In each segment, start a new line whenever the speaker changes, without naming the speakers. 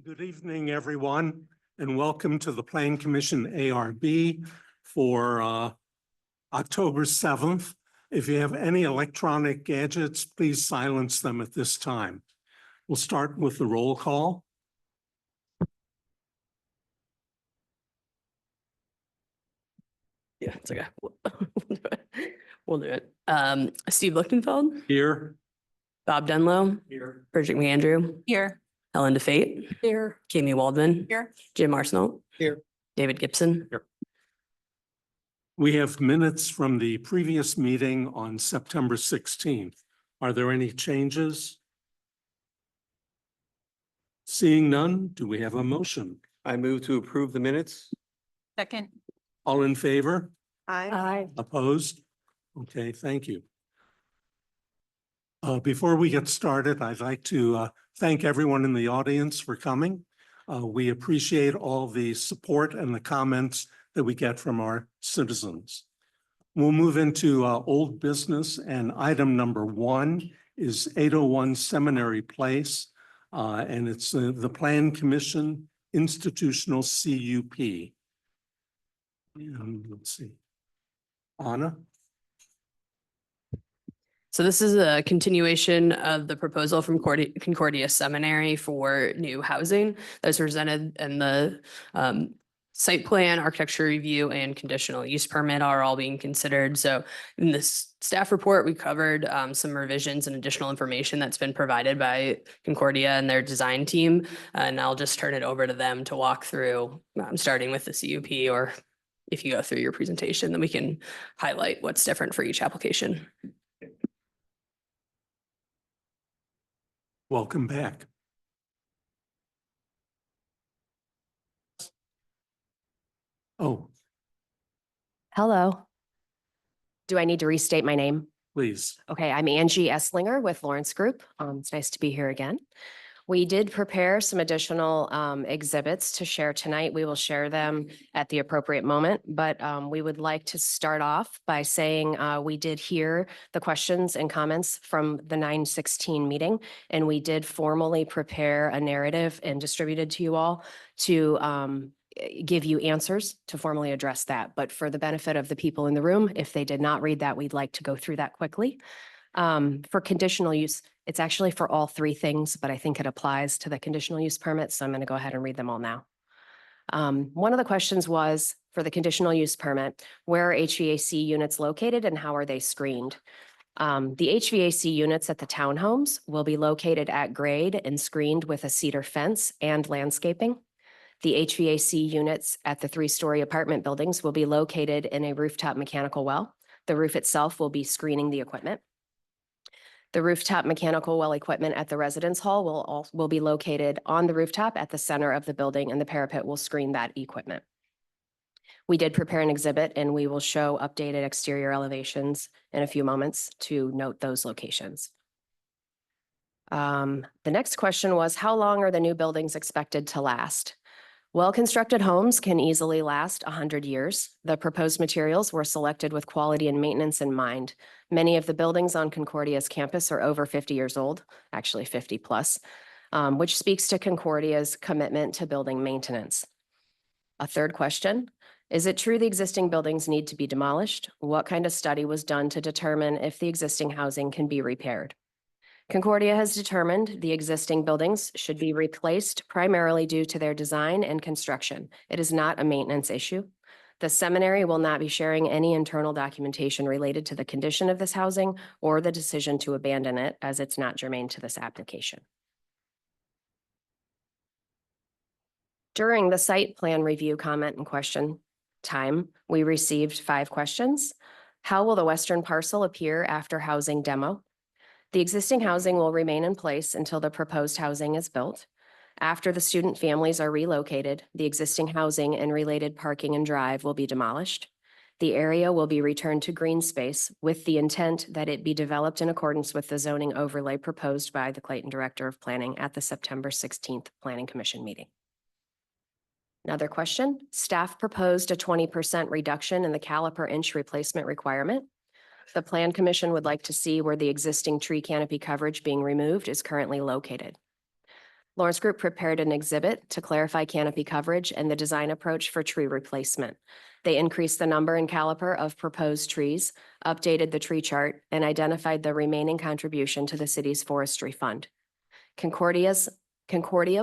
Good evening, everyone, and welcome to the Plan Commission ARB for October 7th. If you have any electronic gadgets, please silence them at this time. We'll start with the roll call.
Yeah, it's okay. We'll do it. Steve Lichtenfeld,
Here.
Bob Dunlow,
Here.
Bridget McAndrew,
Here.
Helen DeFate,
Here.
Jamie Waldman,
Here.
Jim Arsenal,
Here.
David Gibson.
Here. We have minutes from the previous meeting on September 16th. Are there any changes? Seeing none, do we have a motion?
I move to approve the minutes.
Second.
All in favor?
Aye.
Opposed? Okay, thank you. Before we get started, I'd like to thank everyone in the audience for coming. We appreciate all the support and the comments that we get from our citizens. We'll move into old business, and item number 1 is 801 Seminary Place, and it's the Plan Commission Institutional CUP. And let's see. Anna?
So this is a continuation of the proposal from Concordia Seminary for new housing that's presented in the site plan, architecture review, and conditional use permit are all being considered. So in this staff report, we covered some revisions and additional information that's been provided by Concordia and their design team. And I'll just turn it over to them to walk through, starting with the CUP, or if you go through your presentation, then we can highlight what's different for each application.
Welcome back. Oh,
Hello. Do I need to restate my name?
please.
Okay, I'm Angie Esslinger with Lawrence Group. It's nice to be here again. We did prepare some additional exhibits to share tonight. We will share them at the appropriate moment, but we would like to start off by saying we did hear the questions and comments from the 9/16 meeting, and we did formally prepare a narrative and distributed to you all to give you answers to formally address that. But for the benefit of the people in the room, if they did not read that, we'd like to go through that quickly. For conditional use, it's actually for all 3 things, but I think it applies to the conditional use permit, so I'm going to go ahead and read them all now. One of the questions was, for the conditional use permit, where are HVAC units located and how are they screened? The HVAC units at the townhomes will be located at grade and screened with a cedar fence and landscaping. The HVAC units at the 3-story apartment buildings will be located in a rooftop mechanical well. The roof itself will be screening the equipment. The rooftop mechanical well equipment at the residence hall will be located on the rooftop at the center of the building, and the parapet will screen that equipment. We did prepare an exhibit, and we will show updated exterior elevations in a few moments to note those locations. The next question was, how long are the new buildings expected to last? Well-constructed homes can easily last 100 years. The proposed materials were selected with quality and maintenance in mind. Many of the buildings on Concordia's campus are over 50 years old, actually 50 plus, which speaks to Concordia's commitment to building maintenance. A third question, is it true the existing buildings need to be demolished? What kind of study was done to determine if the existing housing can be repaired? Concordia has determined the existing buildings should be replaced primarily due to their design and construction. It is not a maintenance issue. The seminary will not be sharing any internal documentation related to the condition of this housing or the decision to abandon it, as it's not germane to this application. During the site plan review comment and question time, we received 5 questions. How will the western parcel appear after housing demo? The existing housing will remain in place until the proposed housing is built. After the student families are relocated, the existing housing and related parking and drive will be demolished. The area will be returned to green space with the intent that it be developed in accordance with the zoning overlay proposed by the Clayton Director of Planning at the September 16th Planning Commission meeting. Another question, staff proposed a 20% reduction in the caliper inch replacement requirement. The Plan Commission would like to see where the existing tree canopy coverage being removed is currently located. Lawrence Group prepared an exhibit to clarify canopy coverage and the design approach for tree replacement. They increased the number and caliper of proposed trees, updated the tree chart, and identified the remaining contribution to the city's forestry fund. Concordia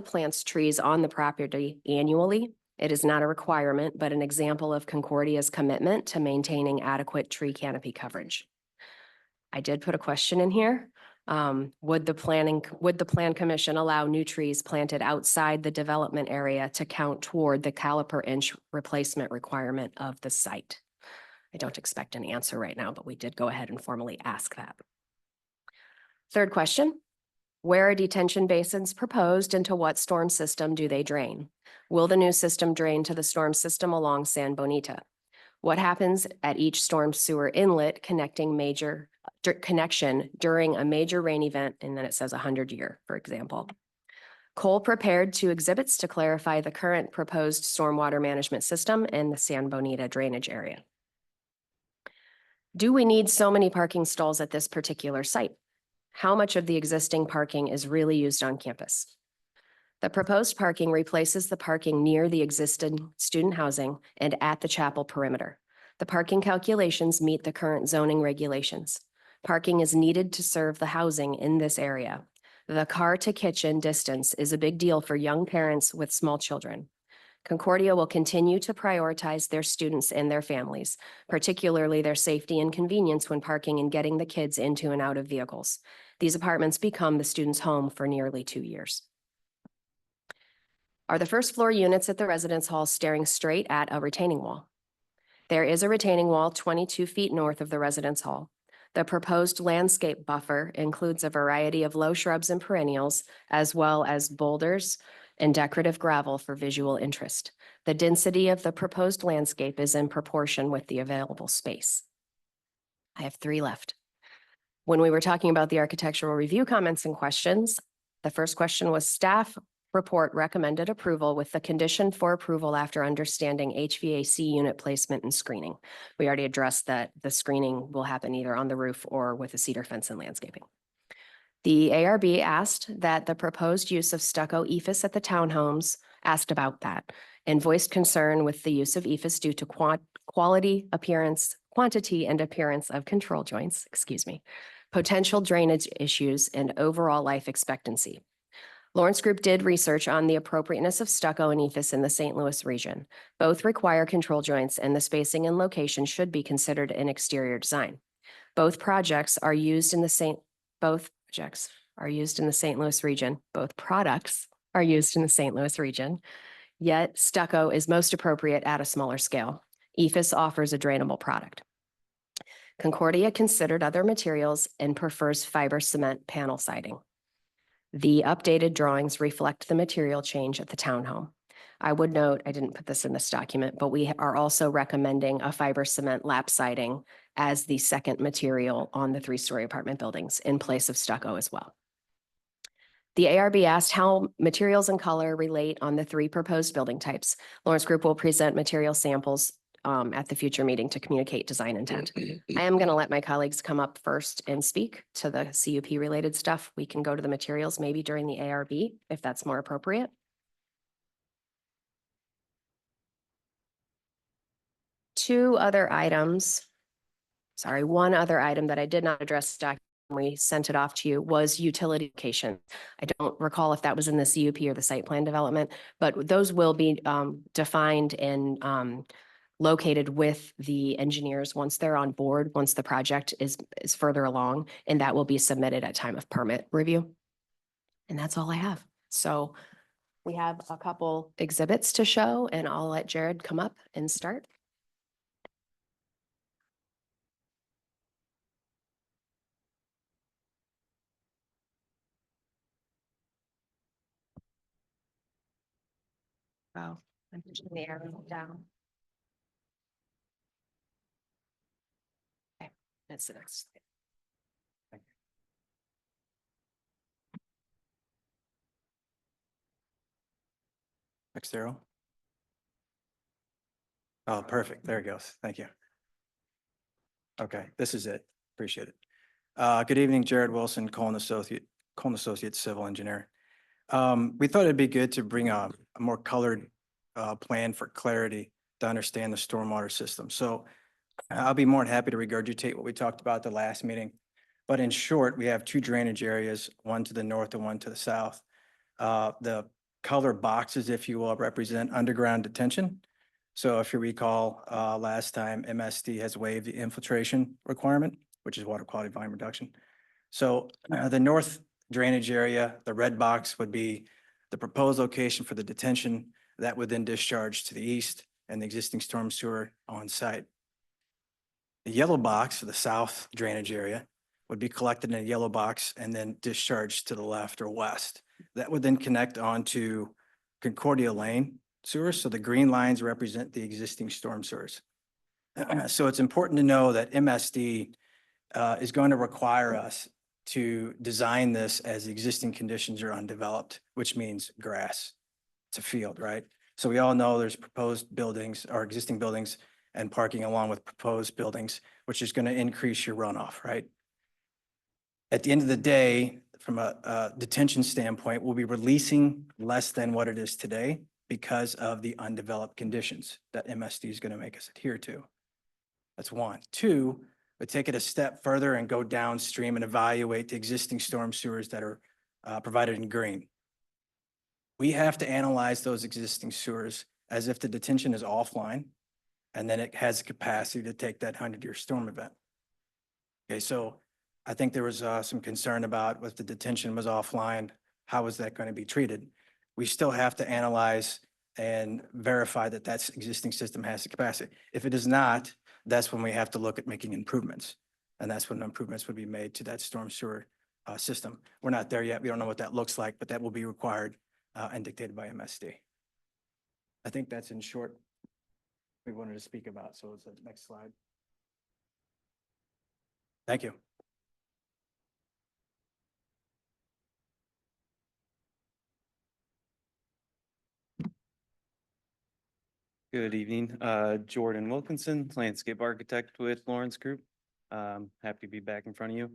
plants trees on the property annually. It is not a requirement, but an example of Concordia's commitment to maintaining adequate tree canopy coverage. I did put a question in here. Would the Plan Commission allow new trees planted outside the development area to count toward the caliper inch replacement requirement of the site? I don't expect an answer right now, but we did go ahead and formally ask that. Third question, where are detention basins proposed and to what storm system do they drain? Will the new system drain to the storm system along San Bonita? What happens at each storm sewer inlet connection during a major rain event? And then it says 100-year, for example. Cole prepared 2 exhibits to clarify the current proposed stormwater management system and the San Bonita drainage area. Do we need so many parking stalls at this particular site? How much of the existing parking is really used on campus? The proposed parking replaces the parking near the existing student housing and at the chapel perimeter. The parking calculations meet the current zoning regulations. Parking is needed to serve the housing in this area. The car to kitchen distance is a big deal for young parents with small children. Concordia will continue to prioritize their students and their families, particularly their safety and convenience when parking and getting the kids into and out of vehicles. These apartments become the students' home for nearly 2 years. Are the first floor units at the residence hall staring straight at a retaining wall? There is a retaining wall 22 feet north of the residence hall. The proposed landscape buffer includes a variety of low shrubs and perennials, as well as boulders and decorative gravel for visual interest. The density of the proposed landscape is in proportion with the available space. I have 3 left. When we were talking about the architectural review comments and questions, the first question was staff report recommended approval with the condition for approval after understanding HVAC unit placement and screening. We already addressed that the screening will happen either on the roof or with a cedar fence and landscaping. The ARB asked that the proposed use of stucco ephes at the townhomes, asked about that, and voiced concern with the use of ephes due to quantity and appearance of control joints, potential drainage issues, and overall life expectancy. Lawrence Group did research on the appropriateness of stucco and ephes in the St. Louis region. Both require control joints and the spacing and location should be considered in exterior design. Both products are used in the St. Louis region, yet stucco is most appropriate at a smaller scale. ephes offers a drainable product. Concordia considered other materials and prefers fiber cement panel siding. The updated drawings reflect the material change at the townhome. I would note, I didn't put this in this document, but we are also recommending a fiber cement lap siding as the second material on the 3-story apartment buildings in place of stucco as well. The ARB asked how materials and color relate on the 3 proposed building types. Lawrence Group will present material samples at the future meeting to communicate design intent. I am going to let my colleagues come up first and speak to the CUP related stuff. We can go to the materials maybe during the ARB if that's more appropriate. One other item that I did not address when we sent it off to you was utility location. I don't recall if that was in the CUP or the site plan development, but those will be defined and located with the engineers once they're on board, once the project is further along, and that will be submitted at time of permit review. And that's all I have. So we have a couple exhibits to show, and I'll let Jared come up and start. Wow, I'm pushing the arrow down. Okay, that's the next.
Next arrow. Oh, perfect. There it goes. Thank you. Okay, this is it. Appreciate it. Good evening, Jared Wilson, Cole and Associates Civil Engineer. We thought it'd be good to bring a more colored plan for clarity to understand the stormwater system. So I'll be more than happy to regurgitate what we talked about at the last meeting. But in short, we have two drainage areas, one to the north and one to the south. The color boxes, if you will, represent underground detention. So if you recall, last time MSD has waived the infiltration requirement, which is water quality volume reduction. So the north drainage area, the red box would be the proposed location for the detention that would then discharge to the east and the existing storm sewer on site. The yellow box for the south drainage area would be collected in a yellow box and then discharged to the left or west. That would then connect onto Concordia Lane sewers. So the green lines represent the existing storm sewers. So it's important to know that MSD is going to require us to design this as existing conditions are undeveloped, which means grass. It's a field, right? So we all know there's proposed buildings or existing buildings and parking along with proposed buildings, which is going to increase your runoff, right? At the end of the day, from a detention standpoint, we'll be releasing less than what it is today because of the undeveloped conditions that MSD is going to make us adhere to. That's one. Two, but take it a step further and go downstream and evaluate the existing storm sewers that are provided in green. We have to analyze those existing sewers as if the detention is offline, and then it has the capacity to take that 100-year storm event. Okay, so I think there was some concern about if the detention was offline, how is that going to be treated? We still have to analyze and verify that that existing system has the capacity. If it does not, that's when we have to look at making improvements. And that's when improvements would be made to that storm sewer system. We're not there yet. We don't know what that looks like, but that will be required and dictated by MSD. I think that's in short we wanted to speak about. So it's the next slide. Thank you.
Good evening, Jordan Wilkinson, landscape architect with Lawrence Group. Happy to be back in front of you.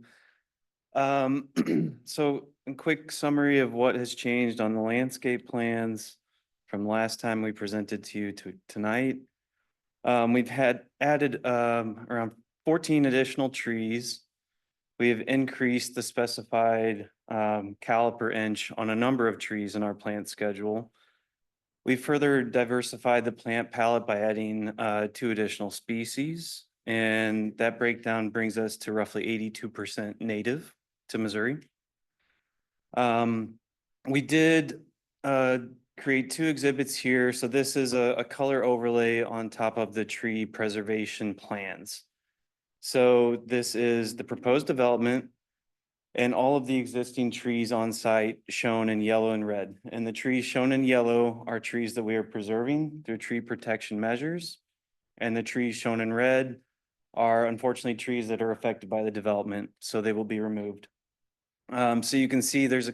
So a quick summary of what has changed on the landscape plans from last time we presented to you to tonight. We've added around 14 additional trees. We have increased the specified caliper inch on a number of trees in our plant schedule. We further diversified the plant palette by adding 2 additional species, and that breakdown brings us to roughly 82% native to Missouri. We did create 2 exhibits here. So this is a color overlay on top of the tree preservation plans. So this is the proposed development and all of the existing trees on site shown in yellow and red. And the trees shown in yellow are trees that we are preserving through tree protection measures. And the trees shown in red are unfortunately trees that are affected by the development, so they will be removed. So you can see there's a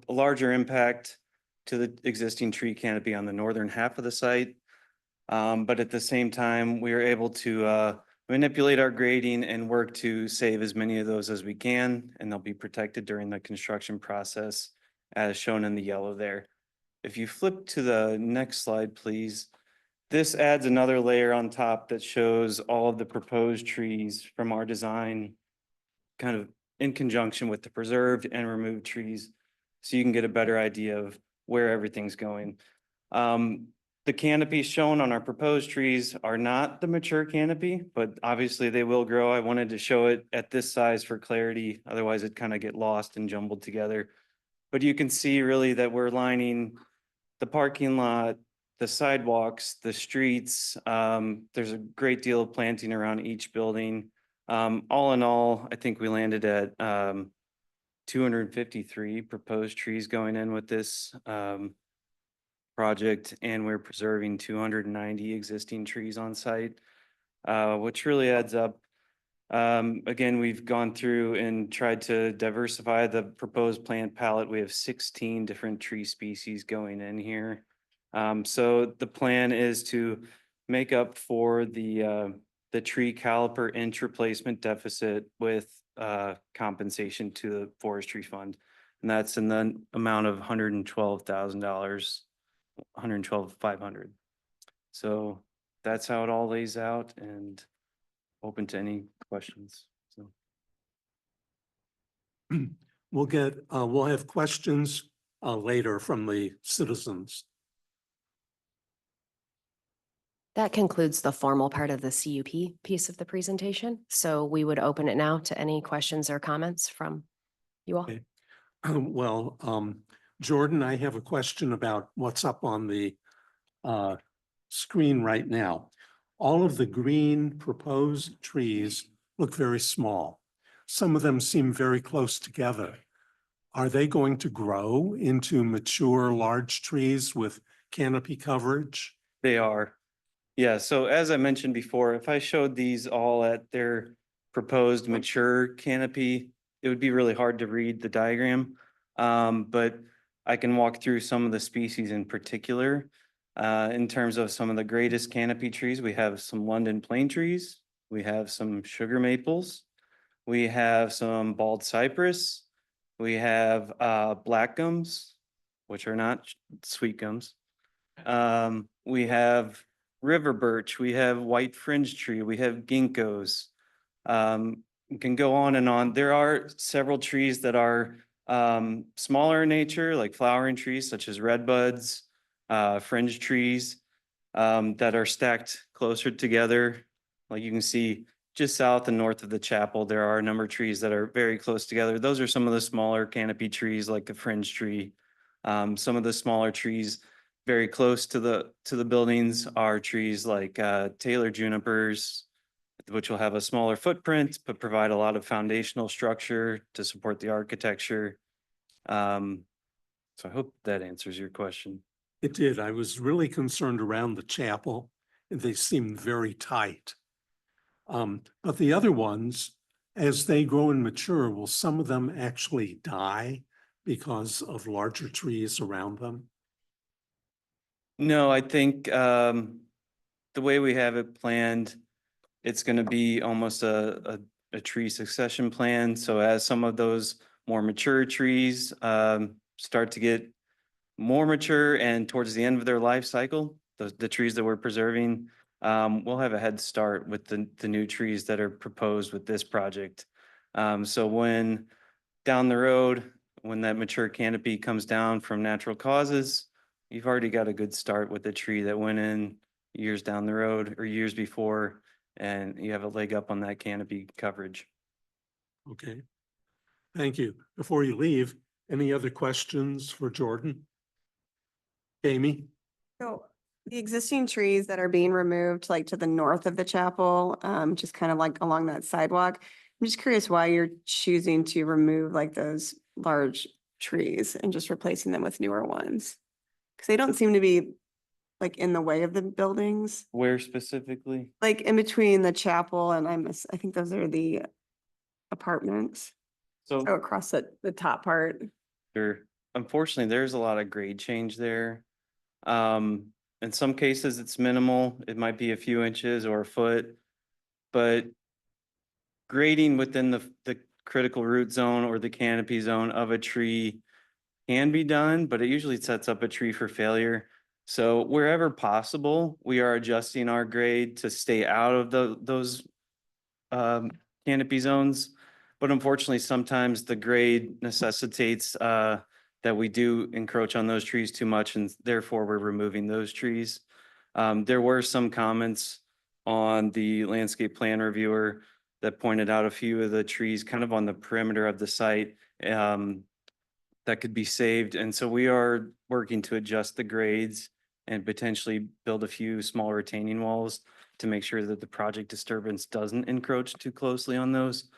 larger impact to the existing tree canopy on the northern half of the site. But at the same time, we are able to manipulate our grading and work to save as many of those as we can, and they'll be protected during the construction process as shown in the yellow there. If you flip to the next slide, please. This adds another layer on top that shows all of the proposed trees from our design kind of in conjunction with the preserved and removed trees, so you can get a better idea of where everything's going. The canopies shown on our proposed trees are not the mature canopy, but obviously they will grow. I wanted to show it at this size for clarity. Otherwise it'd kind of get lost and jumbled together. But you can see really that we're lining the parking lot, the sidewalks, the streets. There's a great deal of planting around each building. All in all, I think we landed at 253 proposed trees going in with this project, and we're preserving 290 existing trees on site, which really adds up. Again, we've gone through and tried to diversify the proposed plant palette. We have 16 different tree species going in here. So the plan is to make up for the tree caliper inch replacement deficit with compensation to the forestry fund. And that's in the amount of $112,000, $112,500. So that's how it all lays out and open to any questions. So.
We'll have questions later from the citizens.
That concludes the formal part of the CUP piece of the presentation. So we would open it now to any questions or comments from you all.
Okay. Well, Jordan, I have a question about what's up on the screen right now. All of the green proposed trees look very small. Some of them seem very close together. Are they going to grow into mature large trees with canopy coverage?
They are. Yeah, so as I mentioned before, if I showed these all at their proposed mature canopy, it would be really hard to read the diagram. But I can walk through some of the species in particular. In terms of some of the greatest canopy trees, we have some London plane trees, we have some sugar maples, we have some bald cypress, we have black gums, which are not sweet gums. We have river birch, we have white fringe tree, we have ginkgos. You can go on and on. There are several trees that are smaller in nature, like flowering trees such as redbuds, fringe trees that are stacked closer together. Like you can see just south and north of the chapel, there are a number of trees that are very close together. Those are some of the smaller canopy trees like the fringe tree. Some of the smaller trees very close to the buildings are trees like Taylor junipers, which will have a smaller footprint, but provide a lot of foundational structure to support the architecture. So I hope that answers your question.
It did. I was really concerned around the chapel, and they seemed very tight. But the other ones, as they grow and mature, will some of them actually die because of larger trees around them?
No, I think the way we have it planned, it's going to be almost a tree succession plan. So as some of those more mature trees start to get more mature and towards the end of their life cycle, the trees that we're preserving, we'll have a head start with the new trees that are proposed with this project. So when down the road, when that mature canopy comes down from natural causes, you've already got a good start with the tree that went in years down the road or years before, and you have a leg up on that canopy coverage.
Okay. Thank you. Before you leave, any other questions for Jordan? Amy?
So the existing trees that are being removed, like to the north of the chapel, just kind of like along that sidewalk. I'm just curious why you're choosing to remove like those large trees and just replacing them with newer ones. Because they don't seem to be like in the way of the buildings,
Where specifically?
like in between the chapel and I think those are the apartments.
So
Oh, across the top part.
unfortunately, there's a lot of grade change there. In some cases, it's minimal. It might be a few inches or a foot, but grading within the critical root zone or the canopy zone of a tree can be done, but it usually sets up a tree for failure. So wherever possible, we are adjusting our grade to stay out of those canopy zones. But unfortunately, sometimes the grade necessitates that we do encroach on those trees too much, and therefore we're removing those trees. There were some comments on the landscape plan reviewer that pointed out a few of the trees kind of on the perimeter of the site that could be saved. And so we are working to adjust the grades and potentially build a few small retaining walls to make sure that the project disturbance doesn't encroach too closely on those.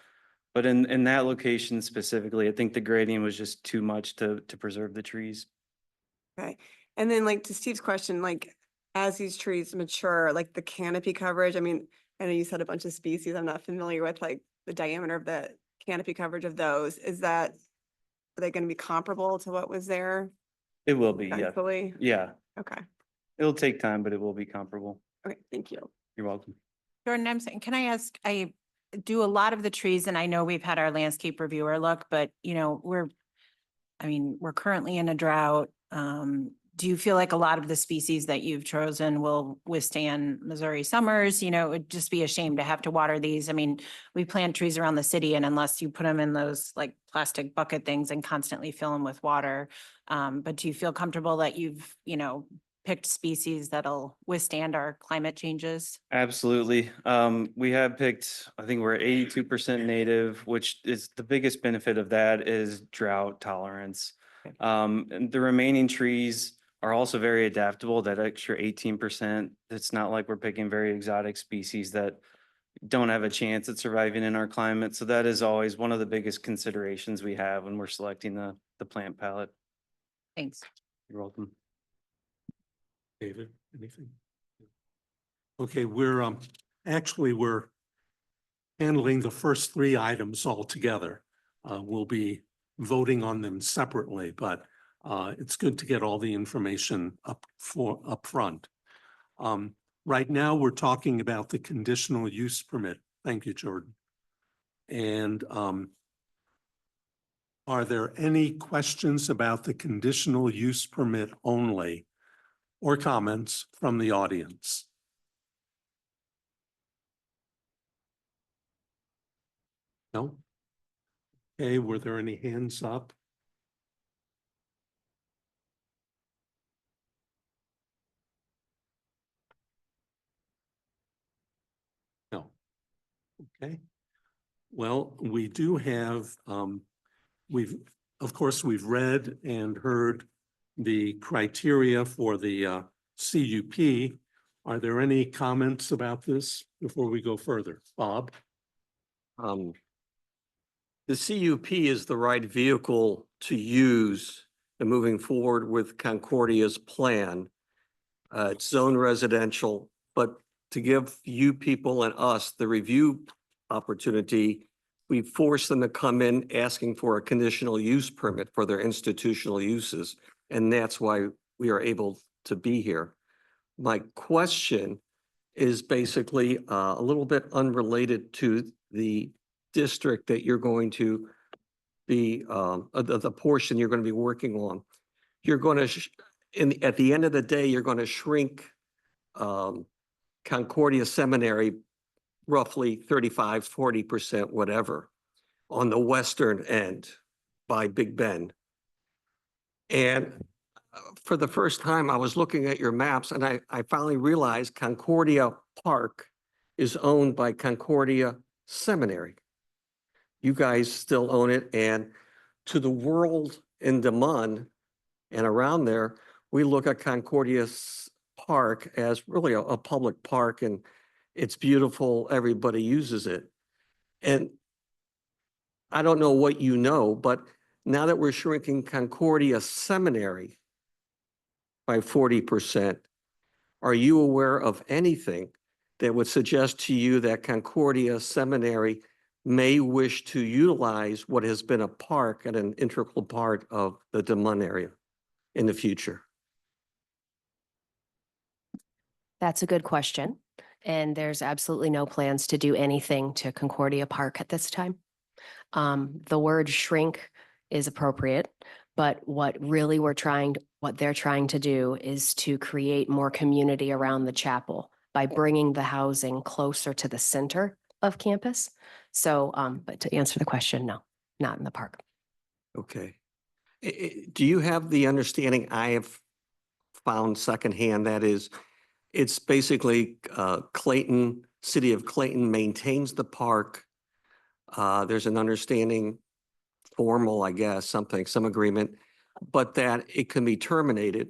But in that location specifically, I think the grading was just too much to preserve the trees.
Okay. And then like to Steve's question, like as these trees mature, like the canopy coverage, I mean, I know you said a bunch of species. I'm not familiar with like the diameter of the canopy coverage of those. Are they going to be comparable to what was there?
It will be, yeah.
Thankfully?
Yeah,
Okay.
it'll take time, but it will be comparable.
Okay. Thank you.
You're welcome.
Jordan, I'm saying, can I ask, I do a lot of the trees and I know we've had our landscape reviewer look, but you know, I mean, we're currently in a drought. Do you feel like a lot of the species that you've chosen will withstand Missouri summers? You know, it would just be a shame to have to water these. I mean, we plant trees around the city and unless you put them in those like plastic bucket things and constantly fill them with water. But do you feel comfortable that you've, you know, picked species that'll withstand our climate changes?
Absolutely. We have picked, I think we're 82% native, which is the biggest benefit of that is drought tolerance. And the remaining trees are also very adaptable, that extra 18%. It's not like we're picking very exotic species that don't have a chance at surviving in our climate. So that is always one of the biggest considerations we have when we're selecting the plant palette.
Thanks.
You're welcome.
David, anything? Okay, we're actually, we're handling the first three items all together. We'll be voting on them separately, but it's good to get all the information up front. Right now, we're talking about the conditional use permit. Thank you, Jordan. And are there any questions about the conditional use permit only or comments from the audience? No? Okay, were there any hands up? No. Okay. Well, we do have, of course, we've read and heard the criteria for the CUP. Are there any comments about this before we go further? Bob?
The CUP is the right vehicle to use in moving forward with Concordia's plan. It's zone residential, but to give you people and us the review opportunity, we force them to come in asking for a conditional use permit for their institutional uses. And that's why we are able to be here. My question is basically a little bit unrelated to the district that you're going to be, the portion you're going to be working on. You're going to, at the end of the day, you're going to shrink Concordia Seminary roughly 35, 40%, whatever, on the western end by Big Bend. And for the first time, I was looking at your maps and I finally realized Concordia Park is owned by Concordia Seminary. You guys still own it. And to the world in Des Moines and around there, we look at Concordia Park as really a public park, and it's beautiful. Everybody uses it. And I don't know what you know, but now that we're shrinking Concordia Seminary by 40%, are you aware of anything that would suggest to you that Concordia Seminary may wish to utilize what has been a park and an integral part of the Des Moines area in the future?
That's a good question. And there's absolutely no plans to do anything to Concordia Park at this time. The word shrink is appropriate, but what they're trying to do is to create more community around the chapel by bringing the housing closer to the center of campus. So, but to answer the question, no, not in the park.
Okay. Do you have the understanding I have found secondhand? That is, it's basically Clayton, City of Clayton maintains the park. There's an understanding, formal, I guess, some agreement, but that it can be terminated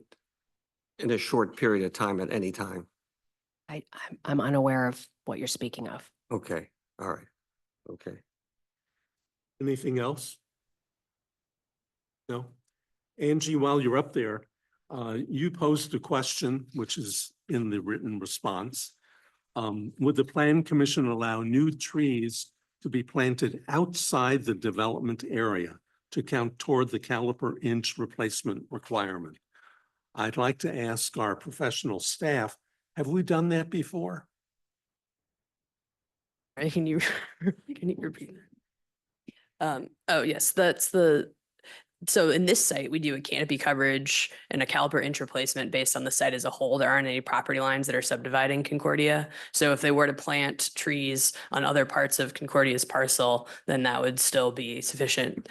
in a short period of time at any time.
I'm unaware of what you're speaking of.
Okay, all right, okay.
Anything else? No? Angie, while you're up there, you posed a question, which is in the written response. Would the Plan Commission allow new trees to be planted outside the development area to count toward the caliper inch replacement requirement? I'd like to ask our professional staff, have we done that before?
Can you repeat that? Oh, yes, that's the So in this site, we do a canopy coverage and a caliper inch replacement based on the site as a whole. There aren't any property lines that are subdividing Concordia. So if they were to plant trees on other parts of Concordia's parcel, then that would still be sufficient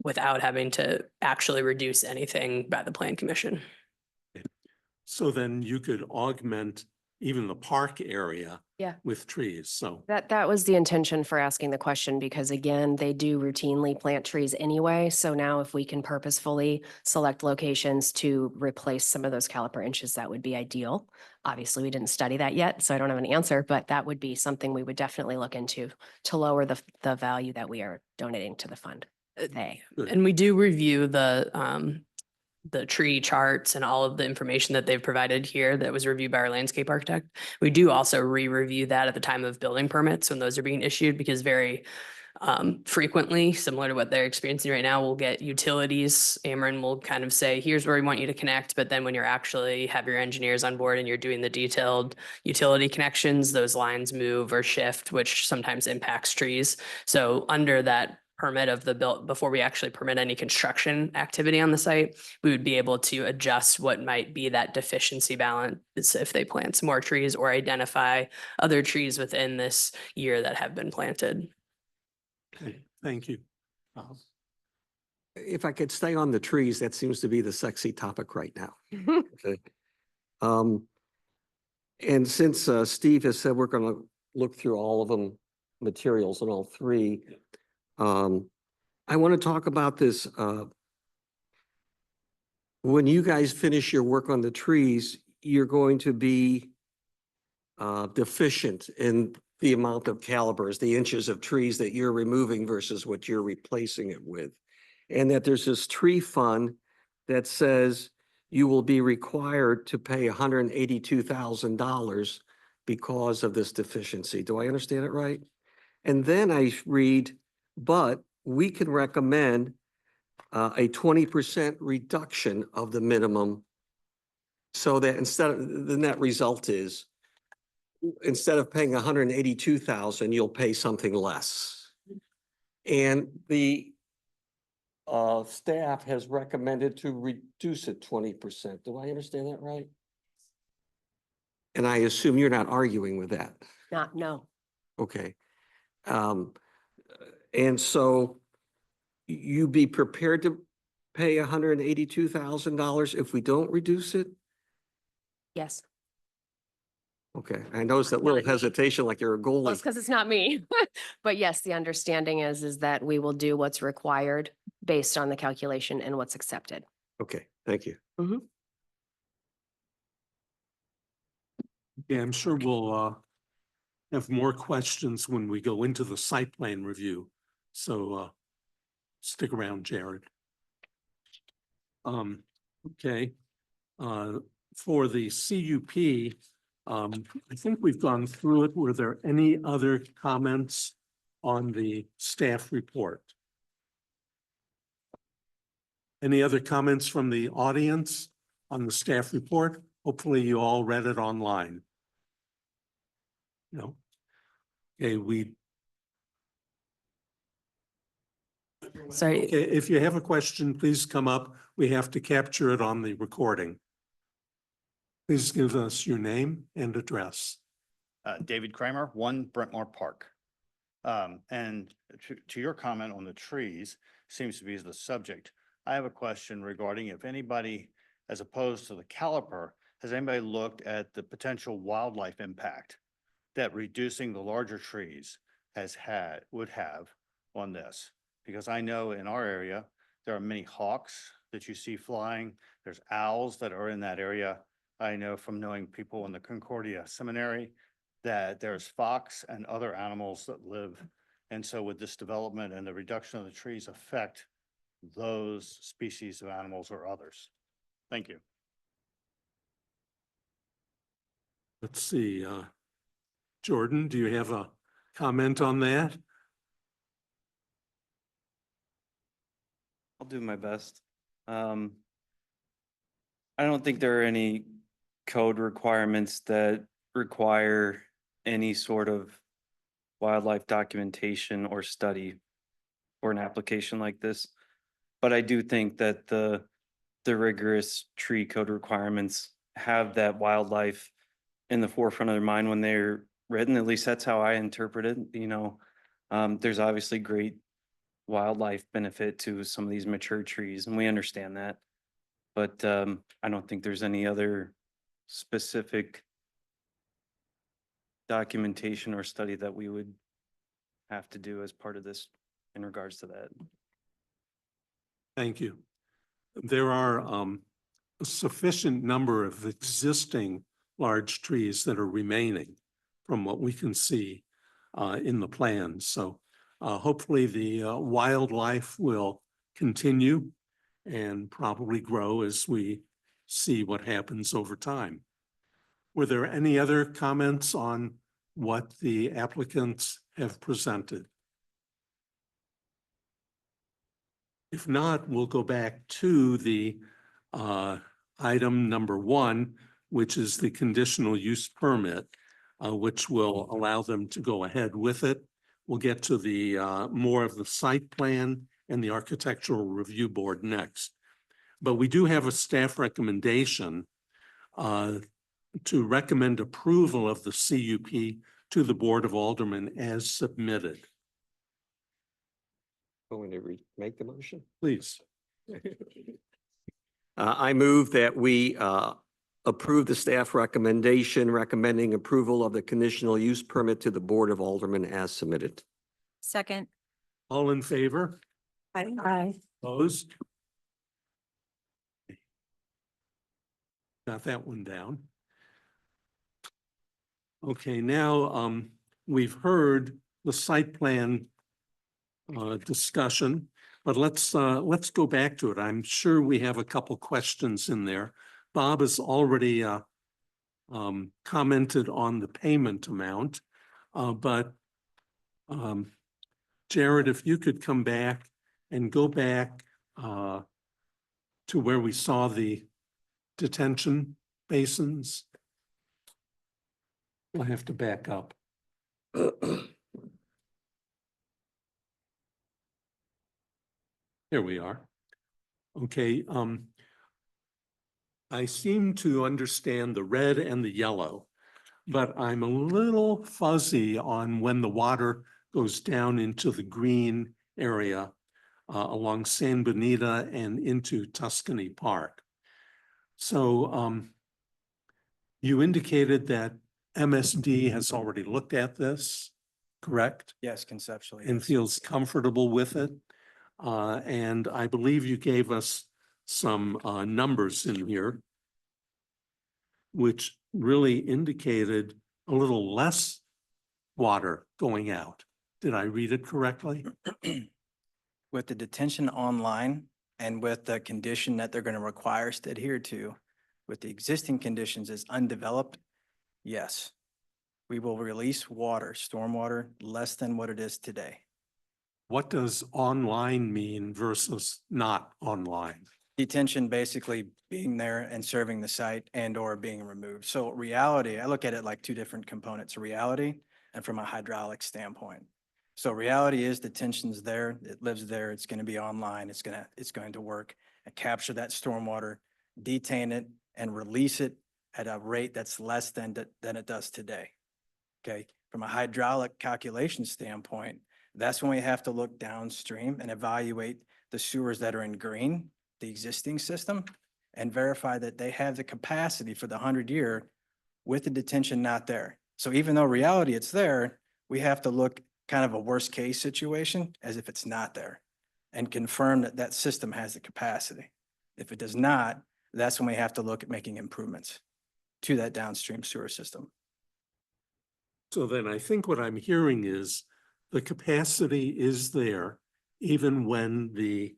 without having to actually reduce anything by the Plan Commission.
So then you could augment even the park area
Yeah.
with trees, so.
That was the intention for asking the question, because again, they do routinely plant trees anyway. So now if we can purposefully select locations to replace some of those caliper inches, that would be ideal. Obviously, we didn't study that yet, so I don't have an answer, but that would be something we would definitely look into to lower the value that we are donating to the fund. They.
Good.
And we do review the tree charts and all of the information that they've provided here that was reviewed by our landscape architect. We do also re-review that at the time of building permits when those are being issued, because very frequently, similar to what they're experiencing right now, we'll get utilities. Ameren will kind of say, here's where we want you to connect. But then when you're actually have your engineers on board and you're doing the detailed utility connections, those lines move or shift, which sometimes impacts trees. So under that permit of the built, before we actually permit any construction activity on the site, we would be able to adjust what might be that deficiency balance if they plant some more trees or identify other trees within this year that have been planted.
Okay, thank you.
If I could stay on the trees, that seems to be the sexy topic right now. Okay. And since Steve has said we're going to look through all of them, materials on all three, I want to talk about this. When you guys finish your work on the trees, you're going to be deficient in the amount of calibers, the inches of trees that you're removing versus what you're replacing it with. And that there's this tree fund that says you will be required to pay $182,000 because of this deficiency. Do I understand it right? And then I read, but we can recommend a 20% reduction of the minimum, so that instead of, the net result is, instead of paying 182,000, you'll pay something less. And the staff has recommended to reduce it 20%. Do I understand that right? And I assume you're not arguing with that.
No.
Okay. And so you be prepared to pay $182,000 if we don't reduce it?
Yes.
Okay, I noticed that little
Not me.
hesitation like you're a
Well,
goalie.
it's because it's not me. But yes, the understanding is that we will do what's required based on the calculation and what's accepted.
Okay, thank you.
Yeah, I'm sure we'll have more questions when we go into the site plan review. So stick around, Jared. Okay. For the CUP, I think we've gone through it. Were there any other comments on the staff report? Any other comments from the audience on the staff report? Hopefully you all read it online. No? Okay,
Sorry.
okay, if you have a question, please come up. We have to capture it on the recording. Please give us your name and address.
David Kramer, 1 Brentmore Park. And to your comment on the trees, seems to be the subject. I have a question regarding if anybody, as opposed to the caliper, has anybody looked at the potential wildlife impact that reducing the larger trees would have on this? Because I know in our area, there are many hawks that you see flying. There's owls that are in that area. I know from knowing people in the Concordia Seminary that there's fox and other animals that live. And so would this development and the reduction of the trees affect those species of animals or others? Thank you.
Let's see, Jordan, do you have a comment on that?
I'll do my best. I don't think there are any code requirements that require any sort of wildlife documentation or study for an application like this. But I do think that the rigorous tree code requirements have that wildlife in the forefront of their mind when they're written. At least that's how I interpret it, you know. There's obviously great wildlife benefit to some of these mature trees, and we understand that. But I don't think there's any other specific documentation or study that we would have to do as part of this in regards to that.
Thank you. There are a sufficient number of existing large trees that are remaining from what we can see in the plans. So hopefully the wildlife will continue and probably grow as we see what happens over time. Were there any other comments on what the applicants have presented? If not, we'll go back to the item number 1, which is the conditional use permit, which will allow them to go ahead with it. We'll get to the more of the site plan and the architectural review board next. But we do have a staff recommendation to recommend approval of the CUP to the Board of Aldermen as submitted.
Going to make the motion?
Please.
I move that we approve the staff recommendation recommending approval of the conditional use permit to the Board of Aldermen as submitted.
Second.
All in favor?
Aye.
Opposed? Got that one down. Okay, now we've heard the site plan discussion, but let's go back to it. I'm sure we have a couple questions in there. Bob has already commented on the payment amount, but Jared, if you could come back and go back to where we saw the detention basins. We'll have to back up. Here we are. Okay, I seem to understand the red and the yellow, but I'm a little fuzzy on when the water goes down into the green area along San Benito and into Tuscany Park. So you indicated that MSD has already looked at this, correct?
Yes, conceptually.
And
yes.
feels comfortable with it. And I believe you gave us some numbers in here, which really indicated a little less water going out. Did I read it correctly?
With the detention online and with the condition that they're going to require us to adhere to, with the existing conditions as undeveloped, yes, we will release water, stormwater, less than what it is today.
What does online mean versus not online?
Detention basically being there and serving the site and or being removed. So reality, I look at it like two different components, reality and from a hydraulic standpoint. So reality is detention's there, it lives there, it's going to be online, it's going to work and capture that stormwater, detain it and release it at a rate that's less than it does today. Okay, from a hydraulic calculation standpoint, that's when we have to look downstream and evaluate the sewers that are in green, the existing system, and verify that they have the capacity for the 100-year with the detention not there. So even though reality it's there, we have to look kind of a worst case situation as if it's not there and confirm that that system has the capacity. If it does not, that's when we have to look at making improvements to that downstream sewer system.
So then I think what I'm hearing is the capacity is there even when the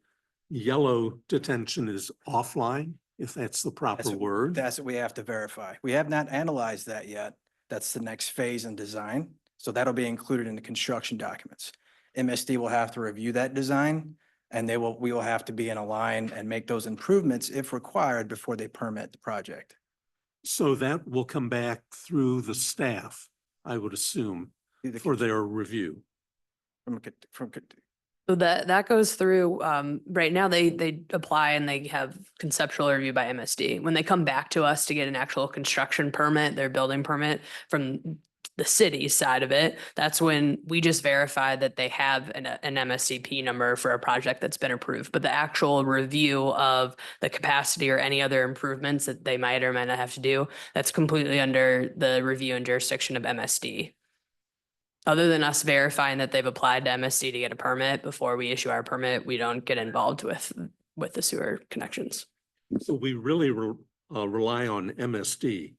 yellow detention is offline, if that's the proper word.
That's what we have to verify. We have not analyzed that yet. That's the next phase in design. So that'll be included in the construction documents. MSD will have to review that design and we will have to be in a line and make those improvements if required before they permit the project.
So that will come back through the staff, I would assume,
Through the
for their review.
from
So that goes through, right now, they apply and they have conceptual review by MSD. When they come back to us to get an actual construction permit, their building permit from the city side of it, that's when we just verify that they have an MSCP number for a project that's been approved. But the actual review of the capacity or any other improvements that they might or might not have to do, that's completely under the review and jurisdiction of MSD. Other than us verifying that they've applied to MSD to get a permit before we issue our permit, we don't get involved with the sewer connections.
So we really rely on MSD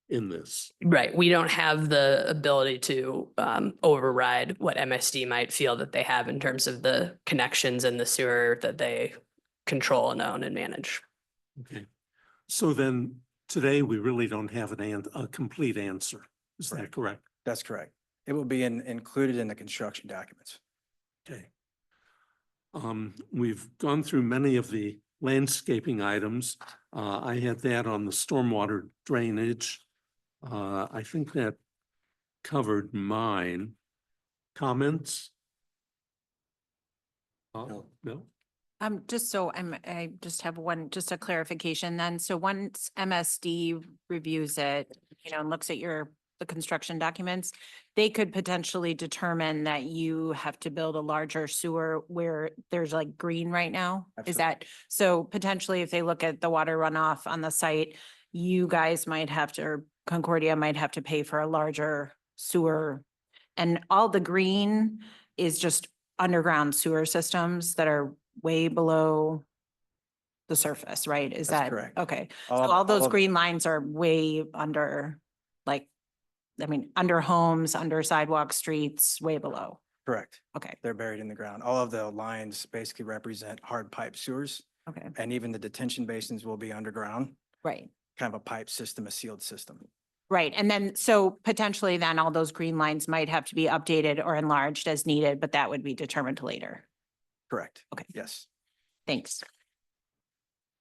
in this.
Right. We don't have the ability to override what MSD might feel that they have in terms of the connections and the sewer that they control and own and manage.
Okay. So then today we really don't have a complete answer. Is that correct?
That's correct. It will be included in the construction documents.
Okay. We've gone through many of the landscaping items. I had that on the stormwater drainage. I think that covered mine. Comments? No?
I just have just a clarification then. So once MSD reviews it, and looks at the construction documents, they could potentially determine that you have to build a larger sewer where there's like green right now. Is that, so potentially if they look at the water runoff on the site, you guys might have to, or Concordia might have to pay for a larger sewer. And all the green is just underground sewer systems that are way below the surface, right? Is
That's
that
correct.
okay?
All
So
of-
all those
of-
green lines are way under, under homes, under sidewalk streets, way below.
Correct.
Okay,
They're buried in the ground. All of the lines basically represent hard pipe sewers,
okay,
and even the detention basins will be underground,
right,
kind of a pipe system, a sealed system.
right. And then, so potentially then all those green lines might have to be updated or enlarged as needed, but that would be determined later.
Correct.
Okay.
Yes.
Thanks.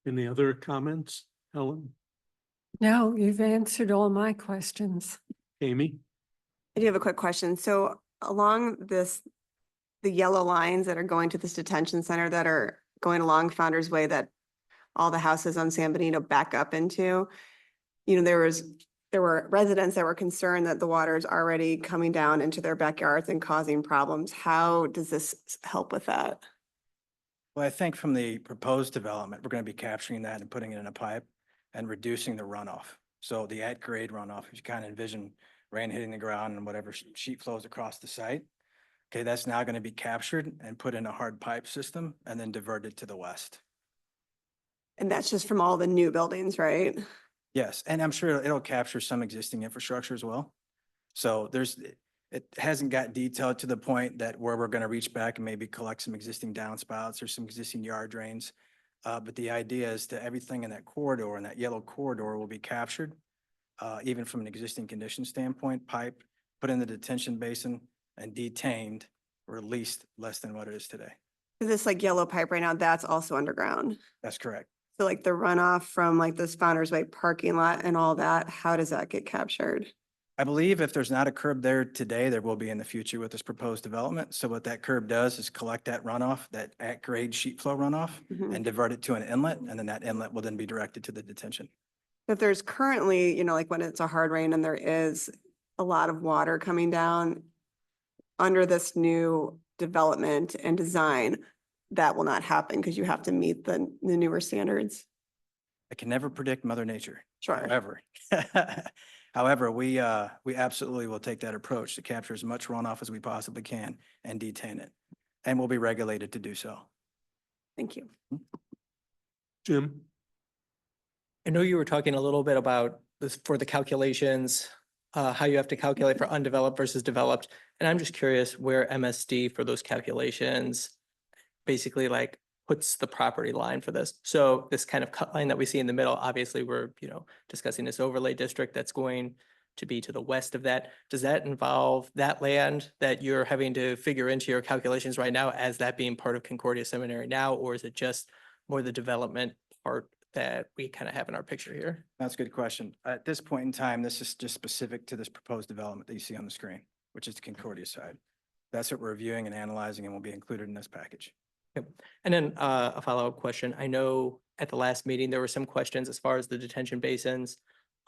Any other comments, Helen?
No, you've answered all my questions.
Amy?
I do have a quick question. So along this, the yellow lines that are going to this detention center that are going along Founder's Way that all the houses on San Benito back up into, there were residents that were concerned that the water is already coming down into their backyards and causing problems. How does this help with that?
Well, I think from the proposed development, we're going to be capturing that and putting it in a pipe and reducing the runoff. So the at-grade runoff, if you kind of envision rain hitting the ground and whatever sheet flows across the site. Okay, that's now going to be captured and put in a hard pipe system and then diverted to the west.
And that's just from all the new buildings, right?
Yes, and I'm sure it'll capture some existing infrastructure as well. So it hasn't got detailed to the point that where we're going to reach back and maybe collect some existing downspouts or some existing yard drains. But the idea is that everything in that corridor and that yellow corridor will be captured, even from an existing condition standpoint, pipe, put in the detention basin and detained, released less than what it is today.
This like yellow pipe right now, that's also underground.
That's correct.
So like the runoff from like this Founder's Way parking lot and all that, how does that get captured?
I believe if there's not a curb there today, there will be in the future with this proposed development. So what that curb does is collect that runoff, that at-grade sheet flow runoff,
Mhm.
and divert it to an inlet, and then that inlet will then be directed to the detention.
If there's currently, like when it's a hard rain and there is a lot of water coming down under this new development and design, that will not happen because you have to meet the newer standards.
I can never predict Mother Nature.
Sure.
However, we absolutely will take that approach to capture as much runoff as we possibly can and detain it. And we'll be regulated to do so.
Thank you.
Jim?
I know you were talking a little bit about this for the calculations, how you have to calculate for undeveloped versus developed. And I'm just curious where MSD for those calculations basically like puts the property line for this. So this kind of cut line that we see in the middle, obviously we're, discussing this overlay district that's going to be to the west of that. Does that involve that land that you're having to figure into your calculations right now as that being part of Concordia Seminary now, or is it just more the development part that we kind of have in our picture here?
That's a good question. At this point in time, this is just specific to this proposed development that you see on the screen, which is the Concordia side. that's what we're reviewing and analyzing and will be included in this package.
Yep. And then a follow-up question. I know at the last meeting, there were some questions as far as the detention basins.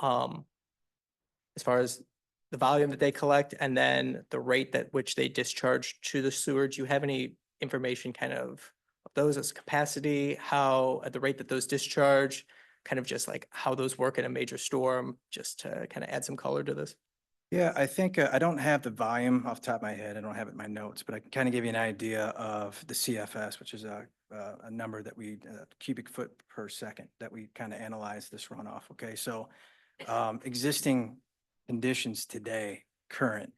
As far as the volume that they collect and then the rate at which they discharge to the sewer. Do you have any information kind of those as capacity, how at the rate that those discharge, kind of just like how those work in a major storm, just to kind of add some color to this?
Yeah, I think, I don't have the volume off the top of my head. I don't have it in my notes, but I can kind of give you an idea of the CFS, which is a number that we, cubic foot per second, that we kind of analyze this runoff. Okay, so existing conditions today, current,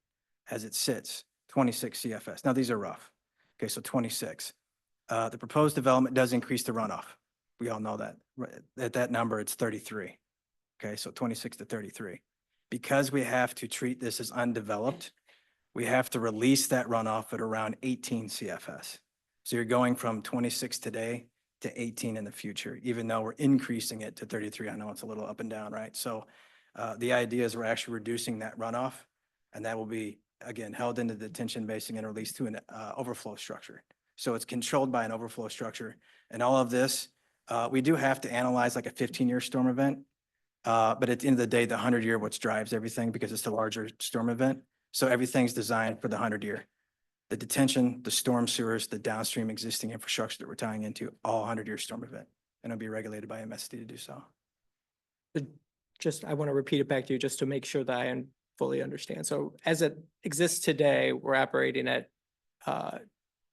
as it sits, 26 CFS. Now, these are rough. Okay, so 26. The proposed development does increase the runoff. We all know that. Right, at that number, it's 33. Okay, so 26 to 33. Because we have to treat this as undeveloped, we have to release that runoff at around 18 CFS. So you're going from 26 today to 18 in the future, even though we're increasing it to 33. I know it's a little up and down, right? So the idea is we're actually reducing that runoff, and that will be, again, held into the detention basin and released to an overflow structure. So it's controlled by an overflow structure. And all of this, we do have to analyze like a 15-year storm event. But at the end of the day, the 100-year what drives everything because it's the larger storm event. So everything's designed for the 100-year. The detention, the storm sewers, the downstream existing infrastructure that we're tying into, all 100-year storm event. And it'll be regulated by MSD to do so.
Just, I want to repeat it back to you just to make sure that I fully understand. So as it exists today, we're operating at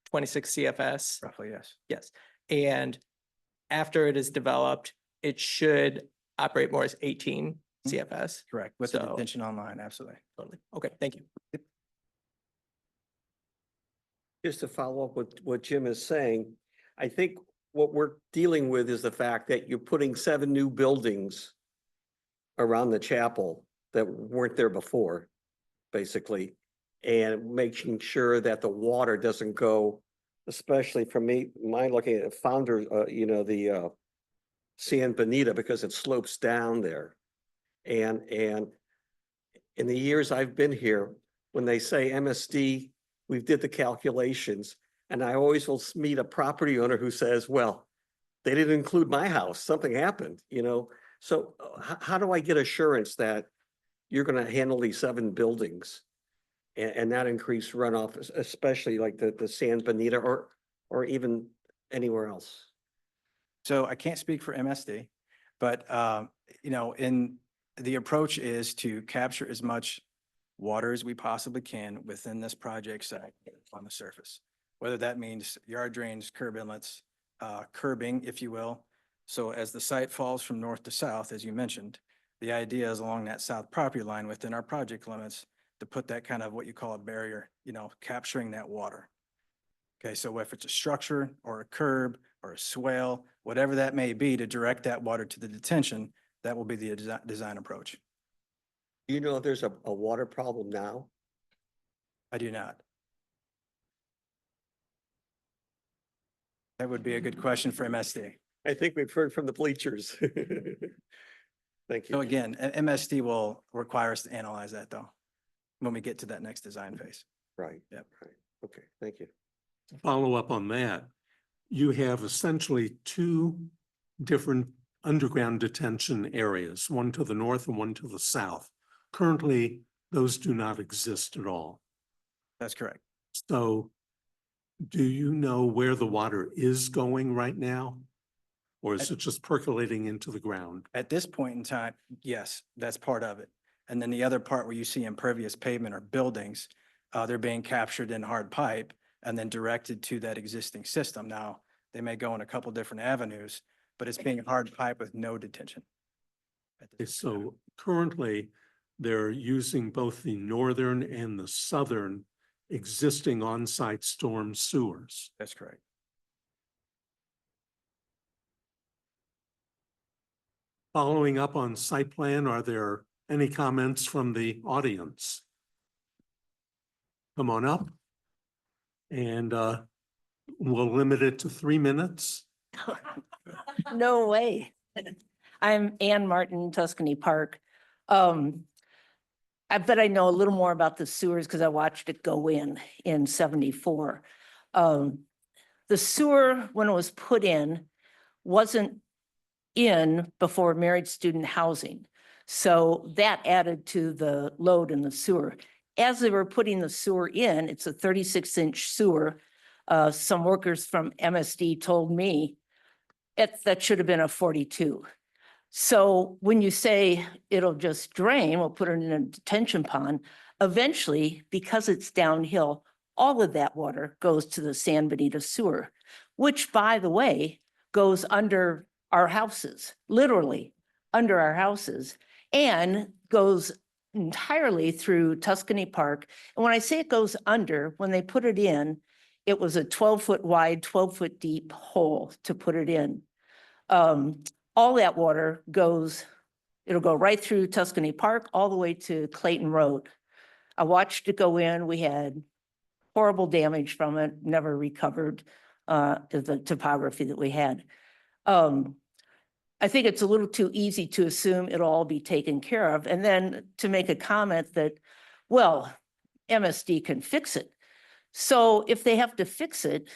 26 CFS.
Roughly, yes.
Yes. And after it is developed, it should operate more as 18 CFS.
Correct. With the
So-
detention online, absolutely.
Totally. Okay, thank you.
Just to follow up with what Jim is saying, I think what we're dealing with is the fact that you're putting 7 new buildings around the chapel that weren't there before, basically, and making sure that the water doesn't go, especially for me, my looking at founder, the San Benita, because it slopes down there. And in the years I've been here, when they say MSD, we did the calculations, and I always will meet a property owner who says, well, they didn't include my house, something happened, So how do I get assurance that you're gonna handle these 7 buildings and not increase runoff, especially like the San Benita or even anywhere else?
So I can't speak for MSD, but, in the approach is to capture as much water as we possibly can within this project site on the surface. Whether that means yard drains, curb inlets, curbing, if you will. So as the site falls from north to south, as you mentioned, the idea is along that south property line within our project limits to put that kind of what you call a barrier, capturing that water. Okay, so if it's a structure or a curb or a swale, whatever that may be, to direct that water to the detention, that will be the design approach.
Do you know if there's a water problem now?
I do not. That would be a good question for MSD.
I think we've heard from the bleachers. Thank
So
you.
again, MSD will require us to analyze that though, when we get to that next design phase.
Right.
Yep.
Right. Okay, thank you.
Follow up on that. You have essentially 2 different underground detention areas, one to the north and one to the south. Currently, those do not exist at all.
That's correct.
So do you know where the water is going right now? Or is it just percolating into the ground?
At this point in time, yes, that's part of it. And then the other part where you see impervious pavement or buildings, they're being captured in hard pipe and then directed to that existing system. Now, they may go in a couple different avenues, but it's being hard pipe with no detention.
So currently, they're using both the northern and the southern existing on-site storm sewers.
That's correct.
Following up on site plan, are there any comments from the audience? Come on up. And we'll limit it to 3 minutes.
No way. I'm Ann Martin, Tuscany Park.
I bet I know a little more about the sewers because I watched it go in 74. The sewer, when it was put in, wasn't in before married student housing. So that added to the load in the sewer. As they were putting the sewer in, it's a 36-inch sewer. Some workers from MSD told me that should have been a 42. So when you say it'll just drain, we'll put it in a detention pond, eventually, because it's downhill, all of that water goes to the San Benito sewer, which, by the way, goes under our houses, literally under our houses, and goes entirely through Tuscany Park. And when I say it goes under, when they put it in, it was a 12-foot wide, 12-foot deep hole to put it in. All that water goes, it'll go right through Tuscany Park, all the way to Clayton Road. I watched it go in. We had horrible damage from it, never recovered the topography that we had. I think it's a little too easy to assume it'll all be taken care of. And then to make a comment that, well, MSD can fix it. So if they have to fix it,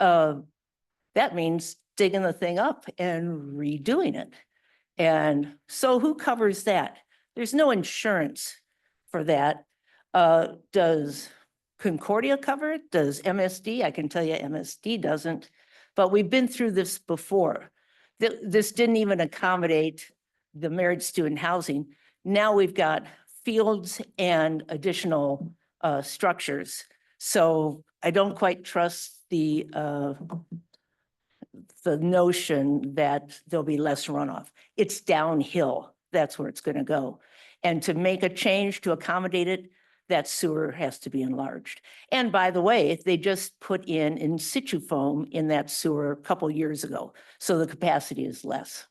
that means digging the thing up and redoing it. And so who covers that? There's no insurance for that. Does Concordia cover it? Does MSD? I can tell you MSD doesn't, but we've been through this before. This didn't even accommodate the married student housing. Now we've got fields and additional structures. So I don't quite trust the notion that there'll be less runoff. It's downhill. That's where it's going to go. And to make a change to accommodate it, that sewer has to be enlarged. And by the way, they just put in situ foam in that sewer a couple years ago, so the capacity is less.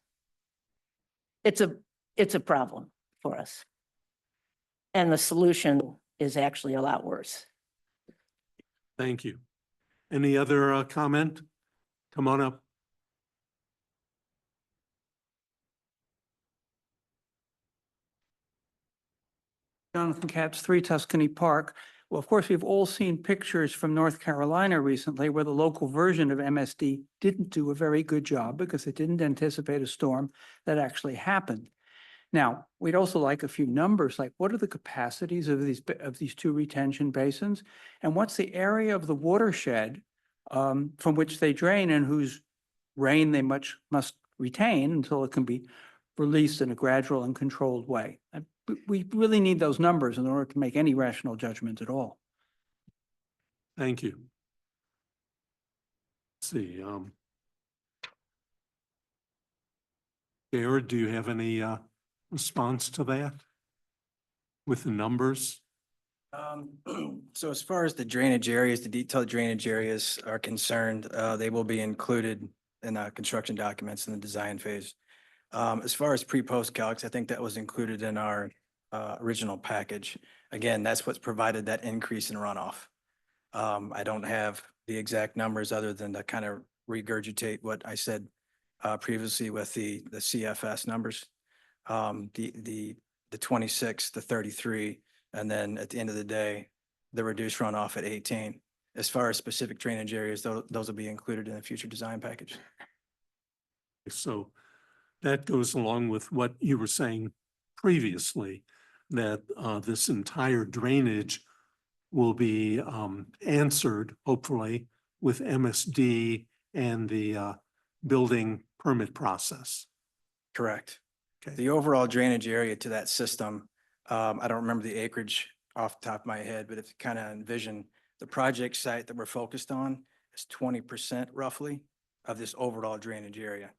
It's a problem for us. And the solution is actually a lot worse.
Thank you. Any other comment? Come on up.
Jonathan Katz, 3 Tuscany Park. Well, of course, we've all seen pictures from North Carolina recently where the local version of MSD didn't do a very good job because it didn't anticipate a storm that actually happened. Now, we'd also like a few numbers, like what are the capacities of these 2 retention basins? And what's the area of the watershed from which they drain and whose rain they must retain until it can be released in a gradual and controlled way? We really need those numbers in order to make any rational judgment at all.
Thank you. Let's see. Jared, do you have any response to that with the numbers?
So as far as the drainage areas, the detailed drainage areas are concerned, they will be included in construction documents in the design phase. As far as pre-post calcs, I think that was included in our original package. Again, that's what's provided that increase in runoff. I don't have the exact numbers other than to kind of regurgitate what I said previously with the CFS numbers. The 26, the 33, and then at the end of the day, the reduced runoff at 18. As far as specific drainage areas, those will be included in the future design package.
So that goes along with what you were saying previously, that this entire drainage will be answered, hopefully, with MSD and the building permit process.
Correct.
Okay.
The overall drainage area to that system, I don't remember the acreage off the top of my head, but if you kind of envision the project site that we're focused on is 20% roughly of this overall drainage area.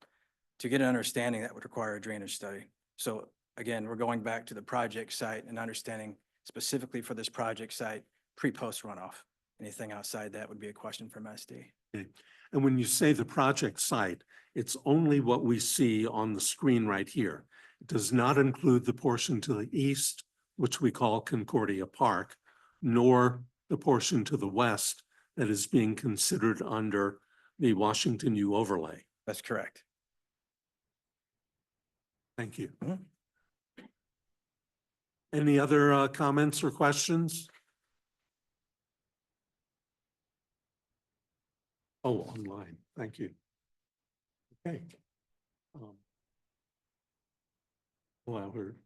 To get an understanding, that would require a drainage study. So again, we're going back to the project site and understanding specifically for this project site, pre-post runoff. Anything outside that would be a question from SD.
Okay. And when you say the project site, it's only what we see on the screen right here. It does not include the portion to the east, which we call Concordia Park, nor the portion to the west that is being considered under the Washington U overlay.
That's correct.
Thank you. Any other comments or questions? Oh, online. Thank you. Okay. Allow her.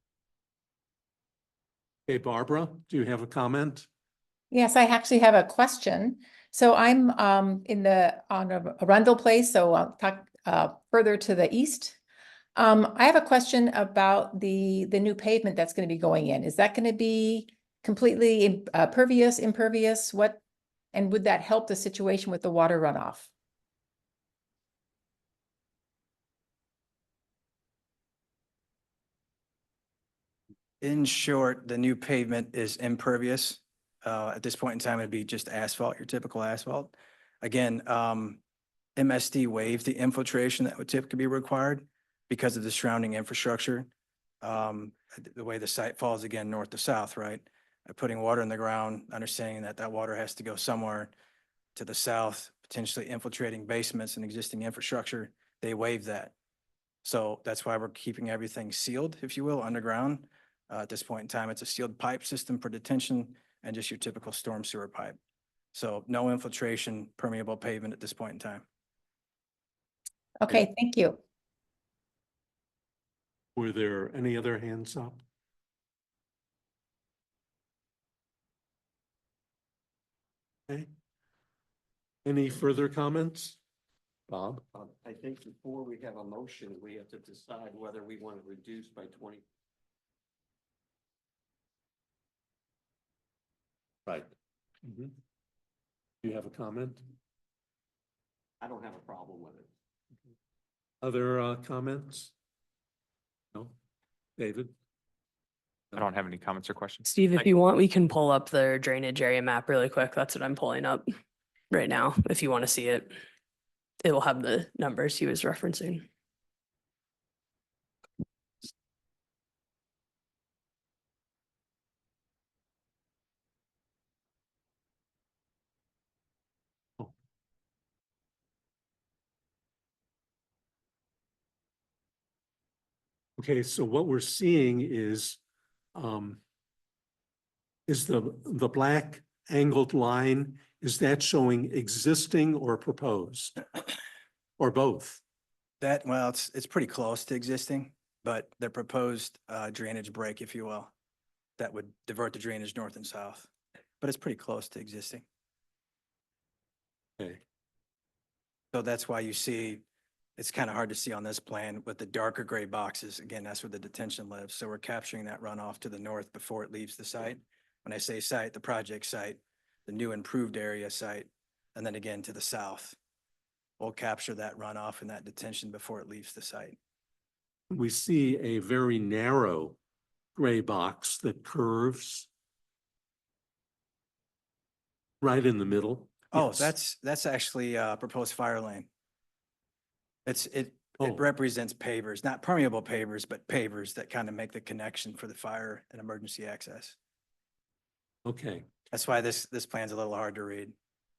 Okay, Barbara, do you have a comment?
Yes, I actually have a question. So I'm on Arundel Place, so I'll talk further to the east. I have a question about the new pavement that's going to be going in. Is that going to be completely pervious, impervious? What, and would that help the situation with the water runoff?
In short, the new pavement is impervious. At this point in time, it'd be just asphalt, your typical asphalt. Again, MSD waived the infiltration that would typically be required because of the surrounding infrastructure. The way the site falls again, north to south, right? Putting water in the ground, understanding that that water has to go somewhere to the south, potentially infiltrating basements and existing infrastructure. They waived that. So that's why we're keeping everything sealed, if you will, underground. At this point in time, it's a sealed pipe system for detention and just your typical storm sewer pipe. So no infiltration, permeable pavement at this point in time.
Okay, thank you.
Were there any other hands up? Okay. Any further comments? Bob?
I think before we have a motion, we have to decide whether we want to reduce by 20.
Right. Do you have a comment?
I don't have a problem with it.
Other comments? No? David?
I don't have any comments or questions.
Steve, if you want, we can pull up the drainage area map really quick. That's what I'm pulling up right now, if you want to see it. It will have the numbers he was referencing.
Okay, so what we're seeing is the black angled line, is that showing existing or proposed? Or both?
That, well, it's pretty close to existing, but the proposed drainage break, if you will, that would divert the drainage north and south, but it's pretty close to existing.
Okay.
So that's why you see, it's kind of hard to see on this plan with the darker gray boxes. Again, that's where the detention lives. So we're capturing that runoff to the north before it leaves the site. When I say site, the project site, the new improved area site, and then again to the south. We'll capture that runoff and that detention before it leaves the site.
We see a very narrow gray box that curves right in the middle.
Oh,
Yes.
that's actually proposed fire lane. It
Oh.
represents pavers, not permeable pavers, but pavers that kind of make the connection for the fire and emergency access.
Okay,
That's why this plan's a little hard to read.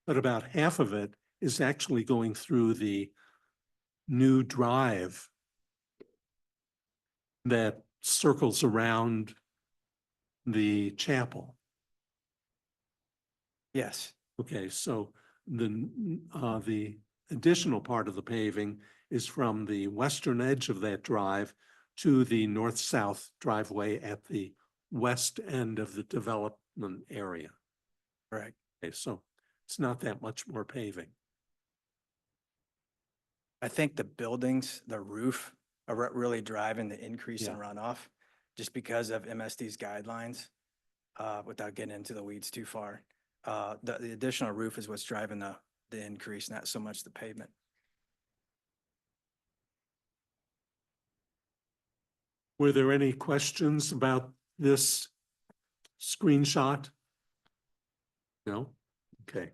but about half of it is actually going through the new drive that circles around the chapel.
Yes,
Okay, so the additional part of the paving is from the western edge of that drive to the north-south driveway at the west end of the development area.
correct.
Okay, so it's not that much more paving.
I think the buildings, the roof are what really driving the increase in
Yeah.
runoff just because of MSD's guidelines, without getting into the weeds too far. The additional roof is what's driving the increase, not so much the pavement.
Were there any questions about this screenshot? No? Okay.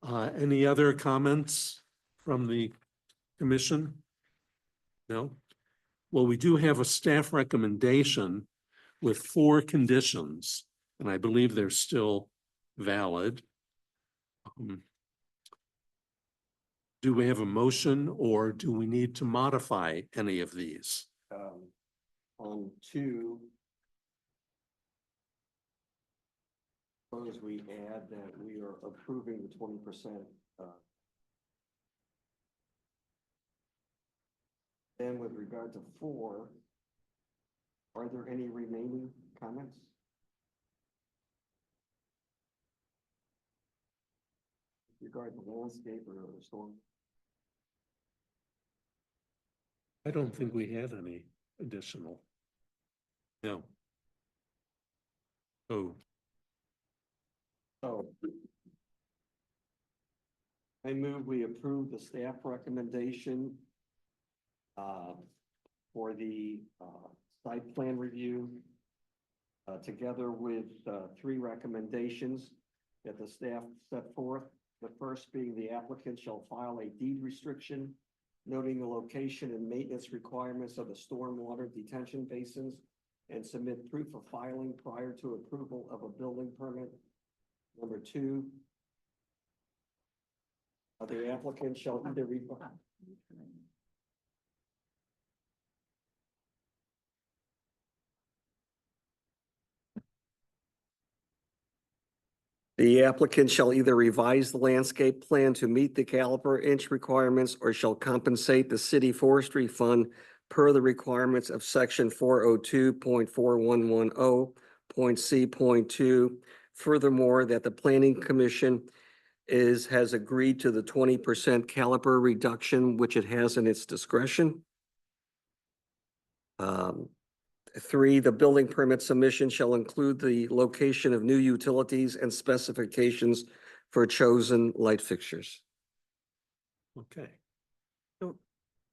Any other comments from the commission? No? Well, we do have a staff recommendation with 4 conditions, and I believe they're still valid. Do we have a motion or do we need to modify any of these?
On 2, Suppose we add that we are approving the 20%. Then with regard to 4, are there any remaining comments? Regarding the landscape or the storm?
I don't think we had any additional. No. Oh,
Oh. I move we approve the staff recommendation for the site plan review together with 3 recommendations that the staff set forth. The first being the applicant shall file a deed restriction noting the location and maintenance requirements of the stormwater detention basins and submit proof of filing prior to approval of a building permit. Number 2, the applicant shall either The applicant shall either revise the landscape plan to meet the caliper inch requirements or shall compensate the city forestry fund per the requirements of section 402.4110.c.2. Furthermore, that the planning commission has agreed to the 20% caliper reduction, which it has in its discretion. 3, the building permit submission shall include the location of new utilities and specifications for chosen light fixtures.
okay.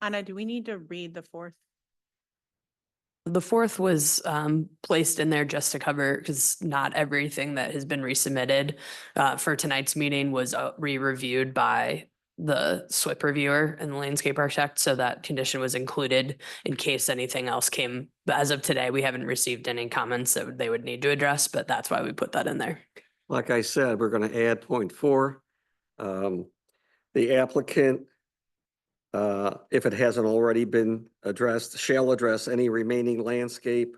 Anna, do we need to read the 4th?
The 4th was placed in there just to cover, because not everything that has been resubmitted for tonight's meeting was re-reviewed by the SWIP reviewer and the landscape architect. So that condition was included in case anything else came. But as of today, we haven't received any comments that they would need to address, but that's why we put that in there.
Like I said, we're going to add point 4. The applicant, if it hasn't already been addressed, shall address any remaining landscape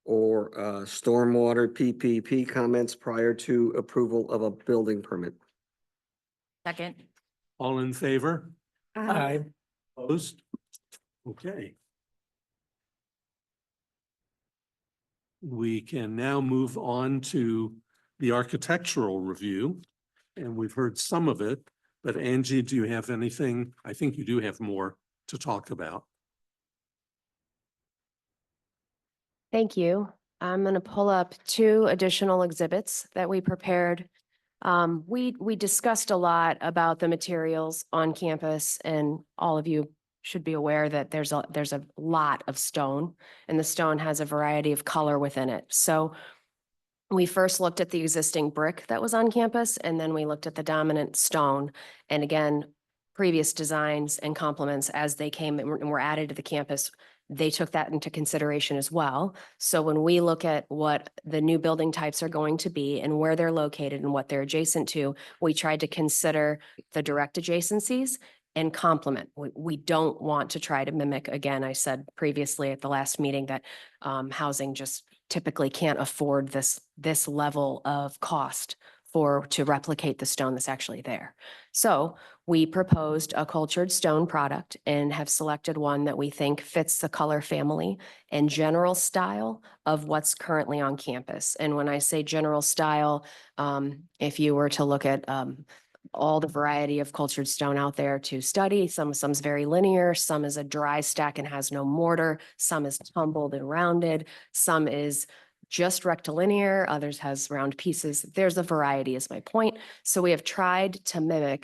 or stormwater PPP comments prior to approval of a building permit.
Second.
All in favor?
Aye.
Opposed? Okay. We can now move on to the architectural review, and we've heard some of it, but Angie, do you have anything? I think you do have more to talk about.
Thank you. I'm going to pull up 2 additional exhibits that we prepared. We discussed a lot about the materials on campus, and all of you should be aware that there's a lot of stone, and the stone has a variety of color within it. So we first looked at the existing brick that was on campus, and then we looked at the dominant stone. And again, previous designs and complements as they came and were added to the campus, they took that into consideration as well. So when we look at what the new building types are going to be and where they're located and what they're adjacent to, we tried to consider the direct adjacencies and complement. We don't want to try to mimic, again, I said previously at the last meeting that housing just typically can't afford this level of cost to replicate the stone that's actually there. So we proposed a cultured stone product and have selected one that we think fits the color family and general style of what's currently on campus. And when I say general style, if you were to look at all the variety of cultured stone out there to study, some's very linear, some is a dry stack and has no mortar, some is tumbled and rounded, some is just rectilinear, others has round pieces. There's a variety is my point. So we have tried to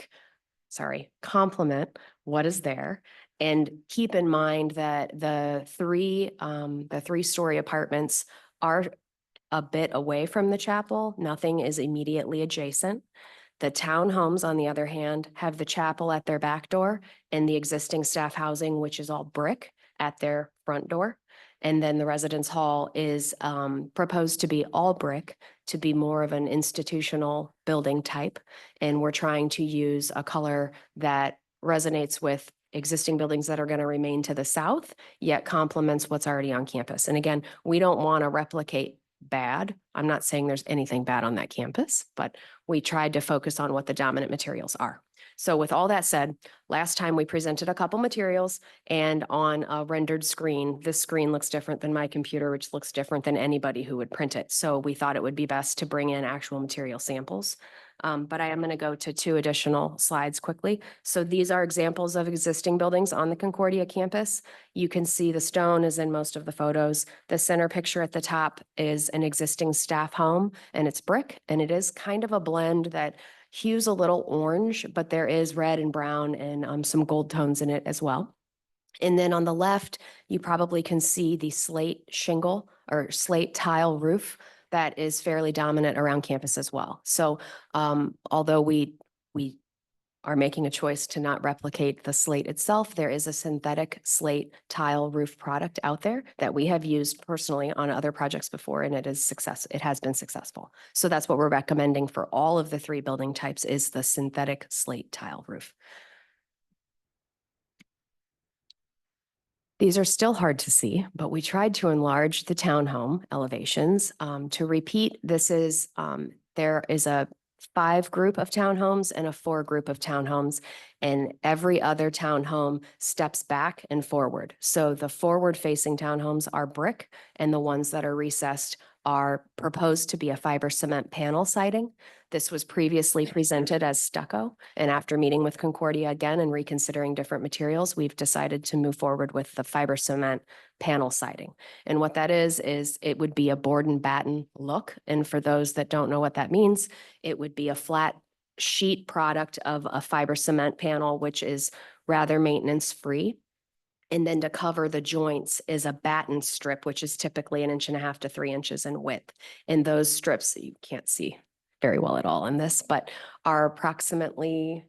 complement what is there, and keep in mind that the 3-story apartments are a bit away from the chapel. Nothing is immediately adjacent. The townhomes, on the other hand, have the chapel at their back door and the existing staff housing, which is all brick, at their front door. And then the residence hall is proposed to be all brick, to be more of an institutional building type. And we're trying to use a color that resonates with existing buildings that are going to remain to the south, yet complements what's already on campus. And again, we don't want to replicate bad. I'm not saying there's anything bad on that campus, but we tried to focus on what the dominant materials are. So with all that said, last time we presented a couple materials, and on a rendered screen, this screen looks different than my computer, which looks different than anybody who would print it. So we thought it would be best to bring in actual material samples. But I am going to go to 2 additional slides quickly. So these are examples of existing buildings on the Concordia campus. You can see the stone is in most of the photos. The center picture at the top is an existing staff home, and it's brick, and it is kind of a blend that hues a little orange, but there is red and brown and some gold tones in it as well. And then on the left, you probably can see the slate shingle or slate tile roof that is fairly dominant around campus as well. So although we are making a choice to not replicate the slate itself, there is a synthetic slate tile roof product out there that we have used personally on other projects before, and it has been successful. So that's what we're recommending for all of the 3 building types is the synthetic slate tile roof. These are still hard to see, but we tried to enlarge the townhome elevations. To repeat, there is a 5 group of townhomes and a 4 group of townhomes, and every other townhome steps back and forward. So the forward-facing townhomes are brick, and the ones that are recessed are proposed to be a fiber cement panel siding. This was previously presented as stucco, and after meeting with Concordia again and reconsidering different materials, we've decided to move forward with the fiber cement panel siding. And what that is it would be a board and batten look. And for those that don't know what that means, it would be a flat sheet product of a fiber cement panel, which is rather maintenance-free. And then to cover the joints is a batten strip, which is typically 1.5 inches to 3 inches in width. And those strips, you can't see very well at all in this, but are approximately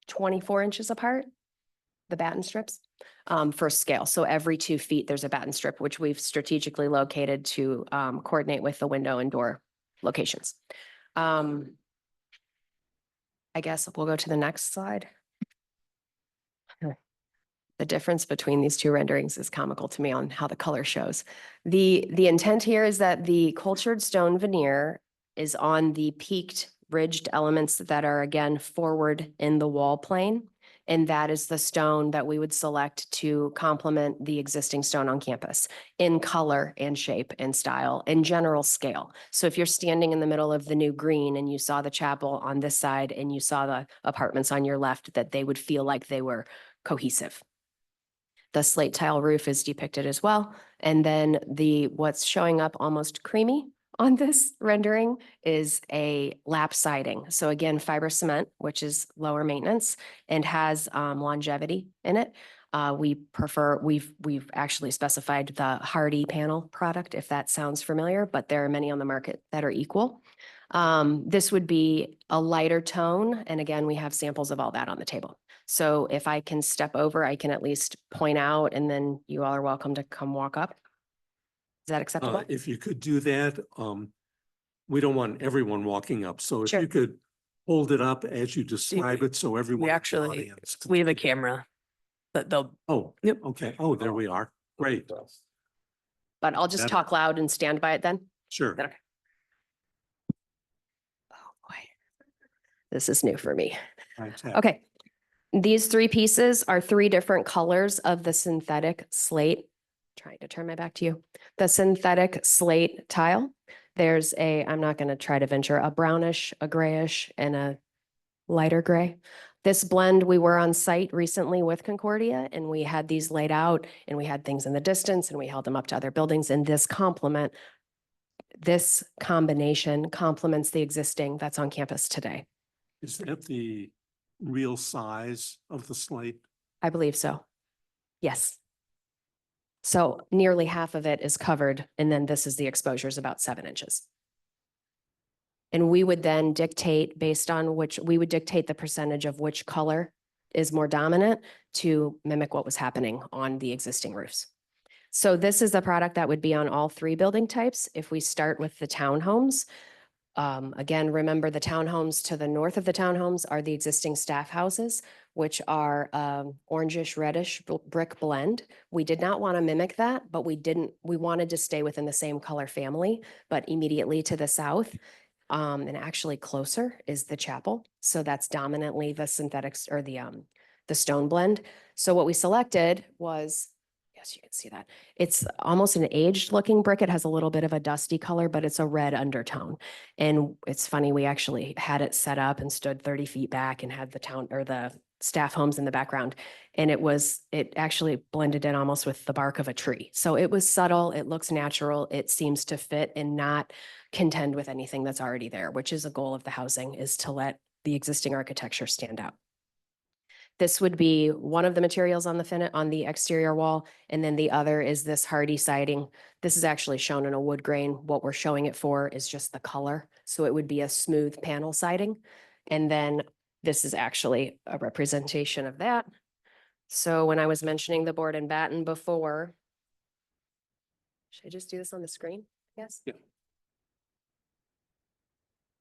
24 inches apart, the batten strips, for scale. So every 2 feet, there's a batten strip, which we've strategically located to coordinate with the window and door locations. I guess we'll go to the next slide. The difference between these 2 renderings is comical to me on how the color shows. The intent here is that the cultured stone veneer is on the peaked ridged elements that are again forward in the wall plane. And that is the stone that we would select to complement the existing stone on campus in color and shape and style and general scale. So if you're standing in the middle of the new green and you saw the chapel on this side and you saw the apartments on your left, that they would feel like they were cohesive. The slate tile roof is depicted as well. And then what's showing up almost creamy on this rendering is a lap siding. So again, fiber cement, which is lower maintenance and has longevity in it. We've actually specified the Hardy panel product, if that sounds familiar, but there are many on the market that are equal. This would be a lighter tone. And again, we have samples of all that on the table. So if I can step over, I can at least point out, and then you all are welcome to come walk up. Is that acceptable?
If you could do that, we don't want everyone walking up. So if
Sure.
you could hold it up as you describe it, so everyone. in the audience can
We have a
see.
camera that they'll,
Oh,
Yep.
okay. Oh, there we are. Great.
But I'll just
That-
talk loud and stand by it then.
Sure.
Is that okay? Oh, boy. This is new for me.
Right.
Okay. These 3 pieces are 3 different colors of the synthetic slate. Trying to turn my back to you. The synthetic slate tile. There's I'm not going to try to venture, a brownish, a grayish, and a lighter gray. This blend, we were on site recently with Concordia, and we had these laid out, and we had things in the distance, and we held them up to other buildings, and this combination complements the existing that's on campus today.
Is that the real size of the slate?
I believe so. Yes. So nearly half of it is covered, and then this is the exposure is about 7 inches. And we would then dictate based on we would dictate the percentage of which color is more dominant to mimic what was happening on the existing roofs. So this is a product that would be on all 3 building types. If we start with the townhomes, Again, remember the townhomes to the north of the townhomes are the existing staff houses, which are orangish reddish brick blend. We did not want to mimic that, but we wanted to stay within the same color family, but immediately to the south and actually closer is the chapel. So that's dominantly the synthetics or the stone blend. So what we selected was, yes, you can see that. It's almost an aged looking brick. It has a little bit of a dusty color, but it's a red undertone. And it's funny, we actually had it set up and stood 30 feet back and had the town or the staff homes in the background. And it actually blended in almost with the bark of a tree. So it was subtle, it looks natural, it seems to fit and not contend with anything that's already there, which is a goal of the housing, is to let the existing architecture stand out. This would be one of the materials on the exterior wall, and then the other is this hardy siding. This is actually shown in a wood grain. What we're showing it for is just the color. So it would be a smooth panel siding. And then this is actually a representation of that. So when I was mentioning the board and batten before, should I just do this on the screen? Yes.
Yeah.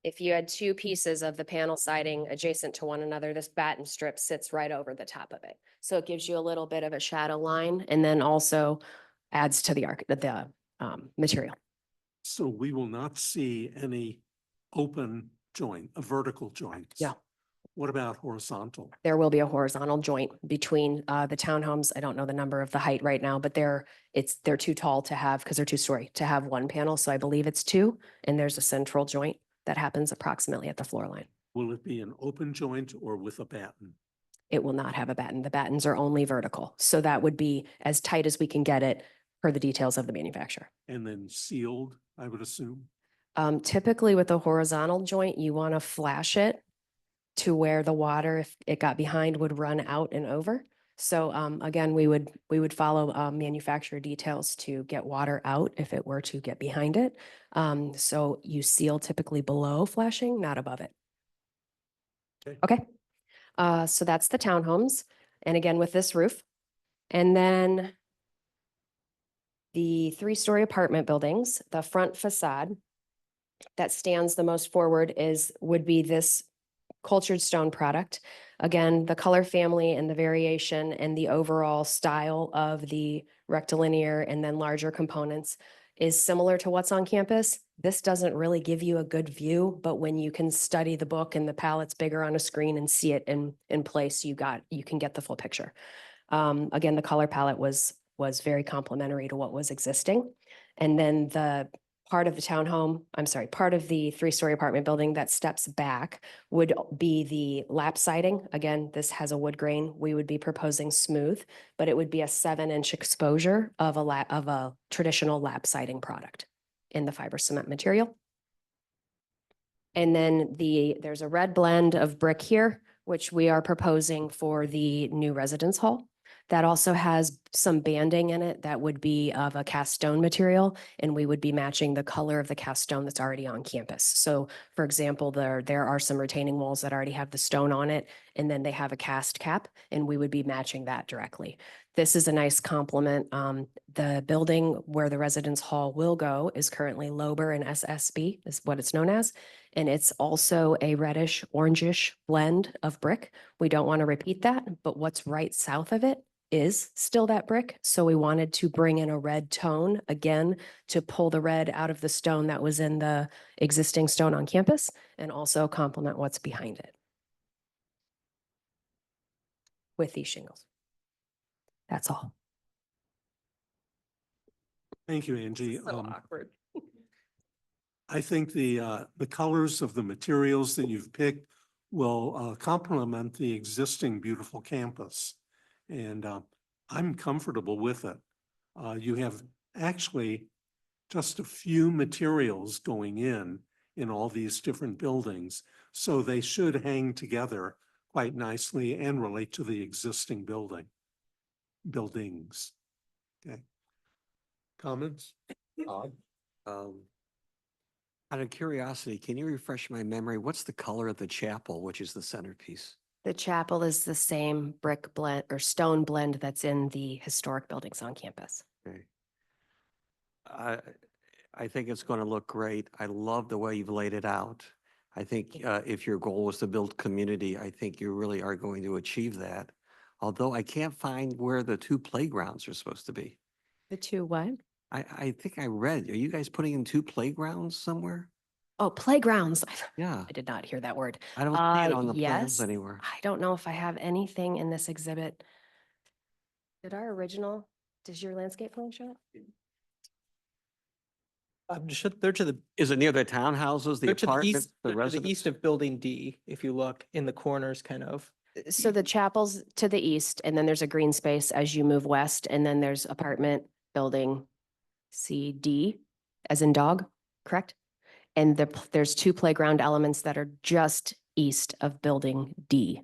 If you had two pieces of the panel siding adjacent to one another, this batten strip sits right over the top of it. So it gives you a little bit of a shadow line and then also adds to the material.
So we will not see any open joint, a vertical joints.
Yeah.
What about horizontal?
There will be a horizontal joint between the townhomes. I don't know the number of the height right now, but they're too tall to have, because they're two-story, to have one panel. So I believe it's two, and there's a central joint that happens approximately at the floor line.
Will it be an open joint or with a batten?
It will not have a batten. The battens are only vertical. So that would be as tight as we can get it per the details of the manufacturer.
And then sealed, I would assume?
Typically with a horizontal joint, you want to flash it to where the water, if it got behind, would run out and over. So again, we would follow manufacturer details to get water out if it were to get behind it. So you seal typically below flashing, not above it. Okay. So that's the townhomes. And again, with this roof. And then the 3-story apartment buildings, the front facade that stands the most forward would be this cultured stone product. Again, the color family and the variation and the overall style of the rectilinear and then larger components is similar to what's on campus. This doesn't really give you a good view, but when you can study the book and the palette's bigger on a screen and see it in place, you can get the full picture. Again, the color palette was very complementary to what was existing. And then the part of the 3-story apartment building that steps back would be the lap siding. Again, this has a wood grain. We would be proposing smooth, but it would be a 7-inch exposure of a traditional lap siding product in the fiber cement material. And then there's a red blend of brick here, which we are proposing for the new residence hall. That also has some banding in it that would be of a cast stone material, and we would be matching the color of the cast stone that's already on campus. So for example, there are some retaining walls that already have the stone on it, and then they have a cast cap, and we would be matching that directly. This is a nice complement. The building where the residence hall will go is currently Lober and SSB, is what it's known as. And it's also a reddish, orangish blend of brick. We don't want to repeat that, but what's right south of it is still that brick. So we wanted to bring in a red tone again to pull the red out of the stone that was in the existing stone on campus and also complement what's behind it with these shingles. That's all.
Thank you, Angie.
So awkward.
I think the colors of the materials that you've picked will complement the existing beautiful campus. And I'm comfortable with it. You have actually just a few materials going in all these different buildings. So they should hang together quite nicely and relate to the existing buildings. Okay. Comments?
Out of curiosity, can you refresh my memory? What's the color of the chapel, which is the centerpiece?
The chapel is the same brick blend or stone blend that's in the historic buildings on campus.
Okay. I think it's going to look great. I love the way you've laid it out. I think if your goal was to build community, I think you really are going to achieve that. Although I can't find where the two playgrounds are supposed to be.
The two what?
I think I read, are you guys putting in two playgrounds somewhere?
Oh, playgrounds.
Yeah,
I did not hear that word.
I don't see it on the plans
Yes.
anywhere.
I don't know if I have anything in this exhibit. Did our original, does your landscape plan show it?
They're to the,
Is it near the townhouses, the
they're to the
apartments,
east,
the
they're to the east
residents?
of Building D, if you look in the corners, kind of.
So the chapel's to the east, and then there's a green space as you move west, and then there's apartment building CD, as in dog, correct? And there's two playground elements that are just east of building D.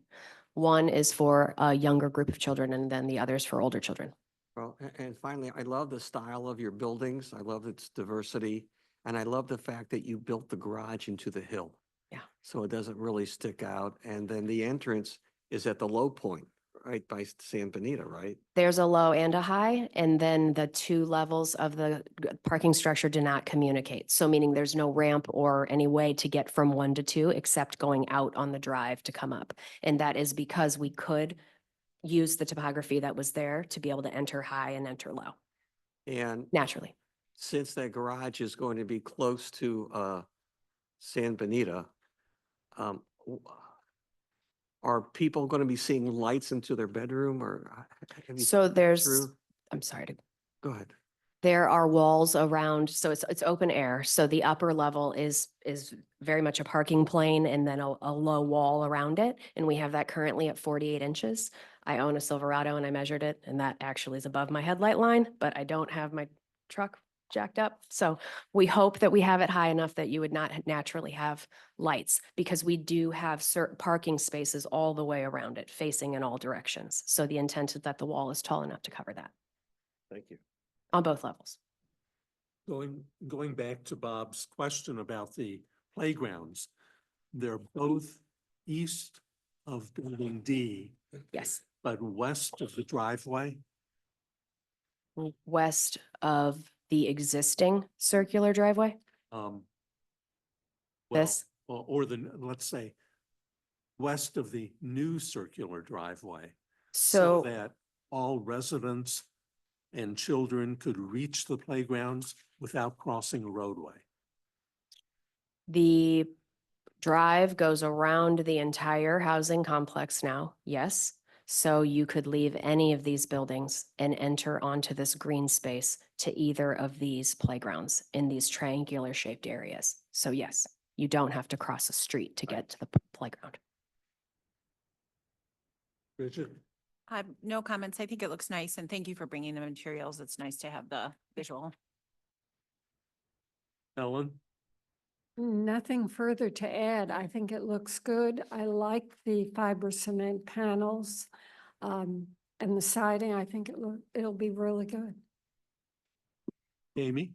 One is for a younger group of children, and then the other is for older children.
Well, and finally, I love the style of your buildings. I love its diversity. And I love the fact that you built the garage into the hill.
Yeah.
So it doesn't really stick out. And then the entrance is at the low point, right by San Benito, right?
There's a low and a high, and then the two levels of the parking structure do not communicate. So meaning there's no ramp or any way to get from 1 to 2 except going out on the drive to come up. And that is because we could use the topography that was there to be able to enter high and enter low
And
naturally.
since that garage is going to be close to San Benito, um, w- are people going to be seeing lights into their bedroom or? Have you
So
thought that
there's,
through?
I'm sorry to
Go ahead.
there are walls around, so it's open air. So the upper level is very much a parking plane and then a low wall around it. And we have that currently at 48 inches. I own a Silverado and I measured it, and that actually is above my headlight line, but I don't have my truck jacked up. So we hope that we have it high enough that you would not naturally have lights, because we do have certain parking spaces all the way around it, facing in all directions. So the intent is that the wall is tall enough to cover that
Thank you.
on both levels.
Going back to Bob's question about the playgrounds, they're both east of building D,
Yes.
but west of the driveway.
West of the existing circular driveway.
Well,
This?
or let's say, west of the new circular driveway. So
So
that all residents and children could reach the playgrounds without crossing a roadway.
the drive goes around the entire housing complex now, yes. So you could leave any of these buildings and enter onto this green space to either of these playgrounds in these triangular shaped areas. So yes, you don't have to cross a street to get to the playground.
Bridget?
No comments. I think it looks nice, and thank you for bringing the materials. It's nice to have the visual.
Ellen?
Nothing further to add. I think it looks good. I like the fiber cement panels. And the siding, I think it'll be really good.
Amy?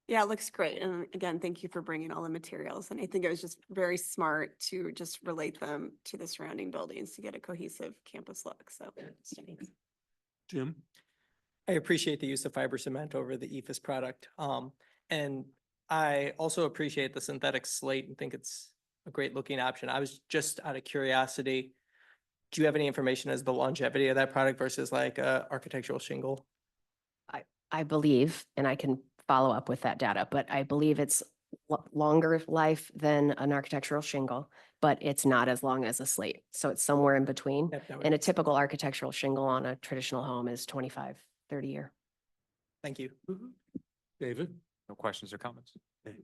Yeah, it looks great. And again, thank you for bringing all the materials. And I think it was just very smart to just relate them to the surrounding buildings to get a cohesive campus look. So thanks.
Jim?
I appreciate the use of fiber cement over the EFS product. And I also appreciate the synthetic slate and think it's a great looking option. I was just out of curiosity, do you have any information as the longevity of that product versus like a architectural shingle?
I believe, and I can follow up with that data, but I believe it's longer life than an architectural shingle, but it's not as long as a slate. So it's somewhere in between.
Yep, that would
And a
make sense.
typical architectural shingle on a traditional home is 25, 30 year.
Thank you.
David?
No questions or comments?
Okay.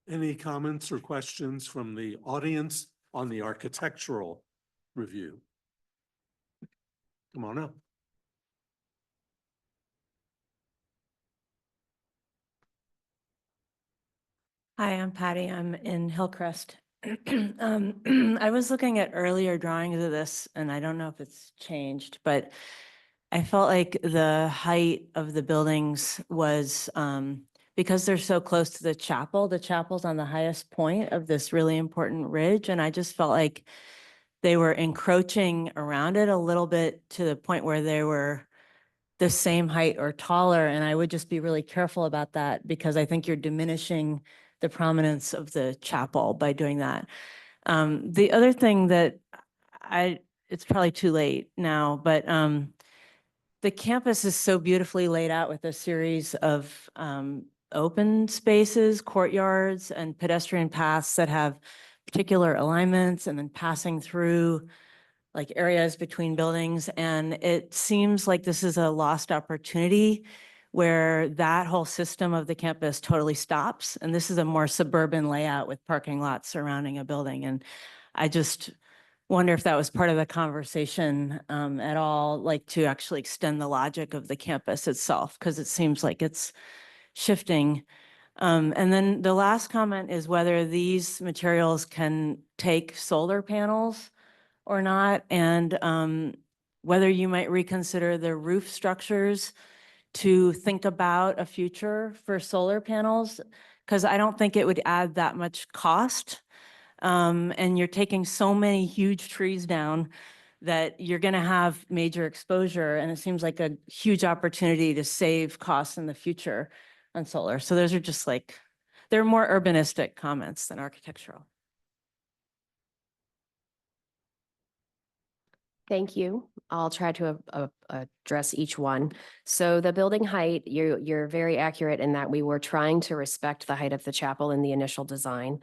Any comments or questions from the audience on the architectural review? Come on up.
Hi, I'm Patty. I'm in Hillcrest. I was looking at earlier drawings of this, and I don't know if it's changed, but I felt like the height of the buildings was, because they're so close to the chapel's on the highest point of this really important ridge, and I just felt like they were encroaching around it a little bit to the point where the same height or taller. And I would just be really careful about that because I think you're diminishing the prominence of the chapel by doing that. The other thing that it's probably too late now, but the campus is so beautifully laid out with a series of open spaces, courtyards, and pedestrian paths that have particular alignments and then passing through like areas between buildings. And it seems like this is a lost opportunity where that whole system of the campus totally stops. And this is a more suburban layout with parking lots surrounding a building. And I just wonder if that was part of the conversation at all, like to actually extend the logic of the campus itself, because it seems like it's shifting. And then the last comment is whether these materials can take solar panels or not, and whether you might reconsider the roof structures to think about a future for solar panels, because I don't think it would add that much cost. And you're taking so many huge trees down that you're going to have major exposure. And it seems like a huge opportunity to save costs in the future on solar. So those are just like, they're more urbanistic comments than architectural.
Thank you. I'll try to address each one. So the building height, you're very accurate in that we were trying to respect the height of the chapel in the initial design.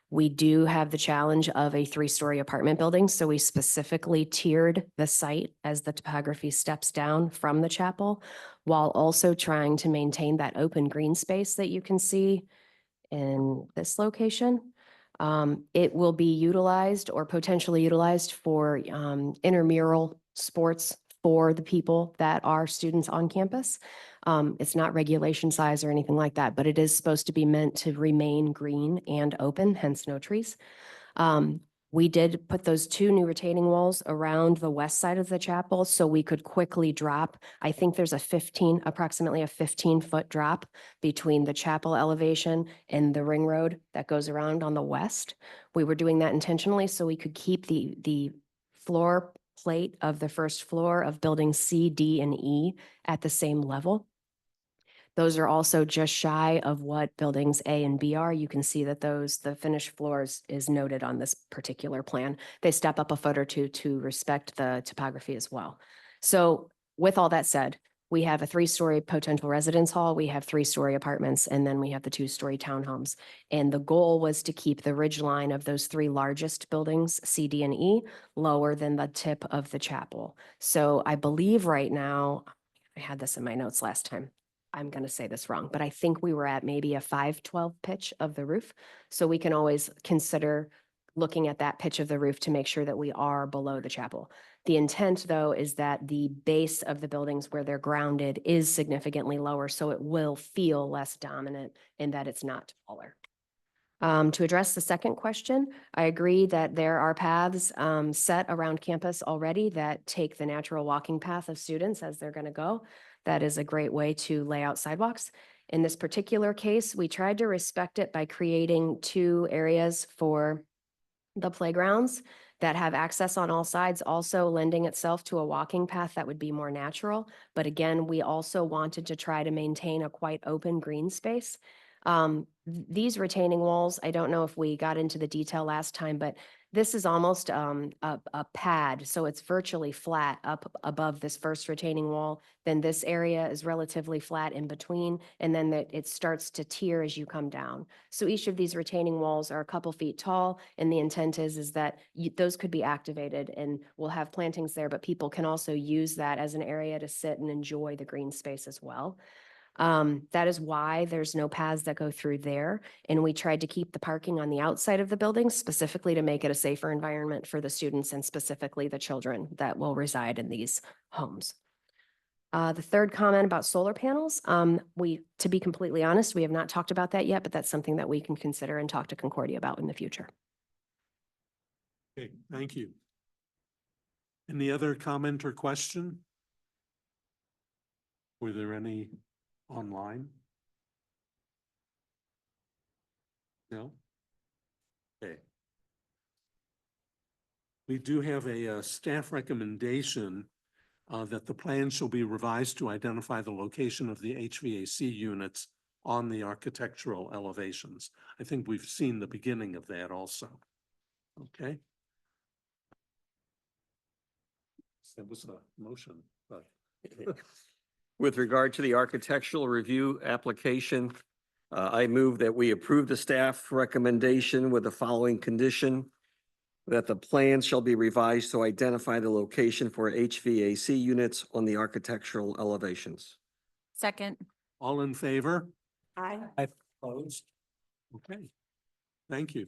We do have the challenge of a 3-story apartment building, so we specifically tiered the site as the topography steps down from the chapel, while also trying to maintain that open green space that you can see in this location. It will be utilized or potentially utilized for intramural sports for the people that are students on campus. It's not regulation size or anything like that, but it is supposed to be meant to remain green and open, hence no trees. We did put those 2 new retaining walls around the west side of the chapel so we could quickly drop. I think there's approximately a 15-foot drop between the chapel elevation and the ring road that goes around on the west. We were doing that intentionally so we could keep the floor plate of the first floor of buildings C, D, and E at the same level. Those are also just shy of what buildings A and B are. You can see that the finished floors is noted on this particular plan. They step up a foot or two to respect the topography as well. So with all that said, we have a 3-story potential residence hall, we have 3-story apartments, and then we have the 2-story townhomes. And the goal was to keep the ridge line of those 3 largest buildings, C, D, and E, lower than the tip of the chapel. So I believe right now, I had this in my notes last time, I'm going to say this wrong, but I think we were at maybe a 512 pitch of the roof. So we can always consider looking at that pitch of the roof to make sure that we are below the chapel. The intent, though, is that the base of the buildings where they're grounded is significantly lower, so it will feel less dominant in that it's not taller. To address the second question, I agree that there are paths set around campus already that take the natural walking path of students as they're going to go. That is a great way to lay out sidewalks. In this particular case, we tried to respect it by creating 2 areas for the playgrounds that have access on all sides, also lending itself to a walking path that would be more natural. But again, we also wanted to try to maintain a quite open green space. These retaining walls, I don't know if we got into the detail last time, but this is almost a pad. So it's virtually flat up above this first retaining wall. Then this area is relatively flat in between. And then it starts to tier as you come down. So each of these retaining walls are a couple feet tall. And the intent is that those could be activated and we'll have plantings there, but people can also use that as an area to sit and enjoy the green space as well. That is why there's no paths that go through there. And we tried to keep the parking on the outside of the building specifically to make it a safer environment for the students and specifically the children that will reside in these homes. The third comment about solar panels, to be completely honest, we have not talked about that yet, but that's something that we can consider and talk to Concordia about in the future.
Okay, thank you. Any other comment or question? Were there any online? No? Okay. We do have a staff recommendation that the plan shall be revised to identify the location of the HVAC units on the architectural elevations. I think we've seen the beginning of that also. Okay. That was a motion, but.
With regard to the architectural review application, I move that we approve the staff recommendation with the following condition: that the plan shall be revised to identify the location for HVAC units on the architectural elevations.
Second.
All in favor?
Aye.
Opposed? Okay, thank you.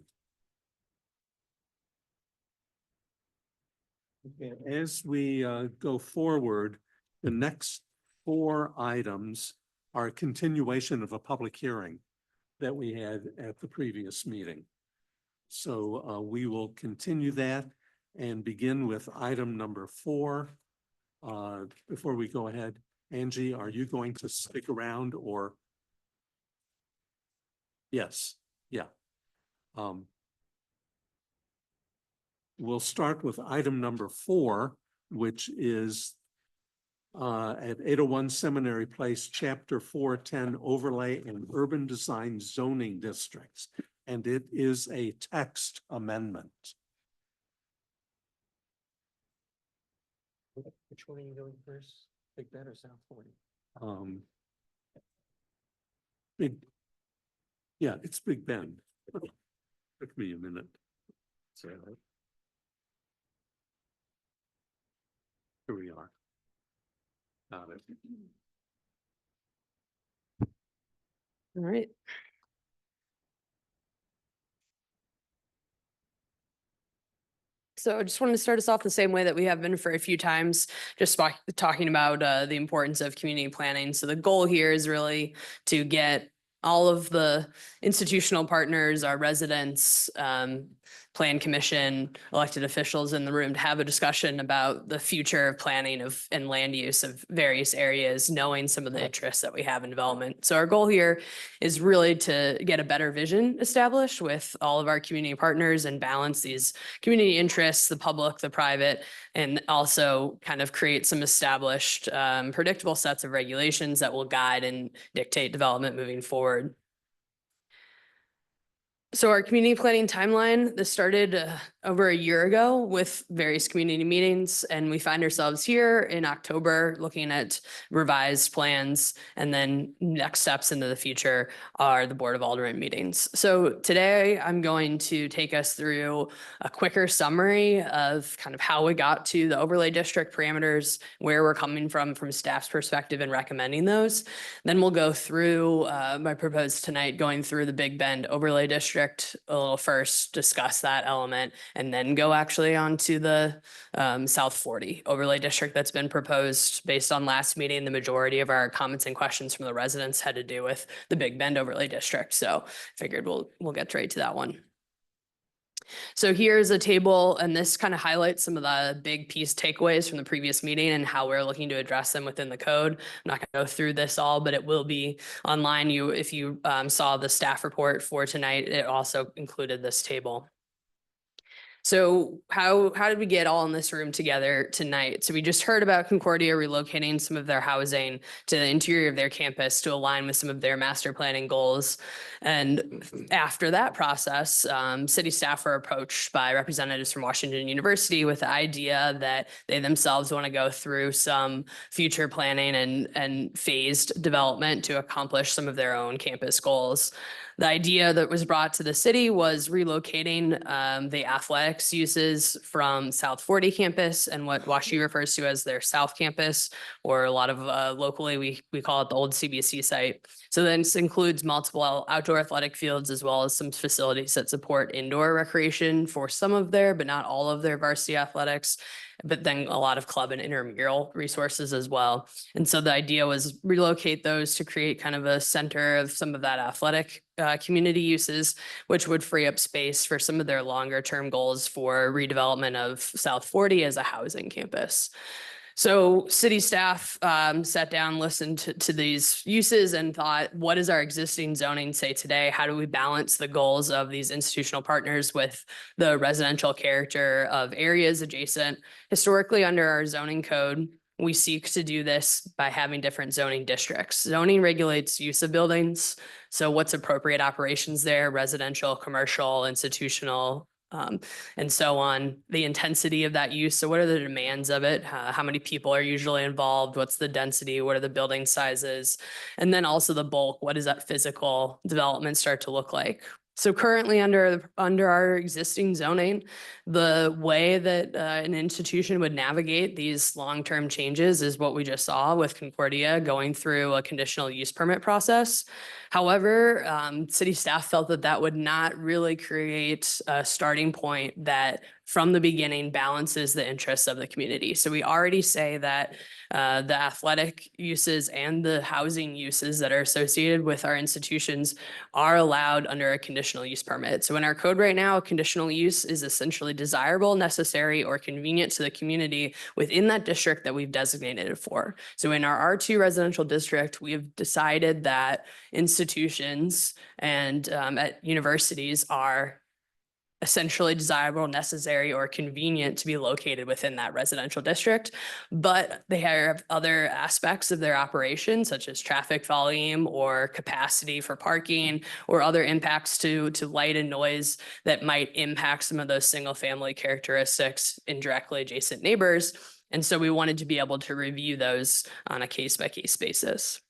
Okay, as we go forward, the next 4 items are a continuation of a public hearing that we had at the previous meeting. So we will continue that and begin with item number 4. Before we go ahead, Angie, are you going to stick around or? Yes, yeah. We'll start with item number 4, which is at 801 Seminary Place, Chapter 410 Overlay and Urban Design Zoning Districts. And it is a text amendment.
Which one are you going first? Big Ben or South 40?
It's Big Ben. Took me a minute. So, here we are. Got it.
All right. So I just wanted to start us off the same way that we have been for a few times, just talking about the importance of community planning. So the goal here is really to get all of the institutional partners, our residents, plan commission, elected officials in the room to have a discussion about the future of planning and land use of various areas, knowing some of the interests that we have in development. So our goal here is really to get a better vision established with all of our community partners and balance these community interests, the public, the private, and also kind of create some established predictable sets of regulations that will guide and dictate development moving forward. So our community planning timeline, this started over a year ago with various community meetings, and we find ourselves here in October looking at revised plans, and then next steps into the future are the Board of Aldermen meetings. So today I'm going to take us through a quicker summary of kind of how we got to the overlay district parameters, where we're coming from staff's perspective and recommending those. Then we'll go through my proposed tonight, going through the Big Bend overlay district a little first, discuss that element, and then go actually onto the South 40 overlay district that's been proposed. Based on last meeting, the majority of our comments and questions from the residents had to do with the Big Bend overlay district. So figured we'll get straight to that one. So here's a table, and this kind of highlights some of the big piece takeaways from the previous meeting and how we're looking to address them within the code. I'm not going to go through this all, but it will be online. If you saw the staff report for tonight, it also included this table. So how did we get all in this room together tonight? So we just heard about Concordia relocating some of their housing to the interior of their campus to align with some of their master planning goals. And after that process, city staff were approached by representatives from Washington University with the idea that they themselves want to go through some future planning and phased development to accomplish some of their own campus goals. The idea that was brought to the city was relocating the athletics uses from South 40 campus and what WashU refers to as their South campus, or a lot of locally we call it the old CBC site. So then this includes multiple outdoor athletic fields as well as some facilities that support indoor recreation for some of their, but not all of their varsity athletics, but then a lot of club and intramural resources as well. And so the idea was relocate those to create kind of a center of some of that athletic community uses, which would free up space for some of their longer term goals for redevelopment of South 40 as a housing campus. So city staff sat down, listened to these uses and thought, what does our existing zoning say today? How do we balance the goals of these institutional partners with the residential character of areas adjacent? Historically, under our zoning code, we seek to do this by having different zoning districts. Zoning regulates use of buildings. So what's appropriate operations there, residential, commercial, institutional, and so on, the intensity of that use. So what are the demands of it? How many people are usually involved? What's the density? What are the building sizes? And then also the bulk, what does that physical development start to look like? So currently under our existing zoning, the way that an institution would navigate these long-term changes is what we just saw with Concordia going through a conditional use permit process. However, city staff felt that that would not really create a starting point that from the beginning balances the interests of the community. So we already say that the athletic uses and the housing uses that are associated with our institutions are allowed under a conditional use permit. So in our code right now, a conditional use is essentially desirable, necessary, or convenient to the community within that district that we've designated it for. So in our R2 residential district, we've decided that institutions and at universities are essentially desirable, necessary, or convenient to be located within that residential district. But they have other aspects of their operation, such as traffic volume or capacity for parking or other impacts to light and noise that might impact some of those single family characteristics in directly adjacent neighbors. And so we wanted to be able to review those on a case by case basis.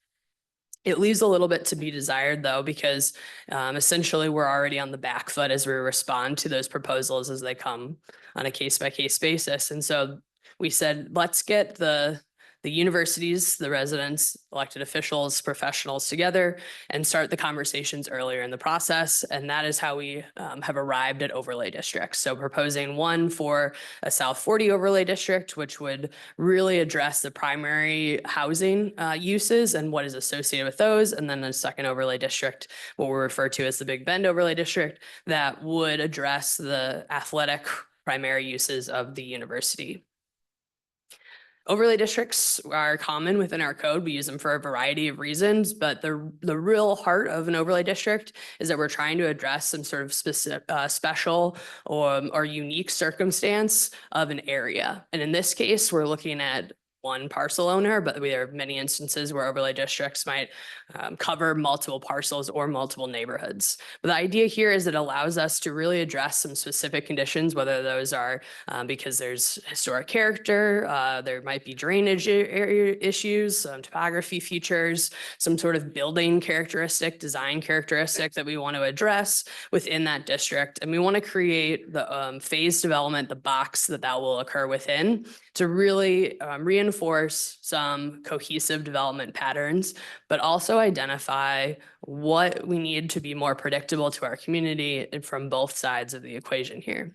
It leaves a little bit to be desired, though, because essentially we're already on the back foot as we respond to those proposals as they come on a case-by-case basis. And so we said, let's get the universities, the residents, elected officials, professionals together and start the conversations earlier in the process. And that is how we have arrived at overlay districts. So proposing one for a South 40 overlay district, which would really address the primary housing uses and what is associated with those. And then the second overlay district, what we refer to as the Big Bend overlay district, that would address the athletic primary uses of the university. Overlay districts are common within our code. We use them for a variety of reasons, but the real heart of an overlay district is that we're trying to address some sort of specific, special or unique circumstance of an area. And in this case, we're looking at one parcel owner, but there are many instances where overlay districts might cover multiple parcels or multiple neighborhoods. But the idea here is it allows us to really address some specific conditions, whether those are because there's historic character, there might be drainage area issues, topography features, some sort of building characteristic, design characteristic that we want to address within that district. And we want to create the phased development, the box that will occur within, to really reinforce some cohesive development patterns, but also identify what we need to be more predictable to our community and from both sides of the equation here.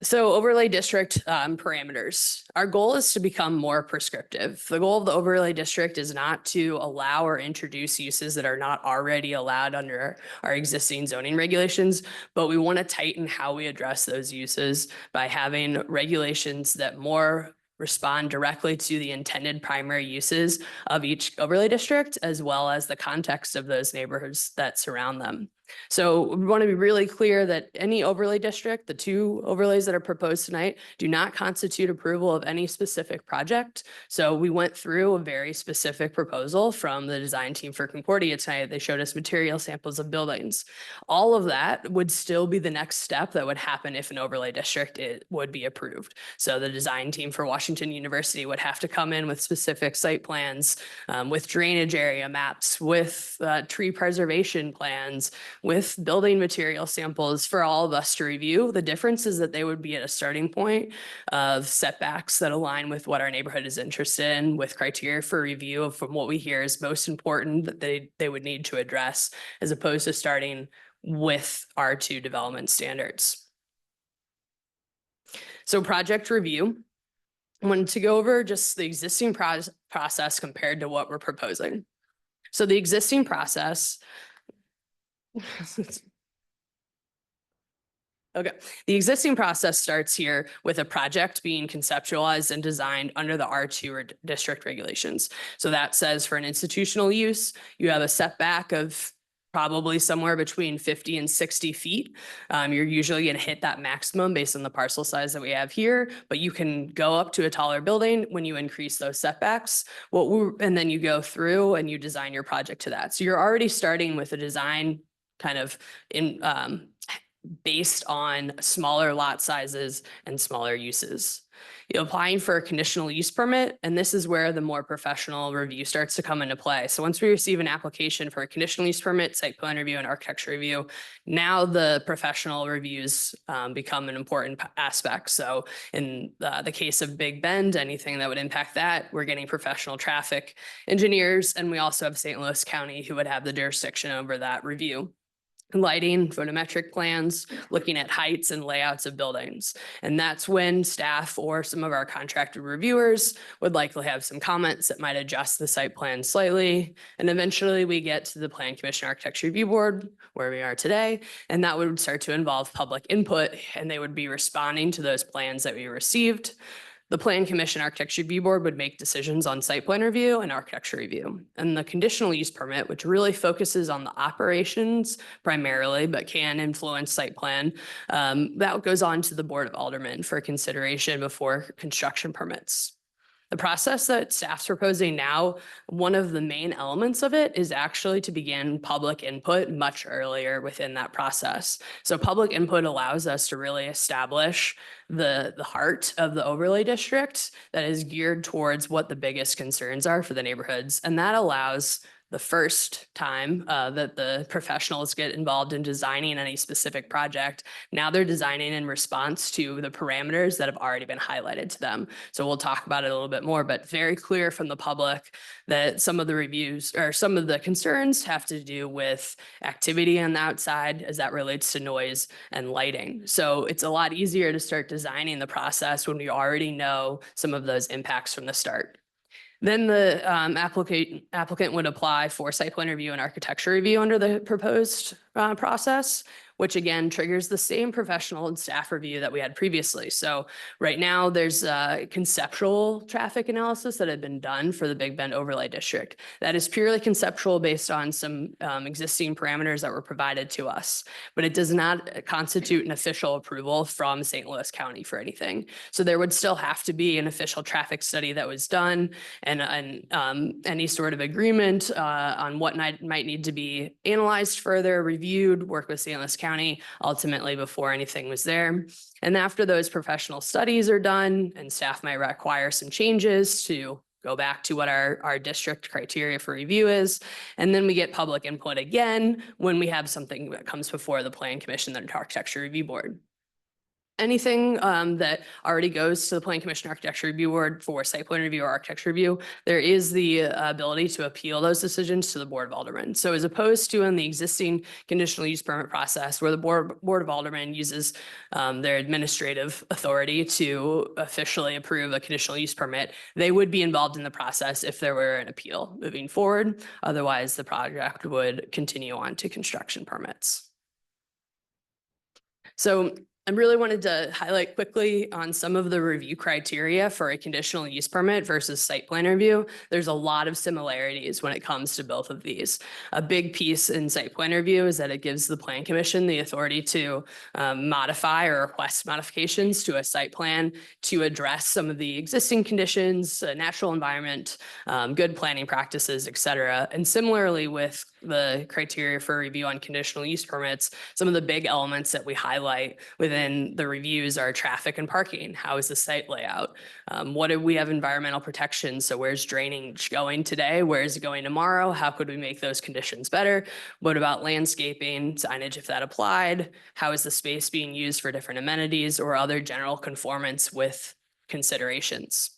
So overlay district parameters. Our goal is to become more prescriptive. The goal of the overlay district is not to allow or introduce uses that are not already allowed under our existing zoning regulations, but we want to tighten how we address those uses by having regulations that more respond directly to the intended primary uses of each overlay district, as well as the context of those neighborhoods that surround them. So we want to be really clear that any overlay district, the two overlays that are proposed tonight, do not constitute approval of any specific project. So we went through a very specific proposal from the design team for Concordia tonight. They showed us material samples of buildings. All of that would still be the next step that would happen if an overlay district would be approved. So the design team for Washington University would have to come in with specific site plans, with drainage area maps, with tree preservation plans, with building material samples for all of us to review. The difference is that they would be at a starting point of setbacks that align with what our neighborhood is interested in, with criteria for review from what we hear is most important that they would need to address, as opposed to starting with R2 development standards. So project review. I wanted to go over just the existing process compared to what we're proposing. So the existing process okay. The existing process starts here with a project being conceptualized and designed under the R2 district regulations. So that says for an institutional use, you have a setback of probably somewhere between 50 and 60 feet. You're usually going to hit that maximum based on the parcel size that we have here, but you can go up to a taller building when you increase those setbacks. And then you go through and you design your project to that. So you're already starting with a design kind of based on smaller lot sizes and smaller uses. You're applying for a conditional use permit, and this is where the more professional review starts to come into play. So once we receive an application for a conditional use permit, site plan review, and architecture review, now the professional reviews become an important aspect. So in the case of Big Bend, anything that would impact that, we're getting professional traffic engineers, and we also have St. Louis County who would have the jurisdiction over that review. Lighting, photometric plans, looking at heights and layouts of buildings. And that's when staff or some of our contracted reviewers would likely have some comments that might adjust the site plan slightly. And eventually we get to the Plan Commission Architecture Review Board, where we are today, and that would start to involve public input, and they would be responding to those plans that we received. The Plan Commission Architecture Review Board would make decisions on site plan review and architecture review. And the conditional use permit, which really focuses on the operations primarily, but can influence site plan, that goes on to the Board of Aldermen for consideration before construction permits. The process that staff's proposing now, one of the main elements of it is actually to begin public input much earlier within that process. So public input allows us to really establish the heart of the overlay district that is geared towards what the biggest concerns are for the neighborhoods. And that allows the first time that the professionals get involved in designing any specific project. Now they're designing in response to the parameters that have already been highlighted to them. So we'll talk about it a little bit more, but very clear from the public that some of the reviews or some of the concerns have to do with activity on the outside as that relates to noise and lighting. So it's a lot easier to start designing the process when we already know some of those impacts from the start. Then the applicant would apply for site plan review and architecture review under the proposed process, which again triggers the same professional and staff review that we had previously. So right now there's a conceptual traffic analysis that had been done for the Big Bend overlay district. That is purely conceptual based on some existing parameters that were provided to us, but it does not constitute an official approval from St. Louis County for anything. So there would still have to be an official traffic study that was done and any sort of agreement on what might need to be analyzed further, reviewed, work with St. Louis County ultimately before anything was there. And after those professional studies are done and staff might require some changes to go back to what our district criteria for review is. And then we get public input again when we have something that comes before the Plan Commission and Architecture Review Board. Anything that already goes to the Plan Commission Architecture Review Board for site plan review or architecture review, there is the ability to appeal those decisions to the Board of Aldermen. So as opposed to in the existing conditional use permit process where the Board of Aldermen uses their administrative authority to officially approve a conditional use permit, they would be involved in the process if there were an appeal moving forward. Otherwise, the project would continue on to construction permits. So I really wanted to highlight quickly on some of the review criteria for a conditional use permit versus site plan review. There's a lot of similarities when it comes to both of these. A big piece in site plan review is that it gives the Plan Commission the authority to modify or request modifications to a site plan to address some of the existing conditions, natural environment, good planning practices, et cetera. And similarly with the criteria for review on conditional use permits, some of the big elements that we highlight within the reviews are traffic and parking. How is the site layout? What do we have environmental protection? So where's drainage going today? Where is it going tomorrow? How could we make those conditions better? What about landscaping, signage if that applied? How is the space being used for different amenities or other general conformance with considerations?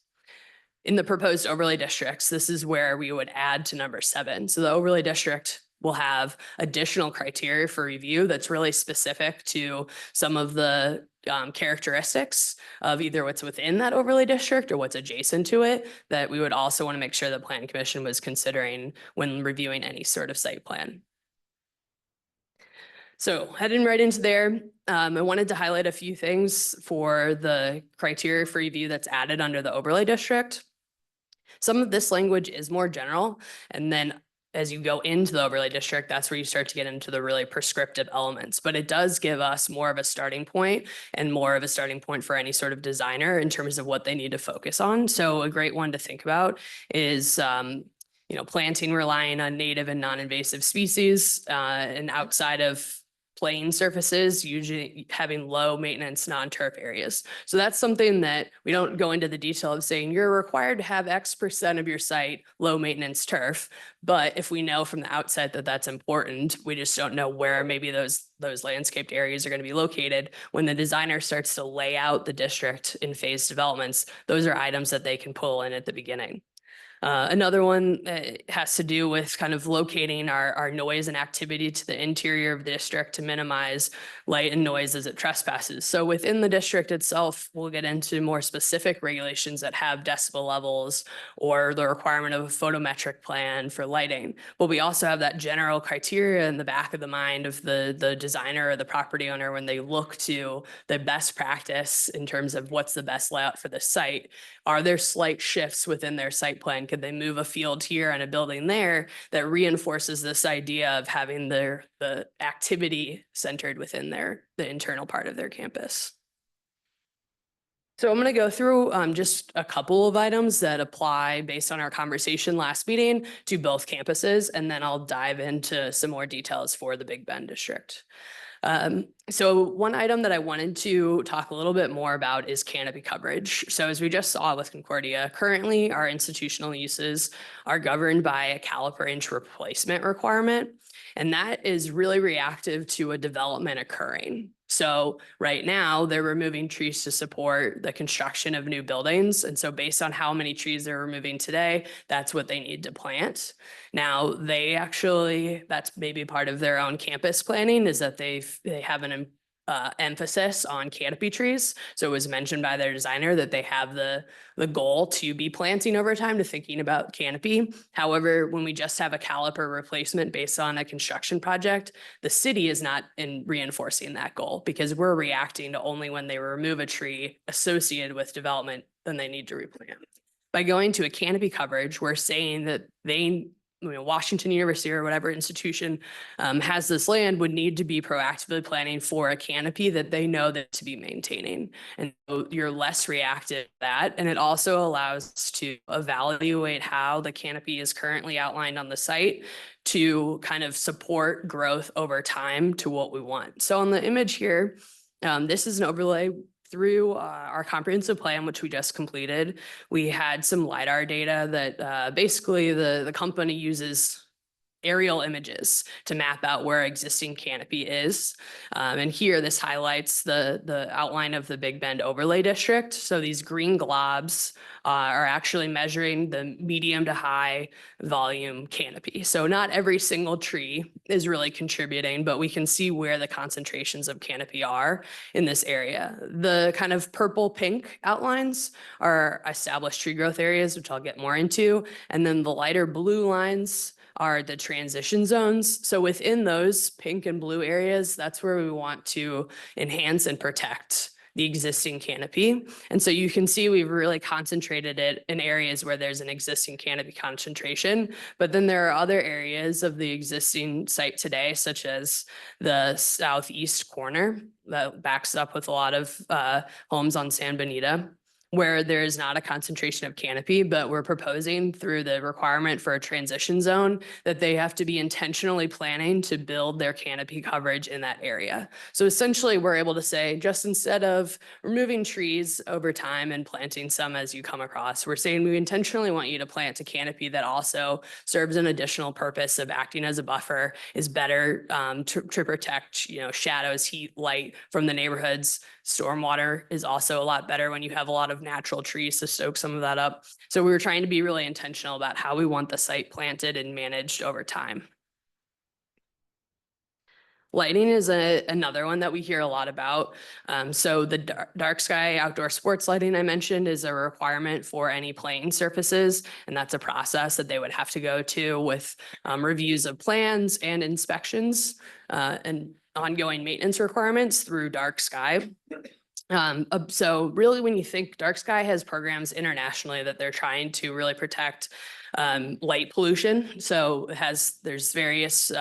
In the proposed overlay districts, this is where we would add to number 7. So the overlay district will have additional criteria for review that's really specific to some of the characteristics of either what's within that overlay district or what's adjacent to it that we would also want to make sure the Plan Commission was considering when reviewing any sort of site plan. So heading right into there, I wanted to highlight a few things for the criteria for review that's added under the overlay district. Some of this language is more general, and then as you go into the overlay district, that's where you start to get into the really prescriptive elements. But it does give us more of a starting point and more of a starting point for any sort of designer in terms of what they need to focus on. So a great one to think about is, planting relying on native and non-invasive species, and outside of plain surfaces, usually having low maintenance non-turf areas. So that's something that we don't go into the detail of saying you're required to have X% of your site low maintenance turf. But if we know from the outset that that's important, we just don't know where maybe those landscaped areas are going to be located. When the designer starts to lay out the district in phased developments, those are items that they can pull in at the beginning. Another one has to do with kind of locating our noise and activity to the interior of the district to minimize light and noise as it trespasses. So within the district itself, we'll get into more specific regulations that have decibel levels or the requirement of a photometric plan for lighting. But we also have that general criteria in the back of the mind of the designer or the property owner when they look to the best practice in terms of what's the best layout for the site. Are there slight shifts within their site plan? Could they move a field here and a building there that reinforces this idea of having the activity centered within the internal part of their campus? So I'm going to go through just a couple of items that apply based on our conversation last meeting to both campuses, and then I'll dive into some more details for the Big Bend district. So one item that I wanted to talk a little bit more about is canopy coverage. So as we just saw with Concordia, currently our institutional uses are governed by a caliper inch replacement requirement, and that is really reactive to a development occurring. So right now they're removing trees to support the construction of new buildings. And so based on how many trees they're removing today, that's what they need to plant. Now that's maybe part of their own campus planning, is that they have an emphasis on canopy trees. So it was mentioned by their designer that they have the goal to be planting over time, to thinking about canopy. However, when we just have a caliper replacement based on a construction project, the city is not reinforcing that goal, because we're reacting to only when they remove a tree associated with development, then they need to replant. By going to a canopy coverage, we're saying that Washington University or whatever institution has this land would need to be proactively planning for a canopy that they know that to be maintaining. And so you're less reactive to that. And it also allows us to evaluate how the canopy is currently outlined on the site to kind of support growth over time to what we want. So on the image here, this is an overlay through our comprehensive plan, which we just completed. We had some LiDAR data that basically the company uses aerial images to map out where existing canopy is. And here, this highlights the outline of the Big Bend overlay district. So these green globs are actually measuring the medium to high volume canopy. So not every single tree is really contributing, but we can see where the concentrations of canopy are in this area. The kind of purple pink outlines are established tree growth areas, which I'll get more into. And then the lighter blue lines are the transition zones. So within those pink and blue areas, that's where we want to enhance and protect the existing canopy. And so you can see we've really concentrated it in areas where there's an existing canopy concentration, but then there are other areas of the existing site today, such as the southeast corner that backs up with a lot of homes on San Benito, where there is not a concentration of canopy, but we're proposing through the requirement for a transition zone that they have to be intentionally planning to build their canopy coverage in that area. So essentially, we're able to say, just instead of removing trees over time and planting some as you come across, we're saying we intentionally want you to plant a canopy that also serves an additional purpose of acting as a buffer, is better to protect, shadows, heat, light from the neighborhoods. Stormwater is also a lot better when you have a lot of natural trees to soak some of that up. So we were trying to be really intentional about how we want the site planted and managed over time. Lighting is another one that we hear a lot about. So the dark sky outdoor sports lighting I mentioned is a requirement for any playing surfaces, and that's a process that they would have to go to with reviews of plans and inspections and ongoing maintenance requirements through dark sky. So really, when you think dark sky has programs internationally that they're trying to really protect light pollution. So there's various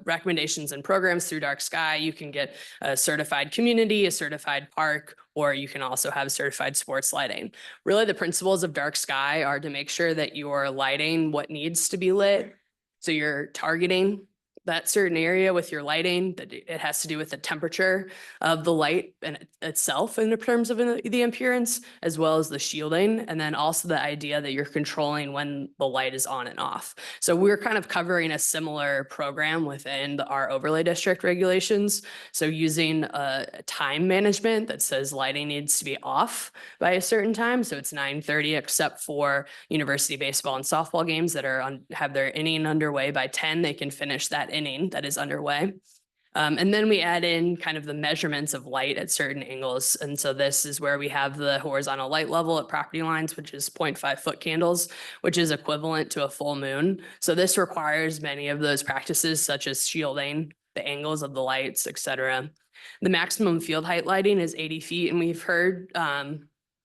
recommendations and programs through Dark Sky. You can get a certified community, a certified park, or you can also have certified sports lighting. Really, the principles of Dark Sky are to make sure that you're lighting what needs to be lit. So you're targeting that certain area with your lighting, that it has to do with the temperature of the light and itself in terms of the appearance, as well as the shielding. And then also the idea that you're controlling when the light is on and off. So we're kind of covering a similar program within our overlay district regulations. So using a time management that says lighting needs to be off by a certain time. So it's 9:30, except for university baseball and softball games that are have their inning underway by 10, they can finish that inning that is underway. And then we add in kind of the measurements of light at certain angles. And so this is where we have the horizontal light level at property lines, which is 0.5 foot candles, which is equivalent to a full moon. So this requires many of those practices, such as shielding, the angles of the lights, et cetera. The maximum field height lighting is 80 feet. And we've heard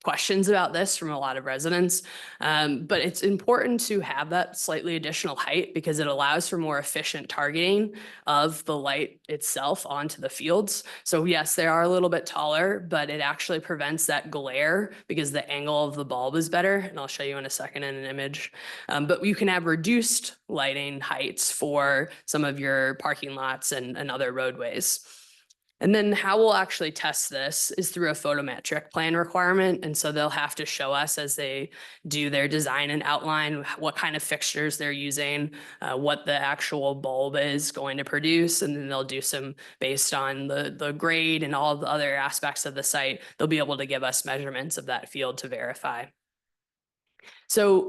questions about this from a lot of residents. But it's important to have that slightly additional height because it allows for more efficient targeting of the light itself onto the fields. So yes, they are a little bit taller, but it actually prevents that glare because the angle of the bulb is better. And I'll show you in a second in an image. But you can have reduced lighting heights for some of your parking lots and other roadways. And then how we'll actually test this is through a photometric plan requirement. And so they'll have to show us as they do their design and outline what kind of fixtures they're using, what the actual bulb is going to produce. And then they'll do some based on the grade and all the other aspects of the site. They'll be able to give us measurements of that field to verify. So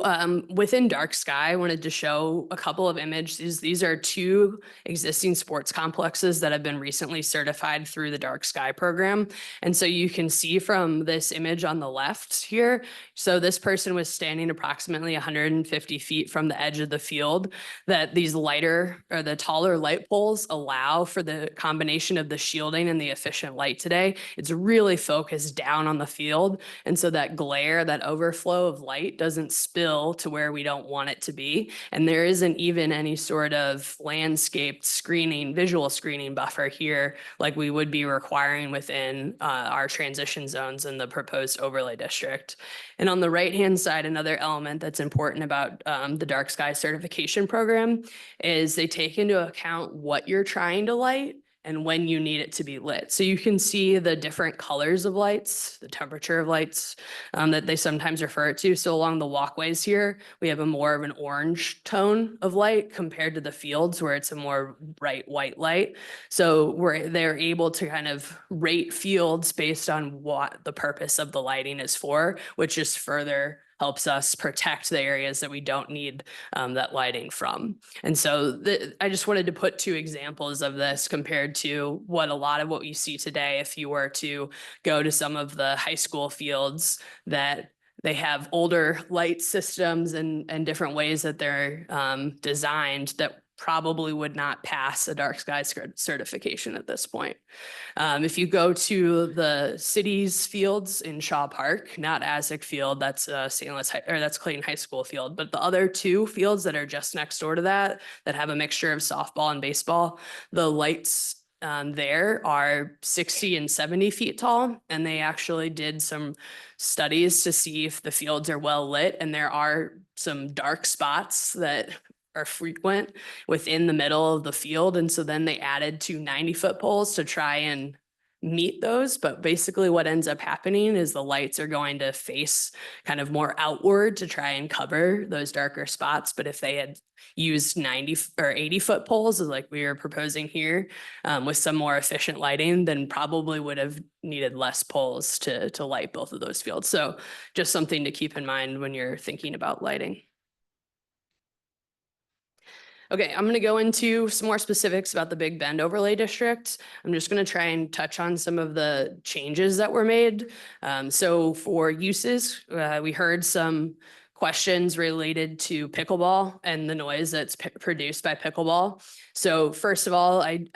within Dark Sky, I wanted to show a couple of images. These are two existing sports complexes that have been recently certified through the Dark Sky program. And so you can see from this image on the left here, so this person was standing approximately 150 feet from the edge of the field, that these lighter or the taller light poles allow for the combination of the shielding and the efficient light today. It's really focused down on the field. And so that glare, that overflow of light doesn't spill to where we don't want it to be. And there isn't even any sort of landscaped screening, visual screening buffer here like we would be requiring within our transition zones in the proposed overlay district. And on the right-hand side, another element that's important about the Dark Sky certification program is they take into account what you're trying to light and when you need it to be lit. So you can see the different colors of lights, the temperature of lights that they sometimes refer it to. So along the walkways here, we have a more of an orange tone of light compared to the fields where it's a more bright white light. So they're able to kind of rate fields based on what the purpose of the lighting is for, which just further helps us protect the areas that we don't need that lighting from. And so I just wanted to put two examples of this compared to what a lot of what you see today. If you were to go to some of the high school fields that they have older light systems and different ways that they're designed that probably would not pass a Dark Sky certification at this point. If you go to the city's fields in Shaw Park, not Aztec Field, that's St. Louis that's Clayton High School field, but the other two fields that are just next door to that have a mixture of softball and baseball, the lights there are 60 and 70 feet tall. And they actually did some studies to see if the fields are well lit. And there are some dark spots that are frequent within the middle of the field. And so then they added two 90-foot poles to try and meet those. But basically what ends up happening is the lights are going to face kind of more outward to try and cover those darker spots. But if they had used 90 or 80-foot poles, like we are proposing here, with some more efficient lighting, then probably would have needed less poles to light both of those fields. So just something to keep in mind when you're thinking about lighting. Okay, I'm going to go into some more specifics about the Big Bend overlay district. I'm just going to try and touch on some of the changes that were made. So for uses, we heard some questions related to pickleball and the noise that's produced by pickleball. So first of all, I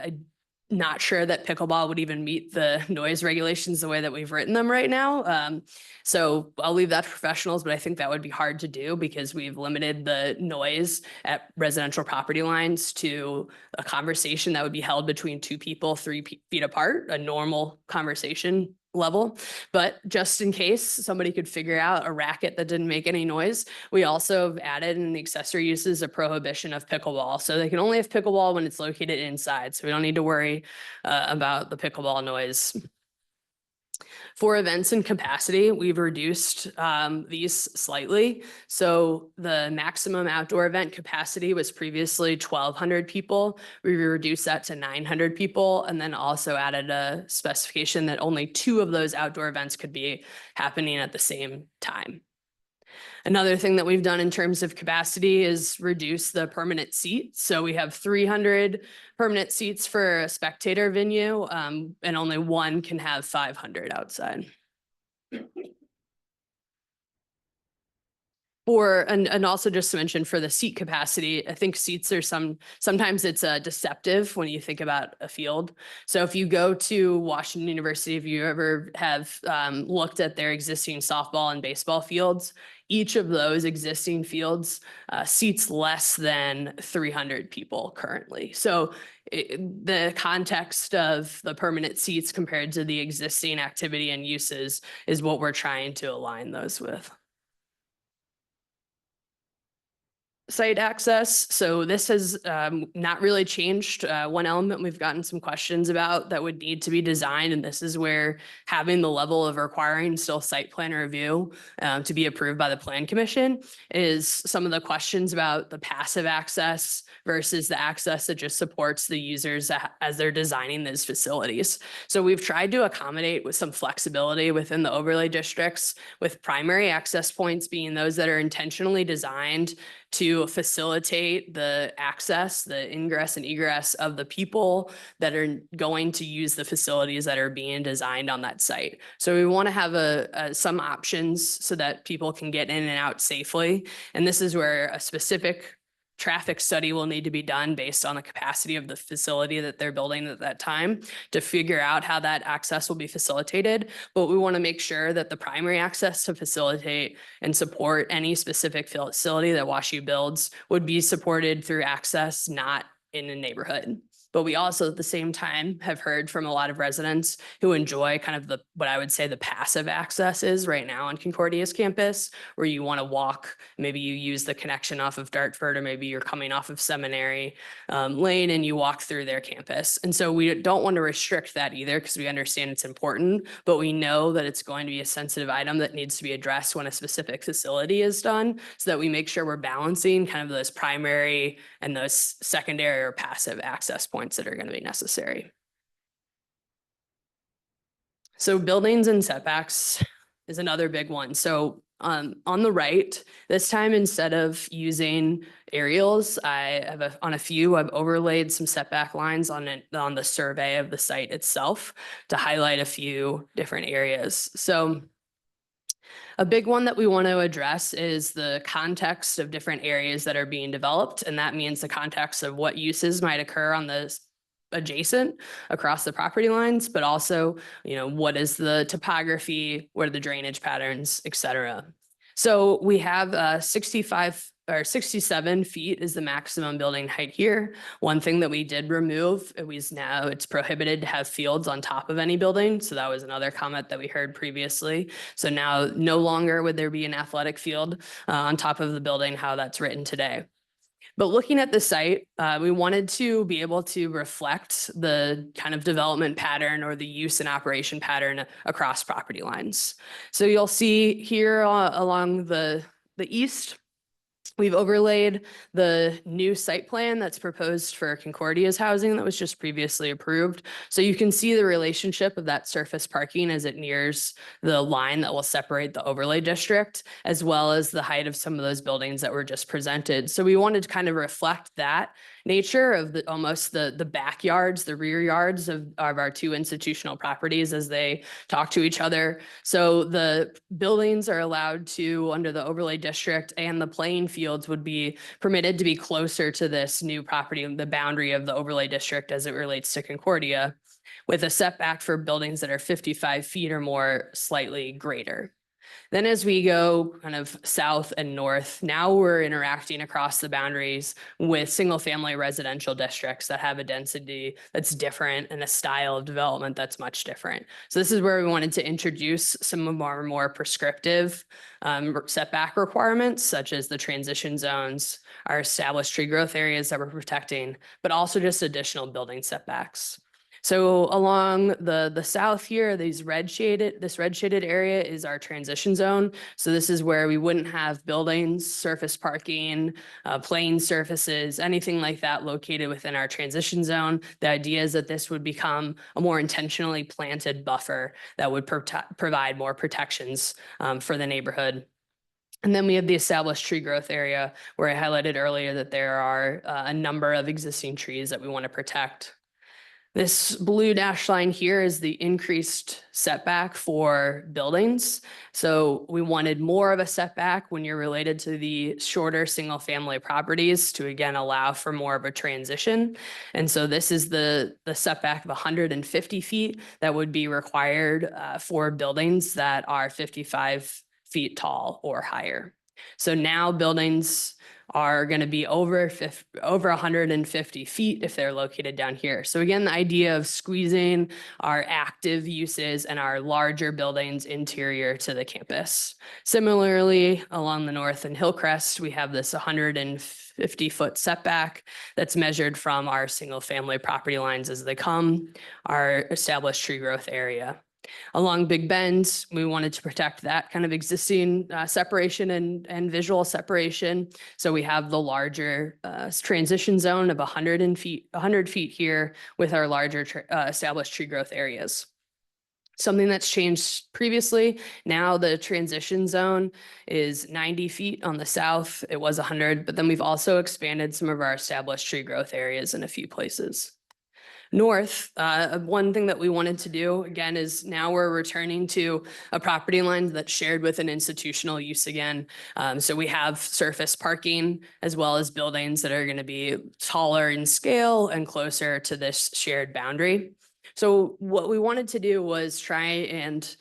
not sure that pickleball would even meet the noise regulations the way that we've written them right now. So I'll leave that to professionals, but I think that would be hard to do because we've limited the noise at residential property lines to a conversation that would be held between two people 3 feet apart, a normal conversation level. But just in case somebody could figure out a racket that didn't make any noise, we also have added in the accessory uses a prohibition of pickleball. So they can only have pickleball when it's located inside. So we don't need to worry about the pickleball noise. For events and capacity, we've reduced these slightly. So the maximum outdoor event capacity was previously 1,200 people. We reduced that to 900 people, and then also added a specification that only 2 of those outdoor events could be happening at the same time. Another thing that we've done in terms of capacity is reduce the permanent seat. So we have 300 permanent seats for a spectator venue, and only 1 can have 500 outside. And also just to mention for the seat capacity, I think seats are sometimes it's deceptive when you think about a field. So if you go to Washington University, if you ever have looked at their existing softball and baseball fields, each of those existing fields seats less than 300 people currently. So the context of the permanent seats compared to the existing activity and uses is what we're trying to align those with. Site access. So this has not really changed. One element we've gotten some questions about that would need to be designed, and this is where having the level of requiring still site plan review to be approved by the Plan Commission is some of the questions about the passive access versus the access that just supports the users as they're designing these facilities. So we've tried to accommodate with some flexibility within the overlay districts, with primary access points being those that are intentionally designed to facilitate the access, the ingress and egress of the people that are going to use the facilities that are being designed on that site. So we want to have some options so that people can get in and out safely. And this is where a specific traffic study will need to be done based on the capacity of the facility that they're building at that time to figure out how that access will be facilitated. But we want to make sure that the primary access to facilitate and support any specific facility that WashU builds would be supported through access, not in a neighborhood. But we also at the same time have heard from a lot of residents who enjoy kind of what I would say the passive access is right now on Concordia's campus, where you want to walk, maybe you use the connection off of Dartford, or maybe you're coming off of Seminary Lane and you walk through their campus. And so we don't want to restrict that either because we understand it's important, but we know that it's going to be a sensitive item that needs to be addressed when a specific facility is done, so that we make sure we're balancing kind of those primary and those secondary or passive access points that are going to be necessary. So buildings and setbacks is another big one. So on the right, this time instead of using aerials, I have on a few, I've overlaid some setback lines on the survey of the site itself to highlight a few different areas. So a big one that we want to address is the context of different areas that are being developed. And that means the context of what uses might occur on the adjacent across the property lines, but also, what is the topography, what are the drainage patterns, et cetera. So we have 65 or 67 feet is the maximum building height here. One thing that we did remove, now it's prohibited to have fields on top of any building. So that was another comment that we heard previously. So now no longer would there be an athletic field on top of the building, how that's written today. But looking at the site, we wanted to be able to reflect the kind of development pattern or the use and operation pattern across property lines. So you'll see here along the east, we've overlaid the new site plan that's proposed for Concordia's housing that was just previously approved. So you can see the relationship of that surface parking as it nears the line that will separate the overlay district, as well as the height of some of those buildings that were just presented. So we wanted to kind of reflect that nature of almost the backyards, the rear yards of our 2 institutional properties as they talk to each other. So the buildings are allowed to, under the overlay district and the playing field fields would be permitted to be closer to this new property, the boundary of the overlay district as it relates to Concordia, with a setback for buildings that are 55 feet or more slightly greater. Then as we go kind of south and north, now we're interacting across the boundaries with single family residential districts that have a density that's different and a style of development that's much different. So this is where we wanted to introduce some of our more prescriptive setback requirements, such as the transition zones, our established tree growth areas that we're protecting, but also just additional building setbacks. So along the south here, this red shaded area is our transition zone. So this is where we wouldn't have buildings, surface parking, plain surfaces, anything like that located within our transition zone. The idea is that this would become a more intentionally planted buffer that would provide more protections for the neighborhood. And then we have the established tree growth area where I highlighted earlier that there are a number of existing trees that we want to protect. This blue dashed line here is the increased setback for buildings. So we wanted more of a setback when you're related to the shorter single family properties to again allow for more of a transition. And so this is the setback of 150 feet that would be required for buildings that are 55 feet tall or higher. So now buildings are going to be over 150 feet if they're located down here. So again, the idea of squeezing our active uses and our larger buildings interior to the campus. Similarly, along the north in Hillcrest, we have this 150-foot setback that's measured from our single family property lines as they come, our established tree growth area. Along Big Bend, we wanted to protect that kind of existing separation and visual separation. So we have the larger transition zone of 100 feet here with our larger established tree growth areas. Something that's changed previously, now the transition zone is 90 feet on the south. It was 100, but then we've also expanded some of our established tree growth areas in a few places. North, one thing that we wanted to do, again, is now we're returning to a property line that's shared with an institutional use again. So we have surface parking as well as buildings that are going to be taller in scale and closer to this shared boundary. So what we wanted to do was try and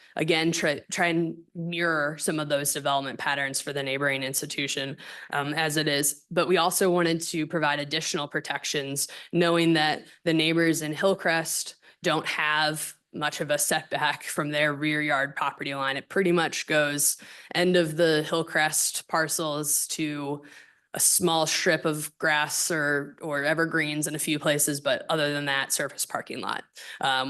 mirror some of those development patterns for the neighboring institution as it is. But we also wanted to provide additional protections, knowing that the neighbors in Hillcrest don't have much of a setback from their rear yard property line. It pretty much goes end of the Hillcrest parcels to a small strip of grass or evergreens in a few places, but other than that, surface parking lot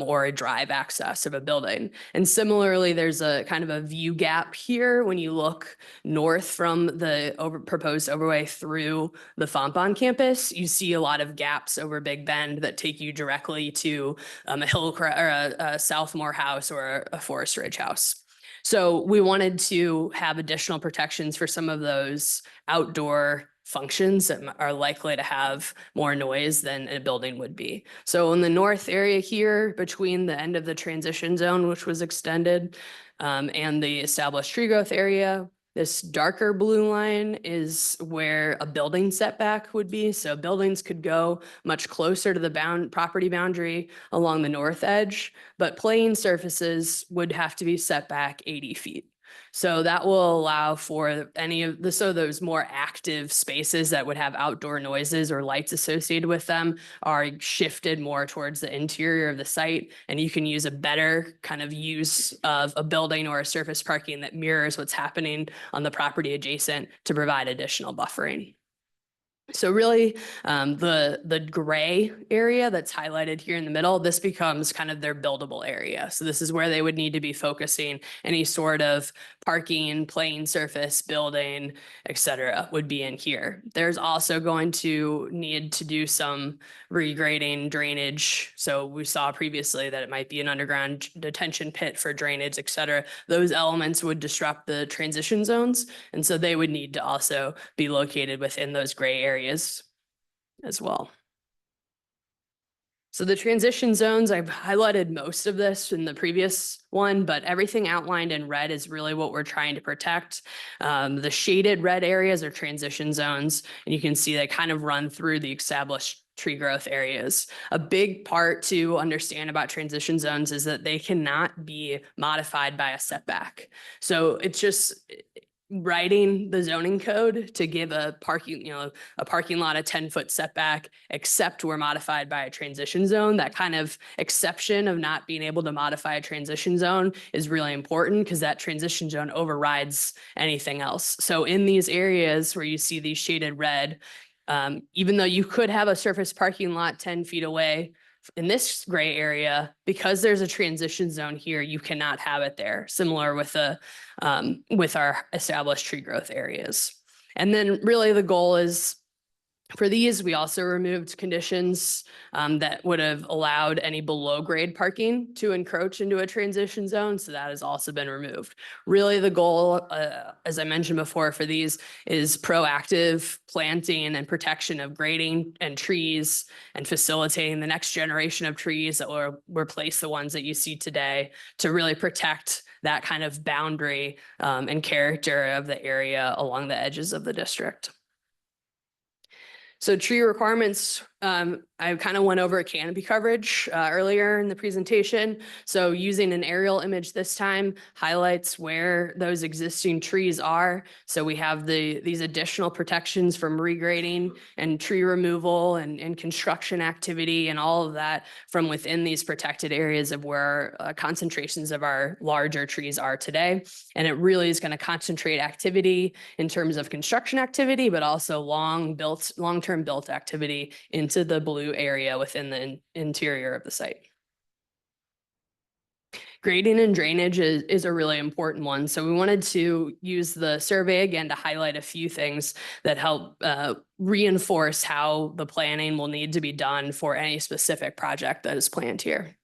or a drive access of a building. And similarly, there's a kind of a view gap here when you look north from the proposed overlay through the Fontbonne campus. You see a lot of gaps over Big Bend that take you directly to a Southmore house or a Forest Ridge house. So we wanted to have additional protections for some of those outdoor functions that are likely to have more noise than a building would be. So in the north area here, between the end of the transition zone, which was extended, and the established tree growth area, this darker blue line is where a building setback would be. So buildings could go much closer to the property boundary along the north edge, but plain surfaces would have to be set back 80 feet. So that will allow for those more active spaces that would have outdoor noises or lights associated with them are shifted more towards the interior of the site. And you can use a better kind of use of a building or a surface parking that mirrors what's happening on the property adjacent to provide additional buffering. So really, the gray area that's highlighted here in the middle, this becomes kind of their buildable area. So this is where they would need to be focusing any sort of parking, plain surface, building, et cetera, would be in here. There's also going to need to do some regrading drainage. So we saw previously that it might be an underground detention pit for drainage, et cetera. Those elements would disrupt the transition zones. And so they would need to also be located within those gray areas as well. So the transition zones, I've highlighted most of this in the previous one, but everything outlined in red is really what we're trying to protect. The shaded red areas are transition zones, and you can see they kind of run through the established tree growth areas. A big part to understand about transition zones is that they cannot be modified by a setback. So it's just writing the zoning code to give a parking, a parking lot a 10-foot setback, except we're modified by a transition zone. That kind of exception of not being able to modify a transition zone is really important because that transition zone overrides anything else. So in these areas where you see these shaded red, even though you could have a surface parking lot 10 feet away, in this gray area, because there's a transition zone here, you cannot have it there, similar with our established tree growth areas. And then really the goal is, for these, we also removed conditions that would have allowed any below grade parking to encroach into a transition zone. So that has also been removed. Really the goal, as I mentioned before, for these is proactive planting and protection of grading and trees and facilitating the next generation of trees that will replace the ones that you see today to really protect that kind of boundary and character of the area along the edges of the district. So tree requirements, I kind of went over canopy coverage earlier in the presentation. So using an aerial image this time highlights where those existing trees are. So we have these additional protections from regrading and tree removal and construction activity and all of that from within these protected areas of where concentrations of our larger trees are today. And it really is going to concentrate activity in terms of construction activity, but also long-term built activity into the blue area within the interior of the site. Grading and drainage is a really important one. So we wanted to use the survey again to highlight a few things that help reinforce how the planning will need to be done for any specific project that is planned here.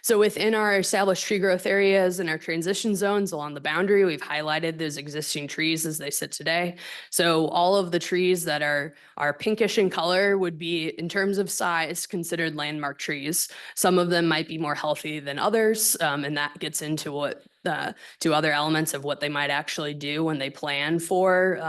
So within our established tree growth areas and our transition zones along the boundary, we've highlighted those existing trees as they sit today. So all of the trees that are pinkish in color would be, in terms of size, considered landmark trees. Some of them might be more healthy than others, and that gets into to other elements of what they might actually do when they plan for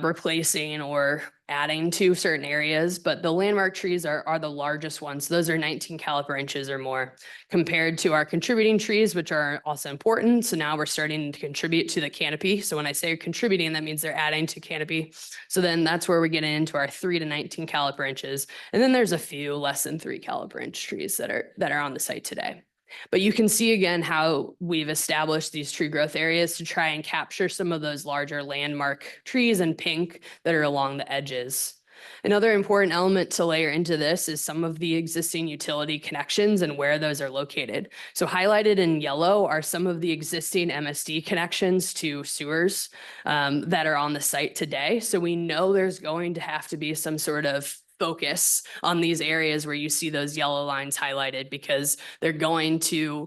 replacing or adding to certain areas, but the landmark trees are the largest ones. Those are 19 caliper inches or more compared to our contributing trees, which are also important. So now we're starting to contribute to the canopy. So when I say contributing, that means they're adding to canopy. So then that's where we get into our 3 to 19 caliper inches. And then there's a few less than 3 caliper inch trees that are on the site today. But you can see again how we've established these tree growth areas to try and capture some of those larger landmark trees in pink that are along the edges. Another important element to layer into this is some of the existing utility connections and where those are located. So highlighted in yellow are some of the existing MSD connections to sewers that are on the site today. So we know there's going to have to be some sort of focus on these areas where you see those yellow lines highlighted, because they're going to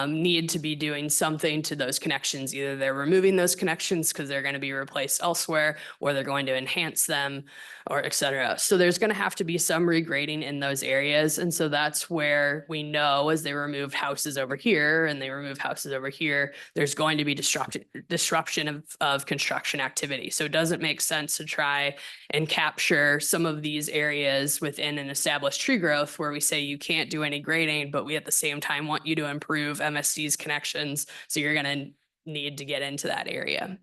need to be doing something to those connections. Either they're removing those connections because they're going to be replaced elsewhere, or they're going to enhance them, or et cetera. So there's going to have to be some regrading in those areas. And so that's where we know, as they remove houses over here and they remove houses over here, there's going to be disruption of construction activity. So it doesn't make sense to try and capture some of these areas within an established tree growth where we say you can't do any grading, but we at the same time want you to improve MSD's connections. So you're going to need to get into that area.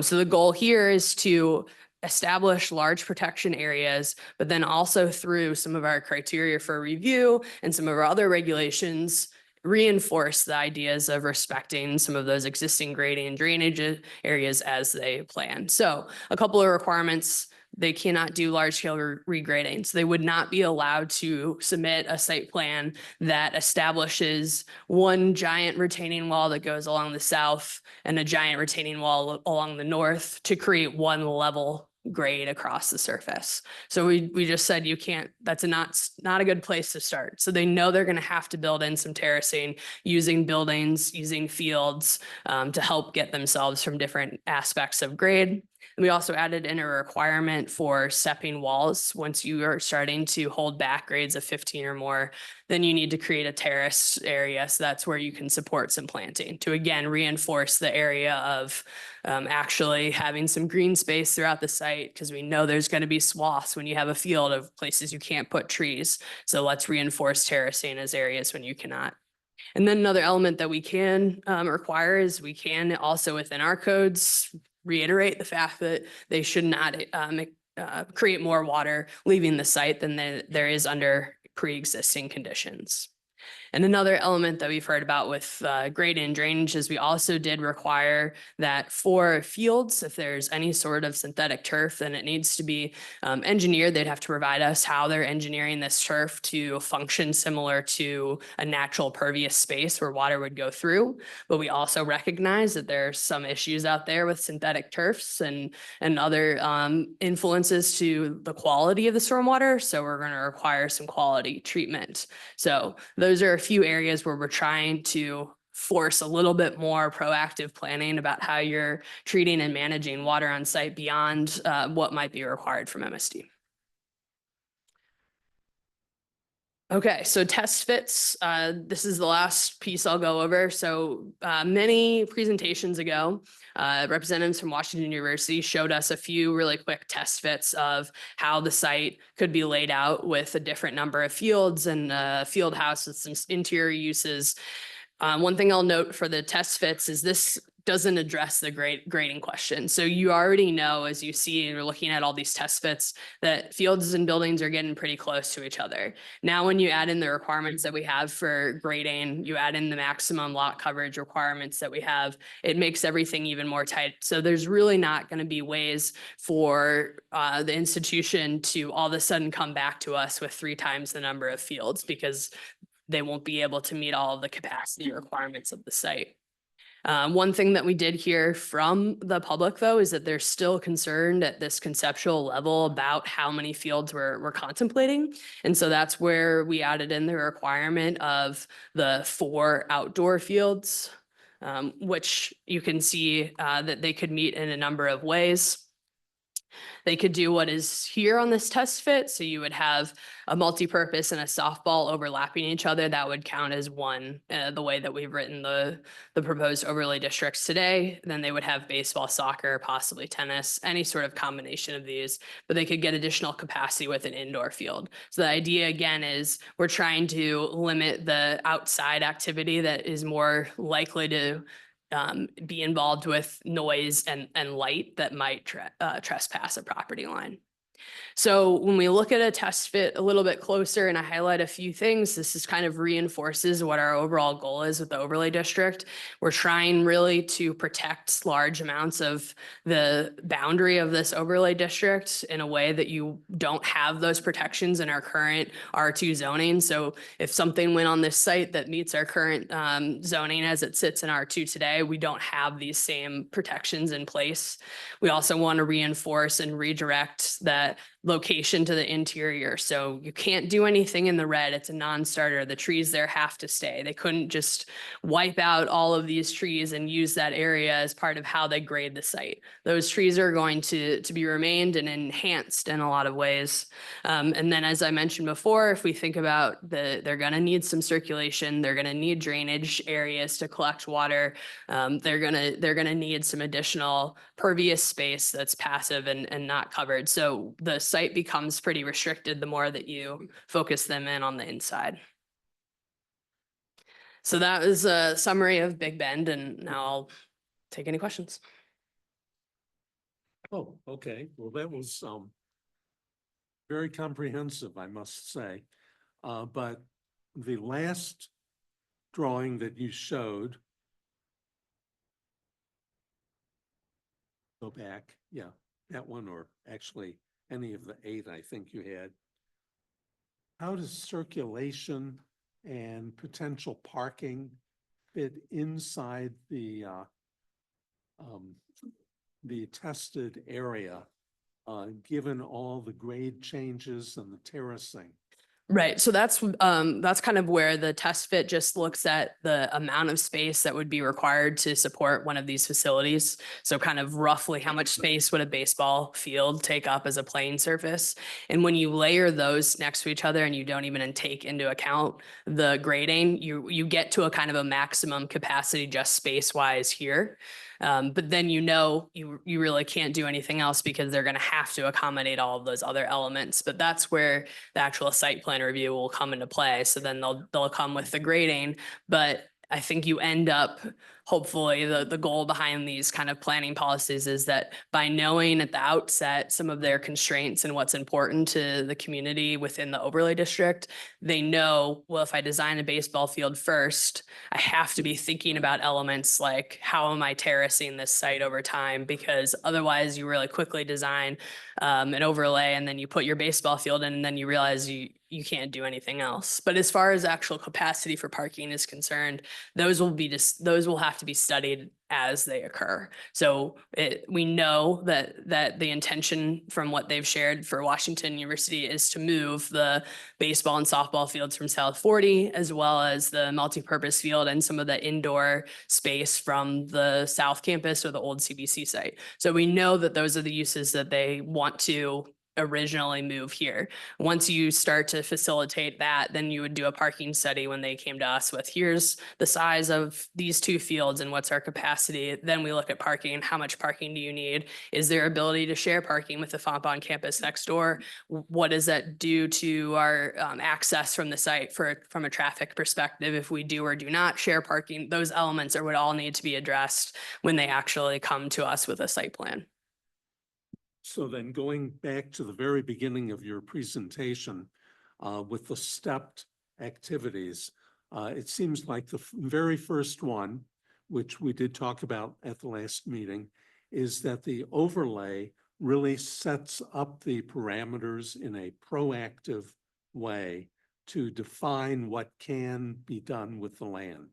So the goal here is to establish large protection areas, but then also through some of our criteria for review and some of our other regulations, reinforce the ideas of respecting some of those existing grading and drainage areas as they plan. So a couple of requirements: they cannot do large scale regrading. So they would not be allowed to submit a site plan that establishes one giant retaining wall that goes along the south and a giant retaining wall along the north to create one level grade across the surface. So we just said you can't, that's not a good place to start. So they know they're going to have to build in some terracing, using buildings, using fields to help get themselves from different aspects of grade. And we also added in a requirement for stepping walls. Once you are starting to hold back grades of 15 or more, then you need to create a terrace area. So that's where you can support some planting to again reinforce the area of actually having some green space throughout the site, because we know there's going to be swaths when you have a field of places you can't put trees. So let's reinforce terracing as areas when you cannot. And then another element that we can require is we can also within our codes reiterate the fact that they should not create more water leaving the site than there is under pre-existing conditions. And another element that we've heard about with grading and drainage is we also did require that for fields, if there's any sort of synthetic turf, then it needs to be engineered. They'd have to provide us how they're engineering this turf to function similar to a natural pervious space where water would go through. But we also recognize that there's some issues out there with synthetic turfs and other influences to the quality of the stormwater. So we're going to require some quality treatment. So those are a few areas where we're trying to force a little bit more proactive planning about how you're treating and managing water on site beyond what might be required from MSD. Okay, so test fits. This is the last piece I'll go over. So many presentations ago, representatives from Washington University showed us a few really quick test fits of how the site could be laid out with a different number of fields and a field house with some interior uses. One thing I'll note for the test fits is this doesn't address the grading question. So you already know, as you see, and you're looking at all these test fits, that fields and buildings are getting pretty close to each other. Now, when you add in the requirements that we have for grading, you add in the maximum lot coverage requirements that we have, it makes everything even more tight. So there's really not going to be ways for the institution to all of a sudden come back to us with 3 times the number of fields, because they won't be able to meet all of the capacity requirements of the site. One thing that we did hear from the public, though, is that they're still concerned at this conceptual level about how many fields we're contemplating. And so that's where we added in the requirement of the 4 outdoor fields, which you can see that they could meet in a number of ways. They could do what is here on this test fit. So you would have a multi-purpose and a softball overlapping each other. That would count as one, the way that we've written the proposed overlay districts today. Then they would have baseball, soccer, possibly tennis, any sort of combination of these, but they could get additional capacity with an indoor field. So the idea again is we're trying to limit the outside activity that is more likely to be involved with noise and light that might trespass a property line. So when we look at a test fit a little bit closer and I highlight a few things, this is kind of reinforces what our overall goal is with the overlay district. We're trying really to protect large amounts of the boundary of this overlay district in a way that you don't have those protections in our current R2 zoning. So if something went on this site that meets our current zoning as it sits in R2 today, we don't have these same protections in place. We also want to reinforce and redirect that location to the interior. So you can't do anything in the red. It's a non-starter. The trees there have to stay. They couldn't just wipe out all of these trees and use that area as part of how they grade the site. Those trees are going to be remained and enhanced in a lot of ways. And then, as I mentioned before, if we think about they're going to need some circulation, they're going to need drainage areas to collect water. They're gonna need some additional pervious space that's passive and not covered. So the site becomes pretty restricted the more that you focus them in on the inside. So that was a summary of Big Bend, and now I'll take any questions.
Oh, okay. Well, that was very comprehensive, I must say. But the last drawing that you showed, go back, yeah, that one, or actually any of the 8 I think you had. How does circulation and potential parking fit inside the tested area, given all the grade changes and the terracing?
Right, so that's kind of where the test fit just looks at the amount of space that would be required to support one of these facilities. So kind of roughly how much space would a baseball field take up as a playing surface? And when you layer those next to each other and you don't even take into account the grading, you get to a kind of a maximum capacity just space-wise here. But then you really can't do anything else because they're going to have to accommodate all of those other elements. But that's where the actual site plan review will come into play. So then they'll come with the grading, but I think you end up, hopefully, the goal behind these kind of planning policies is that by knowing at the outset some of their constraints and what's important to the community within the overlay district, they know, well, if I design a baseball field first, I have to be thinking about elements like how am I terracing this site over time? Because otherwise you really quickly design an overlay and then you put your baseball field in and then you realize you can't do anything else. But as far as actual capacity for parking is concerned, those will have to be studied as they occur. So we know that the intention from what they've shared for Washington University is to move the baseball and softball fields from South 40, as well as the multipurpose field and some of the indoor space from the South Campus or the old CBC site. So we know that those are the uses that they want to originally move here. Once you start to facilitate that, then you would do a parking study when they came to us with, here's the size of these two fields and what's our capacity. Then we look at parking. How much parking do you need? Is there ability to share parking with the Fontbonne campus next door? What does that do to our access from the site from a traffic perspective? If we do or do not share parking, those elements would all need to be addressed when they actually come to us with a site plan.
So then going back to the very beginning of your presentation, with the stepped activities, it seems like the very first one, which we did talk about at the last meeting, is that the overlay really sets up the parameters in a proactive way to define what can be done with the land,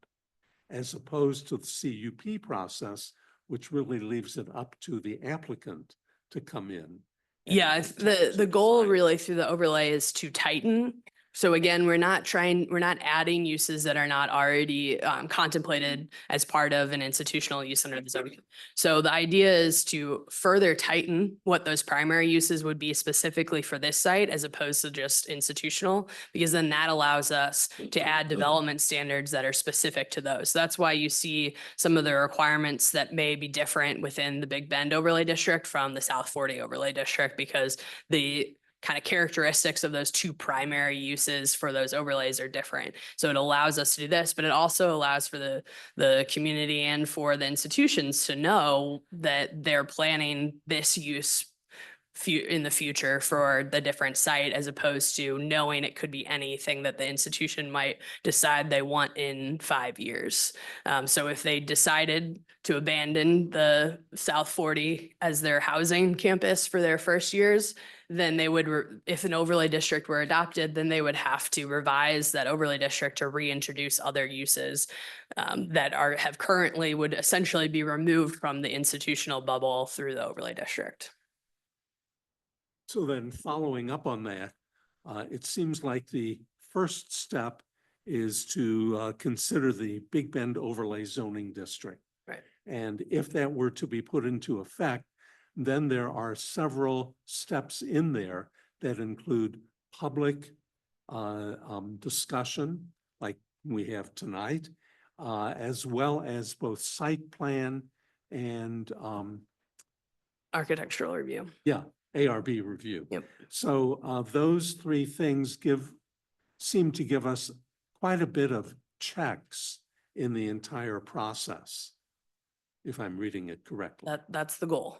as opposed to the CUP process, which really leaves it up to the applicant to come in.
Yeah, the goal really through the overlay is to tighten. So again, we're not adding uses that are not already contemplated as part of an institutional use under the zoning. So the idea is to further tighten what those primary uses would be specifically for this site as opposed to just institutional, because then that allows us to add development standards that are specific to those. So that's why you see some of the requirements that may be different within the Big Bend overlay district from the South 40 overlay district, because the kind of characteristics of those two primary uses for those overlays are different. So it allows us to do this, but it also allows for the community and for the institutions to know that they're planning this use in the future for the different site, as opposed to knowing it could be anything that the institution might decide they want in 5 years. So if they decided to abandon the South 40 as their housing campus for their first years, then they would, if an overlay district were adopted, then they would have to revise that overlay district to reintroduce other uses that have currently would essentially be removed from the institutional bubble through the overlay district.
So then following up on that, it seems like the first step is to consider the Big Bend overlay zoning district.
Right.
And if that were to be put into effect, then there are several steps in there that include public discussion, like we have tonight, as well as both site plan and
Architectural review.
yeah, ARB review.
Yep.
So those three things seem to give us quite a bit of checks in the entire process, if I'm reading it correctly.
That's the goal.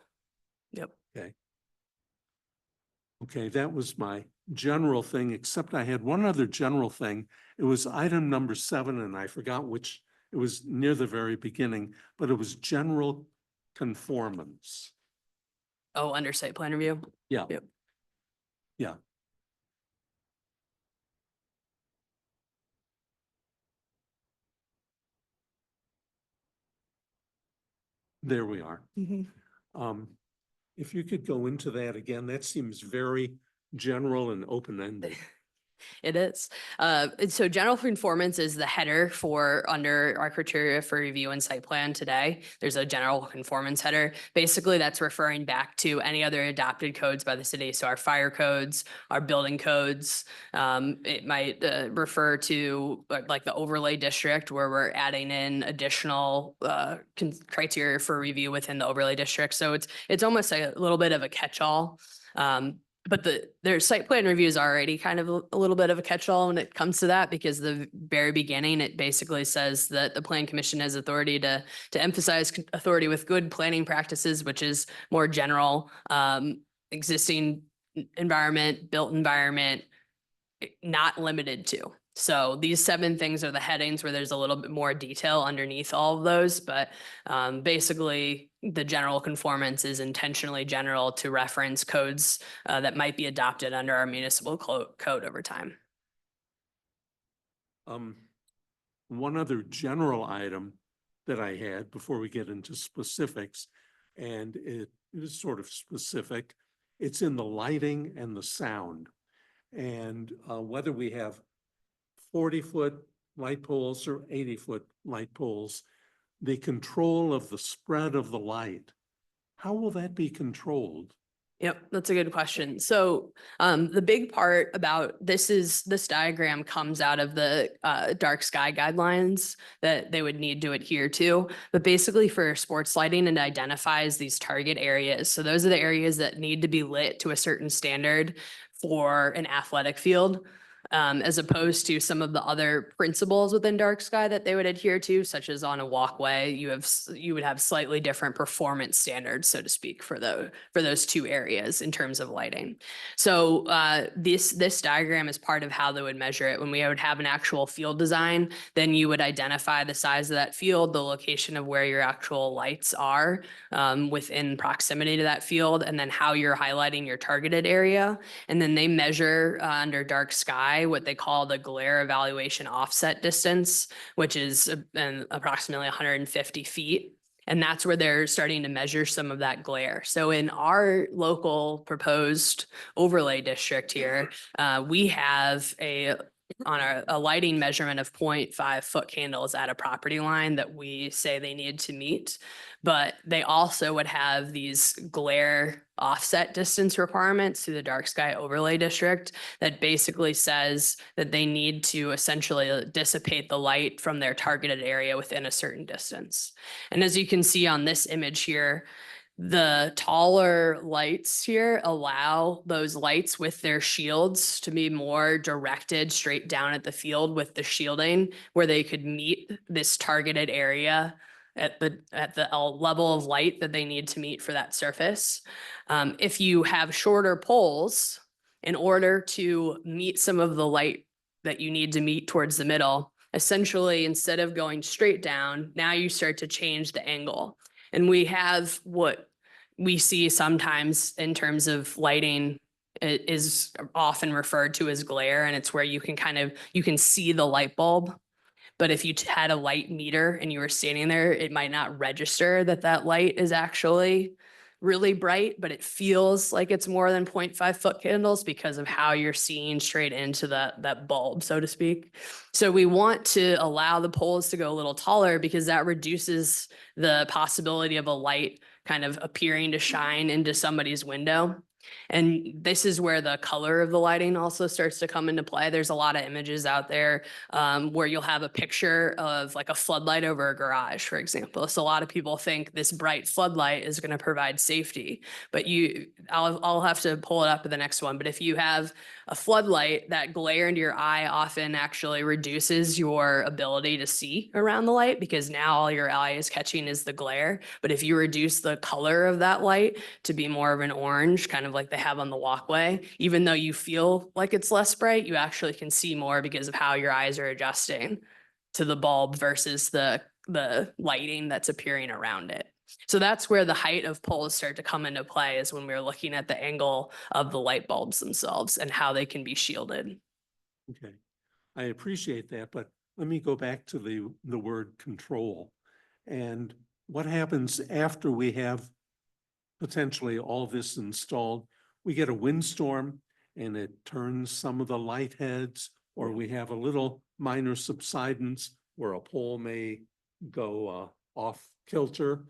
Yep.
Okay. Okay, that was my general thing, except I had one other general thing. It was item number 7, and I forgot which, it was near the very beginning, but it was general conformance.
Oh, under site plan review?
Yeah.
Yep.
Yeah. There we are. If you could go into that again, that seems very general and open-ended.
It is. And so general conformance is the header for under our criteria for review and site plan today. There's a general conformance header. Basically, that's referring back to any other adopted codes by the city. So our fire codes, our building codes. It might refer to like the overlay district where we're adding in additional criteria for review within the overlay district. So it's almost a little bit of a catch-all. But their site plan review is already kind of a little bit of a catch-all when it comes to that, because the very beginning, it basically says that the plan commission has authority to emphasize authority with good planning practices, which is more general, existing environment, built environment, not limited to. So these 7 things are the headings where there's a little bit more detail underneath all of those, but basically the general conformance is intentionally general to reference codes that might be adopted under our municipal code over time.
One other general item that I had before we get into specifics, and it is sort of specific. It's in the lighting and the sound. And whether we have 40-foot light poles or 80-foot light poles, the control of the spread of the light, how will that be controlled?
Yep, that's a good question. So the big part about this diagram comes out of the dark sky guidelines that they would need to adhere to. But basically for sports lighting, it identifies these target areas. So those are the areas that need to be lit to a certain standard for an athletic field. As opposed to some of the other principles within dark sky that they would adhere to, such as on a walkway, you would have slightly different performance standards, so to speak, for those 2 areas in terms of lighting. So this diagram is part of how they would measure it. When we would have an actual field design, then you would identify the size of that field, the location of where your actual lights are within proximity to that field, and then how you're highlighting your targeted area. And then they measure under dark sky what they call the glare evaluation offset distance, which is approximately 150 feet. And that's where they're starting to measure some of that glare. So in our local proposed overlay district here, we have on a lighting measurement of 0.5 foot candles at a property line that we say they need to meet. But they also would have these glare offset distance requirements through the dark sky overlay district that basically says that they need to essentially dissipate the light from their targeted area within a certain distance. And as you can see on this image here, the taller lights here allow those lights with their shields to be more directed straight down at the field with the shielding, where they could meet this targeted area at the level of light that they need to meet for that surface. If you have shorter poles, in order to meet some of the light that you need to meet towards the middle, essentially, instead of going straight down, now you start to change the angle. And we have what we see sometimes in terms of lighting is often referred to as glare, and it's where you can see the light bulb. But if you had a light meter and you were standing there, it might not register that light is actually really bright, but it feels like it's more than 0.5 foot candles because of how you're seeing straight into that bulb, so to speak. So we want to allow the poles to go a little taller because that reduces the possibility of a light kind of appearing to shine into somebody's window. And this is where the color of the lighting also starts to come into play. There's a lot of images out there where you'll have a picture of like a floodlight over a garage, for example. So a lot of people think this bright floodlight is going to provide safety, but I'll have to pull it up to the next one. But if you have a floodlight, that glare into your eye often actually reduces your ability to see around the light because now all your eye is catching is the glare. But if you reduce the color of that light to be more of an orange, kind of like they have on the walkway, even though you feel like it's less bright, you actually can see more because of how your eyes are adjusting to the bulb versus the lighting that's appearing around it. So that's where the height of poles start to come into play, is when we're looking at the angle of the light bulbs themselves and how they can be shielded.
Okay, I appreciate that, but let me go back to the word control. And what happens after we have potentially all this installed? We get a windstorm and it turns some of the light heads, or we have a little minor subsidence where a pole may go off kilter,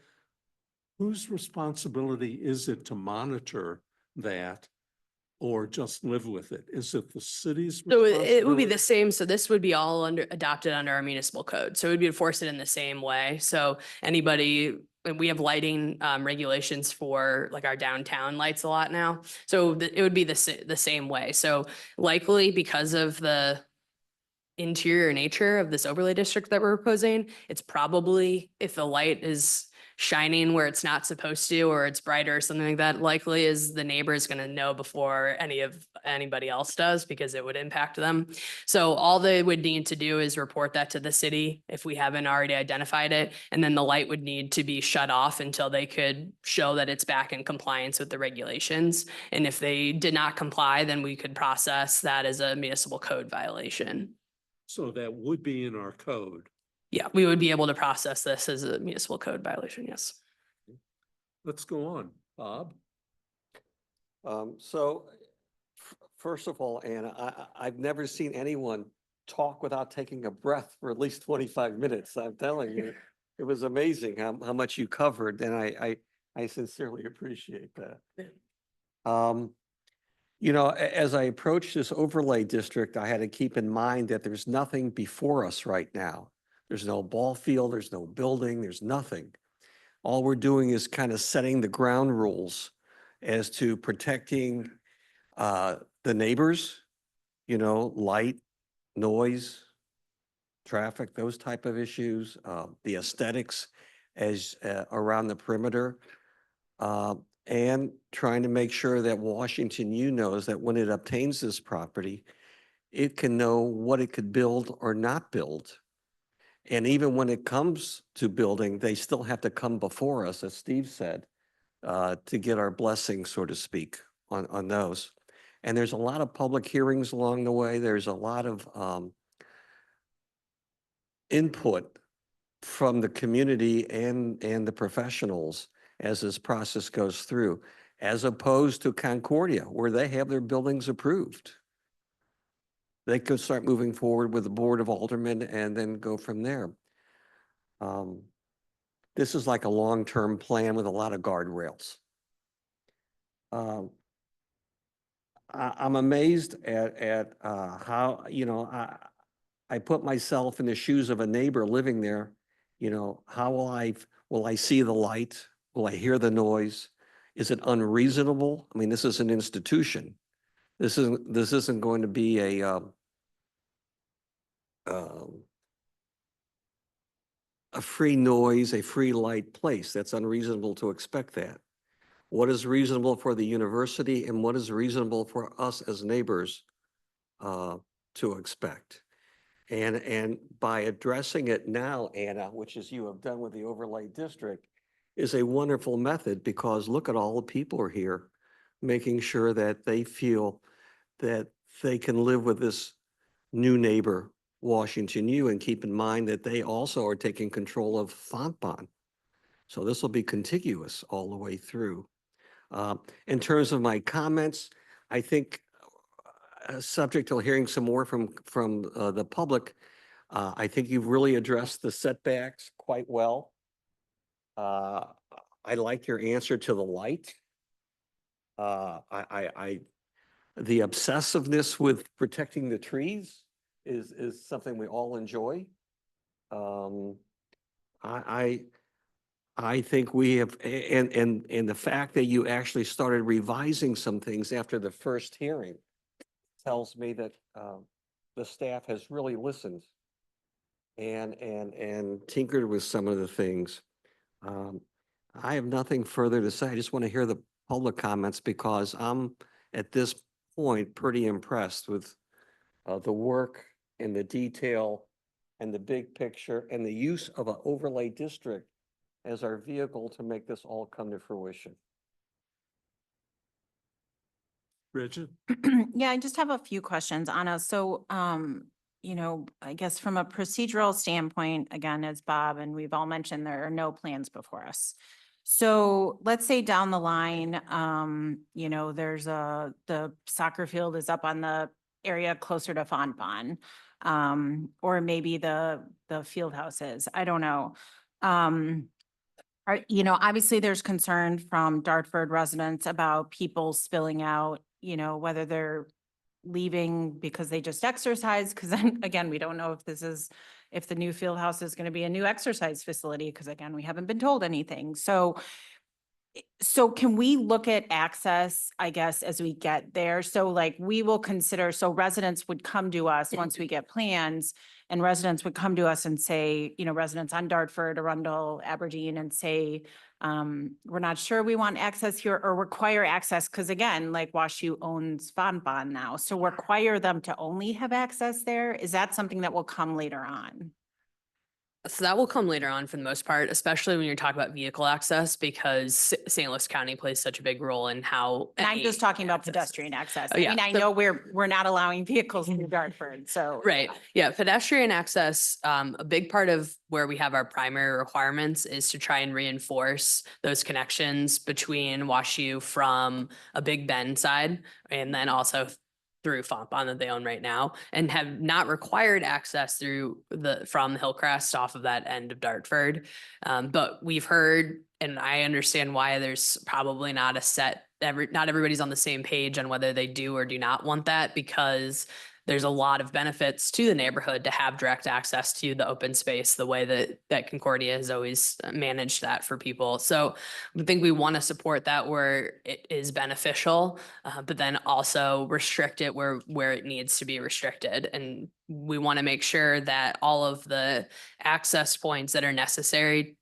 whose responsibility is it to monitor that or just live with it? Is it the city's?
So it would be the
responsibility?
same. So this would be all adopted under our municipal code. So it would be enforced in the same way. So anybody, and we have lighting regulations for like our downtown lights a lot now. So it would be the same way. So likely because of the interior nature of this overlay district that we're proposing, it's probably, if the light is shining where it's not supposed to, or it's brighter or something like that, likely is the neighbor is going to know before anybody else does, because it would impact them. So all they would need to do is report that to the city if we haven't already identified it. And then the light would need to be shut off until they could show that it's back in compliance with the regulations. And if they did not comply, then we could process that as a municipal code violation.
So that would be in our code.
Yeah, we would be able to process this as a municipal code violation, yes.
Let's go on. Bob?
First of all, Anna, I've never seen anyone talk without taking a breath for at least 25 minutes. I'm telling you, it was amazing how much you covered, and I sincerely appreciate that. You know, as I approach this overlay district, I had to keep in mind that there's nothing before us right now. There's no ball field, there's no building, there's nothing. All we're doing is kind of setting the ground rules as to protecting the neighbors, you know, light, noise, traffic, those type of issues, the aesthetics as around the perimeter, and trying to make sure that Washington U knows that when it obtains this property, it can know what it could build or not build. And even when it comes to building, they still have to come before us, as Steve said, to get our blessing, so to speak, on those. And there's a lot of public hearings along the way. There's a lot of input from the community and the professionals as this process goes through, as opposed to Concordia, where they have their buildings approved. They could start moving forward with the Board of Aldermen and then go from there. This is like a long-term plan with a lot of guardrails. I'm amazed at how, you know, I put myself in the shoes of a neighbor living there. You know, how will I see the light? Will I hear the noise? Is it unreasonable? I mean, this is an institution. This isn't going to be a free noise, a free light place. That's unreasonable to expect that. What is reasonable for the university and what is reasonable for us as neighbors to expect? And by addressing it now, Anna, which is you have done with the overlay district, is a wonderful method, because look at all the people are here making sure that they feel that they can live with this new neighbor, Washington U, and keep in mind that they also are taking control of Fontbonne. So this will be contiguous all the way through. In terms of my comments, I think subject to hearing some more from the public, I think you've really addressed the setbacks quite well. I like your answer to the light. The obsessiveness with protecting the trees is something we all enjoy. I think we have, and the fact that you actually started revising some things after the first hearing tells me that the staff has really listened and tinkered with some of the things. I have nothing further to say. I just want to hear the public comments, because I'm at this point pretty impressed with the work and the detail and the big picture and the use of an overlay district as our vehicle to make this all come to fruition.
Bridget?
Yeah, I just have a few questions, Anna. So, you know, I guess from a procedural standpoint, again, as Bob and we've all mentioned, there are no plans before us. So let's say down the line, there's the soccer field is up on the area closer to Fonbon. Or maybe the field houses, I don't know. Obviously there's concern from Dartford residents about people spilling out, whether they're leaving because they just exercise, because then again, we don't know if the new field house is going to be a new exercise facility, because again, we haven't been told anything. So can we look at access, I guess, as we get there? So like we will consider, so residents would come to us once we get plans, and residents would come to us and say, residents on Dartford, Arundel, Aberdeen, and say, we're not sure we want access here or require access. Cause again, like WashU owns Fonbon now. So require them to only have access there. Is that something that will come later on?
So that will come later on for the most part, especially when you're talking about vehicle access, because St. Louis County plays such a big role in how.
And I'm just talking about
access.
pedestrian access.
Oh,
I
yeah.
mean, I
So-
know we're not allowing vehicles through Dartford, so.
Right. Yeah. Pedestrian access, a big part of where we have our primary requirements is to try and reinforce those connections between WashU from a Big Bend side and then also through Fonbon that they own right now, and have not required access from Hillcrest off of that end of Dartford. But we've heard, and I understand why there's probably not not everybody's on the same page on whether they do or do not want that, because there's a lot of benefits to the neighborhood to have direct access to the open space, the way that Concordia has always managed that for people. So I think we want to support that where it is beneficial, but then also restrict it where it needs to be restricted. And we want to make sure that all of the access points that are necessary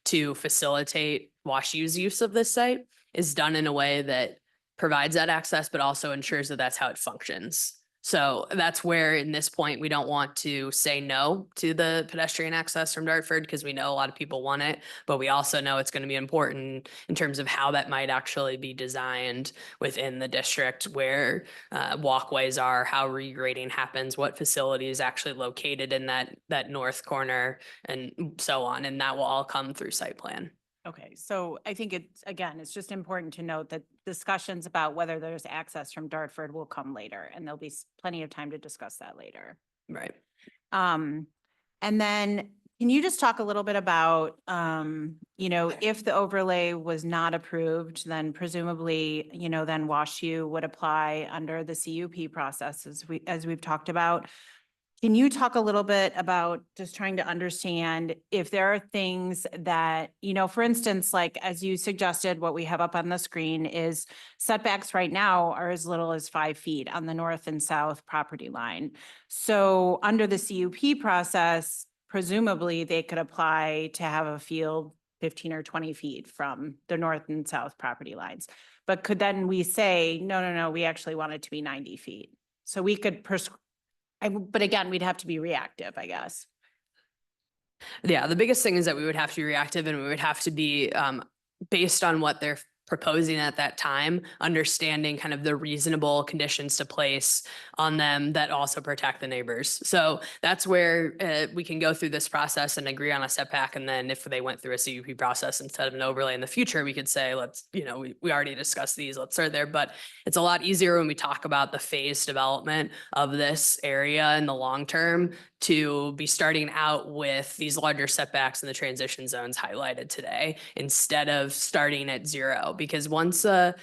to facilitate WashU's use of this site is done in a way that provides that access, but also ensures that that's how it functions. So that's where in this point, we don't want to say no to the pedestrian access from Dartford, because we know a lot of people want it, but we also know it's going to be important in terms of how that might actually be designed within the district, where walkways are, how regrading happens, what facility is actually located in that north corner, and so on. And that will all come through site plan.
Okay, so I think it's just important to note that discussions about whether there's access from Dartford will come later, and there'll be plenty of time to discuss that later.
Right.
And then can you just talk a little bit about, if the overlay was not approved, then presumably, then WashU would apply under the CUP process as we've talked about. Can you talk a little bit about just trying to understand if there are things that, for instance, like as you suggested, what we have up on the screen is setbacks right now are as little as 5 feet on the north and south property line. So under the CUP process, presumably they could apply to have a field 15 or 20 feet from the north and south property lines. But could then we say, no, we actually want it to be 90 feet. So we could but again, we'd have to be reactive, I guess.
Yeah, the biggest thing is that we would have to be reactive, and we would have to be based on what they're proposing at that time, understanding kind of the reasonable conditions to place on them that also protect the neighbors. So that's where we can go through this process and agree on a setback. And then if they went through a CUP process instead of an overlay in the future, we could say, we already discussed these, let's start there. But it's a lot easier when we talk about the phased development of this area in the long term to be starting out with these larger setbacks in the transition zones highlighted today, instead of starting at 0. Because once a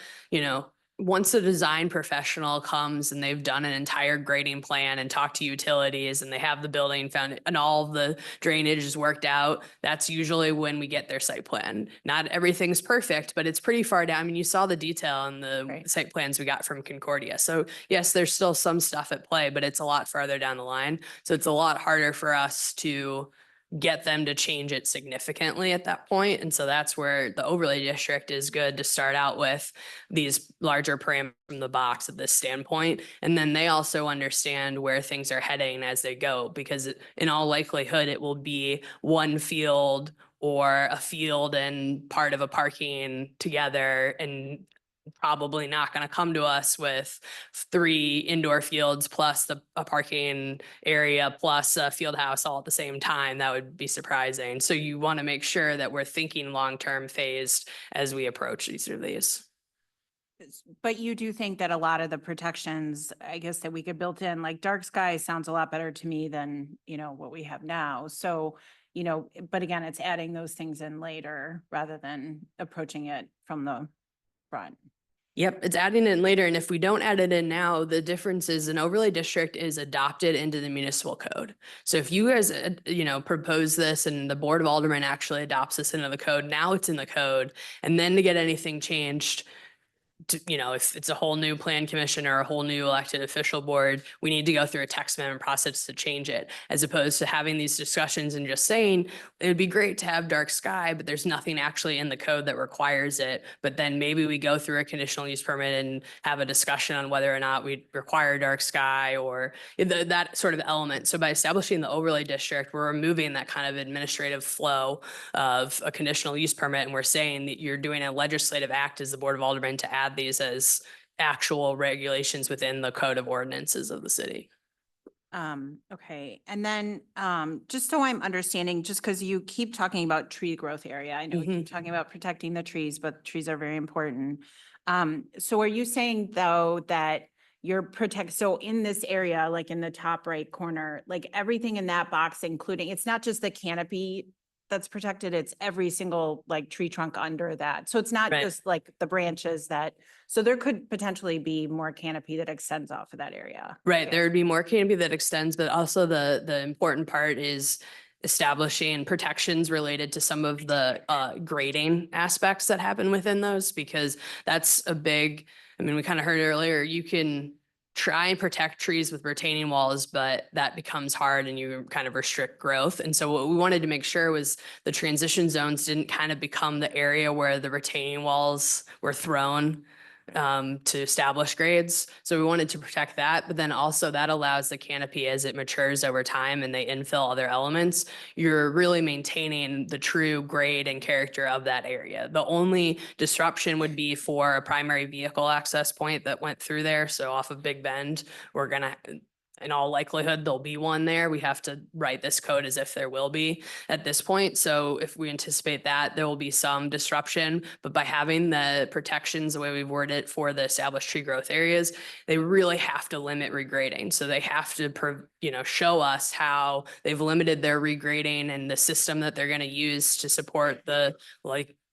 design professional comes and they've done an entire grading plan and talked to utilities and they have the building found and all the drainage is worked out, that's usually when we get their site plan. Not everything's perfect, but it's pretty far down. I mean, you saw the detail in the site plans we got from Concordia. So yes, there's still some stuff at play, but it's a lot farther down the line. So it's a lot harder for us to get them to change it significantly at that point. And so that's where the overlay district is good to start out with these larger parameters from the box at this standpoint. And then they also understand where things are heading as they go, because in all likelihood, it will be one field or a field and part of a parking together. And probably not going to come to us with 3 indoor fields plus a parking area plus a field house all at the same time. That would be surprising. So you want to make sure that we're thinking long-term phased as we approach these of these.
But you do think that a lot of the protections, I guess, that we could build in, like dark sky sounds a lot better to me than, what we have now. So, but again, it's adding those things in later rather than approaching it from the front.
Yep, it's adding it in later. And if we don't add it in now, the difference is an overlay district is adopted into the municipal code. So if you guys, propose this and the Board of Aldermen actually adopts this into the code, now it's in the code. And then to get anything changed, if it's a whole new plan commission or a whole new elected official board, we need to go through a text amendment process to change it, as opposed to having these discussions and just saying, it would be great to have dark sky, but there's nothing actually in the code that requires it. But then maybe we go through a conditional use permit and have a discussion on whether or not we require dark sky or that sort of element. So by establishing the overlay district, we're removing that kind of administrative flow of a conditional use permit. And we're saying that you're doing a legislative act as the Board of Aldermen to add these as actual regulations within the code of ordinances of the city.
Okay. And then, just so I'm understanding, just because you keep talking about tree growth area, I know we keep talking about protecting the trees, but trees are very important. So are you saying though that so in this area, like in the top right corner, like everything in that box, including, it's not just the canopy that's protected, it's every single like tree trunk under that. So it's not
Right.
just like the branches so there could potentially be more canopy that extends off of that area.
Right, there would be more canopy that extends, but also the important part is establishing protections related to some of the grading aspects that happen within those, because that's a big, we kind of heard earlier, you can try and protect trees with retaining walls, but that becomes hard and you kind of restrict growth. And so what we wanted to make sure was the transition zones didn't kind of become the area where the retaining walls were thrown to establish grades. So we wanted to protect that, but then also that allows the canopy as it matures over time and they infill other elements. You're really maintaining the true grade and character of that area. The only disruption would be for a primary vehicle access point that went through there. So off of Big Bend, we're gonna, in all likelihood, there'll be one there. We have to write this code as if there will be at this point. So if we anticipate that, there will be some disruption, but by having the protections, the way we've worded it for the established tree growth areas, they really have to limit regrading. So they have to, show us how they've limited their regrading and the system that they're going to use to support the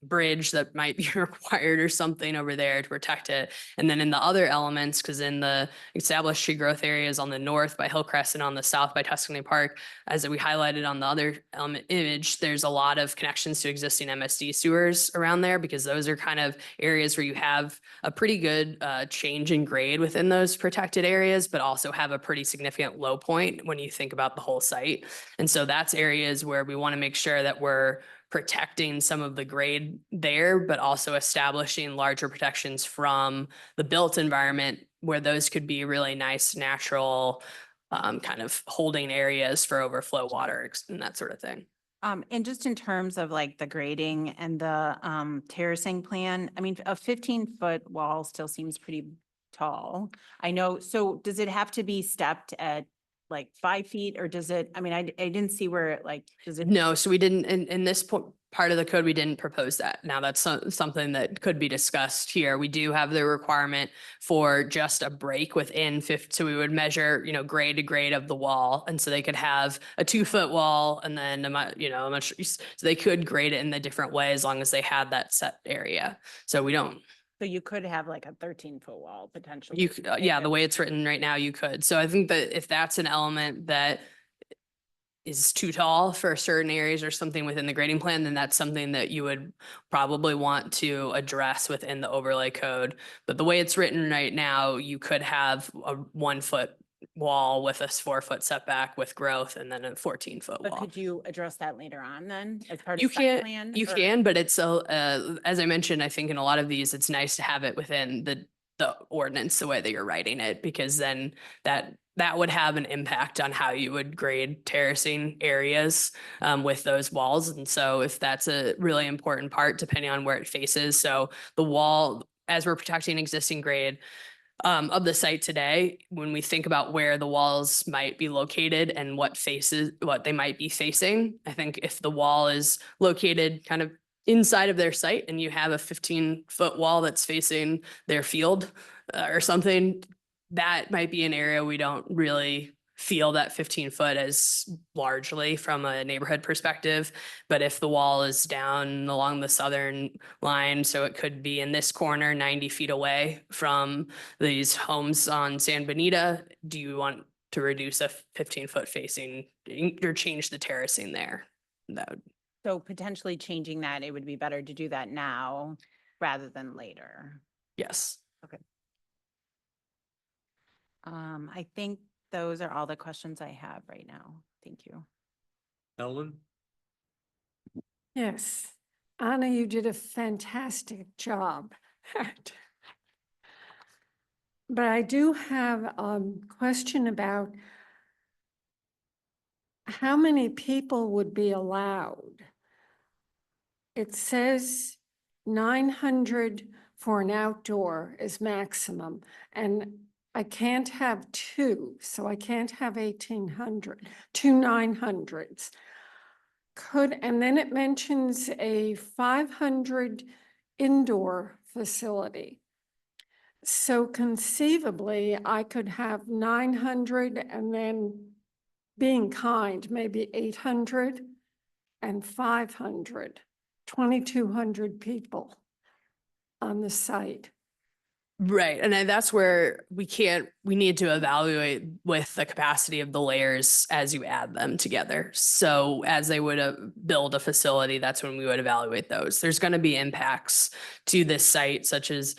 bridge that might be required or something over there to protect it. And then in the other elements, because in the established tree growth areas on the north by Hillcrest and on the south by Tuscany Park, as we highlighted on the other element image, there's a lot of connections to existing MSD sewers around there, because those are kind of areas where you have a pretty good change in grade within those protected areas, but also have a pretty significant low point when you think about the whole site. And so that's areas where we want to make sure that we're protecting some of the grade there, but also establishing larger protections from the built environment where those could be really nice, natural kind of holding areas for overflow water and that sort of thing.
And just in terms of like the grading and the terracing plan, a 15-foot wall still seems pretty tall. I know, so does it have to be stepped at like 5 feet or does it, I didn't see where it does it?
No, so we didn't, in this part of the code, we didn't propose that. Now that's something that could be discussed here. We do have the requirement for just a break within 50. So we would measure, grade to grade of the wall. And so they could have a 2-foot wall and then, so they could grade it in the different way as long as they had that set area. So we don't.
So you could have like a 13-foot wall potentially.
The way it's written right now, you could. So I think that if that's an element that is too tall for certain areas or something within the grading plan, then that's something that you would probably want to address within the overlay code. But the way it's written right now, you could have a 1-foot wall with a 4-foot setback with growth and then a 14-foot
But
wall.
could you address that later on then as part
You
of site
can,
plan?
you can, but it's as I mentioned, I think in a lot of these, it's nice to have it within the ordinance, the way that you're writing it, because then that would have an impact on how you would grade terracing areas with those walls. And so if that's a really important part, depending on where it faces, so the wall as we're protecting existing grade of the site today, when we think about where the walls might be located and what they might be facing, I think if the wall is located kind of inside of their site and you have a 15-foot wall that's facing their field or something, that might be an area we don't really feel that 15-foot as largely from a neighborhood perspective. But if the wall is down along the southern line, so it could be in this corner 90 feet away from these homes on San Benita, do you want to reduce a 15-foot facing or change the terracing there? That would,
So potentially changing that, it would be better to do that now rather than later.
yes.
I think those are all the questions I have right now. Thank you.
Ellen?
Yes, Anna, you did a fantastic job. But I do have a question about how many people would be allowed? It says 900 for an outdoor is maximum, and I can't have two, so I can't have 1,800, two 900s. And then it mentions a 500 indoor facility. So conceivably, I could have 900 and then, being kind, maybe 800 and 500, 2,200 people on the site.
Right. And then that's where we need to evaluate with the capacity of the layers as you add them together. So as they would build a facility, that's when we would evaluate those. There's going to be impacts to this site, such as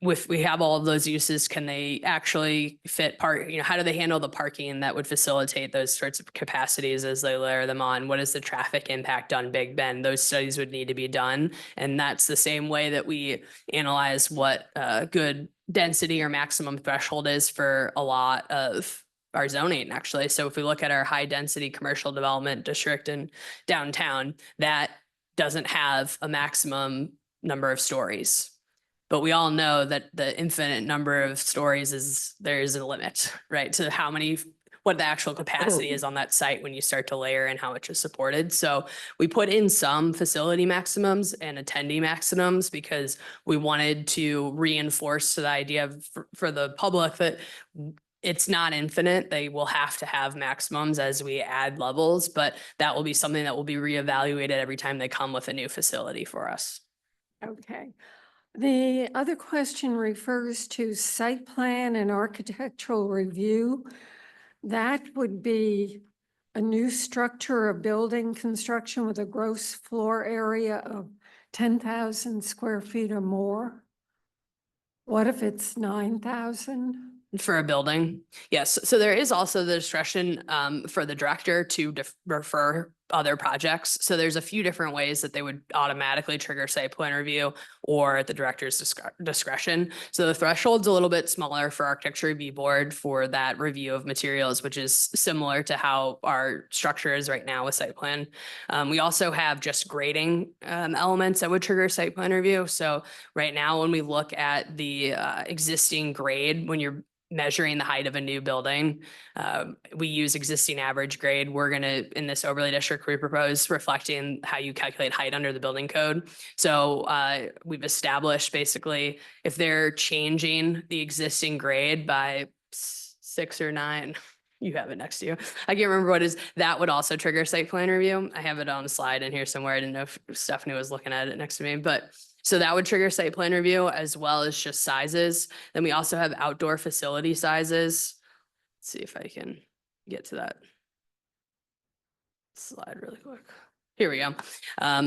if we have all of those uses, can they actually fit how do they handle the parking that would facilitate those sorts of capacities as they layer them on? What is the traffic impact on Big Bend? Those studies would need to be done. And that's the same way that we analyze what good density or maximum threshold is for a lot of our zoning, actually. So if we look at our high density commercial development district in downtown, that doesn't have a maximum number of stories. But we all know that the infinite number of stories there is a limit, right? To what the actual capacity is on that site when you start to layer in how much is supported. So we put in some facility maximums and attendee maximums because we wanted to reinforce the idea for the public that it's not infinite. They will have to have maximums as we add levels, but that will be something that will be reevaluated every time they come with a new facility for us.
Okay. The other question refers to site plan and architectural review. That would be a new structure or building construction with a gross floor area of 10,000 square feet or more. What if it's 9,000?
For a building, yes. So there is also the discretion for the director to refer other projects. So there's a few different ways that they would automatically trigger site plan review or at the director's discretion. So the threshold's a little bit smaller for architecture review board for that review of materials, which is similar to how our structure is right now with site plan. We also have just grading elements that would trigger site plan review. So right now, when we look at the existing grade, when you're measuring the height of a new building, we use existing average grade. We're going to, in this overlay district we propose, reflecting how you calculate height under the building code. So we've established basically if they're changing the existing grade by 6 or 9, you have it next to you. I can't remember what it is. That would also trigger site plan review. I have it on a slide in here somewhere. I didn't know if Stephanie was looking at it next to me, but so that would trigger site plan review as well as just sizes. Then we also have outdoor facility sizes. Let's see if I can get to that slide really quick. Here we go.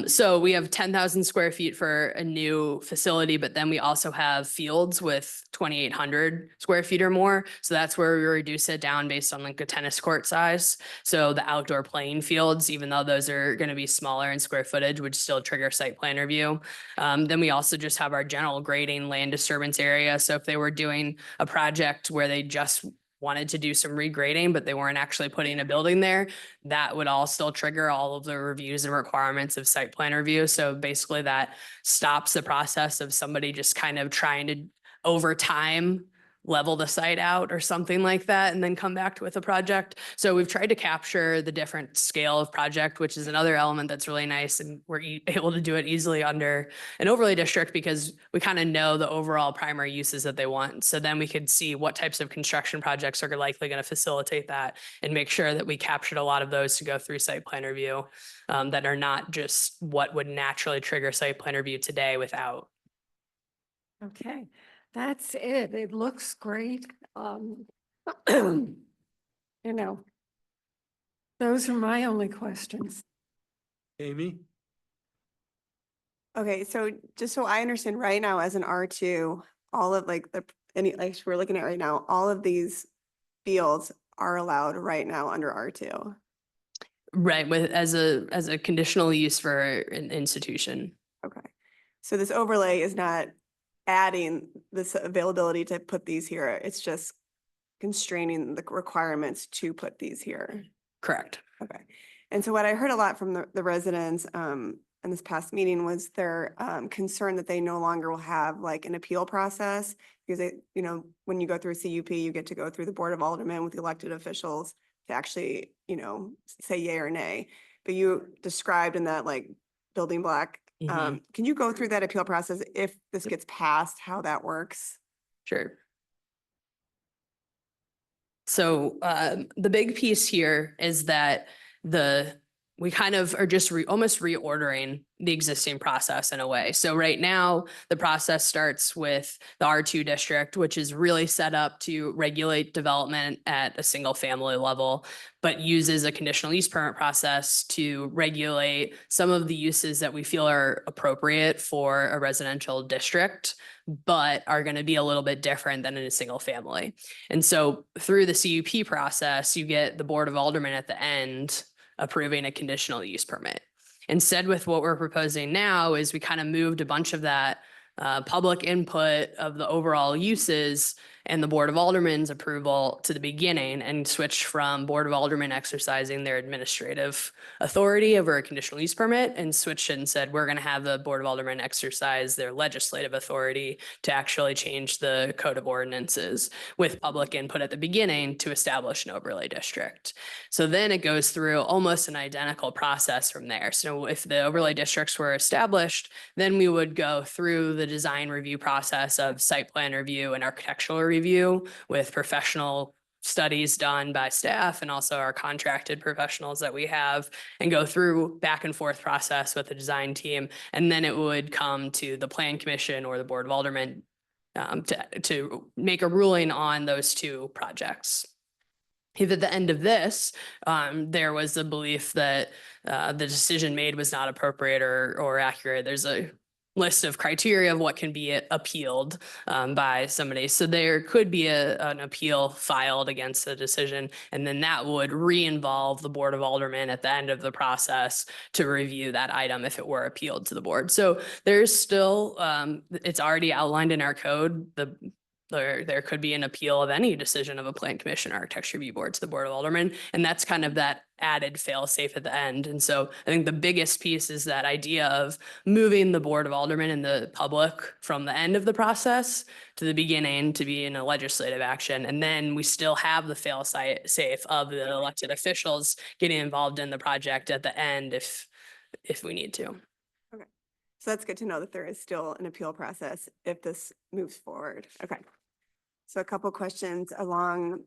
So we have 10,000 square feet for a new facility, but then we also have fields with 2,800 square feet or more. So that's where we reduce it down based on like a tennis court size. So the outdoor playing fields, even though those are going to be smaller in square footage, would still trigger site plan review. Then we also just have our general grading land disturbance area. So if they were doing a project where they just wanted to do some regrading, but they weren't actually putting a building there, that would all still trigger all of the reviews and requirements of site plan review. So basically that stops the process of somebody just kind of trying to, over time, level the site out or something like that, and then come back with a project. So we've tried to capture the different scale of project, which is another element that's really nice. And we're able to do it easily under an overlay district because we kind of know the overall primary uses that they want. So then we could see what types of construction projects are likely going to facilitate that and make sure that we captured a lot of those to go through site plan review that are not just what would naturally trigger site plan review today without.
Okay, that's it. It looks great. You know, those are my only questions.
Amy?
Okay, so just so I understand right now as an R2, all of like like we're looking at right now, all of these fields are allowed right now under R2.
Right, with as a conditional use for an institution.
Okay. So this overlay is not adding this availability to put these here. It's just constraining the requirements to put these here.
Correct.
Okay. And so what I heard a lot from the residents in this past meeting was their concern that they no longer will have like an appeal process because they, you know, when you go through a CUP, you get to go through the Board of Aldermen with the elected officials to actually, you know, say yay or nay. But you described in that like building block,
Mhm.
can you go through that appeal process if this gets passed, how that works?
Sure. So the big piece here is that we kind of are just almost reordering the existing process in a way. So right now, the process starts with the R2 district, which is really set up to regulate development at a single family level, but uses a conditional use permit process to regulate some of the uses that we feel are appropriate for a residential district, but are going to be a little bit different than in a single family. And so through the CUP process, you get the Board of Aldermen at the end approving a conditional use permit. Instead, with what we're proposing now is we kind of moved a bunch of that public input of the overall uses and the Board of Aldermen's approval to the beginning and switched from Board of Aldermen exercising their administrative authority over a conditional use permit and switched and said, we're going to have the Board of Aldermen exercise their legislative authority to actually change the code of ordinances with public input at the beginning to establish an overlay district. So then it goes through almost an identical process from there. So if the overlay districts were established, then we would go through the design review process of site plan review and architectural review with professional studies done by staff and also our contracted professionals that we have, and go through back and forth process with the design team. And then it would come to the Plan Commission or the Board of Aldermen to make a ruling on those two projects. If at the end of this, there was a belief that the decision made was not appropriate or accurate, there's a list of criteria of what can be appealed by somebody. So there could be an appeal filed against the decision, and then that would re-involve the Board of Aldermen at the end of the process to review that item if it were appealed to the board. So there's still, it's already outlined in our code, there could be an appeal of any decision of a Plan Commission or Architecture Review Board to the Board of Aldermen. And that's kind of that added fail safe at the end. And so I think the biggest piece is that idea of moving the Board of Aldermen and the public from the end of the process to the beginning to be in a legislative action. And then we still have the fail safe of the elected officials getting involved in the project at the end if we need to.
Okay. So that's good to know that there is still an appeal process if this moves forward. Okay. So a couple questions along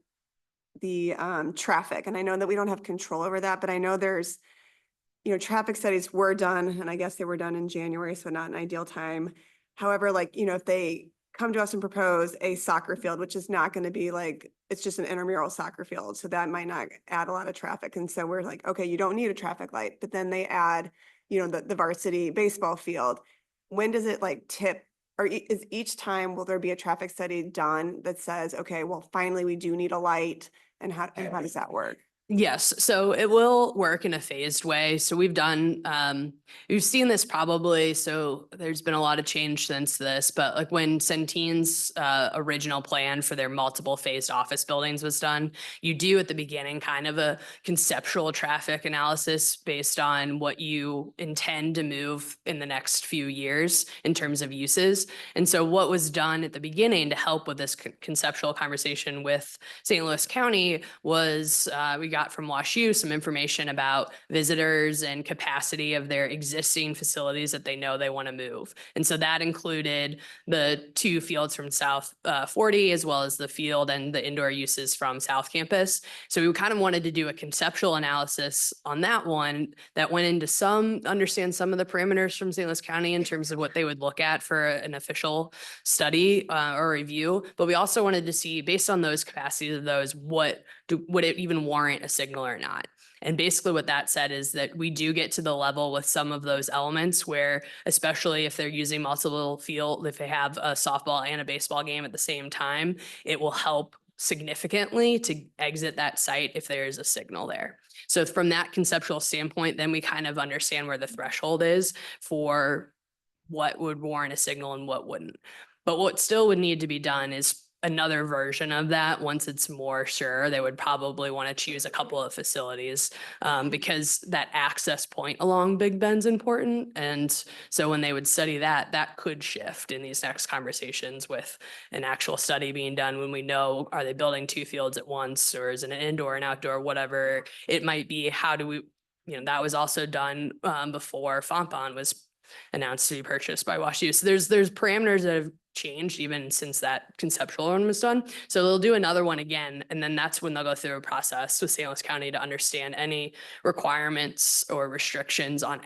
the traffic, and I know that we don't have control over that, but I know there's, you know, traffic studies were done, and I guess they were done in January, so not an ideal time. However, like, you know, if they come to us and propose a soccer field, which is not going to be like, it's just an intramural soccer field, so that might not add a lot of traffic. And so we're like, okay, you don't need a traffic light, but then they add, you know, the varsity baseball field. When does it like tip? Or is each time, will there be a traffic study done that says, okay, well, finally we do need a light, and how does that work?
Yes, so it will work in a phased way. So we've done, we've seen this probably, so there's been a lot of change since this, but like when Centene's original plan for their multiple phased office buildings was done, you do at the beginning kind of a conceptual traffic analysis based on what you intend to move in the next few years in terms of uses. And so what was done at the beginning to help with this conceptual conversation with St. Louis County was we got from WashU some information about visitors and capacity of their existing facilities that they know they want to move. And so that included the 2 fields from South 40, as well as the field and the indoor uses from South Campus. So we kind of wanted to do a conceptual analysis on that one that went into understand some of the parameters from St. Louis County in terms of what they would look at for an official study or review. But we also wanted to see, based on those capacities of those, would it even warrant a signal or not? And basically what that said is that we do get to the level with some of those elements where, especially if they're using multiple field, if they have a softball and a baseball game at the same time, it will help significantly to exit that site if there is a signal there. So from that conceptual standpoint, then we kind of understand where the threshold is for what would warrant a signal and what wouldn't. But what still would need to be done is another version of that. Once it's more sure, they would probably want to choose a couple of facilities because that access point along Big Bend's important. And so when they would study that, that could shift in these next conversations with an actual study being done when we know, are they building 2 fields at once, or is it an indoor and outdoor, whatever it might be. How do we, that was also done before Fontbonne was announced to be purchased by WashU. So there's parameters that have changed even since that conceptual one was done. So they'll do another one again, and then that's when they'll go through a process with St. Louis County to understand any requirements or restrictions on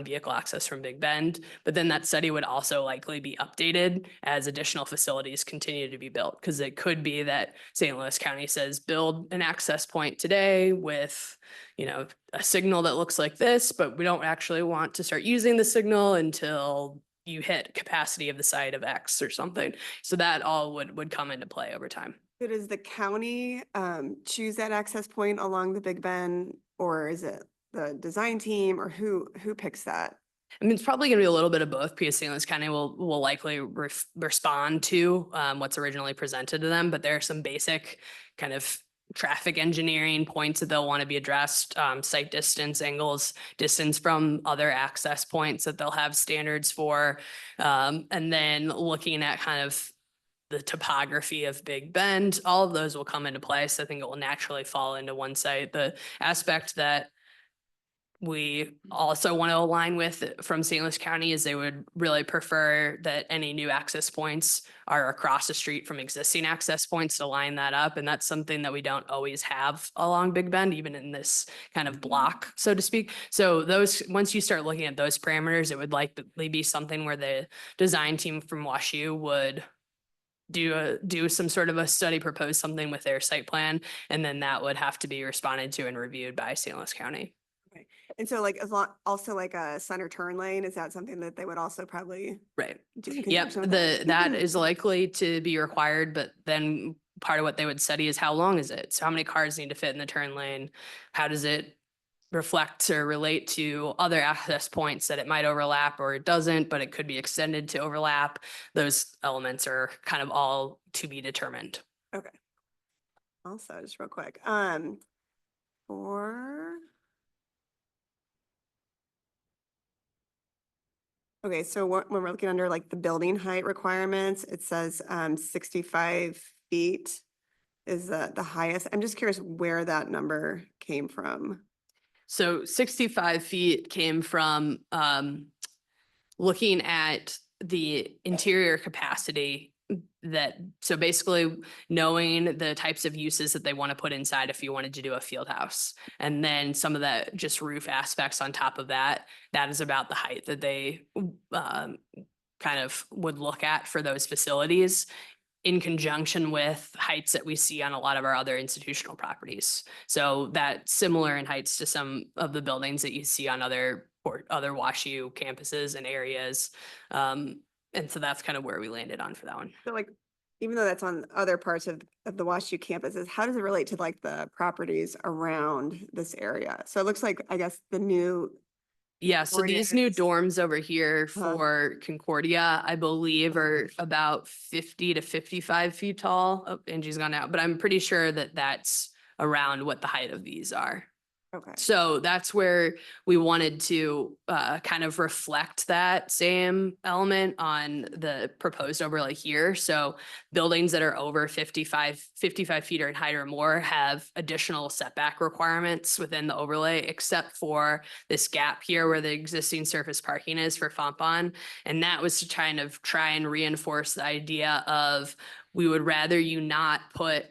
vehicle access from Big Bend. But then that study would also likely be updated as additional facilities continue to be built, because it could be that St. Louis County says build an access point today with a signal that looks like this, but we don't actually want to start using the signal until you hit capacity of the site of X or something. So that all would come into play over time.
So does the county choose that access point along the Big Bend, or is it the design team, or who picks that?
I mean, it's probably going to be a little bit of both, because St. Louis County will likely respond to what's originally presented to them, but there are some basic kind of traffic engineering points that they'll want to be addressed, site distance, angles, distance from other access points that they'll have standards for. And then looking at kind of the topography of Big Bend, all of those will come into play. So I think it will naturally fall into one site. The aspect that we also want to align with from St. Louis County is they would really prefer that any new access points are across the street from existing access points to line that up. And that's something that we don't always have along Big Bend, even in this kind of block, so to speak. So once you start looking at those parameters, it would likely be something where the design team from WashU would do some sort of a study, propose something with their site plan, and then that would have to be responded to and reviewed by St. Louis County.
And so also like a center turn lane, is that something that they would also probably
Right.
do? in
Yep.
conjunction with
That is likely to be required, but then part of what they would study is how long is it? So how many cars need to fit in the turn lane? How does it reflect or relate to other access points that it might overlap or it doesn't, but it could be extended to overlap? Those elements are kind of all to be determined.
Okay. Also, just real quick, okay, so when we're looking under like the building height requirements, it says 65 feet is the highest. I'm just curious where that number came from.
So 65 feet came from looking at the interior capacity so basically knowing the types of uses that they want to put inside if you wanted to do a field house. And then some of the just roof aspects on top of that is about the height that they kind of would look at for those facilities, in conjunction with heights that we see on a lot of our other institutional properties. So that similar in heights to some of the buildings that you see on other WashU campuses and areas. And so that's kind of where we landed on for that one.
So like, even though that's on other parts of the WashU campuses, how does it relate to like the properties around this area? So it looks like, I guess, the new,
Yeah, so these new
Concordia's-
dorms over here
Uh-huh.
for Concordia, I believe are about 50 to 55 feet tall. Oh, Angie's gone out, but I'm pretty sure that that's around what the height of these are.
okay.
So that's where we wanted to kind of reflect that same element on the proposed overlay here. So buildings that are over 55 feet or in height or more have additional setback requirements within the overlay, except for this gap here where the existing surface parking is for Fompon. And that was to try and reinforce the idea of we would rather you not put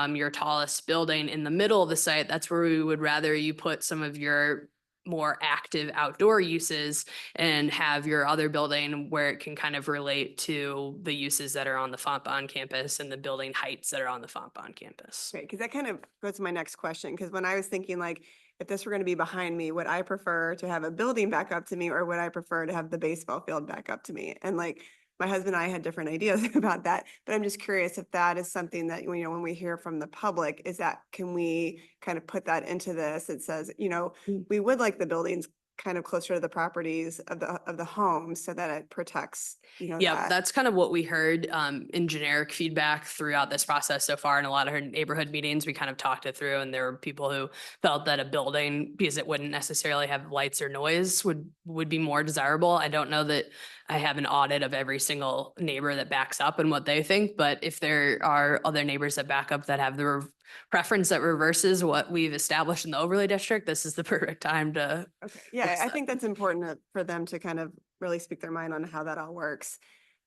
your tallest building in the middle of the site. That's where we would rather you put some of your more active outdoor uses and have your other building where it can kind of relate to the uses that are on the Fontbonne campus and the building heights that are on the Fontbonne campus.
Great, because that kind of goes to my next question, because when I was thinking like, if this were going to be behind me, would I prefer to have a building back up to me, or would I prefer to have the baseball field back up to me? And like, my husband and I had different ideas about that, but I'm just curious if that is something that, you know, when we hear from the public, is that, can we kind of put that into this? It says, you know, we would like the buildings kind of closer to the properties of the homes so that it protects, you know,
Yeah,
that.
that's kind of what we heard in generic feedback throughout this process so far. In a lot of our neighborhood meetings, we kind of talked it through, and there were people who felt that a building, because it wouldn't necessarily have lights or noise, would be more desirable. I don't know that I have an audit of every single neighbor that backs up and what they think, but if there are other neighbors that back up that have the preference that reverses what we've established in the overlay district, this is the perfect time to.
Okay, yeah,
fix
I
that.
think that's important for them to kind of really speak their mind on how that all works.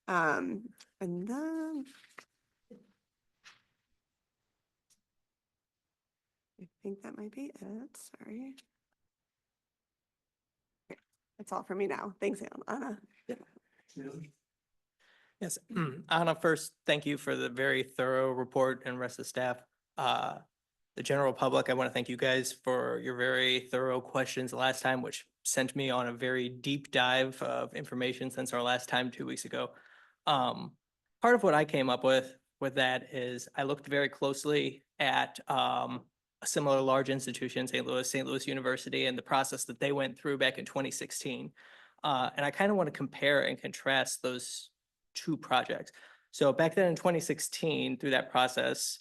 And then I think that might be it, sorry. Okay, that's all for me now. Thanks, Anna.
Yes, Anna, first, thank you for the very thorough report and rest of the staff. The general public, I want to thank you guys for your very thorough questions last time, which sent me on a very deep dive of information since our last time 2 weeks ago. Part of what I came up with that is I looked very closely at a similar large institution, St. Louis University, and the process that they went through back in 2016. And I kind of want to compare and contrast those two projects. So back then in 2016, through that process,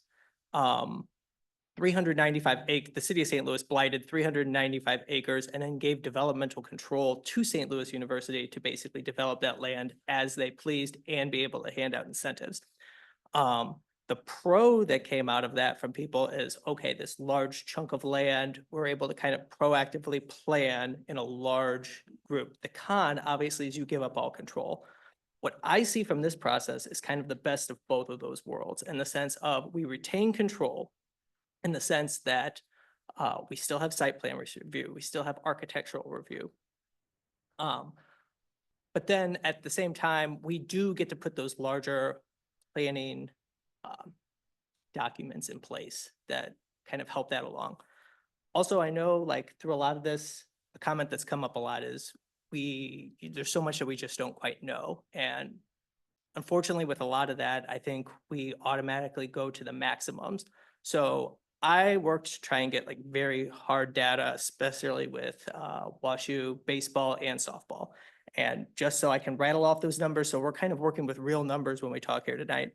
395 the city of St. Louis blighted 395 acres and then gave developmental control to St. Louis University to basically develop that land as they pleased and be able to hand out incentives. The pro that came out of that from people is, okay, this large chunk of land, we're able to kind of proactively plan in a large group. The con, obviously, is you give up all control. What I see from this process is kind of the best of both of those worlds, in the sense of we retain control, in the sense that we still have site plan review, we still have architectural review. But then at the same time, we do get to put those larger planning documents in place that kind of help that along. Also, I know, like, through a lot of this, a comment that's come up a lot is there's so much that we just don't quite know. And unfortunately, with a lot of that, I think we automatically go to the maximums. So I worked to try and get like very hard data, especially with WashU baseball and softball. And just so I can rattle off those numbers, so we're kind of working with real numbers when we talk here tonight.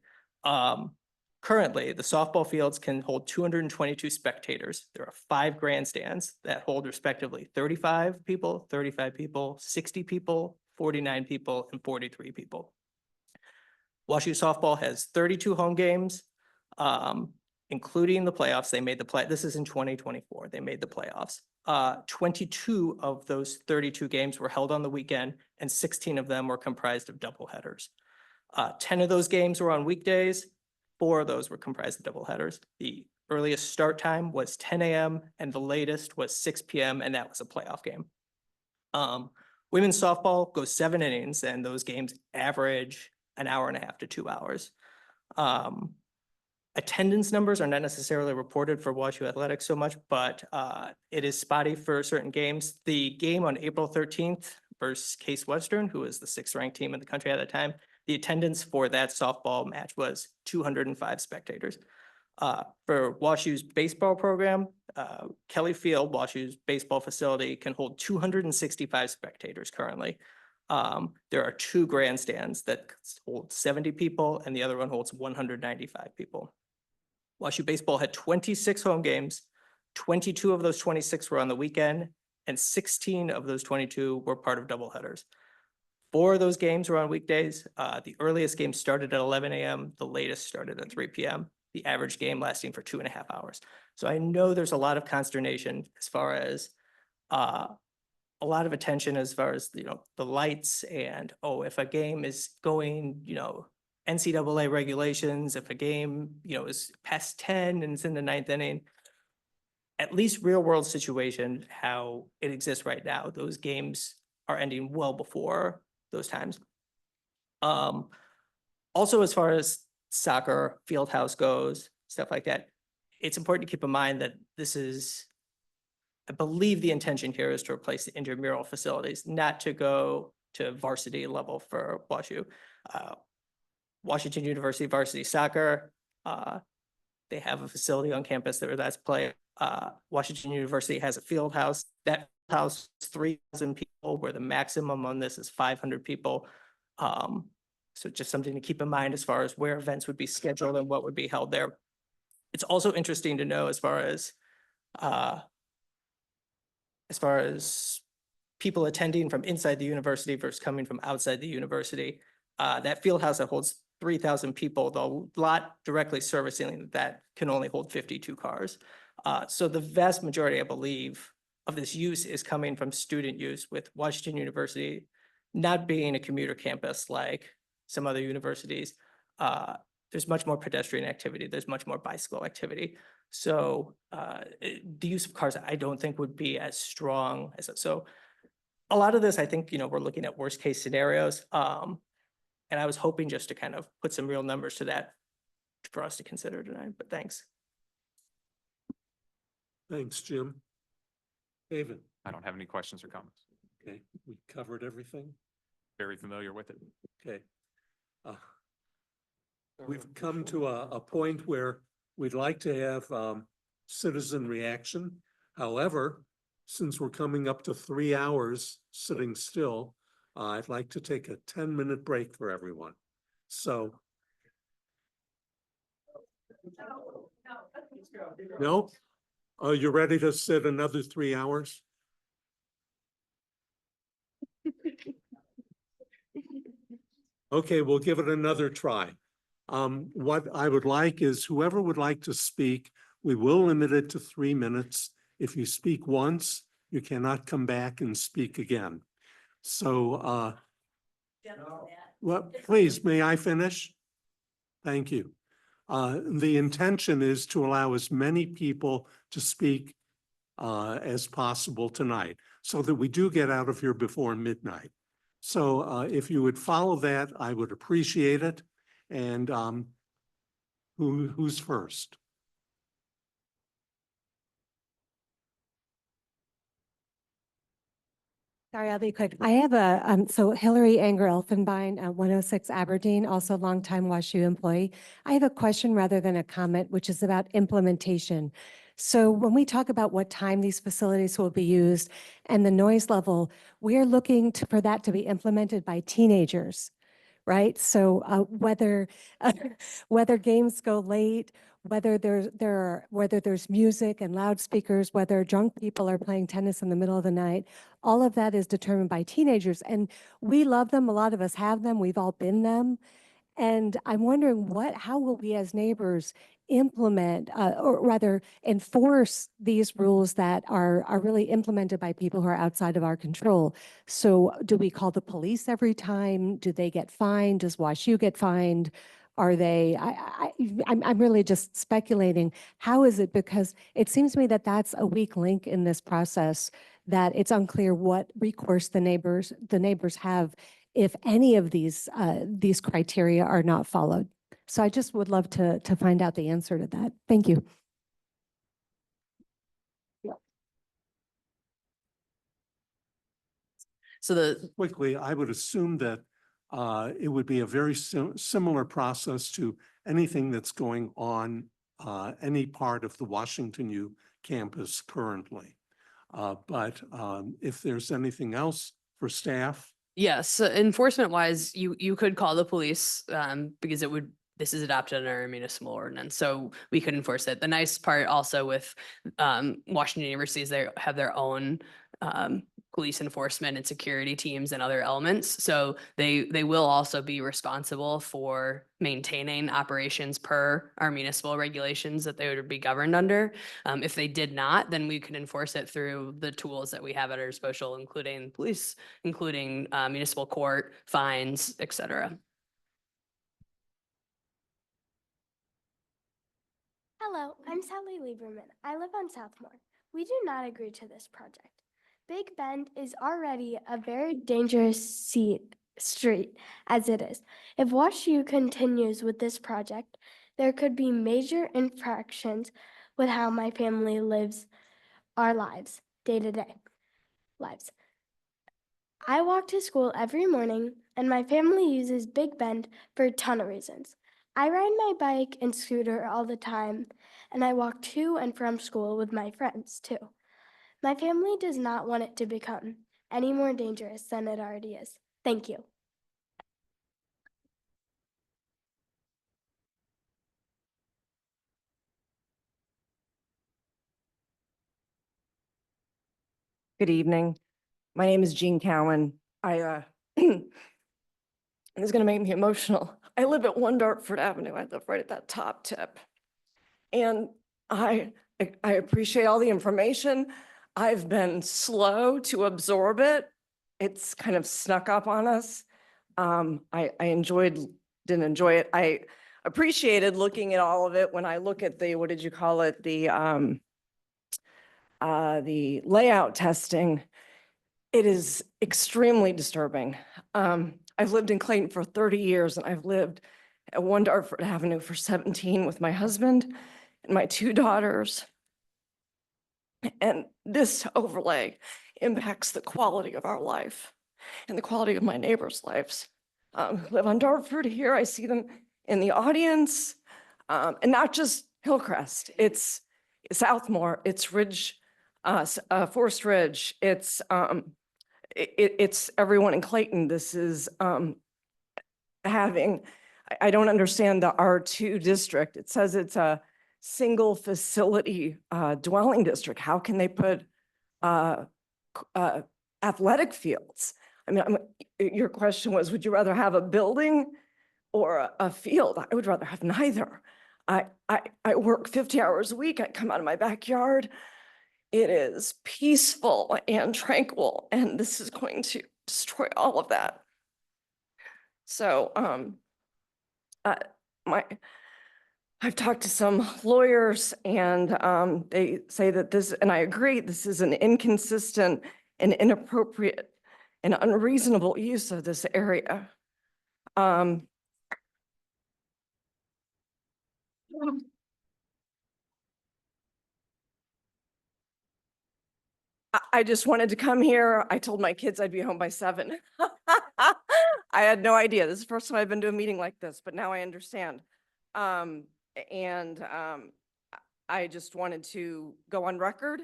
Currently, the softball fields can hold 222 spectators. There are 5 grandstands that hold respectively 35 people, 35 people, 60 people, 49 people, and 43 people. WashU softball has 32 home games, including the playoffs. They made this is in 2024, they made the playoffs. 22 of those 32 games were held on the weekend, and 16 of them were comprised of doubleheaders. 10 of those games were on weekdays, 4 of those were comprised of doubleheaders. The earliest start time was 10 a.m. and the latest was 6 p.m. and that was a playoff game. Women's softball goes 7 innings, and those games average an hour and a half to 2 hours. Attendance numbers are not necessarily reported for WashU Athletics so much, but it is spotty for certain games. The game on April 13th versus Case Western, who was the 6th ranked team in the country at that time, The attendance for that softball match was 205 spectators. For WashU's baseball program, Kelly Field, WashU's baseball facility, can hold 265 spectators currently. There are 2 grandstands that hold 70 people and the other one holds 195 people. WashU baseball had 26 home games. 22 of those 26 were on the weekend and 16 of those 22 were part of doubleheaders. 4 of those games were on weekdays. The earliest game started at 11 a.m. The latest started at 3 p.m. The average game lasting for 2.5 hours. So I know there's a lot of consternation as far as a lot of attention as far as, the lights and, oh, if a game is going, NCAA regulations, if a game, is past 10 and it's in the 9th inning, at least real world situation, how it exists right now, those games are ending well before those times. Also, as far as soccer, field house goes, stuff like that, it's important to keep in mind that this is, I believe the intention here is to replace the intramural facilities, not to go to varsity level for WashU. Washington University varsity soccer, they have a facility on campus that's play. Washington University has a field house. That house is 3,000 people, where the maximum on this is 500 people. So just something to keep in mind as far as where events would be scheduled and what would be held there. It's also interesting to know as far as people attending from inside the university versus coming from outside the university. That field house that holds 3,000 people, the lot directly servicing that can only hold 52 cars. So the vast majority, I believe, of this use is coming from student use, with Washington University not being a commuter campus like some other universities. There's much more pedestrian activity. There's much more bicycle activity. So the use of cars, I don't think would be as strong as it. So a lot of this, I think, we're looking at worst case scenarios. And I was hoping just to kind of put some real numbers to that for us to consider tonight, but thanks.
Thanks, Jim. David,
I don't have any questions or comments.
okay, we covered everything.
Very familiar with it.
Okay. We've come to a point where we'd like to have citizen reaction. However, since we're coming up to 3 hours sitting still, I'd like to take a 10-minute break for everyone. So. No? Are you ready to sit another 3 hours? Okay, we'll give it another try. What I would like is whoever would like to speak, we will limit it to 3 minutes. If you speak once, you cannot come back and speak again. So, well, please, may I finish? Thank you. The intention is to allow as many people to speak as possible tonight, so that we do get out of here before midnight. So if you would follow that, I would appreciate it. And who's first?
Sorry, I'll be quick. I have so Hillary Anger Elfenbein, 106 Aberdeen, also longtime WashU employee. I have a question rather than a comment, which is about implementation. So when we talk about what time these facilities will be used and the noise level, we're looking for that to be implemented by teenagers, right? So whether games go late, whether there's music and loudspeakers, whether drunk people are playing tennis in the middle of the night, all of that is determined by teenagers. And we love them. A lot of us have them. We've all been them. And I'm wondering how will we as neighbors implement or rather enforce these rules that are really implemented by people who are outside of our control? So do we call the police every time? Do they get fined? Does WashU get fined? Are they, I'm really just speculating. How is it? Because it seems to me that that's a weak link in this process, that it's unclear what recourse the neighbors have if any of these criteria are not followed. So I just would love to find out the answer to that. Thank you.
So
Quickly, I would assume that It would be a very similar process to anything that's going on any part of the Washington U campus currently. But if there's anything else for staff,
Yes, enforcement wise, you could call the police because this is adopted in our municipal ordinance, so we could enforce it. The nice part also with Washington University is they have their own police enforcement and security teams and other elements. So they will also be responsible for maintaining operations per our municipal regulations that they would be governed under. If they did not, then we could enforce it through the tools that we have at our disposal, including police, including municipal court, fines, et cetera.
Hello, I'm Sally Lieberman. I live on Southmore. We do not agree to this project. Big Bend is already a very dangerous street as it is. If Wash U continues with this project, there could be major infractions with how my family lives our lives, day-to-day lives. I walk to school every morning, and my family uses Big Bend for a ton of reasons. I ride my bike and scooter all the time, and I walk to and from school with my friends, too. My family does not want it to become any more dangerous than it already is. Thank you.
Good evening. My name is Jean Cowan. This is going to make me emotional. I live at 1 Dartford Avenue. I live right at that top tip. And I appreciate all the information. I've been slow to absorb it. It's kind of snuck up on us. Didn't enjoy it. I appreciated looking at all of it when I look at the, what did you call it? The layout testing. It is extremely disturbing. I've lived in Clayton for 30 years, and I've lived at 1 Dartford Avenue for 17 with my husband and my 2 daughters. And this overlay impacts the quality of our life and the quality of my neighbors' lives. Who live on Dartford here. I see them in the audience, and not just Hillcrest. It's Southmore. It's Ridge, Forest Ridge. It's everyone in Clayton. This is having. I don't understand the R2 district. It says it's a single facility dwelling district. How can they put athletic fields? I mean, your question was, would you rather have a building or a field? I would rather have neither. I work 50 hours a week. I come out of my backyard. It is peaceful and tranquil, and this is going to destroy all of that. So, I've talked to some lawyers, and they say that this, and I agree, this is an inconsistent and inappropriate and unreasonable use of this area. I just wanted to come here. I told my kids I'd be home by 7. I had no idea. This is the first time I've been to a meeting like this, but now I understand. I just wanted to go on record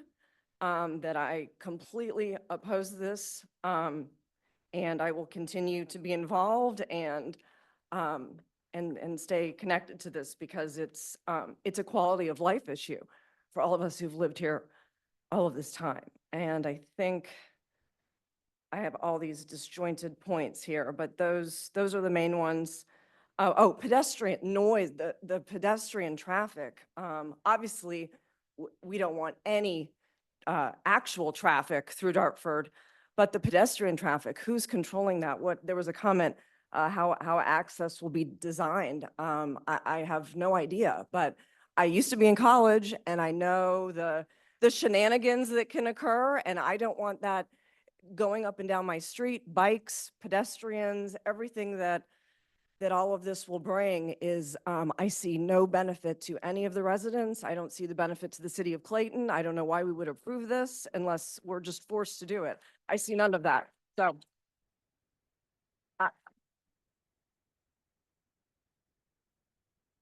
that I completely oppose this, and I will continue to be involved and stay connected to this because it's a quality of life issue for all of us who've lived here all of this time. And I think I have all these disjointed points here, but those are the main ones. Oh, pedestrian noise, the pedestrian traffic. Obviously, we don't want any actual traffic through Dartford, but the pedestrian traffic, who's controlling that? There was a comment how access will be designed. I have no idea, but I used to be in college, and I know the shenanigans that can occur, and I don't want that going up and down my street. Bikes, pedestrians, everything that all of this will bring is, I see no benefit to any of the residents. I don't see the benefit to the city of Clayton. I don't know why we would approve this unless we're just forced to do it. I see none of that. So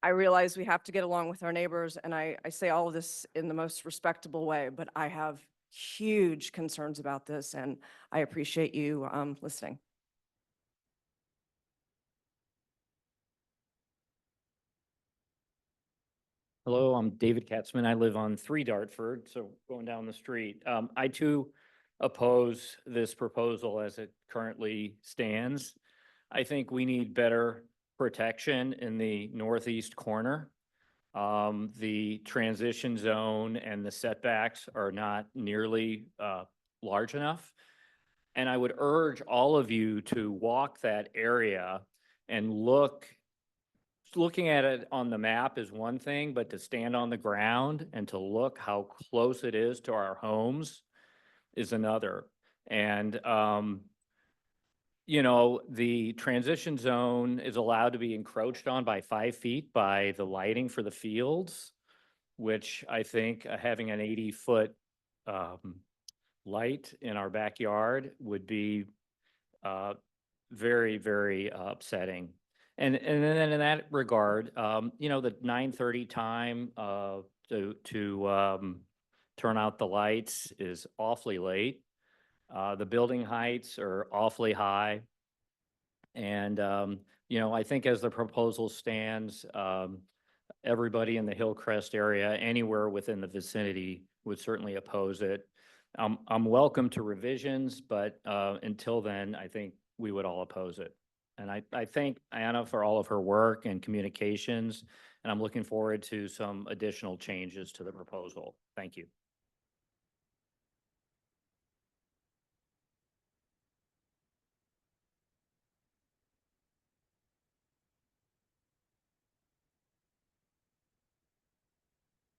I realize we have to get along with our neighbors, and I say all of this in the most respectable way, but I have huge concerns about this, and I appreciate you listening.
Hello, I'm David Katzman. I live on 3 Dartford, so going down the street. I too oppose this proposal as it currently stands. I think we need better protection in the northeast corner. The transition zone and the setbacks are not nearly large enough. And I would urge all of you to walk that area and looking at it on the map is one thing, but to stand on the ground and to look how close it is to our homes is another. And, you know, the transition zone is allowed to be encroached on by 5 feet by the lighting for the fields, which I think having an 80-foot light in our backyard would be very, very upsetting. And then in that regard, you know, the 9:30 time to turn out the lights is awfully late. The building heights are awfully high. And, you know, I think as the proposal stands, everybody in the Hillcrest area, anywhere within the vicinity would certainly oppose it. I'm welcome to revisions, but until then, I think we would all oppose it. And I thank Anna for all of her work and communications, and I'm looking forward to some additional changes to the proposal. Thank you.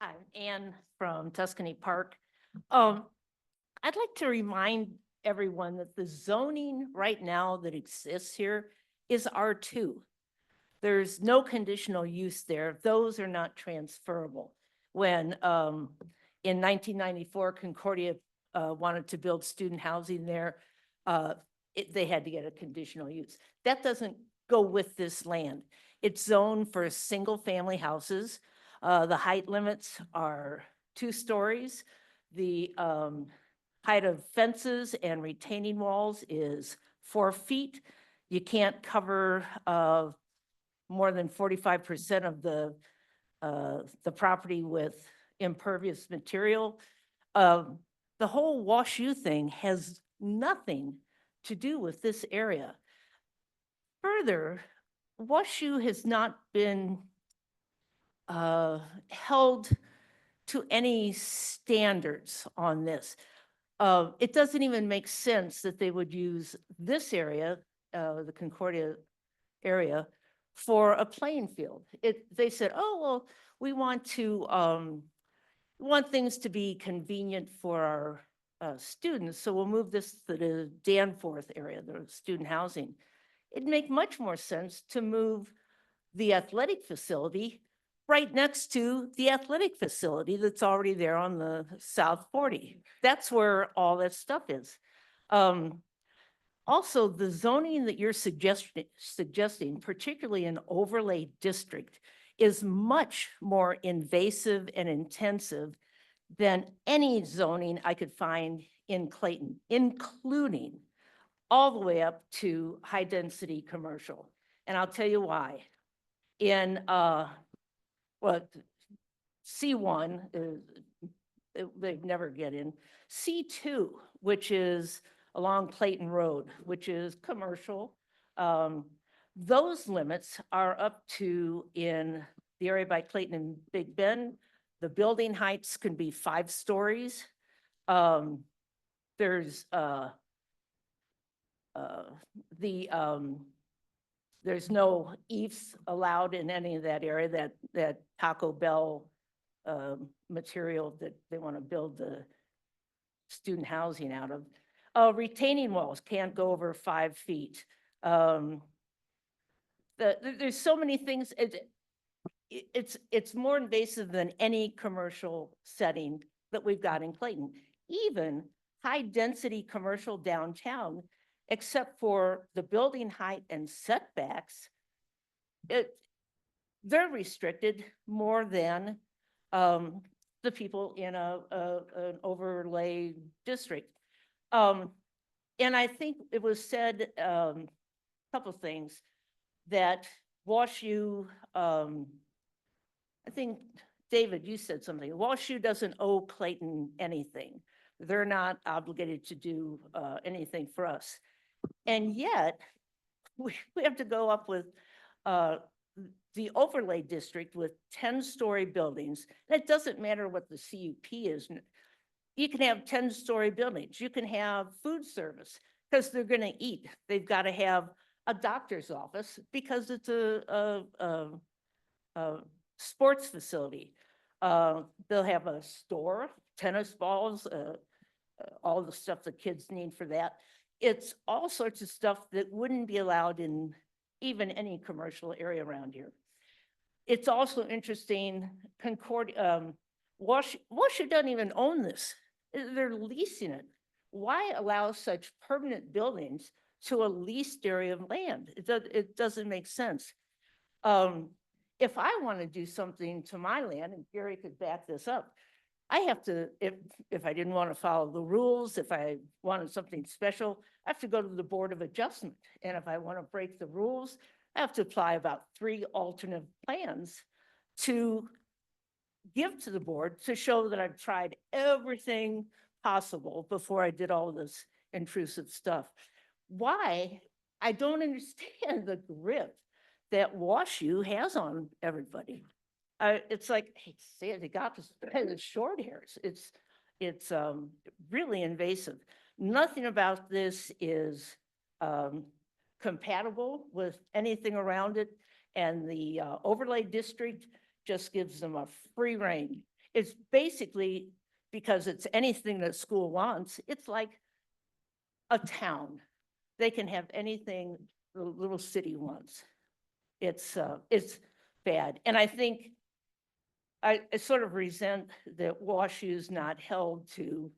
I'm Ann from Tuscany Park. I'd like to remind everyone that the zoning right now that exists here is R2. There's no conditional use there. Those are not transferable. When in 1994, Concordia wanted to build student housing there, they had to get a conditional use. That doesn't go with this land. It's zoned for single-family houses. The height limits are 2 stories. The height of fences and retaining walls is 4 feet. You can't cover more than 45% of the property with impervious material. The whole WashU thing has nothing to do with this area. Further, WashU has not been held to any standards on this. It doesn't even make sense that they would use this area, the Concordia area, for a playing field. They said, oh, well, we want things to be convenient for our students, so we'll move this to the Danforth area, the student housing. It'd make much more sense to move the athletic facility right next to the athletic facility that's already there on the South 40. That's where all that stuff is. Also, the zoning that you're suggesting, particularly in overlay district, is much more invasive and intensive than any zoning I could find in Clayton, including all the way up to high-density commercial. And I'll tell you why. In C1, they'd never get in. C2, which is along Clayton Road, which is commercial, those limits are up to, in the area by Clayton and Big Bend, the building heights can be 5 stories. There's there's no eaves allowed in any of that area, that Taco Bell material that they want to build the student housing out of. Retaining walls can't go over 5 feet. There's so many things. It's more invasive than any commercial setting that we've got in Clayton. Even high-density commercial downtown, except for the building height and setbacks, they're restricted more than the people in an overlay district. And I think it was said, couple things, that WashU, I think, David, you said something. WashU doesn't owe Clayton anything. They're not obligated to do anything for us. And yet, we have to go up with the overlay district with 10-story buildings. And it doesn't matter what the CUP is. You can have 10-story buildings. You can have food service because they're going to eat. They've got to have a doctor's office because it's a sports facility. They'll have a store, tennis balls, all the stuff the kids need for that. It's all sorts of stuff that wouldn't be allowed in even any commercial area around here. It's also interesting, WashU doesn't even own this. They're leasing it. Why allow such permanent buildings to a leased area of land? It doesn't make sense. If I want to do something to my land, and Gary could back this up, I have to, if I didn't want to follow the rules, if I wanted something special, I have to go to the Board of Adjustment. And if I want to break the rules, I have to apply about 3 alternate plans to give to the board to show that I've tried everything possible before I did all this intrusive stuff. Why? I don't understand the grip that WashU has on everybody. It's like, hey, say they got the short hairs. It's really invasive. Nothing about this is compatible with anything around it. And the overlay district just gives them a free rein. It's basically, because it's anything that school wants, it's like a town. They can have anything the little city wants. It's bad. And I think I sort of resent that WashU's not held to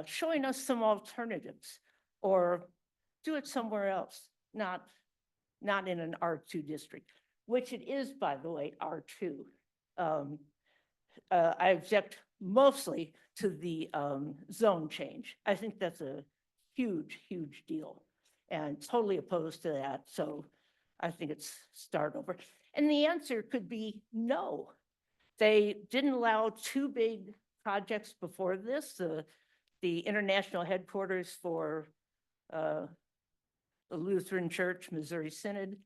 showing us some alternatives or do it somewhere else, not in an R2 district, which it is, by the way, R2. I object mostly to the zone change. I think that's a huge, huge deal and totally opposed to that. So I think it's start over. And the answer could be no. They didn't allow 2 big projects before this, the international headquarters for the Lutheran Church, Missouri Synod,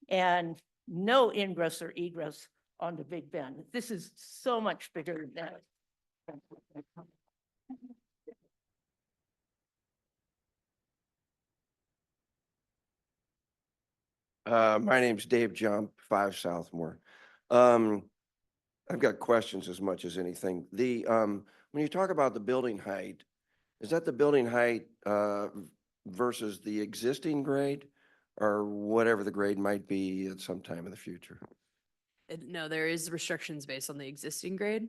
and no ingress or egress on the Big Bend. This is so much bigger than that.
My name's Dave Jump, 5 Southmore. I've got questions as much as anything. When you talk about the building height, is that the building height versus the existing grade or whatever the grade might be at some time in the future?
No, there is restrictions based on the existing grade.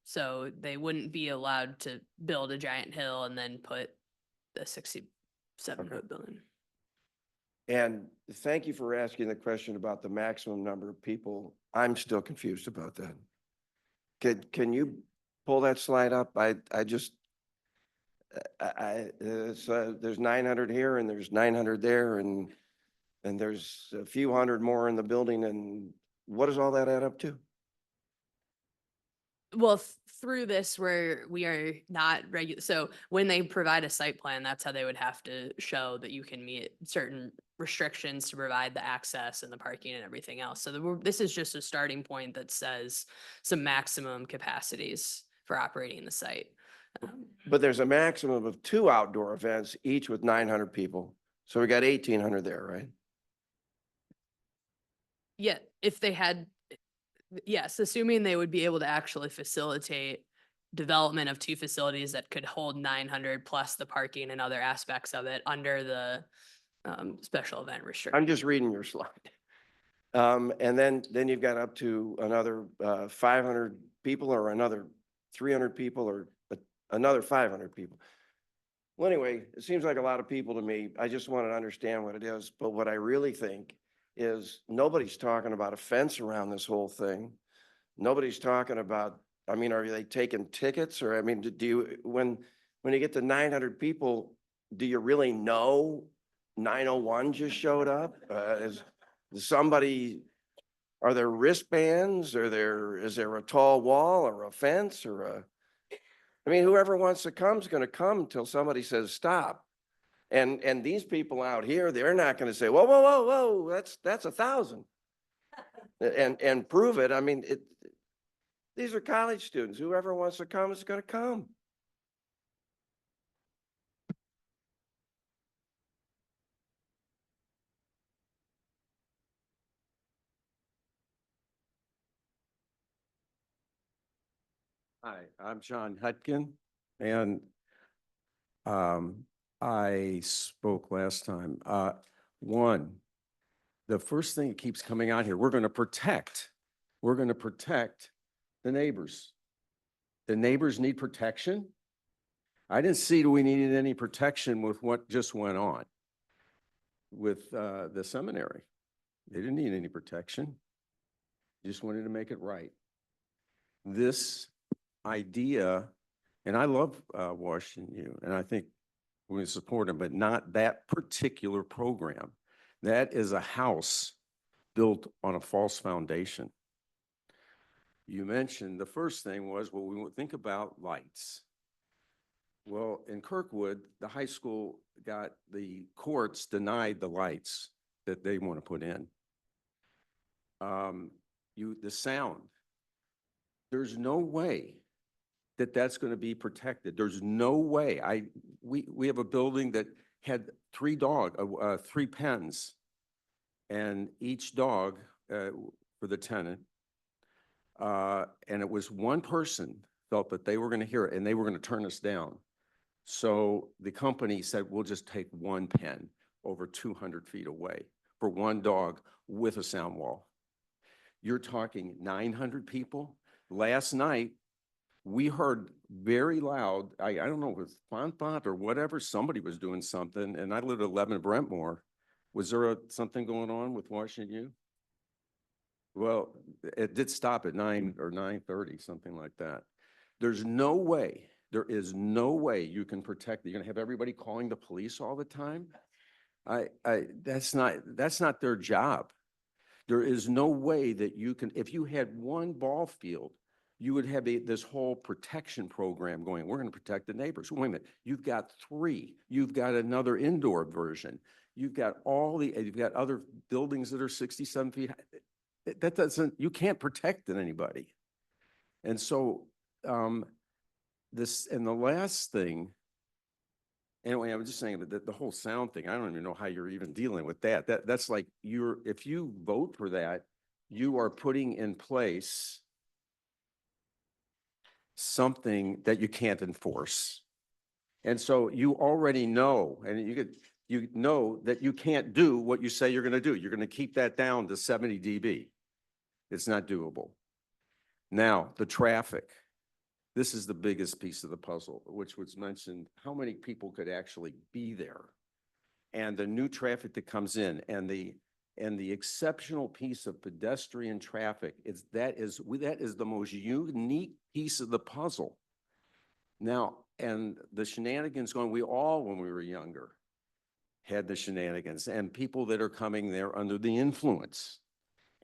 So they wouldn't be allowed to build a giant hill and then put the 67-foot building.
And thank you for asking the question about the maximum number of people. I'm still confused about that. Can you pull that slide up? There's 900 here and there's 900 there and there's a few hundred more in the building. And what does all that add up to?
Well, through this where we are not regular, so when they provide a site plan, that's how they would have to show that you can meet certain restrictions to provide the access and the parking and everything else. So this is just a starting point that says some maximum capacities for operating the site.
But there's a maximum of 2 outdoor events, each with 900 people. So we got 1,800 there, right?
Yeah, if they had, yes, assuming they would be able to actually facilitate development of 2 facilities that could hold 900 plus the parking and other aspects of it under the special event restriction.
I'm just reading your slide. And then you've got up to another 500 people or another 300 people or another 500 people. Well, anyway, it seems like a lot of people to me. I just want to understand what it is. But what I really think is nobody's talking about a fence around this whole thing. Nobody's talking about, I mean, are they taking tickets or, I mean, do you, when you get to 900 people, do you really know 901 just showed up? Is somebody, are there wristbands? Is there a tall wall or a fence or I mean, whoever wants to come is going to come until somebody says stop. And these people out here, they're not going to say, whoa, whoa, whoa, whoa, that's 1,000. And prove it. I mean, these are college students. Whoever wants to come is going to come.
Hi, I'm John Hutkin, and I spoke last time. One, the first thing that keeps coming out here, we're going to protect the neighbors. The neighbors need protection. I didn't see we needed any protection with what just went on with the seminary. They didn't need any protection. Just wanted to make it right. This idea, and I love Washington U, and I think we support them, but not that particular program. That is a house built on a false foundation. You mentioned the first thing was, well, we would think about lights. Well, in Kirkwood, the high school got the courts denied the lights that they want to put in. The sound. There's no way that that's going to be protected. There's no way. We have a building that had three pens, and each dog for the tenant. And it was one person felt that they were going to hear it and they were going to turn us down. So the company said, we'll just take one pen over 200 feet away for one dog with a sound wall. You're talking 900 people. Last night, we heard very loud, I don't know if it was Fonfont or whatever, somebody was doing something, and I live at 11 Brentmore. Was there something going on with Washington U? Well, it did stop at 9 or 9:30, something like that. There is no way you can protect, you're gonna have everybody calling the police all the time? That's not their job. There is no way that you can, if you had one ball field, you would have this whole protection program going. We're going to protect the neighbors. Wait a minute, you've got three. You've got another indoor version. You've got other buildings that are 67 feet high. That doesn't, you can't protect anybody. And so and the last thing, anyway, I was just saying that the whole sound thing, I don't even know how you're even dealing with that. That's like if you vote for that, you are putting in place something that you can't enforce. And so you already know, and you know that you can't do what you say you're going to do. You're going to keep that down to 70 dB. It's not doable. Now, the traffic. This is the biggest piece of the puzzle, which was mentioned, how many people could actually be there? And the new traffic that comes in and the exceptional piece of pedestrian traffic that is the most unique piece of the puzzle. Now, and the shenanigans going, we all, when we were younger, had the shenanigans, and people that are coming there under the influence.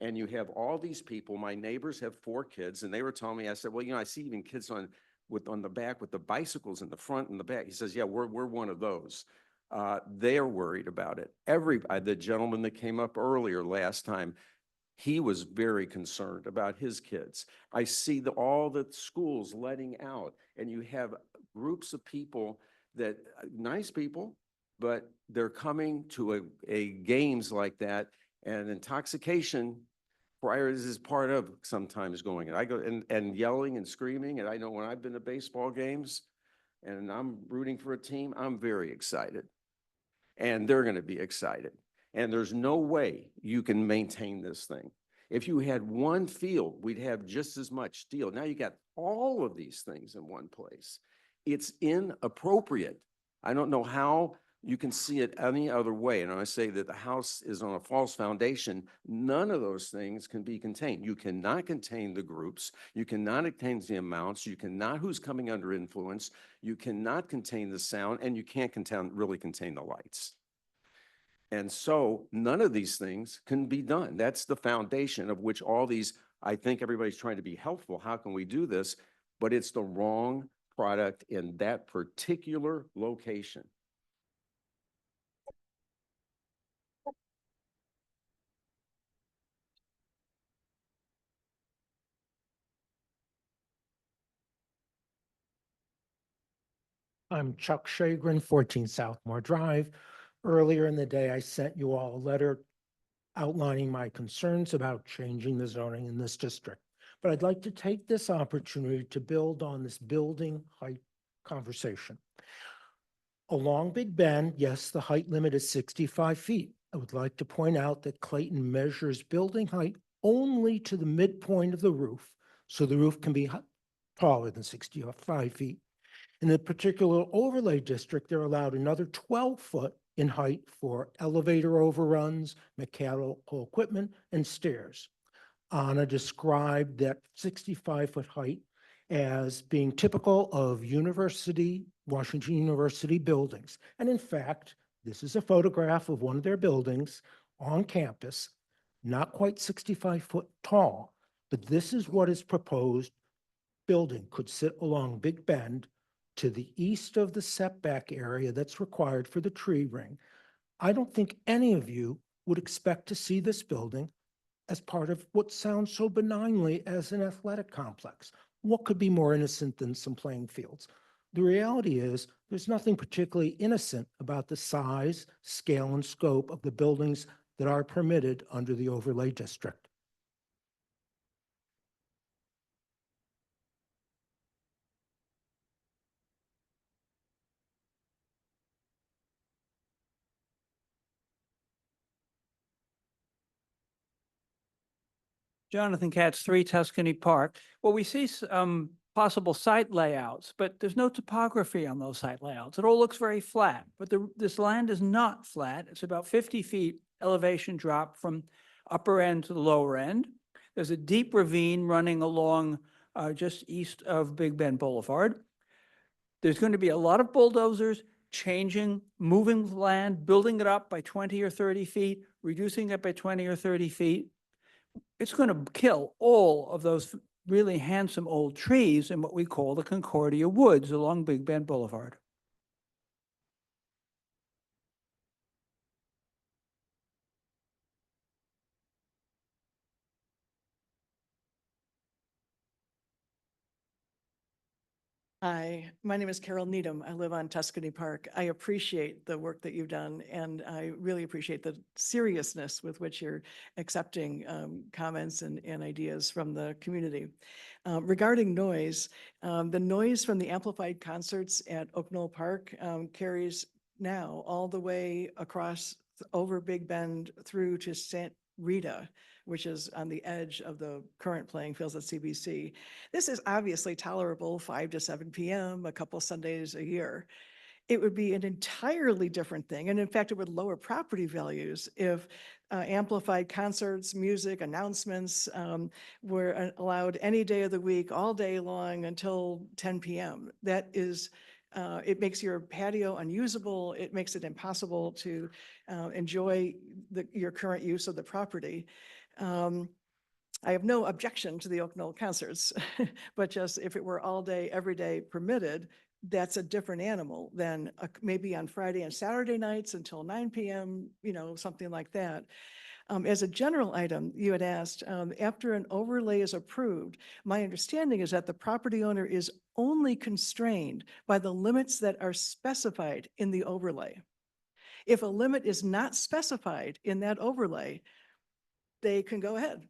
And you have all these people, my neighbors have 4 kids, and they were telling me, I said, well, I see even kids on the back with the bicycles in the front and the back. He says, yeah, we're one of those. They're worried about it. The gentleman that came up earlier last time, he was very concerned about his kids. I see all the schools letting out, and you have groups of people that, nice people, but they're coming to a games like that, and intoxication prior is part of sometimes going. And I go and yelling and screaming, and I know when I've been to baseball games and I'm rooting for a team, I'm very excited. And they're going to be excited. And there's no way you can maintain this thing. If you had one field, we'd have just as much steel. Now you got all of these things in one place. It's inappropriate. I don't know how you can see it any other way. And when I say that the house is on a false foundation, none of those things can be contained. You cannot contain the groups. You cannot contain the amounts. You cannot who's coming under influence. You cannot contain the sound, and you can't really contain the lights. And so none of these things can be done. That's the foundation of which all these, I think everybody's trying to be helpful. How can we do this? But it's the wrong product in that particular location.
I'm Chuck Shagrin, 14 Southmore Drive. Earlier in the day, I sent you all a letter outlining my concerns about changing the zoning in this district. But I'd like to take this opportunity to build on this building height conversation. Along Big Bend, yes, the height limit is 65 feet. I would like to point out that Clayton measures building height only to the midpoint of the roof, so the roof can be taller than 65 feet. In the particular overlay district, they're allowed another 12 foot in height for elevator overruns, mechanical equipment, and stairs. Anna described that 65-foot height as being typical of Washington University buildings. And in fact, this is a photograph of one of their buildings on campus, not quite 65 foot tall, but this is what is proposed. Building could sit along Big Bend to the east of the setback area that's required for the tree ring. I don't think any of you would expect to see this building as part of what sounds so benignly as an athletic complex. What could be more innocent than some playing fields? The reality is there's nothing particularly innocent about the size, scale, and scope of the buildings that are permitted under the overlay district.
Jonathan Katz, 3 Tuscany Park. Well, we see some possible site layouts, but there's no topography on those site layouts. It all looks very flat, but this land is not flat. It's about 50 feet elevation drop from upper end to the lower end. There's a deep ravine running along just east of Big Bend Boulevard. There's going to be a lot of bulldozers moving the land, building it up by 20 or 30 feet, reducing it by 20 or 30 feet. It's going to kill all of those really handsome old trees in what we call the Concordia Woods along Big Bend Boulevard.
Hi, my name is Carol Needham. I live on Tuscany Park. I appreciate the work that you've done, and I really appreciate the seriousness with which you're accepting comments and ideas from the community. Regarding noise, the noise from the amplified concerts at Oak Knoll Park carries now all the way across over Big Bend through to St. Rita, which is on the edge of the current playing fields at CBC. This is obviously tolerable 5 to 7 p.m. a couple Sundays a year. It would be an entirely different thing. And in fact, it would lower property values if amplified concerts, music, announcements were allowed any day of the week, all day long until 10 p.m. That is it makes your patio unusable. It makes it impossible to enjoy your current use of the property. I have no objection to the Oak Knoll concerts, but just if it were all day, every day permitted, that's a different animal than maybe on Friday and Saturday nights until 9 p.m., something like that. As a general item, you had asked, after an overlay is approved, my understanding is that the property owner is only constrained by the limits that are specified in the overlay. If a limit is not specified in that overlay, they can go ahead.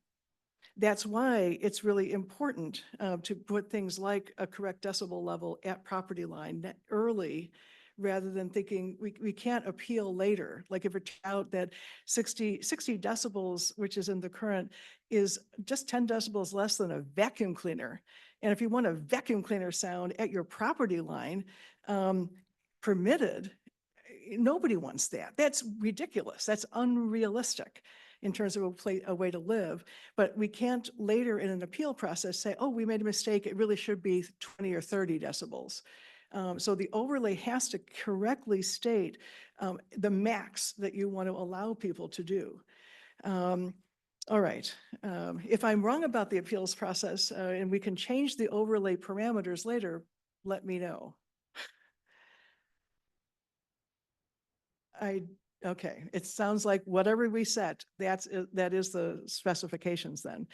That's why it's really important to put things like a correct decibel level at property line early, rather than thinking we can't appeal later. Like if it's out that 60 decibels, which is in the current, is just 10 decibels less than a vacuum cleaner. And if you want a vacuum cleaner sound at your property line permitted,
nobody wants that. That's ridiculous. That's unrealistic in terms of a way to live. But we can't later in an appeal process say, oh, we made a mistake. It really should be 20 or 30 decibels. So the overlay has to correctly state the max that you want to allow people to do. All right. If I'm wrong about the appeals process and we can change the overlay parameters later, let me know. Okay, it sounds like whatever we set, that is the specifications then.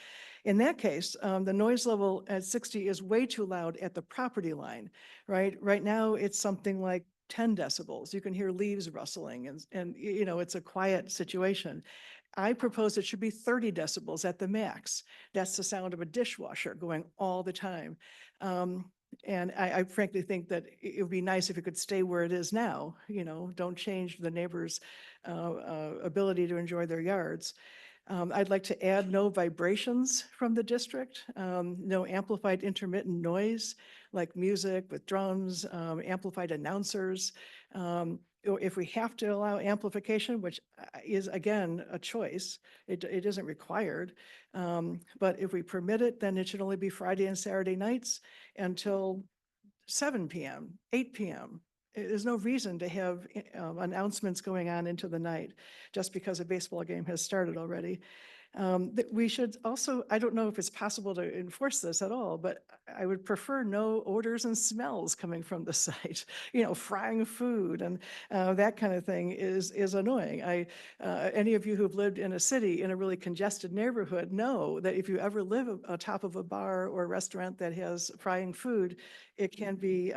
In that case, the noise level at 60 is way too loud at the property line, right? Right now, it's something like 10 decibels. You can hear leaves rustling and you know, it's a quiet situation. I propose it should be 30 decibels at the max. That's the sound of a dishwasher going all the time. And I frankly think that it would be nice if it could stay where it is now, you know, don't change the neighbors' ability to enjoy their yards. I'd like to add no vibrations from the district, no amplified intermittent noise like music with drums, amplified announcers. Or if we have to allow amplification, which is again a choice, it isn't required. But if we permit it, then it should only be Friday and Saturday nights until 7 p.m., 8 p.m. There's no reason to have announcements going on into the night just because a baseball game has started already. That we should also, I don't know if it's possible to enforce this at all, but I would prefer no odors and smells coming from the site. You know, frying food and that kind of thing is annoying. Any of you who've lived in a city in a really congested neighborhood know that if you ever live atop of a bar or restaurant that has frying food, it can be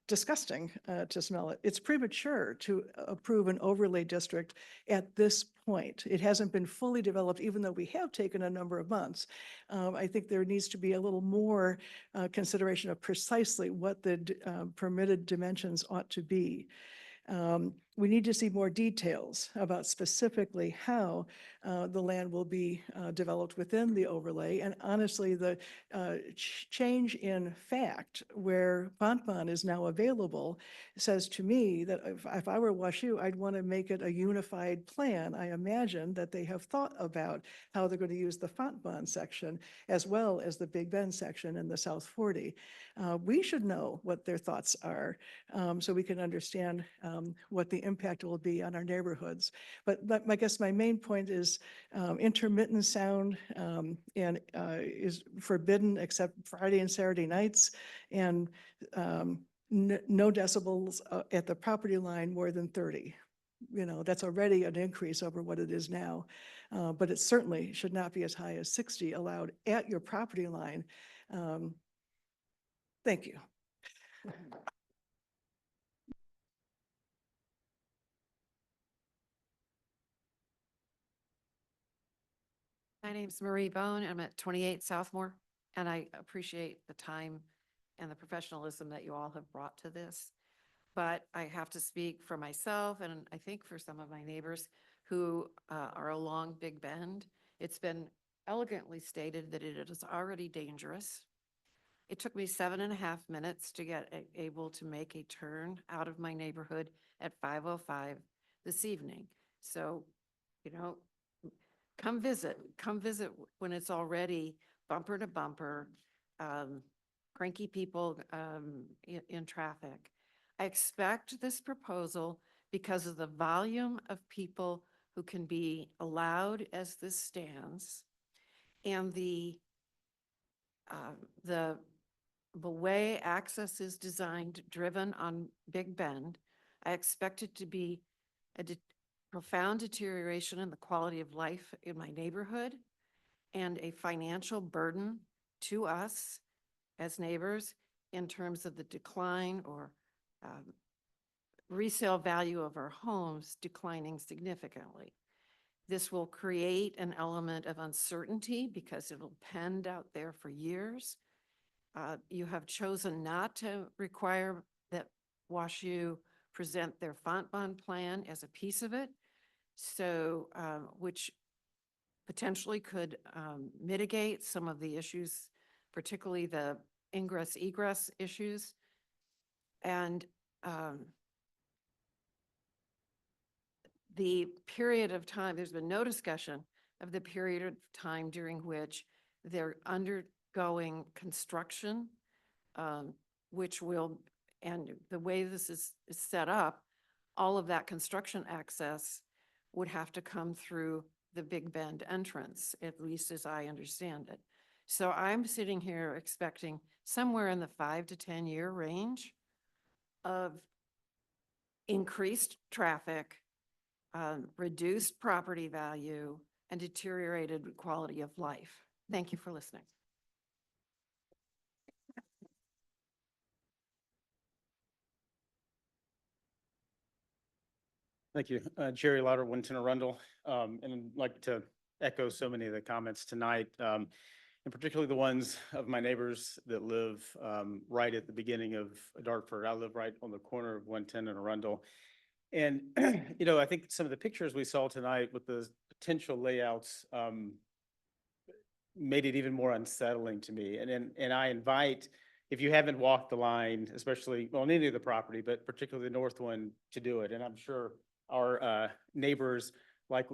disgusting to smell it. It's premature to approve an overlay district at this point. It hasn't been fully developed, even though we have taken a number of months. I think there needs to be a little more consideration of precisely what the permitted dimensions ought to be. We need to see more details about specifically how the land will be developed within the overlay. And honestly, the change in fact where Bonbon is now available says to me that if I were WashU, I'd want to make it a unified plan. I imagine that they have thought about how they're going to use the Fontbonne section as well as the Big Bend section in the South 40. We should know what their thoughts are so we can understand what the impact will be on our neighborhoods. But I guess my main point is intermittent sound is forbidden except Friday and Saturday nights, and no decibels at the property line more than 30. You know, that's already an increase over what it is now, but it certainly should not be as high as 60 allowed at your property line. Thank you.
My name's Marie Bone. I'm at 28 Southmore, and I appreciate the time and the professionalism that you all have brought to this. But I have to speak for myself, and I think for some of my neighbors who are along Big Bend. It's been elegantly stated that it is already dangerous. It took me 7.5 minutes to get able to make a turn out of my neighborhood at 5:05 this evening. So, you know, come visit when it's already bumper to bumper, cranky people in traffic. I expect this proposal, because of the volume of people who can be allowed as this stands and the way access is designed, driven on Big Bend, I expect it to be a profound deterioration in the quality of life in my neighborhood and a financial burden to us as neighbors in terms of the decline or resale value of our homes declining significantly. This will create an element of uncertainty because it'll pend out there for years. You have chosen not to require that WashU present their Fontbonne plan as a piece of it, so which potentially could mitigate some of the issues, particularly the ingress egress issues. And the period of time, there's been no discussion of the period of time during which they're undergoing construction, which will, and the way this is set up, all of that construction access would have to come through the Big Bend entrance, at least as I understand it. So I'm sitting here expecting somewhere in the 5 to 10 year range of increased traffic, reduced property value, and deteriorated quality of life. Thank you for listening.
Thank you. Jerry Lauder, Winton Arundel. And I'd like to echo so many of the comments tonight, and particularly the ones of my neighbors that live right at the beginning of Dartford. I live right on the corner of 110 and Arundel. And, you know, I think some of the pictures we saw tonight with the potential layouts made it even more unsettling to me. And I invite, if you haven't walked the line, especially on any of the property, but particularly the north one, to do it. And I'm sure our neighbors, like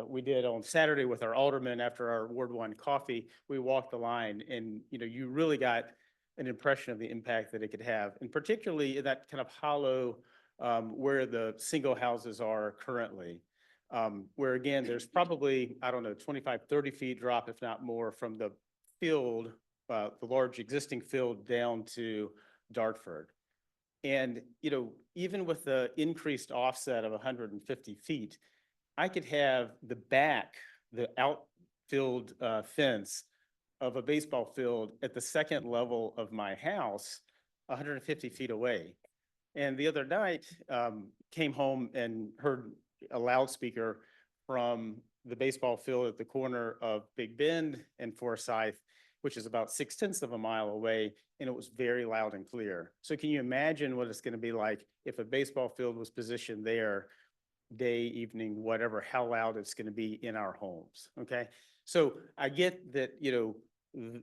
we did on Saturday with our aldermen after our Ward 1 coffee, we walked the line, and you know, you really got an impression of the impact that it could have, and particularly in that kind of hollow where the single houses are currently, where again, there's probably, I don't know, 25, 30 feet drop, if not more, from the field, the large existing field down to Dartford. And, you know, even with the increased offset of 150 feet, I could have the back, the outfield fence of a baseball field at the second level of my house, 150 feet away. And the other night, came home and heard a loudspeaker from the baseball field at the corner of Big Bend and Forsyth, which is about 6/10 of a mile away, and it was very loud and clear. So can you imagine what it's going to be like if a baseball field was positioned there, day, evening, whatever, how loud it's going to be in our homes, okay? So I get that, you know,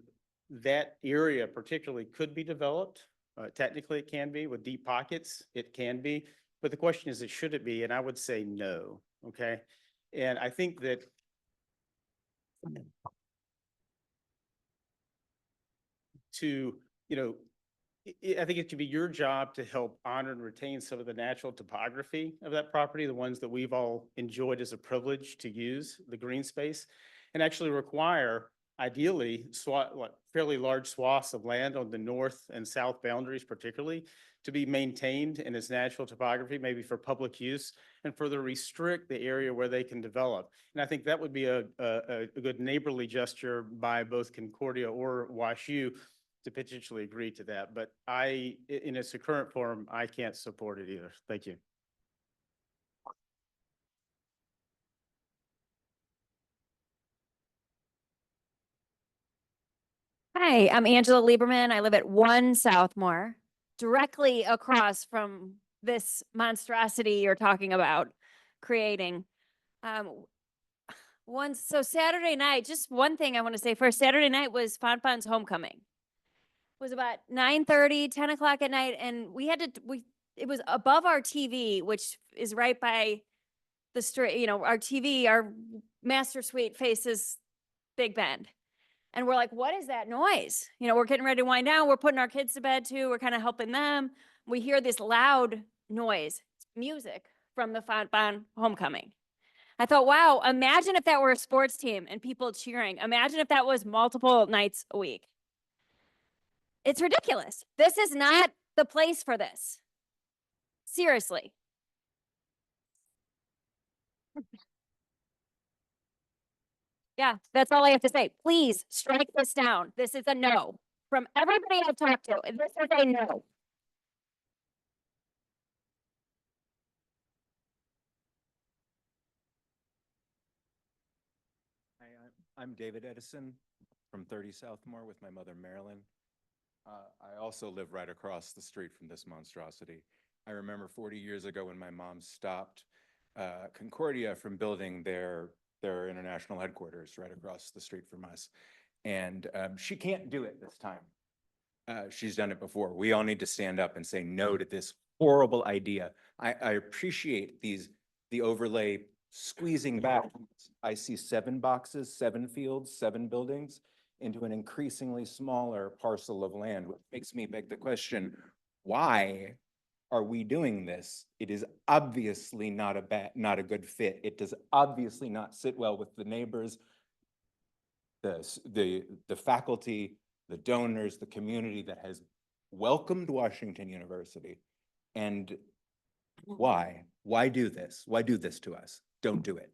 that area particularly could be developed. Technically, it can be with deep pockets, it can be. But the question is, should it be? And I would say no, okay? And I think that to, you know, I think it could be your job to help honor and retain some of the natural topography of that property, the ones that we've all enjoyed as a privilege to use, the green space, and actually require, ideally, fairly large swaths of land on the north and south boundaries particularly, to be maintained in its natural topography, maybe for public use, and further restrict the area where they can develop. And I think that would be a good neighborly gesture by both Concordia or WashU to potentially agree to that. But in its current form, I can't support it either. Thank you.
Hi, I'm Angela Lieberman. I live at 1 Southmore, directly across from this monstrosity you're talking about creating. So Saturday night, just one thing I want to say first, Saturday night was Fonfon's homecoming. It was about 9:30, 10 o'clock at night, and it was above our TV, which is right by the street, you know, our TV, our master suite faces Big Bend. And we're like, what is that noise? You know, we're getting ready to wind down. We're putting our kids to bed too. We're kind of helping them. We hear this loud noise, music from the Fonfon homecoming. I thought, wow, imagine if that were a sports team and people cheering. Imagine if that was multiple nights a week. It's ridiculous. This is not the place for this. Seriously. Yeah, that's all I have to say. Please strike this down. This is a no. From everybody I've talked to, this is a no.
Hi, I'm David Edison from 30 Southmore with my mother, Marilyn. I also live right across the street from this monstrosity. I remember 40 years ago when my mom stopped Concordia from building their international headquarters right across the street from us. And she can't do it this time. She's done it before. We all need to stand up and say no to this horrible idea. I appreciate these the overlay squeezing back, I see 7 boxes, 7 fields, 7 buildings into an increasingly smaller parcel of land, which makes me beg the question, why are we doing this? It is obviously not a good fit. It does obviously not sit well with the neighbors, the faculty, the donors, the community that has welcomed Washington University. And why? Why do this? Why do this to us? Don't do it.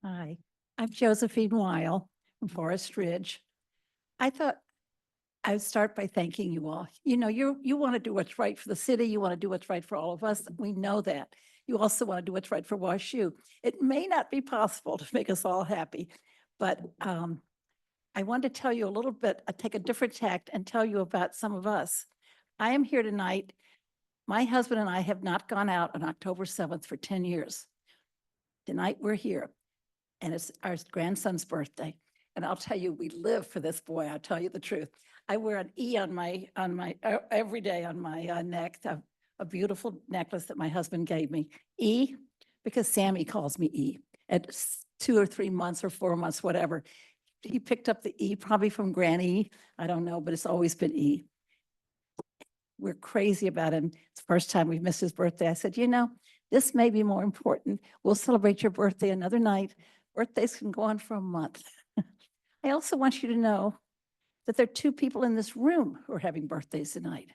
Hi, I'm Josephine Weil from Forest Ridge. I thought I'd start by thanking you all. You know, you want to do what's right for the city. You want to do what's right for all of us. We know that. You also want to do what's right for WashU. It may not be possible to make us all happy, but I want to tell you a little bit, take a different tact and tell you about some of us. I am here tonight. My husband and I have not gone out on October 7th for 10 years. Tonight we're here, and it's our grandson's birthday. And I'll tell you, we live for this boy. I'll tell you the truth. I wear an E on my every day on my neck, a beautiful necklace that my husband gave me. E, because Sammy calls me E at 2 or 3 months or 4 months, whatever. He picked up the E probably from Granny. I don't know, but it's always been E. We're crazy about him. It's the first time we've missed his birthday. I said, you know, this may be more important. We'll celebrate your birthday another night. Birthdays can go on for a month. I also want you to know that there are 2 people in this room who are having birthdays tonight.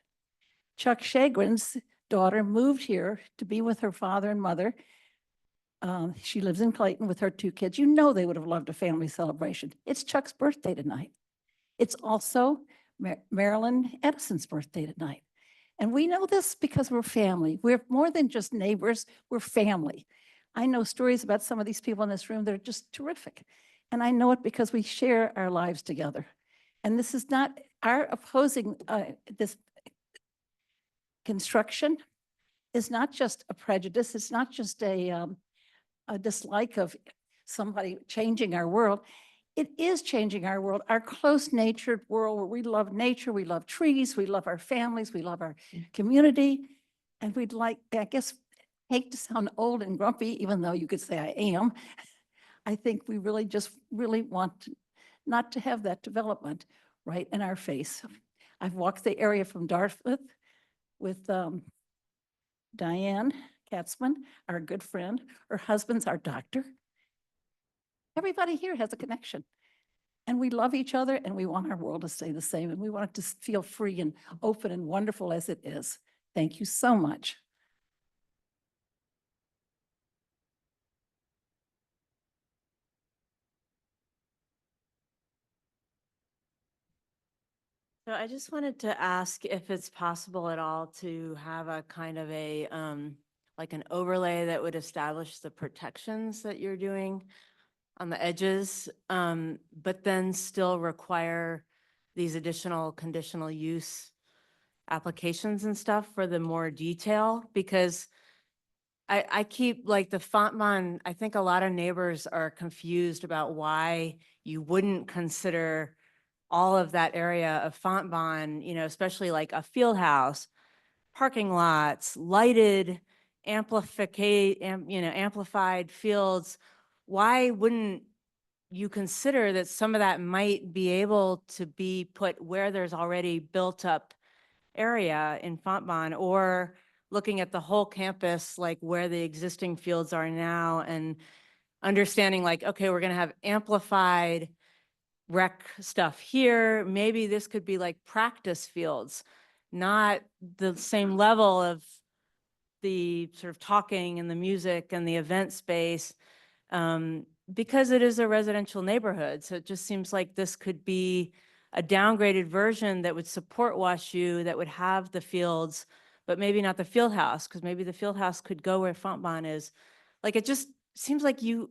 Chuck Shagrin's daughter moved here to be with her father and mother. She lives in Clayton with her 2 kids. You know they would have loved a family celebration. It's Chuck's birthday tonight. It's also Marilyn Edison's birthday tonight. And we know this because we're family. We're more than just neighbors, we're family. I know stories about some of these people in this room that are just terrific. And I know it because we share our lives together. And this is not our opposing this construction is not just a prejudice. It's not just a dislike of somebody changing our world. It is changing our world, our close-natured world where we love nature, we love trees, we love our families, we love our community. And we'd like, I guess, hate to sound old and grumpy, even though you could say I am. I think we really want not to have that development right in our face. I've walked the area from Dartmouth with Diane Katzman, our good friend. Her husband's our doctor. Everybody here has a connection. And we love each other and we want our world to stay the same. And we want it to feel free and open and wonderful as it is. Thank you so much.
So I just wanted to ask if it's possible at all to have a kind of a, like an overlay that would establish the protections that you're doing on the edges, but then still require these additional conditional use applications and stuff for the more detail, because I keep like the Fontbonne, I think a lot of neighbors are confused about why you wouldn't consider all of that area of Fontbonne, you know, especially like a field house, parking lots, lighted, amplified fields. Why wouldn't you consider that some of that might be able to be put where there's already built up area in Fontbonne, or looking at the whole campus, like where the existing fields are now, and understanding like, okay, we're going to have amplified rec stuff here. Maybe this could be like practice fields, not the same level of the sort of talking and the music and the event space, because it is a residential neighborhood. So it just seems like this could be a downgraded version that would support WashU, that would have the fields, but maybe not the field house, because maybe the field house could go where Fontbonne is. Like, it just seems like you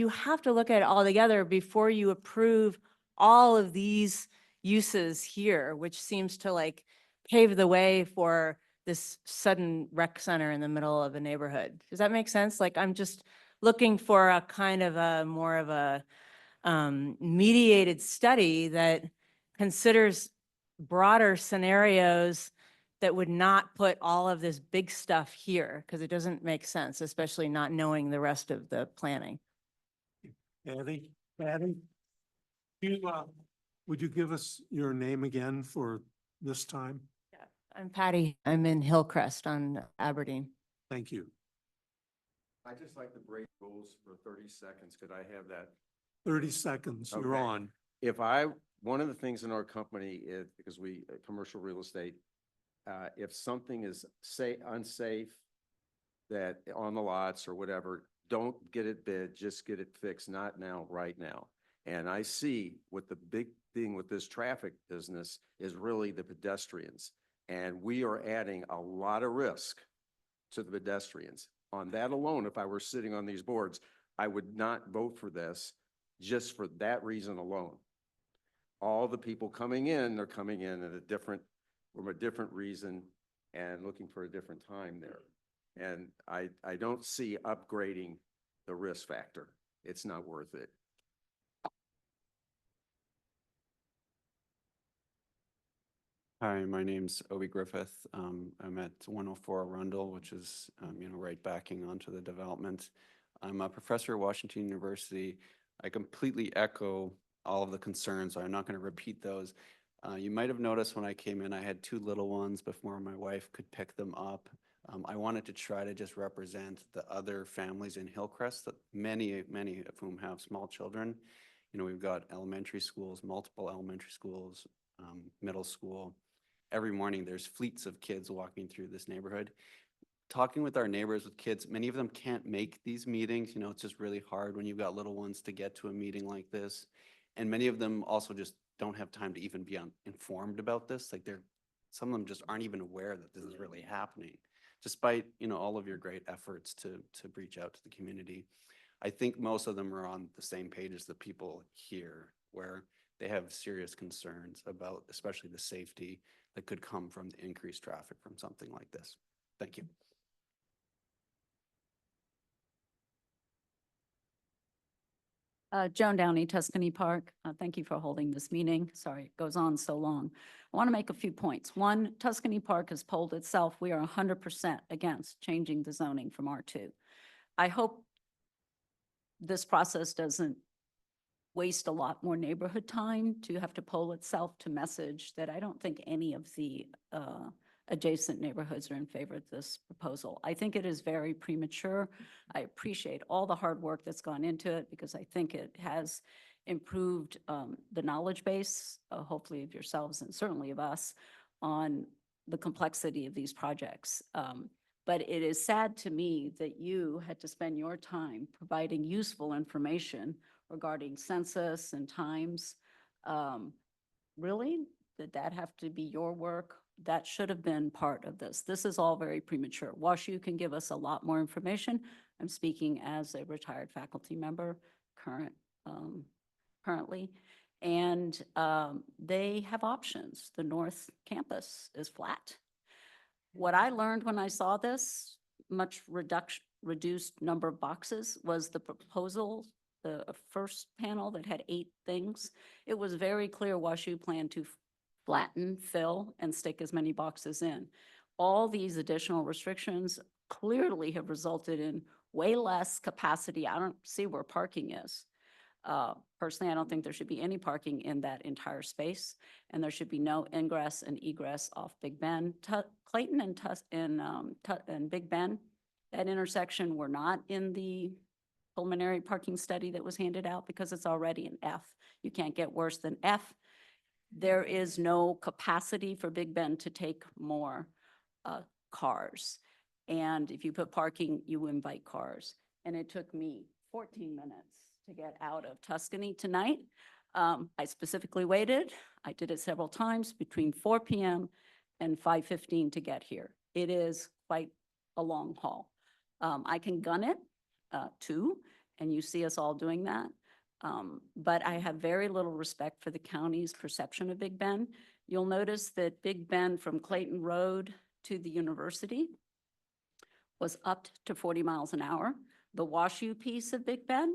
have to look at it all together before you approve all of these uses here, which seems to like pave the way for this sudden rec center in the middle of a neighborhood. Does that make sense? Like, I'm just looking for a kind of a more of a mediated study that considers broader scenarios that would not put all of this big stuff here, because it doesn't make sense, especially not knowing the rest of the planning.
Patty, would you give us your name again for this time?
I'm Patty. I'm in Hillcrest on Aberdeen.
Thank you.
I just like to break rules for 30 seconds. Could I have that?
30 seconds, you're
Okay.
on.
One of the things in our company is, because we, commercial real estate, if something is unsafe that on the lots or whatever, don't get it bid, just get it fixed, not now, right now. And I see what the big thing with this traffic business is really the pedestrians. And we are adding a lot of risk to the pedestrians. On that alone, if I were sitting on these boards, I would not vote for this just for that reason alone. All the people coming in, they're coming in at from a different reason and looking for a different time there. And I don't see upgrading the risk factor. It's not worth it.
Hi, my name's Obi Griffith. I'm at 104 Arundel, which is, right backing onto the development. I'm a professor at Washington University. I completely echo all of the concerns, so I'm not going to repeat those. You might have noticed when I came in, I had 2 little ones before my wife could pick them up. I wanted to try to just represent the other families in Hillcrest, that many of whom have small children. We've got elementary schools, multiple elementary schools, middle school. Every morning there's fleets of kids walking through this neighborhood. Talking with our neighbors with kids, many of them can't make these meetings. It's just really hard when you've got little ones to get to a meeting like this. And many of them also just don't have time to even be informed about this. Like some of them just aren't even aware that this is really happening, despite, all of your great efforts to reach out to the community. I think most of them are on the same page as the people here, where they have serious concerns about, especially the safety that could come from the increased traffic from something like this. Thank you.
Joan Downey, Tuscany Park. Thank you for holding this meeting. Sorry, it goes on so long. I want to make a few points. One, Tuscany Park has polled itself. We are 100% against changing the zoning from R2. I hope this process doesn't waste a lot more neighborhood time to have to poll itself to message that I don't think any of the adjacent neighborhoods are in favor of this proposal. I think it is very premature. I appreciate all the hard work that's gone into it because I think it has improved the knowledge base, hopefully of yourselves and certainly of us, on the complexity of these projects. But it is sad to me that you had to spend your time providing useful information regarding census and times. Really? Did that have to be your work? That should have been part of this. This is all very premature. WashU can give us a lot more information. I'm speaking as a retired faculty member currently. And they have options. The North Campus is flat. What I learned when I saw this much reduced number of boxes was the proposal, the first panel that had 8 things. It was very clear WashU planned to flatten, fill, and stick as many boxes in. All these additional restrictions clearly have resulted in way less capacity. I don't see where parking is. Personally, I don't think there should be any parking in that entire space, and there should be no ingress and egress off Big Ben. Clayton and Big Ben, that intersection were not in the preliminary parking study that was handed out because it's already an F. You can't get worse than F. There is no capacity for Big Ben to take more cars. And if you put parking, you invite cars. And it took me 14 minutes to get out of Tuscany tonight. I specifically waited. I did it several times between 4 p.m. and 5:15 to get here. It is quite a long haul. I can gun it too, and you see us all doing that. But I have very little respect for the county's perception of Big Ben. You'll notice that Big Ben from Clayton Road to the university was up to 40 miles an hour. The WashU piece of Big Ben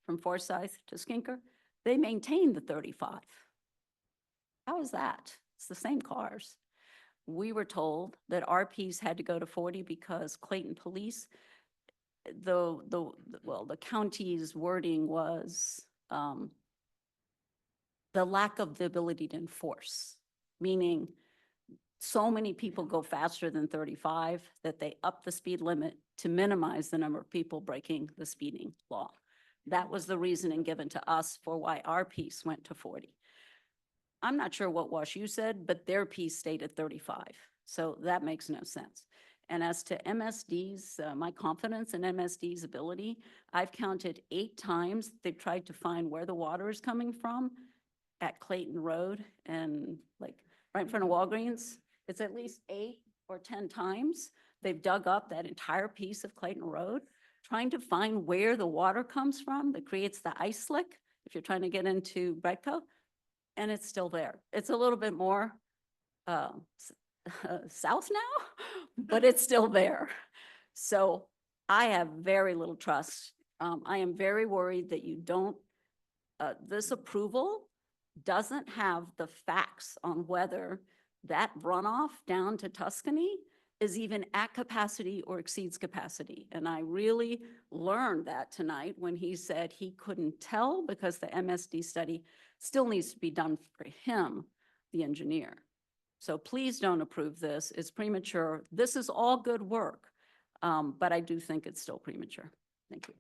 from Forsyth to Skinker, They maintain the 35. How is that? It's the same cars. We were told that RPs had to go to 40 because Clayton Police, the county's wording was the lack of the ability to enforce, meaning so many people go faster than 35 that they up the speed limit to minimize the number of people breaking the speeding law. That was the reasoning given to us for why our piece went to 40. I'm not sure what WashU said, but their piece stayed at 35. So that makes no sense. And as to MSD's, my confidence in MSD's ability, I've counted 8 times they've tried to find where the water is coming from at Clayton Road and like right in front of Walgreens. It's at least 8 or 10 times they've dug up that entire piece of Clayton Road, trying to find where the water comes from that creates the ice slick if you're trying to get into Bedco, and it's still there. It's a little bit more south now, but it's still there. So I have very little trust. I am very worried that you don't, this approval doesn't have the facts on whether that runoff down to Tuscany is even at capacity or exceeds capacity. And I really learned that tonight when he said he couldn't tell because the MSD study still needs to be done for him, the engineer. So please don't approve this. It's premature. This is all good work, but I do think it's still premature. Thank you.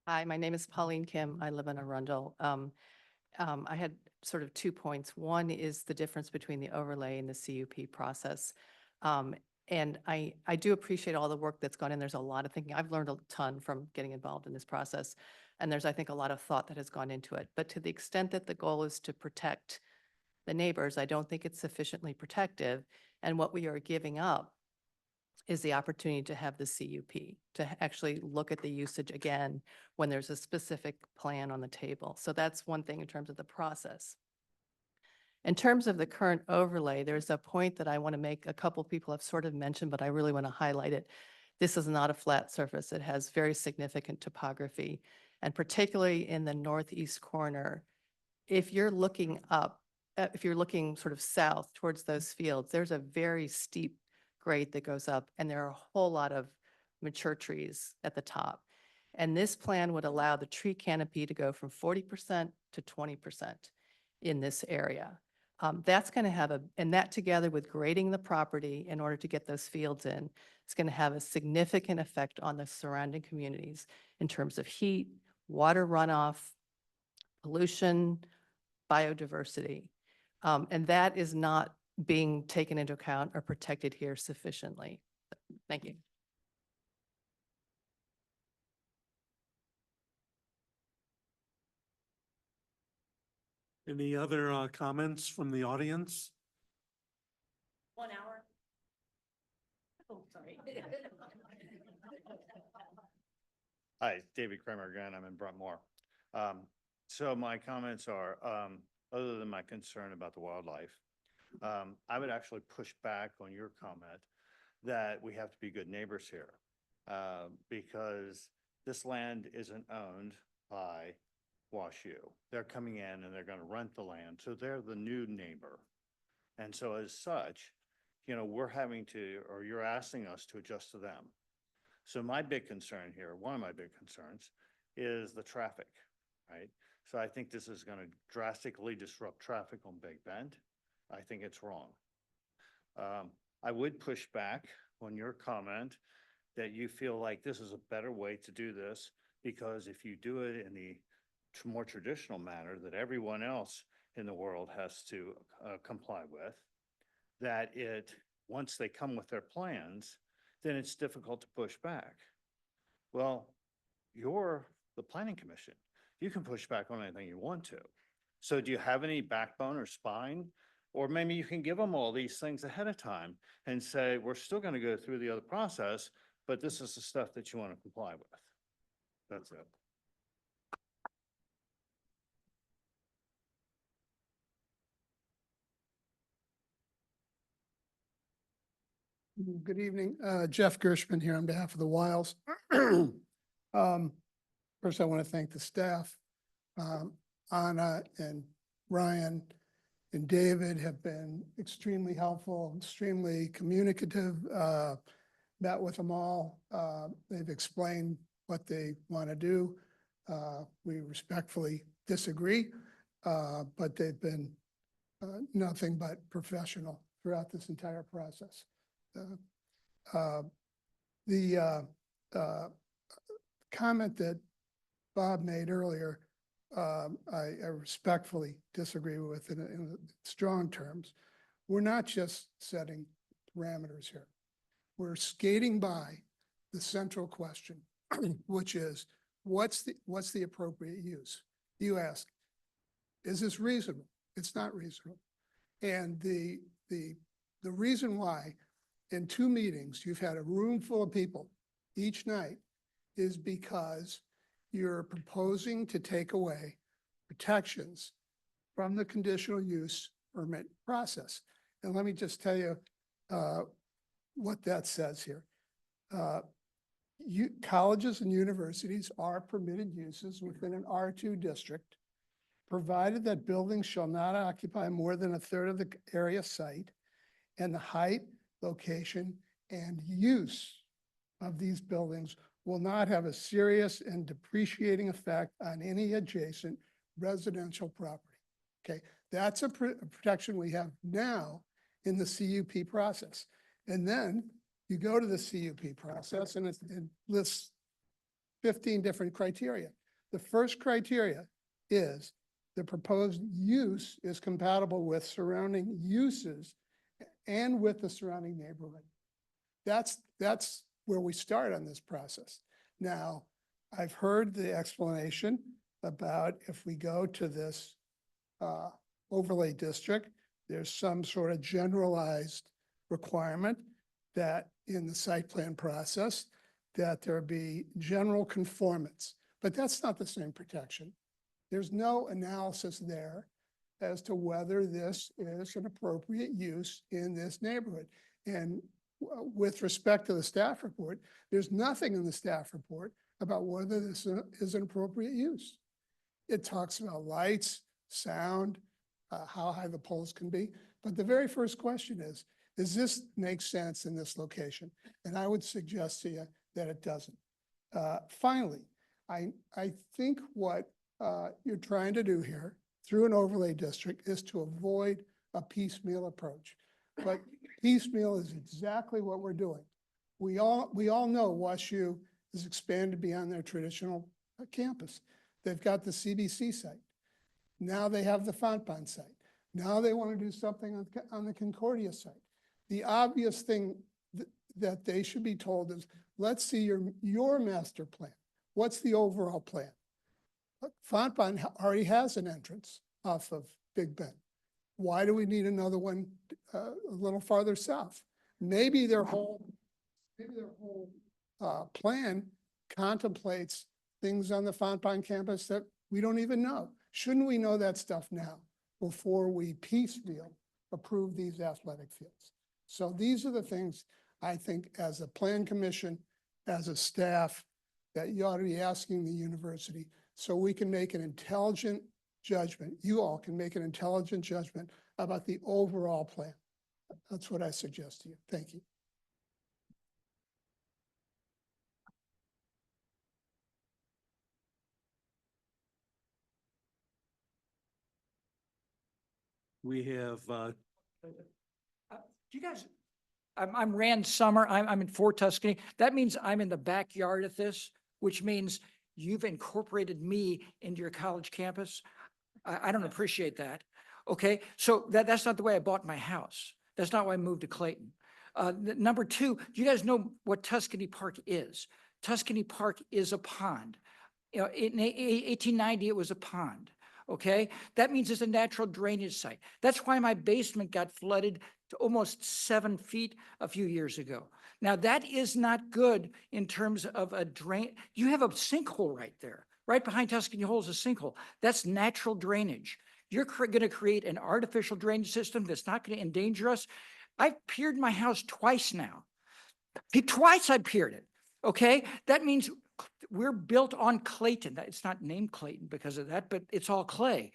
Hi, my name is Pauline Kim. I live in Arundel. I had sort of 2 points. One is the difference between the overlay and the CUP process. And I do appreciate all the work that's gone in. There's a lot of thinking. I've learned a ton from getting involved in this process. And there's, I think, a lot of thought that has gone into it. But to the extent that the goal is to protect the neighbors, I don't think it's sufficiently protective. And what we are giving up is the opportunity to have the CUP, to actually look at the usage again when there's a specific plan on the table. So that's one thing in terms of the process. In terms of the current overlay, there's a point that I want to make. A couple people have sort of mentioned, but I really want to highlight it. This is not a flat surface. It has very significant topography, and particularly in the northeast corner, if you're looking up, if you're looking sort of south towards those fields, there's a very steep grade that goes up, and there are a whole lot of mature trees at the top. And this plan would allow the tree canopy to go from 40% to 20% in this area. That's going to have and that together with grading the property in order to get those fields in, it's going to have a significant effect on the surrounding communities in terms of heat, water runoff, pollution, biodiversity. And that is not being taken into account or protected here sufficiently. Thank you.
Any other comments from the audience?
1 hour. Oh, sorry.
Hi, David Kramer again. I'm in Brentmore. So my comments are, other than my concern about the wildlife, I would actually push back on your comment that we have to be good neighbors here, because this land isn't owned by WashU. They're coming in and they're going to rent the land, so they're the new neighbor. And so as such, we're having to, or you're asking us to adjust to them. So my big concern here, one of my big concerns, is the traffic, right? So I think this is going to drastically disrupt traffic on Big Bend. I think it's wrong. I would push back on your comment that you feel like this is a better way to do this, because if you do it in the more traditional manner that everyone else in the world has to comply with, that once they come with their plans, then it's difficult to push back. Well, you're the planning commission. You can push back on anything you want to. So do you have any backbone or spine? Or maybe you can give them all these things ahead of time and say, we're still going to go through the other process, but this is the stuff that you want to comply with. That's it.
Good evening. Jeff Gershman here on behalf of the Wiles. First, I want to thank the staff. Anna and Ryan and David have been extremely helpful, extremely communicative. Met with them all. They've explained what they want to do. We respectfully disagree, but they've been nothing but professional throughout this entire process. The comment that Bob made earlier, I respectfully disagree with in strong terms. We're not just setting parameters here. We're skating by the central question, which is what's the appropriate use? You ask, is this reasonable? It's not reasonable. And the reason why in 2 meetings you've had a room full of people each night is because you're proposing to take away protections from the conditional use permit process. And let me just tell you what that says here. Colleges and universities are permitted uses within an R2 district, provided that buildings shall not occupy more than 1/3 of the area site, and the height, location, and use of these buildings will not have a serious and depreciating effect on any adjacent residential property. Okay, that's a protection we have now in the CUP process. And then you go to the CUP process and it lists 15 different criteria. The first criteria is the proposed use is compatible with surrounding uses and with the surrounding neighborhood. That's where we start on this process. Now, I've heard the explanation about if we go to this overlay district, there's some sort of generalized requirement that in the site plan process, that there be general conformance, but that's not the same protection. There's no analysis there as to whether this is an appropriate use in this neighborhood. And with respect to the staff report, there's nothing in the staff report about whether this is an appropriate use. It talks about lights, sound, how high the poles can be. But the very first question is, does this make sense in this location? And I would suggest to you that it doesn't. Finally, I think what you're trying to do here through an overlay district is to avoid a piecemeal approach. But piecemeal is exactly what we're doing. We all know WashU is expanded beyond their traditional campus. They've got the CBC site. Now they have the Fontbonne site. Now they want to do something on the Concordia site. The obvious thing that they should be told is, let's see your master plan. What's the overall plan? Fontbonne already has an entrance off of Big Bend. Why do we need another one a little farther south? Maybe their whole plan contemplates things on the Fontbonne campus that we don't even know. Shouldn't we know that stuff now before we piecemeal approve these athletic fields? So these are the things I think as a plan commission, as a staff, that you ought to be asking the university so we can make an intelligent judgment. You all can make an intelligent judgment about the overall plan. That's what I suggest to you. Thank you.
We have,
You guys, I'm Rand Summer. I'm in Fort Tuscany. That means I'm in the backyard of this, which means you've incorporated me into your college campus. I don't appreciate that. Okay, so that's not the way I bought my house. That's not why I moved to Clayton. Number two, do you guys know what Tuscany Park is? Tuscany Park is a pond. You know, in 1890, it was a pond. Okay, that means it's a natural drainage site. That's why my basement got flooded to almost 7 feet a few years ago. Now that is not good in terms of a drain. You have a sinkhole right there. Right behind Tuscany Hole is a sinkhole. That's natural drainage. You're going to create an artificial drainage system that's not going to endanger us. I've peered my house twice now Twice I peered it, okay? That means we're built on Clayton. It's not named Clayton because of that, but it's all clay.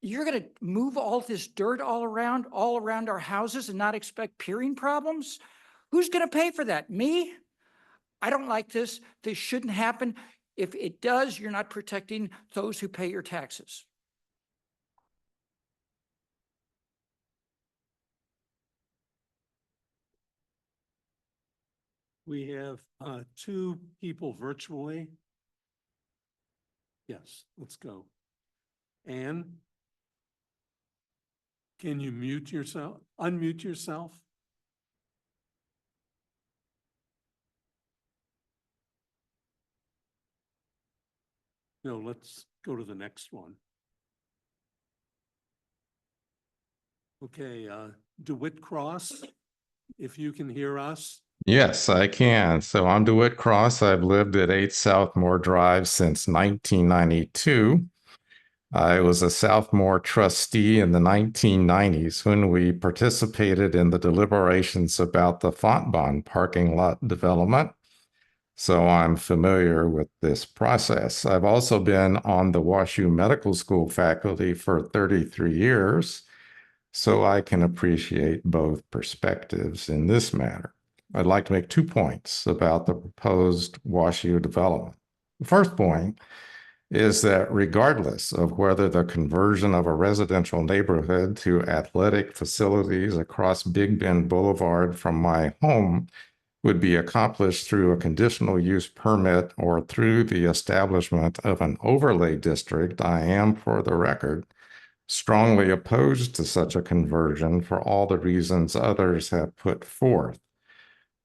You're gonna move all this dirt all around our houses and not expect peering problems? Who's gonna pay for that? Me? I don't like this. This shouldn't happen. If it does, you're not protecting those who pay your taxes.
We have two people virtually. Yes, let's go. Anne, can you mute yourself, unmute yourself? No, let's go to the next one. Okay, DeWitt Cross, if you can hear us.
Yes, I can. So I'm DeWitt Cross. I've lived at 8 Southmore Drive since 1992. I was a Southmore trustee in the 1990s when we participated in the deliberations about the Fontbonne parking lot development. So I'm familiar with this process. I've also been on the WashU Medical School faculty for 33 years, so I can appreciate both perspectives in this matter. I'd like to make 2 points about the proposed WashU development. The first point is that regardless of whether the conversion of a residential neighborhood to athletic facilities across Big Bend Boulevard from my home would be accomplished through a conditional use permit or through the establishment of an overlay district, I am, for the record, strongly opposed to such a conversion for all the reasons others have put forth.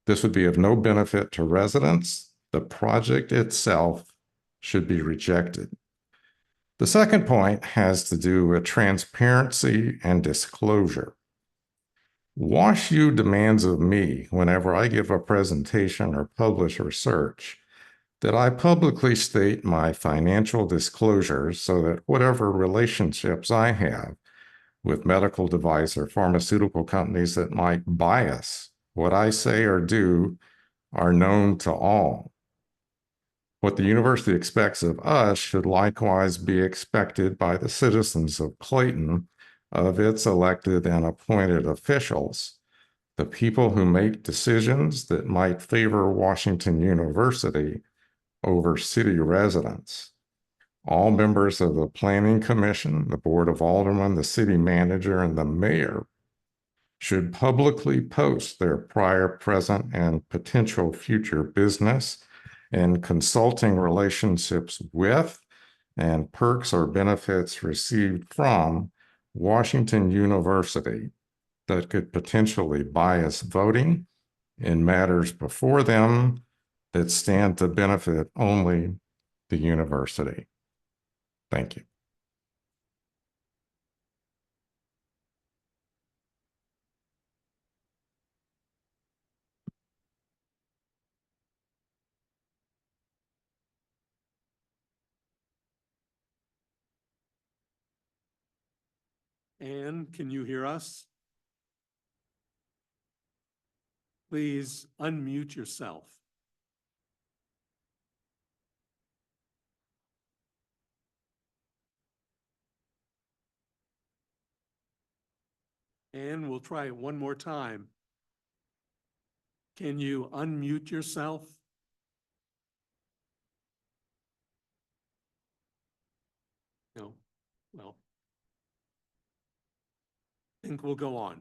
This would be of no benefit to residents. The project itself should be rejected. The second point has to do with transparency and disclosure. WashU demands of me, whenever I give a presentation or publish research, that I publicly state my financial disclosures so that whatever relationships I have with medical device or pharmaceutical companies that might bias what I say or do are known to all. What the university expects of us should likewise be expected by the citizens of Clayton, of its elected and appointed officials, the people who make decisions that might favor Washington University over city residents. All members of the Planning Commission, the Board of Aldermen, the city manager, and the mayor should publicly post their prior, present, and potential future business and consulting relationships with and perks or benefits received from Washington University that could potentially bias voting in matters before them that stand to benefit only the university. Thank you.
Anne, can you hear us? Please unmute yourself. And we'll try it one more time. Can you unmute yourself? No. Well, I think we'll go on.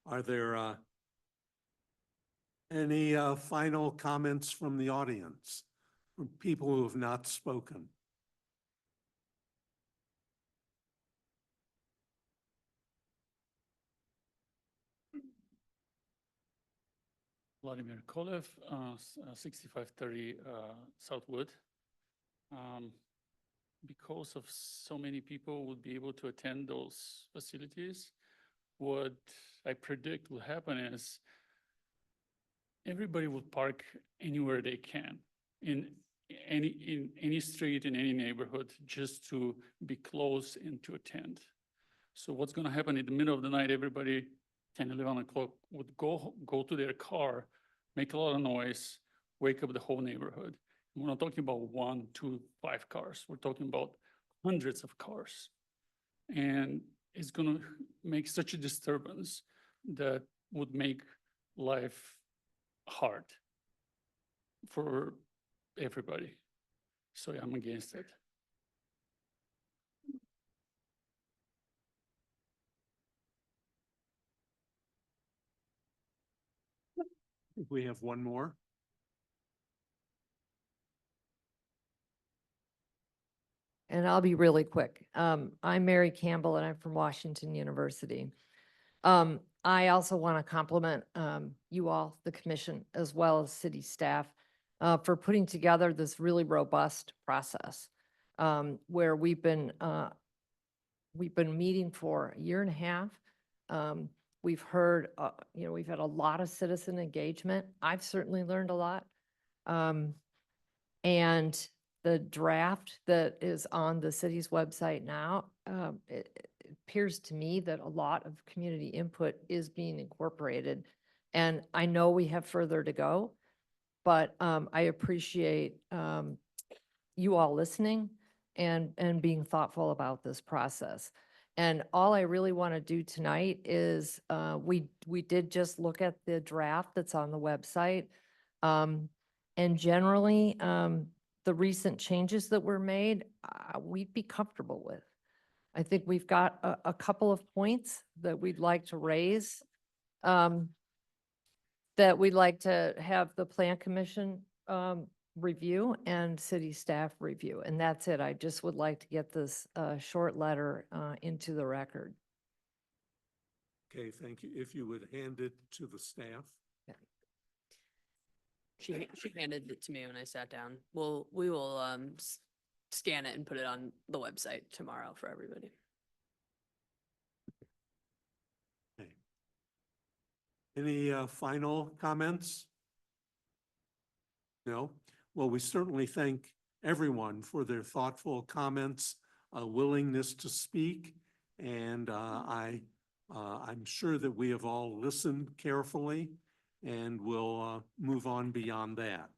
Are there any final comments from the audience, from people who have not spoken?
Vladimir Kolev, 6530 Southwood. Because of so many people would be able to attend those facilities, what I predict will happen is everybody would park anywhere they can in any street, in any neighborhood, just to be close and to attend. So what's going to happen in the middle of the night, everybody 10, 11 o'clock would go to their car make a lot of noise, wake up the whole neighborhood. We're not talking about 1, 2, 5 cars. We're talking about hundreds of cars. And it's gonna make such a disturbance that would make life hard for everybody. So I'm against it.
We have one more.
And I'll be really quick. I'm Mary Campbell and I'm from Washington University. I also want to compliment you all, the commission, as well as city staff, for putting together this really robust process where we've been meeting for a year and a half. We've heard, we've had a lot of citizen engagement. I've certainly learned a lot. And the draft that is on the city's website now, it appears to me that a lot of community input is being incorporated. And I know we have further to go, but I appreciate you all listening and being thoughtful about this process. And all I really want to do tonight is we did just look at the draft that's on the website. And generally, the recent changes that were made, we'd be comfortable with. I think we've got a couple of points that we'd like to raise, that we'd like to have the Plan Commission review and city staff review. And that's it. I just would like to get this short letter into the record.
Okay, thank you. If you would hand it to the staff.
She handed it to me when I sat down. We will scan it and put it on the website tomorrow for everybody.
Okay. Any final comments? No? Well, we certainly thank everyone for their thoughtful comments, willingness to speak, and I'm sure that we have all listened carefully and will move on beyond that.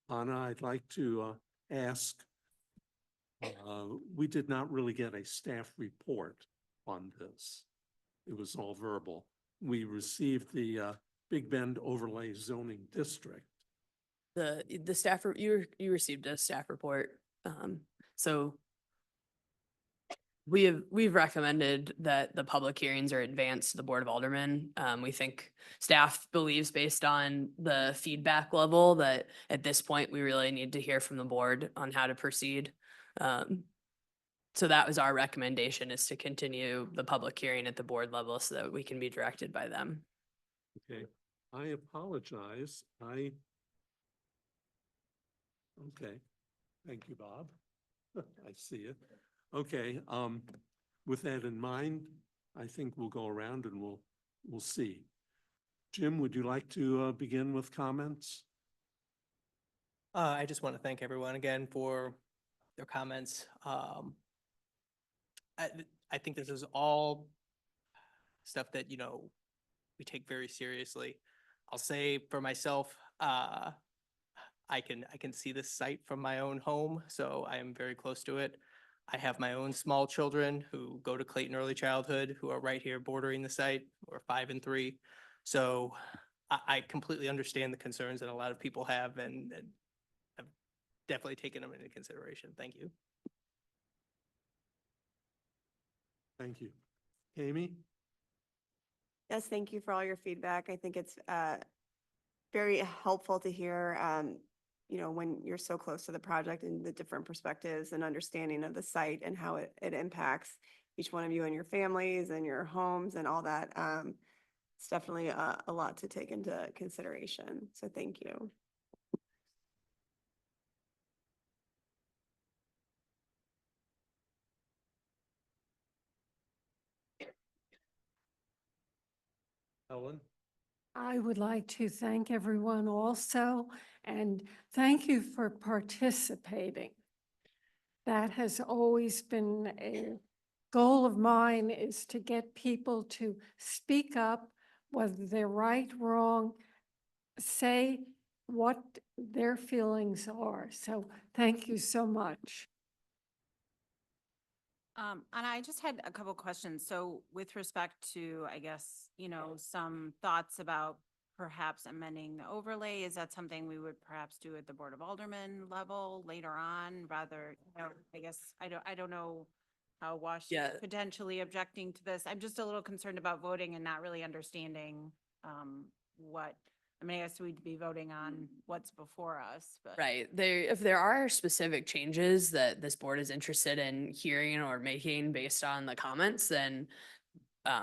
Anna, I'd like to ask, we did not really get a staff report on this. It was all verbal. We received the Big Bend Overlay Zoning District.
The staff, you received a staff report. So we've recommended that the public hearings are advanced to the Board of Aldermen. We think staff believes, based on the feedback level, that at this point, we really need to hear from the board on how to proceed. So that was our recommendation, is to continue the public hearing at the board level so that we can be directed by them.
Okay, I apologize. Okay, thank you, Bob. I see it. Okay, with that in mind, I think we'll go around and we'll see. Jim, would you like to begin with comments?
I just want to thank everyone again for their comments. I think this is all stuff that, we take very seriously. I'll say for myself, I can see this site from my own home, so I am very close to it. I have my own small children who go to Clayton Early Childhood, who are right here bordering the site, or 5 and 3. So I completely understand the concerns that a lot of people have, and I've definitely taken them into consideration. Thank you.
Thank you. Amy?
Yes, thank you for all your feedback. I think it's very helpful to hear, when you're so close to the project and the different perspectives and understanding of the site and how it impacts each one of you and your families and your homes and all that. It's definitely a lot to take into consideration. So thank you.
Ellen?
I would like to thank everyone also, and thank you for participating. That has always been a goal of mine, is to get people to speak up, whether they're right, wrong, say what their feelings are. So thank you so much.
And I just had a couple questions. So with respect to, I guess, some thoughts about perhaps amending the overlay, is that something we would perhaps do at the Board of Aldermen level later on, rather, I guess, I don't know how Wash is
Yeah.
potentially objecting to this. I'm just a little concerned about voting and not really understanding, what, I mean, I guess we'd be voting on what's before us, but.
Right. If there are specific changes that this board is interested in hearing or making based on the comments, then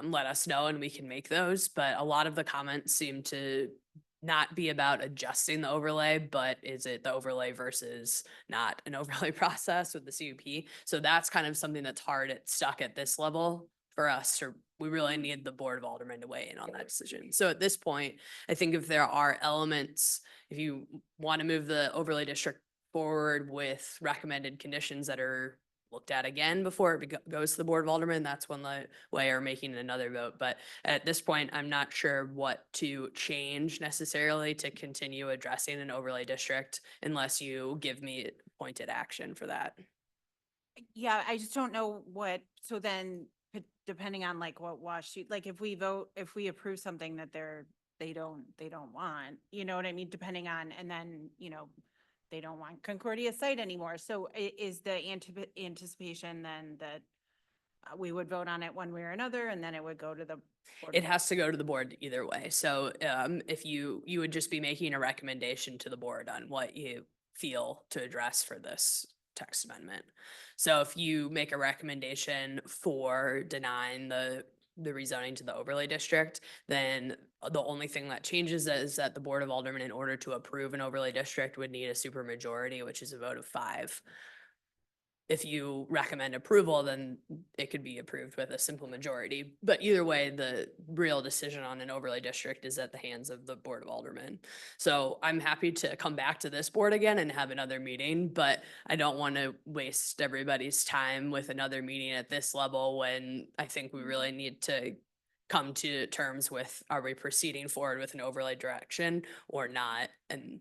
let us know and we can make those. But a lot of the comments seem to not be about adjusting the overlay, but is it the overlay versus not an overlay process with the CUP? So that's kind of something that's hard, it's stuck at this level for us, or we really need the Board of Aldermen to weigh in on that decision. So at this point, I think if there are elements, if you want to move the overlay district forward with recommended conditions that are looked at again before it goes to the Board of Aldermen, that's when the way are making another vote. But at this point, I'm not sure what to change necessarily to continue addressing an overlay district unless you give me pointed action for that.
Yeah, I just don't know what, so then, depending on like what like if we approve something that they don't want, you know what I mean? Depending on, and then, they don't want Concordia site anymore. So is the anticipation then that we would vote on it one way or another, and then it would go to the Board
It
of
has to go to the board either way. So if you would just be making a recommendation to the board on what you feel to address for this text amendment. So if you make a recommendation for denying the rezoning to the overlay district, then the only thing that changes is that the Board of Aldermen, in order to approve an overlay district, would need a supermajority, which is a vote of 5. If you recommend approval, then it could be approved with a simple majority. But either way, the real decision on an overlay district is at the hands of the Board of Aldermen. So I'm happy to come back to this board again and have another meeting, but I don't want to waste everybody's time with another meeting at this level when I think we really need to come to terms with, are we proceeding forward with an overlay direction or not? And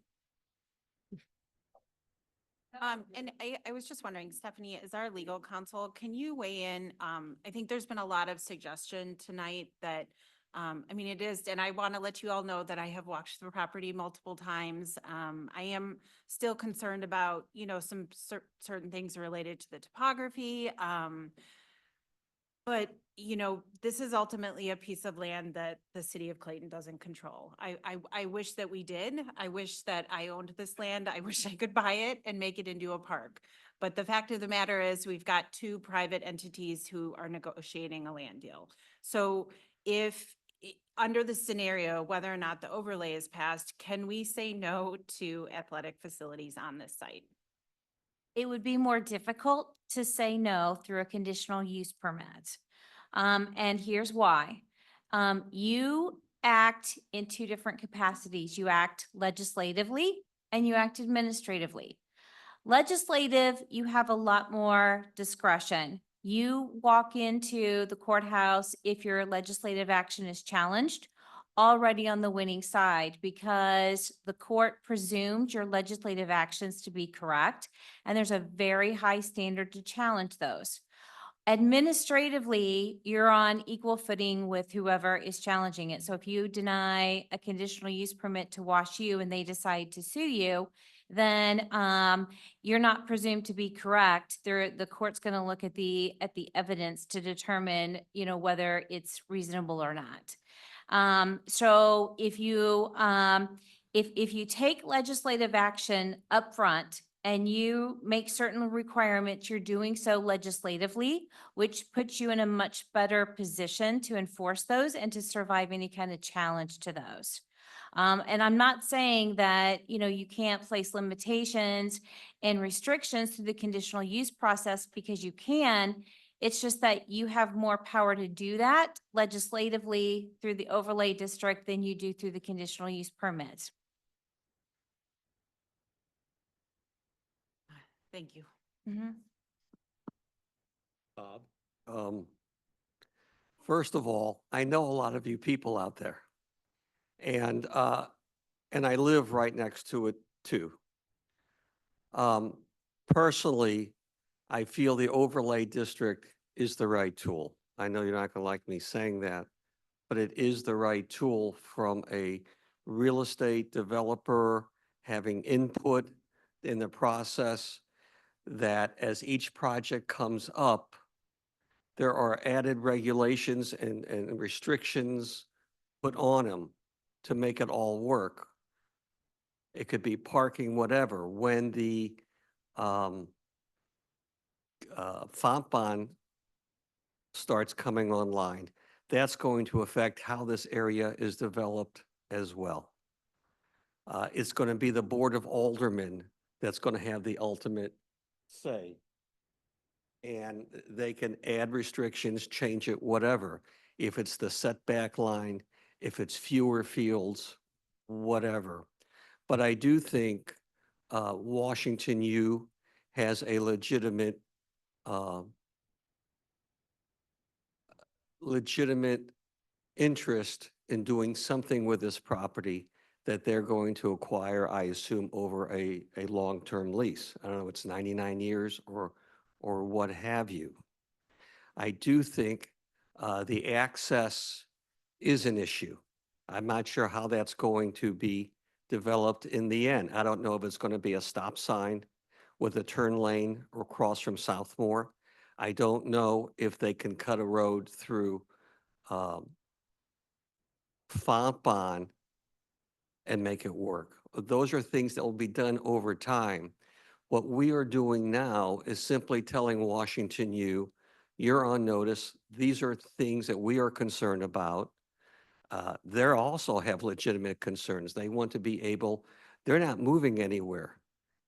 And I was just wondering, Stephanie, as our legal counsel, can you weigh in? I think there's been a lot of suggestion tonight that, I mean, it is, and I want to let you all know that I have watched the property multiple times. I am still concerned about, some certain things related to the topography. But, this is ultimately a piece of land that the city of Clayton doesn't control. I wish that we did. I wish that I owned this land. I wish I could buy it and make it into a park. But the fact of the matter is, we've got 2 private entities who are negotiating a land deal. So if, under the scenario, whether or not the overlay is passed, can we say no to athletic facilities on this site?
It would be more difficult to say no through a conditional use permit. And here's why. You act in 2 different capacities. You act legislatively and you act administratively. Legislative, you have a lot more discretion. You walk into the courthouse if your legislative action is challenged already on the winning side because the court presumed your legislative actions to be correct, and there's a very high standard to challenge those. Administratively, you're on equal footing with whoever is challenging it. So if you deny a conditional use permit to Wash U and they decide to sue you, then you're not presumed to be correct. The court's going to look at the evidence to determine, whether it's reasonable or not. So if you take legislative action upfront and you make certain requirements, you're doing so legislatively, which puts you in a much better position to enforce those and to survive any kind of challenge to those. And I'm not saying that, you can't place limitations and restrictions through the conditional use process, because you can. It's just that you have more power to do that legislatively through the overlay district than you do through the conditional use permits.
Thank you.
Bob. First of all, I know a lot of you people out there. And, and I live right next to it too. Personally, I feel the overlay district is the right tool. I know you're not going to like me saying that, but it is the right tool from a real estate developer having input in the process, that as each project comes up, there are added regulations and restrictions put on them to make it all work. It could be parking, whatever. When the font bond starts coming online, that's going to affect how this area is developed as well. It's going to be the Board of Aldermen that's going to have the ultimate say. And they can add restrictions, change it, whatever. If it's the setback line, if it's fewer fields, whatever. But I do think Washington U has a legitimate interest in doing something with this property that they're going to acquire, I assume, over a long-term lease. I don't know, it's 99 years or what have you. I do think the access is an issue. I'm not sure how that's going to be developed in the end. I don't know if it's going to be a stop sign with a turn lane across from Southmore. I don't know if they can cut a road through Fontbonne and make it work. Those are things that will be done over time. What we are doing now is simply telling Washington U, you're on notice. These are things that we are concerned about. They also have legitimate concerns. They want to be able, they're not moving anywhere.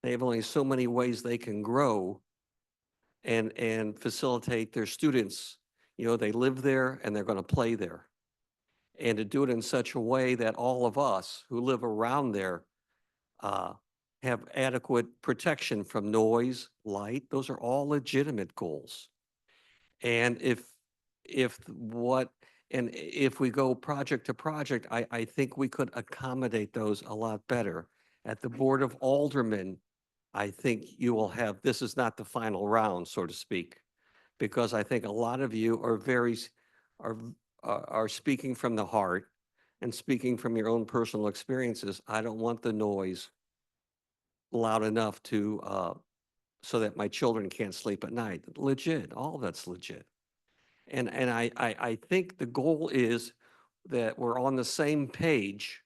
They have only so many ways they can grow and facilitate their students. You know, they live there and they're going to play there. And to do it in such a way that all of us who live around there have adequate protection from noise, light. Those are all legitimate goals. And if we go project to project, I think we could accommodate those a lot better. At the Board of Aldermen, I think you will have, this is not the final round, so to speak, because I think a lot of you are speaking from the heart and speaking from your own personal experiences. I don't want the noise loud enough to so that my children can't sleep at night. Legit, all that's legit. And I think the goal is that we're on the same page.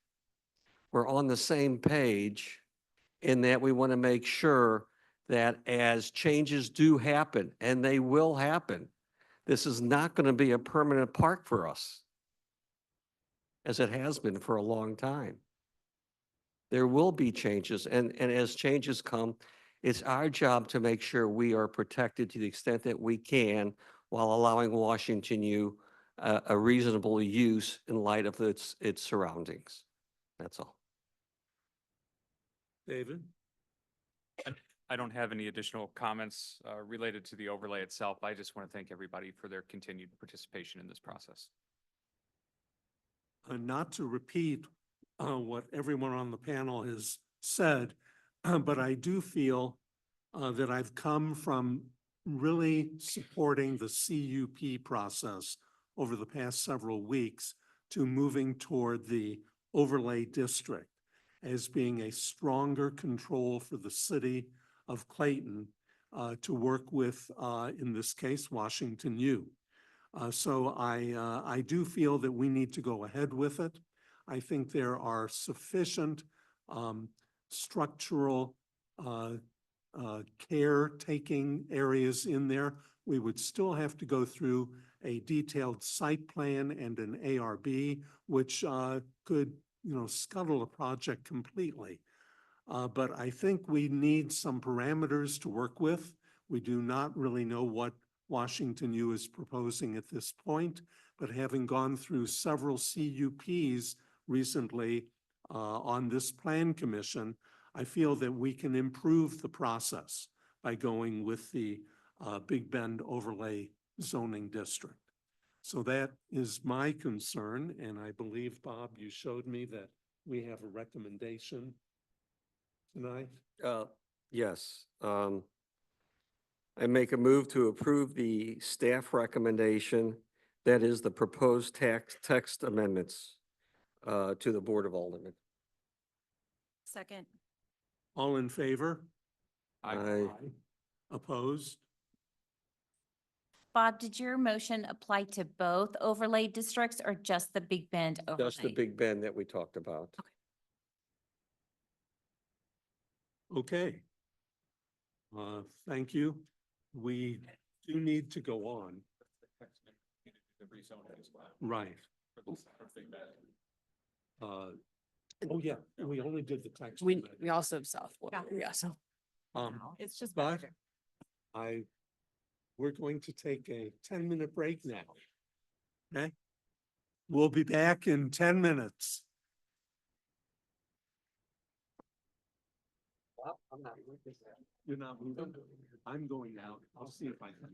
We're on the same page in that we want to make sure that as changes do happen, and they will happen, this is not going to be a permanent park for us, as it has been for a long time. There will be changes, and as changes come, it's our job to make sure we are protected to the extent that we can while allowing Washington U a reasonable use in light of its surroundings. That's all.
David?
I don't have any additional comments related to the overlay itself. I just want to thank everybody for their continued participation in this process.
Not to repeat what everyone on the panel has said, but I do feel that I've come from really supporting the CUP process over the past several weeks to moving toward the overlay district as being a stronger control for the city of Clayton to work with, in this case, Washington U. So I do feel that we need to go ahead with it. I think there are sufficient structural caretaking areas in there. We would still have to go through a detailed site plan and an ARB, which could, scuttle a project completely. But I think we need some parameters to work with. We do not really know what Washington U is proposing at this point, but having gone through several CUPs recently on this plan commission, I feel that we can improve the process by going with the Big Bend overlay zoning district. So that is my concern, and I believe, Bob, you showed me that we have a recommendation tonight.
Yes, I make a move to approve the staff recommendation, that is the proposed text amendments to the Board of Aldermen.
Second.
All in favor?
Aye.
Opposed?
Bob, did your motion apply to both overlay districts or just the Big Bend overlay?
Just the Big Bend that we talked about.
Okay. Thank you. We do need to go on. Right. Oh, yeah, we only did the text.
We also have South Florida. Yeah, so.
It's just.
But we're going to take a 10-minute break now. Okay? We'll be back in 10 minutes. Well, I'm not moving. You're not moving? I'm going out. I'll see if I can.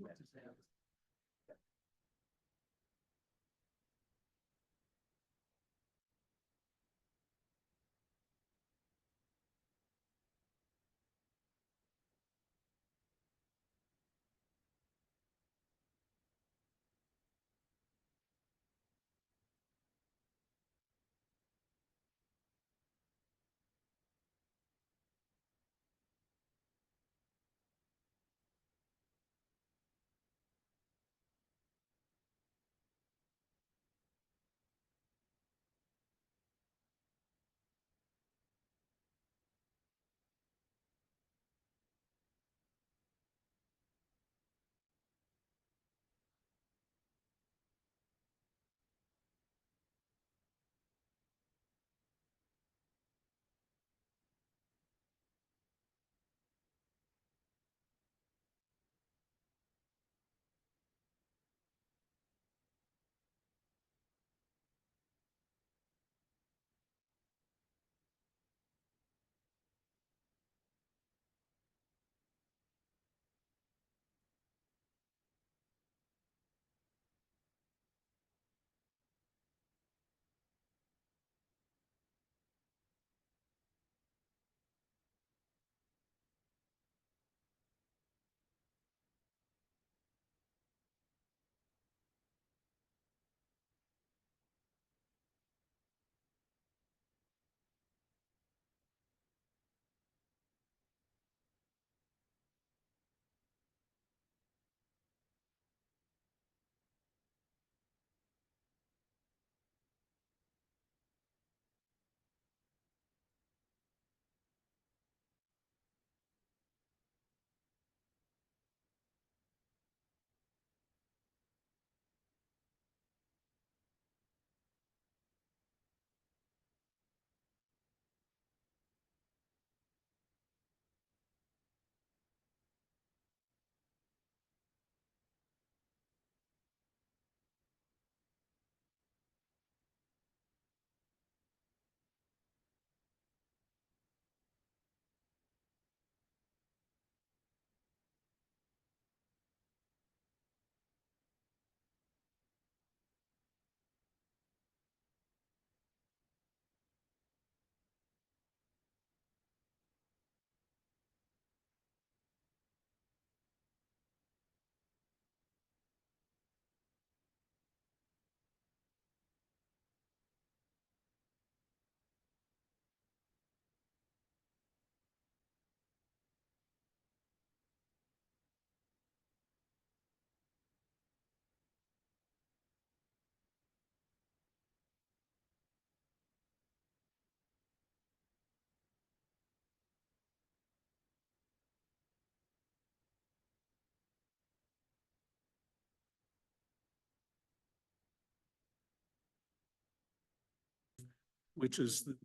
Which is the,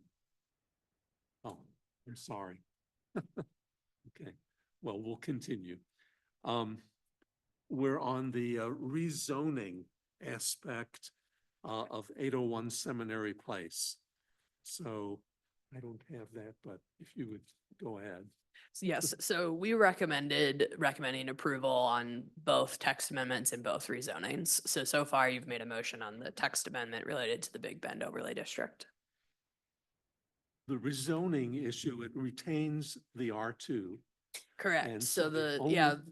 oh, I'm sorry. Okay, well, we'll continue. We're on the rezoning aspect of 801 Seminary Place. So I don't have that, but if you would go ahead.
Yes, so we recommending approval on both text amendments and both rezonings. So far you've made a motion on the text amendment related to the Big Bend overlay district.
The rezoning issue, it retains the R2.
Correct.
And
So
the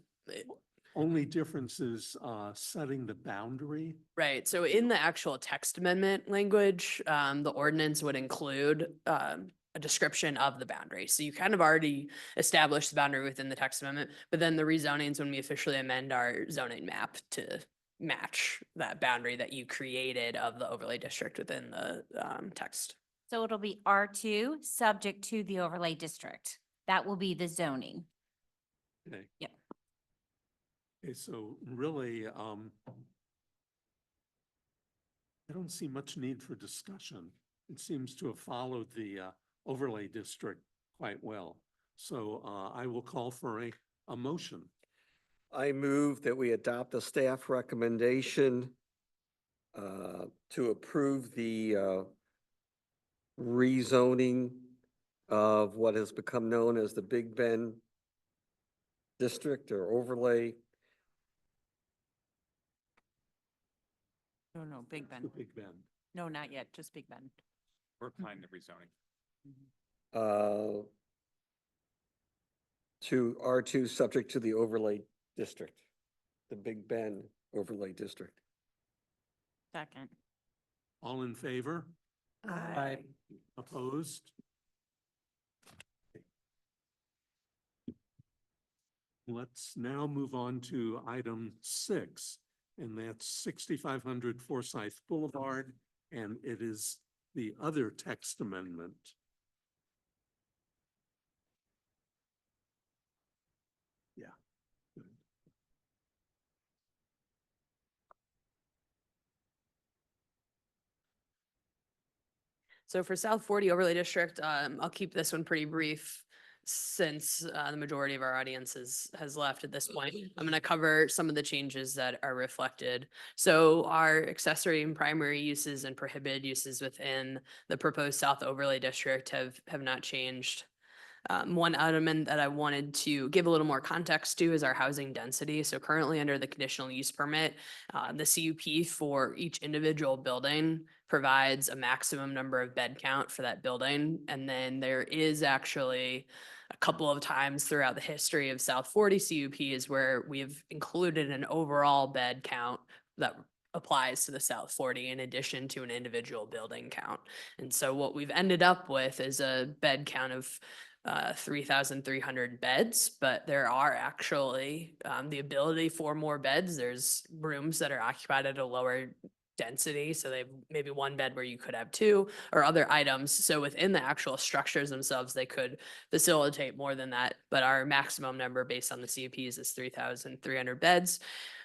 only difference is setting the boundary.
Right, so in the actual text amendment language, the ordinance would include a description of the boundary. So you kind of already established the boundary within the text amendment, but then the rezonings when we officially amend our zoning map to match that boundary that you created of the overlay district within the text.
So it'll be R2, subject to the overlay district. That will be the zoning.
Okay.
Yep.
Okay, so really, I don't see much need for discussion. It seems to have followed the overlay district quite well. So I will call for a motion.
I move that we adopt a staff recommendation to approve the rezoning of what has become known as the Big Bend district or overlay.
No, Big
The
Ben.
Big Bend.
No, not yet, just Big Ben.
We're applying the rezoning.
To R2 subject to the overlay district, the Big Bend overlay district.
Second.
All in favor?
Aye.
Opposed? Let's now move on to item 6, and that's 6500 Forsyth Boulevard, and it is the other text amendment. Yeah. Good.
So for South 40 overlay district, I'll keep this one pretty brief since the majority of our audience has left at this point. I'm going to cover some of the changes that are reflected. So our accessory and primary uses and prohibited uses within the proposed South overlay district have not changed. One element that I wanted to give a little more context to is our housing density. So currently under the conditional use permit, the CUP for each individual building provides a maximum number of bed count for that building. And then there is actually a couple of times throughout the history of South 40 CUPs where we've included an overall bed count that applies to the South 40 in addition to an individual building count. And so what we've ended up with is a bed count of 3,300 beds, but there are actually the ability for more beds. There's rooms that are occupied at a lower density, so they have maybe one bed where you could have two or other items. So within the actual structures themselves, they could facilitate more than that, but our maximum number based on the CUPs is 3,300 beds.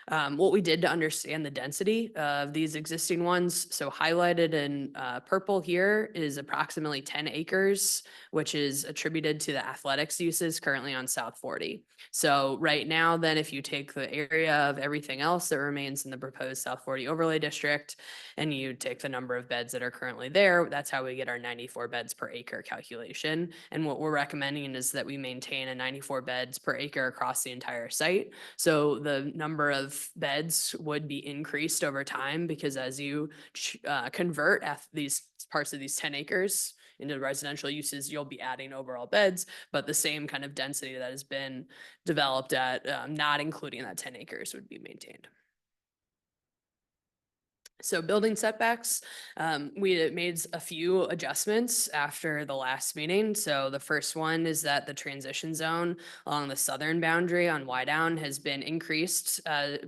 What we did to understand the density of these existing ones, so highlighted in purple here is approximately 10 acres, which is attributed to the athletics uses currently on South 40. So right now, then if you take the area of everything else that remains in the proposed South 40 overlay district, and you take the number of beds that are currently there, that's how we get our 94 beds per acre calculation. And what we're recommending is that we maintain a 94 beds per acre across the entire site. So the number of beds would be increased over time because as you convert these parts of these 10 acres into residential uses, you'll be adding overall beds, but the same kind of density that has been developed at not including that 10 acres would be maintained. So building setbacks, we made a few adjustments after the last meeting. So the first one is that the transition zone along the southern boundary on Wydown has been increased.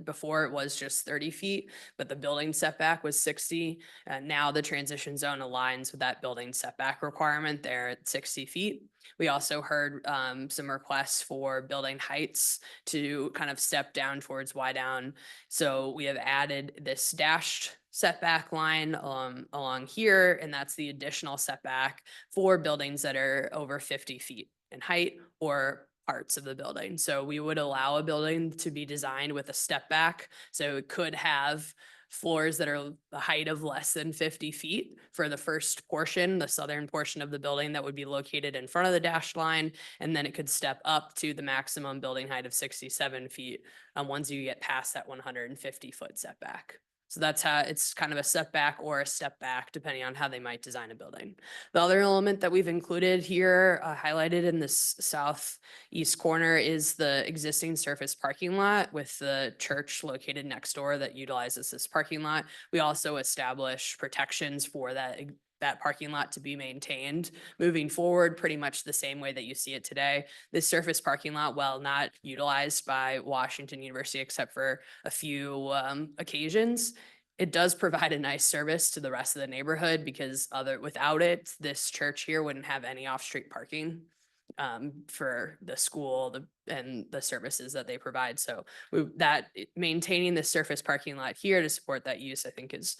Before it was just 30 feet, but the building setback was 60. And now the transition zone aligns with that building setback requirement there at 60 feet. We also heard some requests for building heights to kind of step down towards Wydown. So we have added this dashed setback line along here, and that's the additional setback for buildings that are over 50 feet in height or parts of the building. So we would allow a building to be designed with a step back. So it could have floors that are the height of less than 50 feet for the first portion, the southern portion of the building that would be located in front of the dashed line. And then it could step up to the maximum building height of 67 feet once you get past that 150-foot setback. So that's how it's kind of a setback or a step back, depending on how they might design a building. The other element that we've included here, highlighted in this southeast corner, is the existing surface parking lot with the church located next door that utilizes this parking lot. We also establish protections for that parking lot to be maintained moving forward, pretty much the same way that you see it today. This surface parking lot, while not utilized by Washington University except for a few occasions, it does provide a nice service to the rest of the neighborhood, because without it, this church here wouldn't have any off-street parking for the school and the services that they provide. So maintaining the surface parking lot here to support that use, I think, is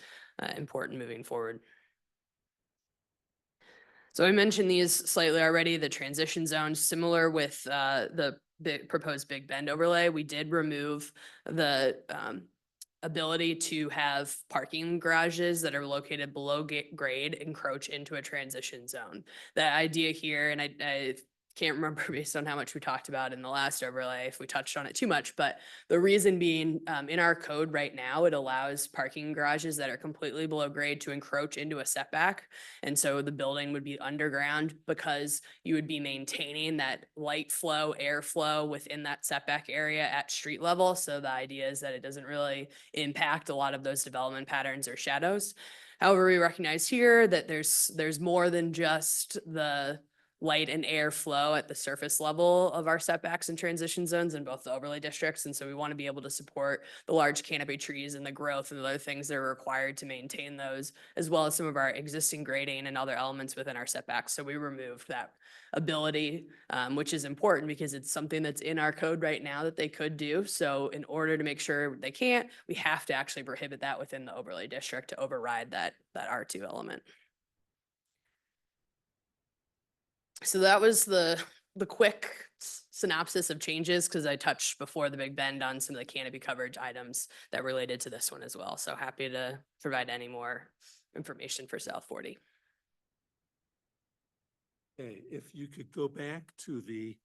important moving forward. So I mentioned these slightly already, the transition zones, similar with the proposed Big Bend overlay. We did remove the ability to have parking garages that are located below grade encroach into a transition zone. The idea here, and I can't remember based on how much we talked about in the last overlay, if we touched on it too much, but the reason being, in our code right now, it allows parking garages that are completely below grade to encroach into a setback. And so the building would be underground, because you would be maintaining that light flow, airflow within that setback area at street level. So the idea is that it doesn't really impact a lot of those development patterns or shadows. However, we recognize here that there's more than just the light and air flow at the surface level of our setbacks and transition zones in both the overlay districts. And so we want to be able to support the large canopy trees and the growth and the other things that are required to maintain those, as well as some of our existing grading and other elements within our setbacks. So we removed that ability, which is important because it's something that's in our code right now that they could do. So in order to make sure they can't, we have to actually prohibit that within the overlay district to override that R2 element. So that was the quick synopsis of changes, because I touched before the Big Bend on some of the canopy coverage items that related to this one as well. So happy to provide any more information for South 40.
Okay, if you could go back to the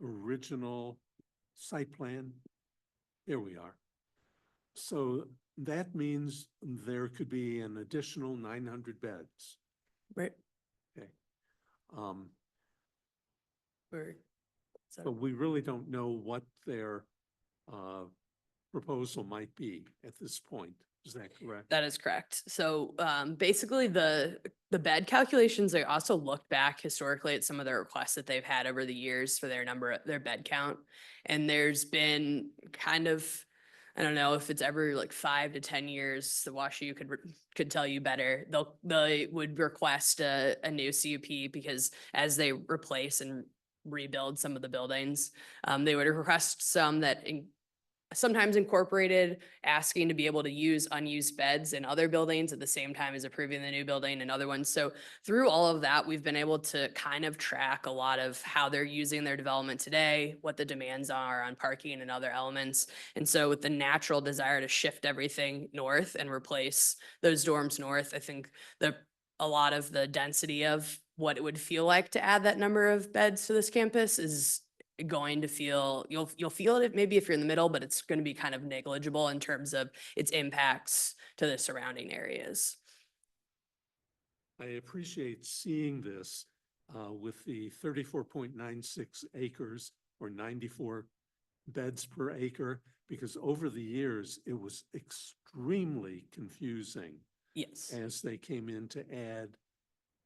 original site plan. Here we are. So that means there could be an additional 900 beds.
Right.
Okay.
So
But we really don't know what their proposal might be at this point. Is that correct?
that is correct. So basically the bed calculations, they also look back historically at some of the requests that they've had over the years for their bed count. And there's been kind of, I don't know if it's ever like 5 to 10 years, the WashU could tell you better. They would request a new CUP, because as they replace and rebuild some of the buildings, they would request some that sometimes incorporated asking to be able to use unused beds in other buildings at the same time as approving the new building and other ones. So through all of that, we've been able to kind of track a lot of how they're using their development today, what the demands are on parking and other elements. And so with the natural desire to shift everything north and replace those dorms north, I think a lot of the density of what it would feel like to add that number of beds to this campus is going to feel, you'll feel it maybe if you're in the middle, but it's going to be kind of negligible in terms of its impacts to the surrounding areas.
I appreciate seeing this with the 34.96 acres or 94 beds per acre, because over the years, it was extremely confusing.
Yes.
As they came in to add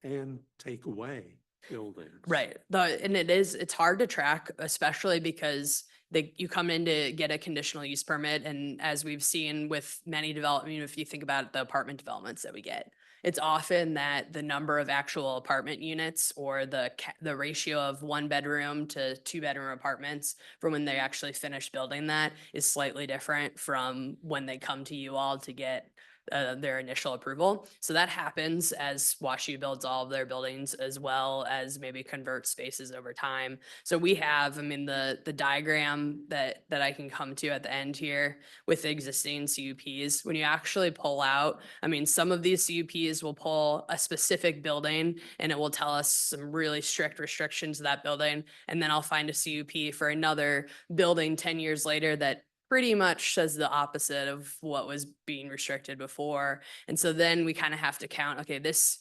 and take away buildings.
Right. And it's hard to track, especially because you come in to get a conditional use permit. And as we've seen with many development, if you think about the apartment developments that we get, it's often that the number of actual apartment units or the ratio of 1-bedroom to 2-bedroom apartments from when they actually finish building that is slightly different from when they come to you all to get their initial approval. So that happens as WashU builds all of their buildings, as well as maybe convert spaces over time. So we have, I mean, the diagram that I can come to at the end here with the existing CUPs, when you actually pull out, I mean, some of these CUPs will pull a specific building and it will tell us some really strict restrictions of that building. And then I'll find a CUP for another building 10 years later that pretty much says the opposite of what was being restricted before. And so then we kind of have to count, okay, this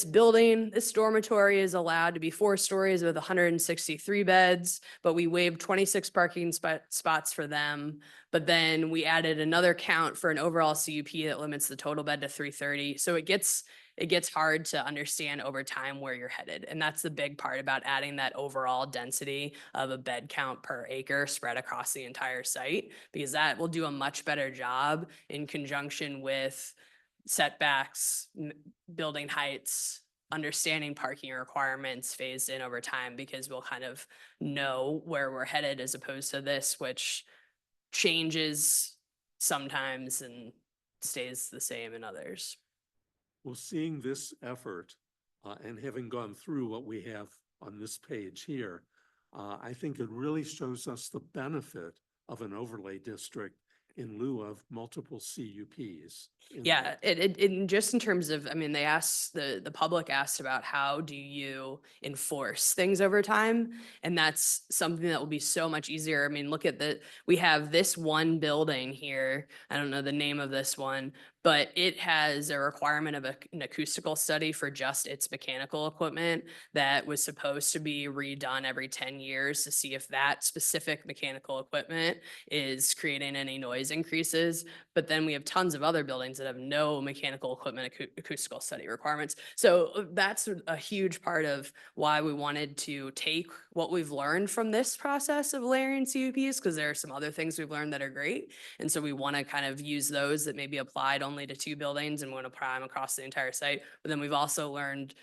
building, this dormitory is allowed to be 4 stories with 163 beds, but we waived 26 parking spots for them. But then we added another count for an overall CUP that limits the total bed to 330. So it gets hard to understand over time where you're headed. And that's the big part about adding that overall density of a bed count per acre spread across the entire site, because that will do a much better job in conjunction with setbacks, building heights, understanding parking requirements phased in over time, because we'll kind of know where we're headed, as opposed to this, which changes sometimes and stays the same in others.
Well, seeing this effort and having gone through what we have on this page here, I think it really shows us the benefit of an overlay district in lieu of multiple CUPs.
Yeah, just in terms of, I mean, they asked, the public asked about how do you enforce things over time? And that's something that will be so much easier. I mean, look at we have this one building here. I don't know the name of this one, but it has a requirement of an acoustical study for just its mechanical equipment that was supposed to be redone every 10 years to see if that specific mechanical equipment is creating any noise increases. But then we have tons of other buildings that have no mechanical equipment acoustical study requirements. So that's a huge part of why we wanted to take what we've learned from this process of layering CUPs, because there are some other things we've learned that are great. And so we want to kind of use those that may be applied only to 2 buildings and want to apply them across the entire site. But then we've also learned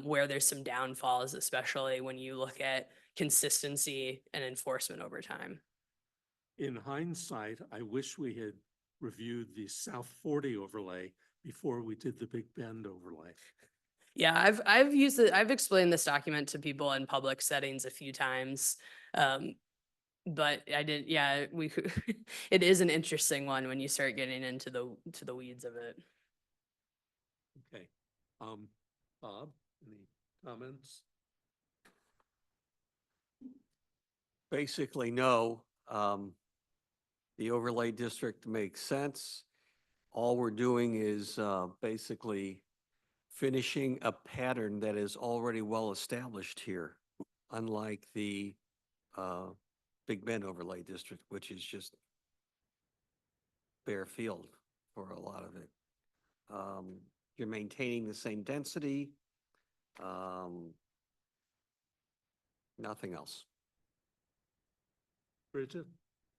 where there's some downfalls, especially when you look at consistency and enforcement over time.
In hindsight, I wish we had reviewed the South 40 overlay before we did the Big Bend overlay.
Yeah, I've used it. I've explained this document to people in public settings a few times. But I did, yeah, it is an interesting one when you start getting into the weeds of it.
Okay. Bob, any comments?
Basically, no. The overlay district makes sense. All we're doing is basically finishing a pattern that is already well established here, unlike the Big Bend overlay district, which is just bare field for a lot of it. You're maintaining the same density. Nothing else.
Bridget?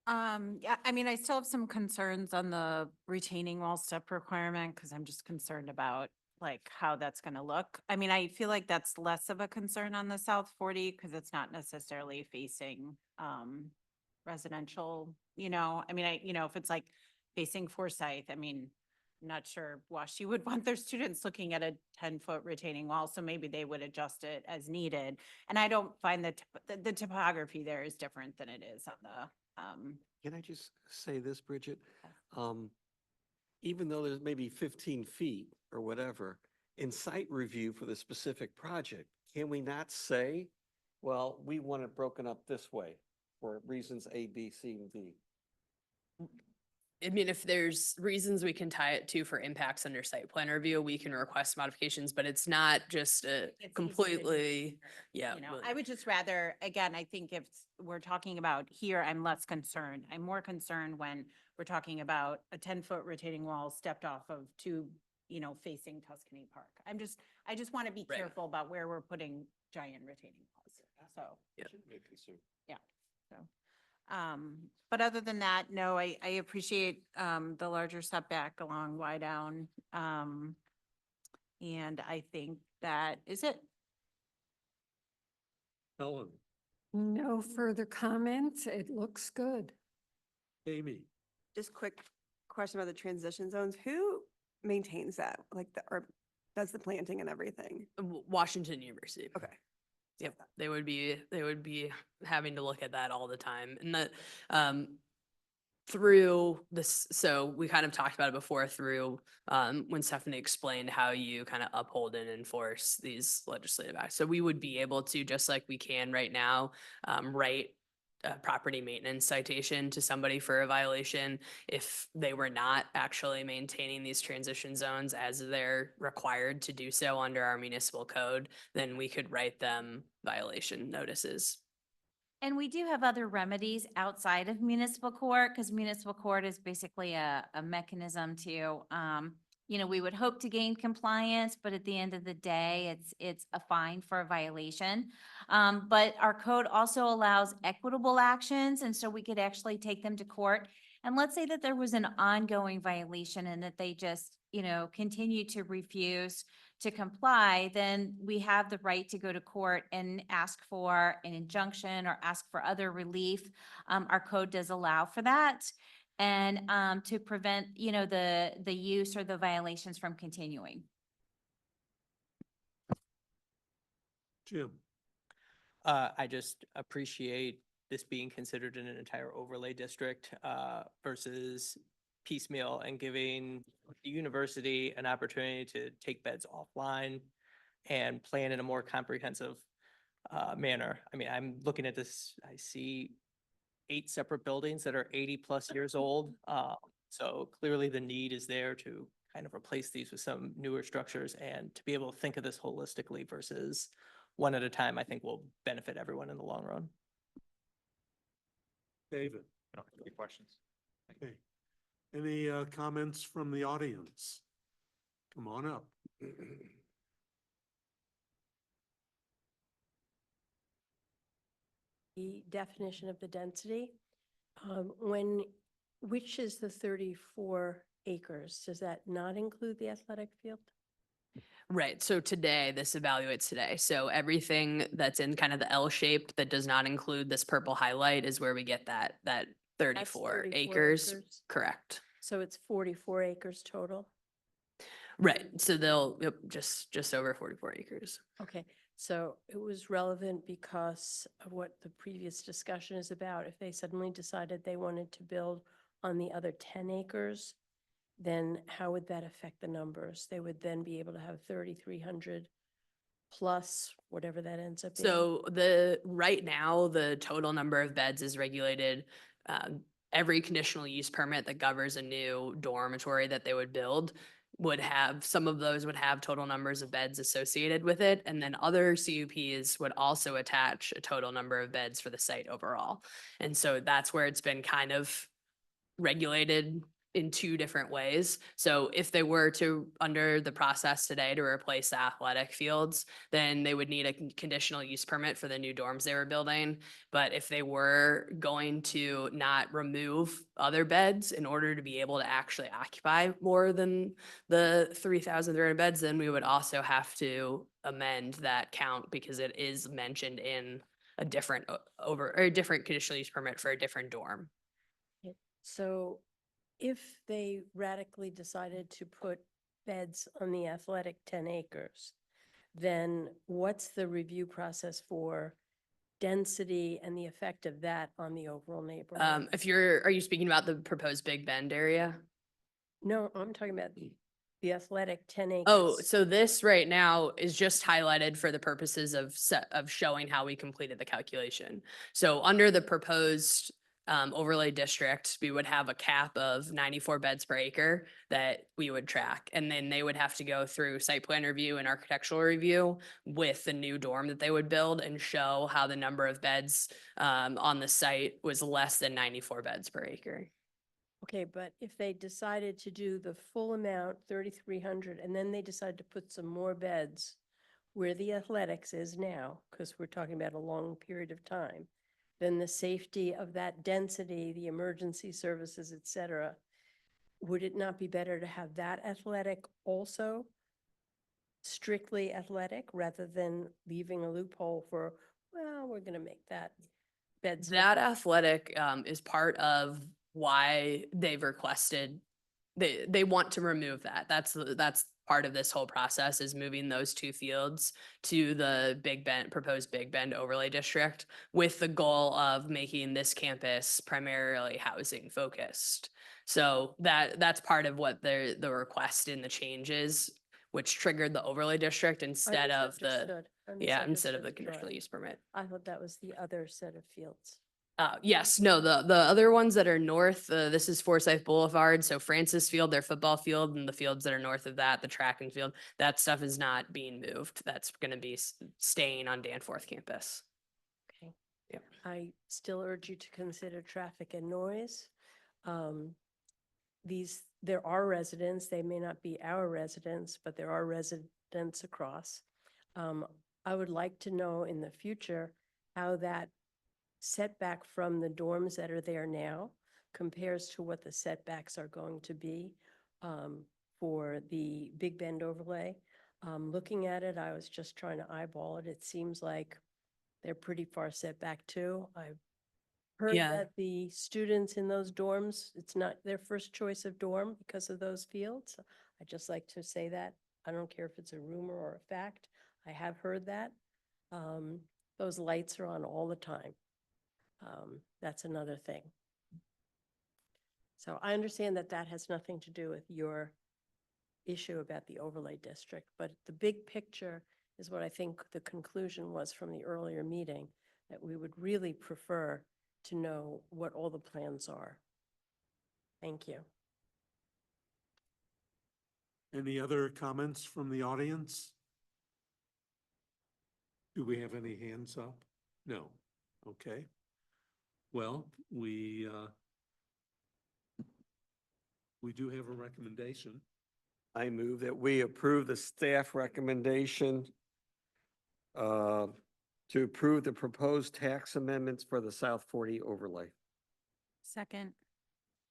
Yeah, I mean, I still have some concerns on the retaining wall step requirement, because I'm just concerned about like how that's gonna look. I mean, I feel like that's less of a concern on the South 40 because it's not necessarily facing residential, I mean, if it's like facing Forsyth, I mean, I'm not sure WashU would want their students looking at a 10-foot retaining wall, so maybe they would adjust it as needed. And I don't find that the topography there is different than it is on the
Can I just say this, Bridget? Even though there's maybe 15 feet or whatever, in site review for the specific project, can we not say, well, we want it broken up this way for reasons A, B, C, and D?
I mean, if there's reasons we can tie it to for impacts under site plan review, we can request modifications, but it's not just a
It's easy to
completely, yeah. but-
I would just rather, again, I think if we're talking about here, I'm less concerned. I'm more concerned when we're talking about a 10-foot retaining wall stepped off of 2, facing Tuscany Park. I just want to be
Right.
careful about where we're putting giant retaining walls. So,
Yeah.
yeah. So, but other than that, no, I appreciate the larger setback along Wydown. And I think that is it.
Helen?
No further comments. It looks good.
Amy?
Just quick question about the transition zones. Who maintains that, like or does the planting and everything?
Washington University.
Okay.
Yep, they would be having to look at that all the time. And that, through this, so we kind of talked about it before through, when Stephanie explained how you kind of uphold and enforce these legislative acts. So we would be able to, just like we can right now, write a property maintenance citation to somebody for a violation if they were not actually maintaining these transition zones as they're required to do so under our municipal code, then we could write them violation notices.
And we do have other remedies outside of municipal court, because municipal court is basically a mechanism to, we would hope to gain compliance, but at the end of the day, it's a fine for a violation. But our code also allows equitable actions, and so we could actually take them to court. And let's say that there was an ongoing violation and that they just, continue to refuse to comply, then we have the right to go to court and ask for an injunction or ask for other relief. Our code does allow for that. And to prevent, the use or the violations from continuing.
Jim.
I just appreciate this being considered in an entire overlay district versus piecemeal and giving the university an opportunity to take beds offline and plan in a more comprehensive manner. I mean, I'm looking at this, I see 8 separate buildings that are 80+ years old. So clearly the need is there to kind of replace these with some newer structures, and to be able to think of this holistically versus one at a time, I think will benefit everyone in the long run.
David.
No, any questions?
Okay. Any comments from the audience? Come on up.
The definition of the density, which is the 34 acres? Does that not include the athletic field?
Right, so today, this evaluates today. So everything that's in kind of the L shaped that does not include this purple highlight is where we get that 34 acres. Correct.
So it's 44 acres total?
Right, so they'll, yep, just over 44 acres.
Okay, so it was relevant because of what the previous discussion is about. If they suddenly decided they wanted to build on the other 10 acres, then how would that affect the numbers? They would then be able to have 3,300 plus whatever that ends up being.
So right now, the total number of beds is regulated. Every conditional use permit that governs a new dormitory that they would build some of those would have total numbers of beds associated with it. And then other CUPs would also attach a total number of beds for the site overall. And so that's where it's been kind of regulated in 2 different ways. So if they were to, under the process today, to replace the athletic fields, then they would need a conditional use permit for the new dorms they were building. But if they were going to not remove other beds in order to be able to actually occupy more than the 3,300 beds, then we would also have to amend that count, because it is mentioned in a different different conditional use permit for a different dorm.
So if they radically decided to put beds on the athletic 10 acres, then what's the review process for density and the effect of that on the overall neighborhood?
Are you speaking about the proposed Big Bend area?
No, I'm talking about the athletic 10 acres.
Oh, so this right now is just highlighted for the purposes of showing how we completed the calculation. So under the proposed overlay district, we would have a cap of 94 beds per acre that we would track. And then they would have to go through site plan review and architectural review with the new dorm that they would build and show how the number of beds on the site was less than 94 beds per acre.
Okay, but if they decided to do the full amount, 3,300, and then they decide to put some more beds where the athletics is now, because we're talking about a long period of time, then the safety of that density, the emergency services, et cetera, would it not be better to have that athletic also strictly athletic rather than leaving a loophole for, well, we're going to make that beds?
That athletic is part of why they've requested they want to remove that. That's part of this whole process, is moving those two fields to the proposed Big Bend overlay district, with the goal of making this campus primarily housing focused. So that's part of what the request in the changes, which triggered the overlay district instead of the, instead of the conditional use permit.
I thought that was the other set of fields.
Yes, no, the other ones that are north, this is Forsyth Boulevard, so Francis Field, their football field, and the fields that are north of that, the track and field, that stuff is not being moved. That's gonna be staying on Danforth campus.
Okay.
Yep.
I still urge you to consider traffic and noise. There are residents, they may not be our residents, but there are residents across. I would like to know in the future how that setback from the dorms that are there now compares to what the setbacks are going to be for the Big Bend overlay. Looking at it, I was just trying to eyeball it. It seems like they're pretty far set back too. I've heard
Yeah.
that the students in those dorms, it's not their first choice of dorm because of those fields. I'd just like to say that. I don't care if it's a rumor or a fact. I have heard that. Those lights are on all the time. That's another thing. So I understand that that has nothing to do with your issue about the overlay district, but the big picture is what I think the conclusion was from the earlier meeting, that we would really prefer to know what all the plans are. Thank you.
Any other comments from the audience? Do we have any hands up? No. Okay. Well, we do have a recommendation.
I move that we approve the staff recommendation to approve the proposed tax amendments for the South 40 overlay.
Second.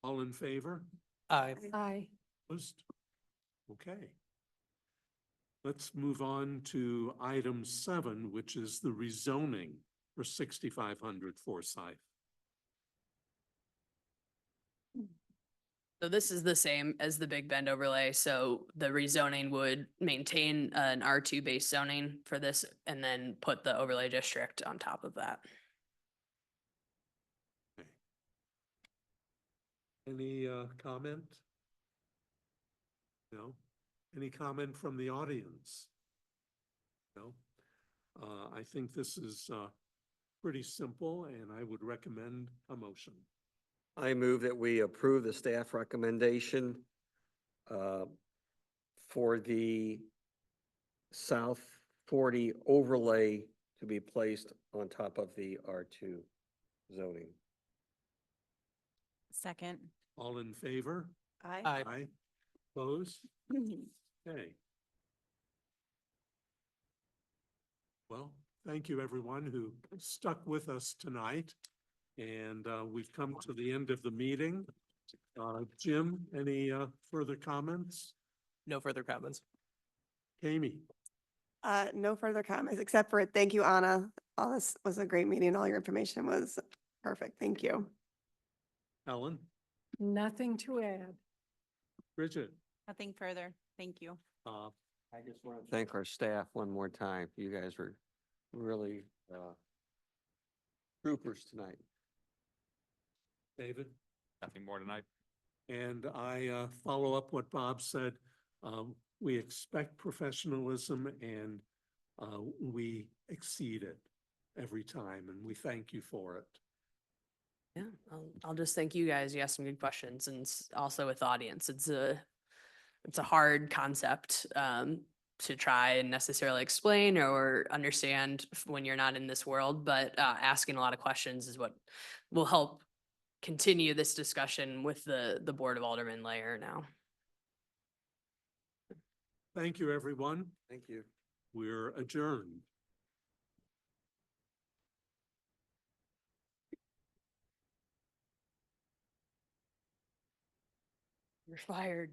All in favor?
Aye.
Aye.
Opposed? Okay. Let's move on to item 7, which is the rezoning for 6500 Forsyth.
So this is the same as the Big Bend overlay, so the rezoning would maintain an R2 base zoning for this and then put the overlay district on top of that.
Any comment? No? Any comment from the audience? No? I think this is pretty simple, and I would recommend a motion.
I move that we approve the staff recommendation for the South 40 overlay to be placed on top of the R2 zoning.
Second.
All in favor?
Aye.
Aye. Opposed? Okay. Well, thank you, everyone who stuck with us tonight. And we've come to the end of the meeting. Jim, any further comments?
No further comments.
Amy?
No further comments, except for thank you, Anna. All this was a great meeting. All your information was perfect. Thank you.
Ellen?
Nothing to add.
Bridget?
Nothing further. Thank you.
I just want to thank our staff one more time. You guys were really troopers tonight.
David?
Nothing more tonight.
And I follow up what Bob said. We expect professionalism and we exceed it every time, and we thank you for it.
Yeah, I'll just thank you guys. You asked some good questions, and also with the audience. It's a hard concept to try and necessarily explain or understand when you're not in this world, but asking a lot of questions is what will help continue this discussion with the Board of Aldermen layer now.
Thank you, everyone.
Thank you.
We're adjourned.
You're fired.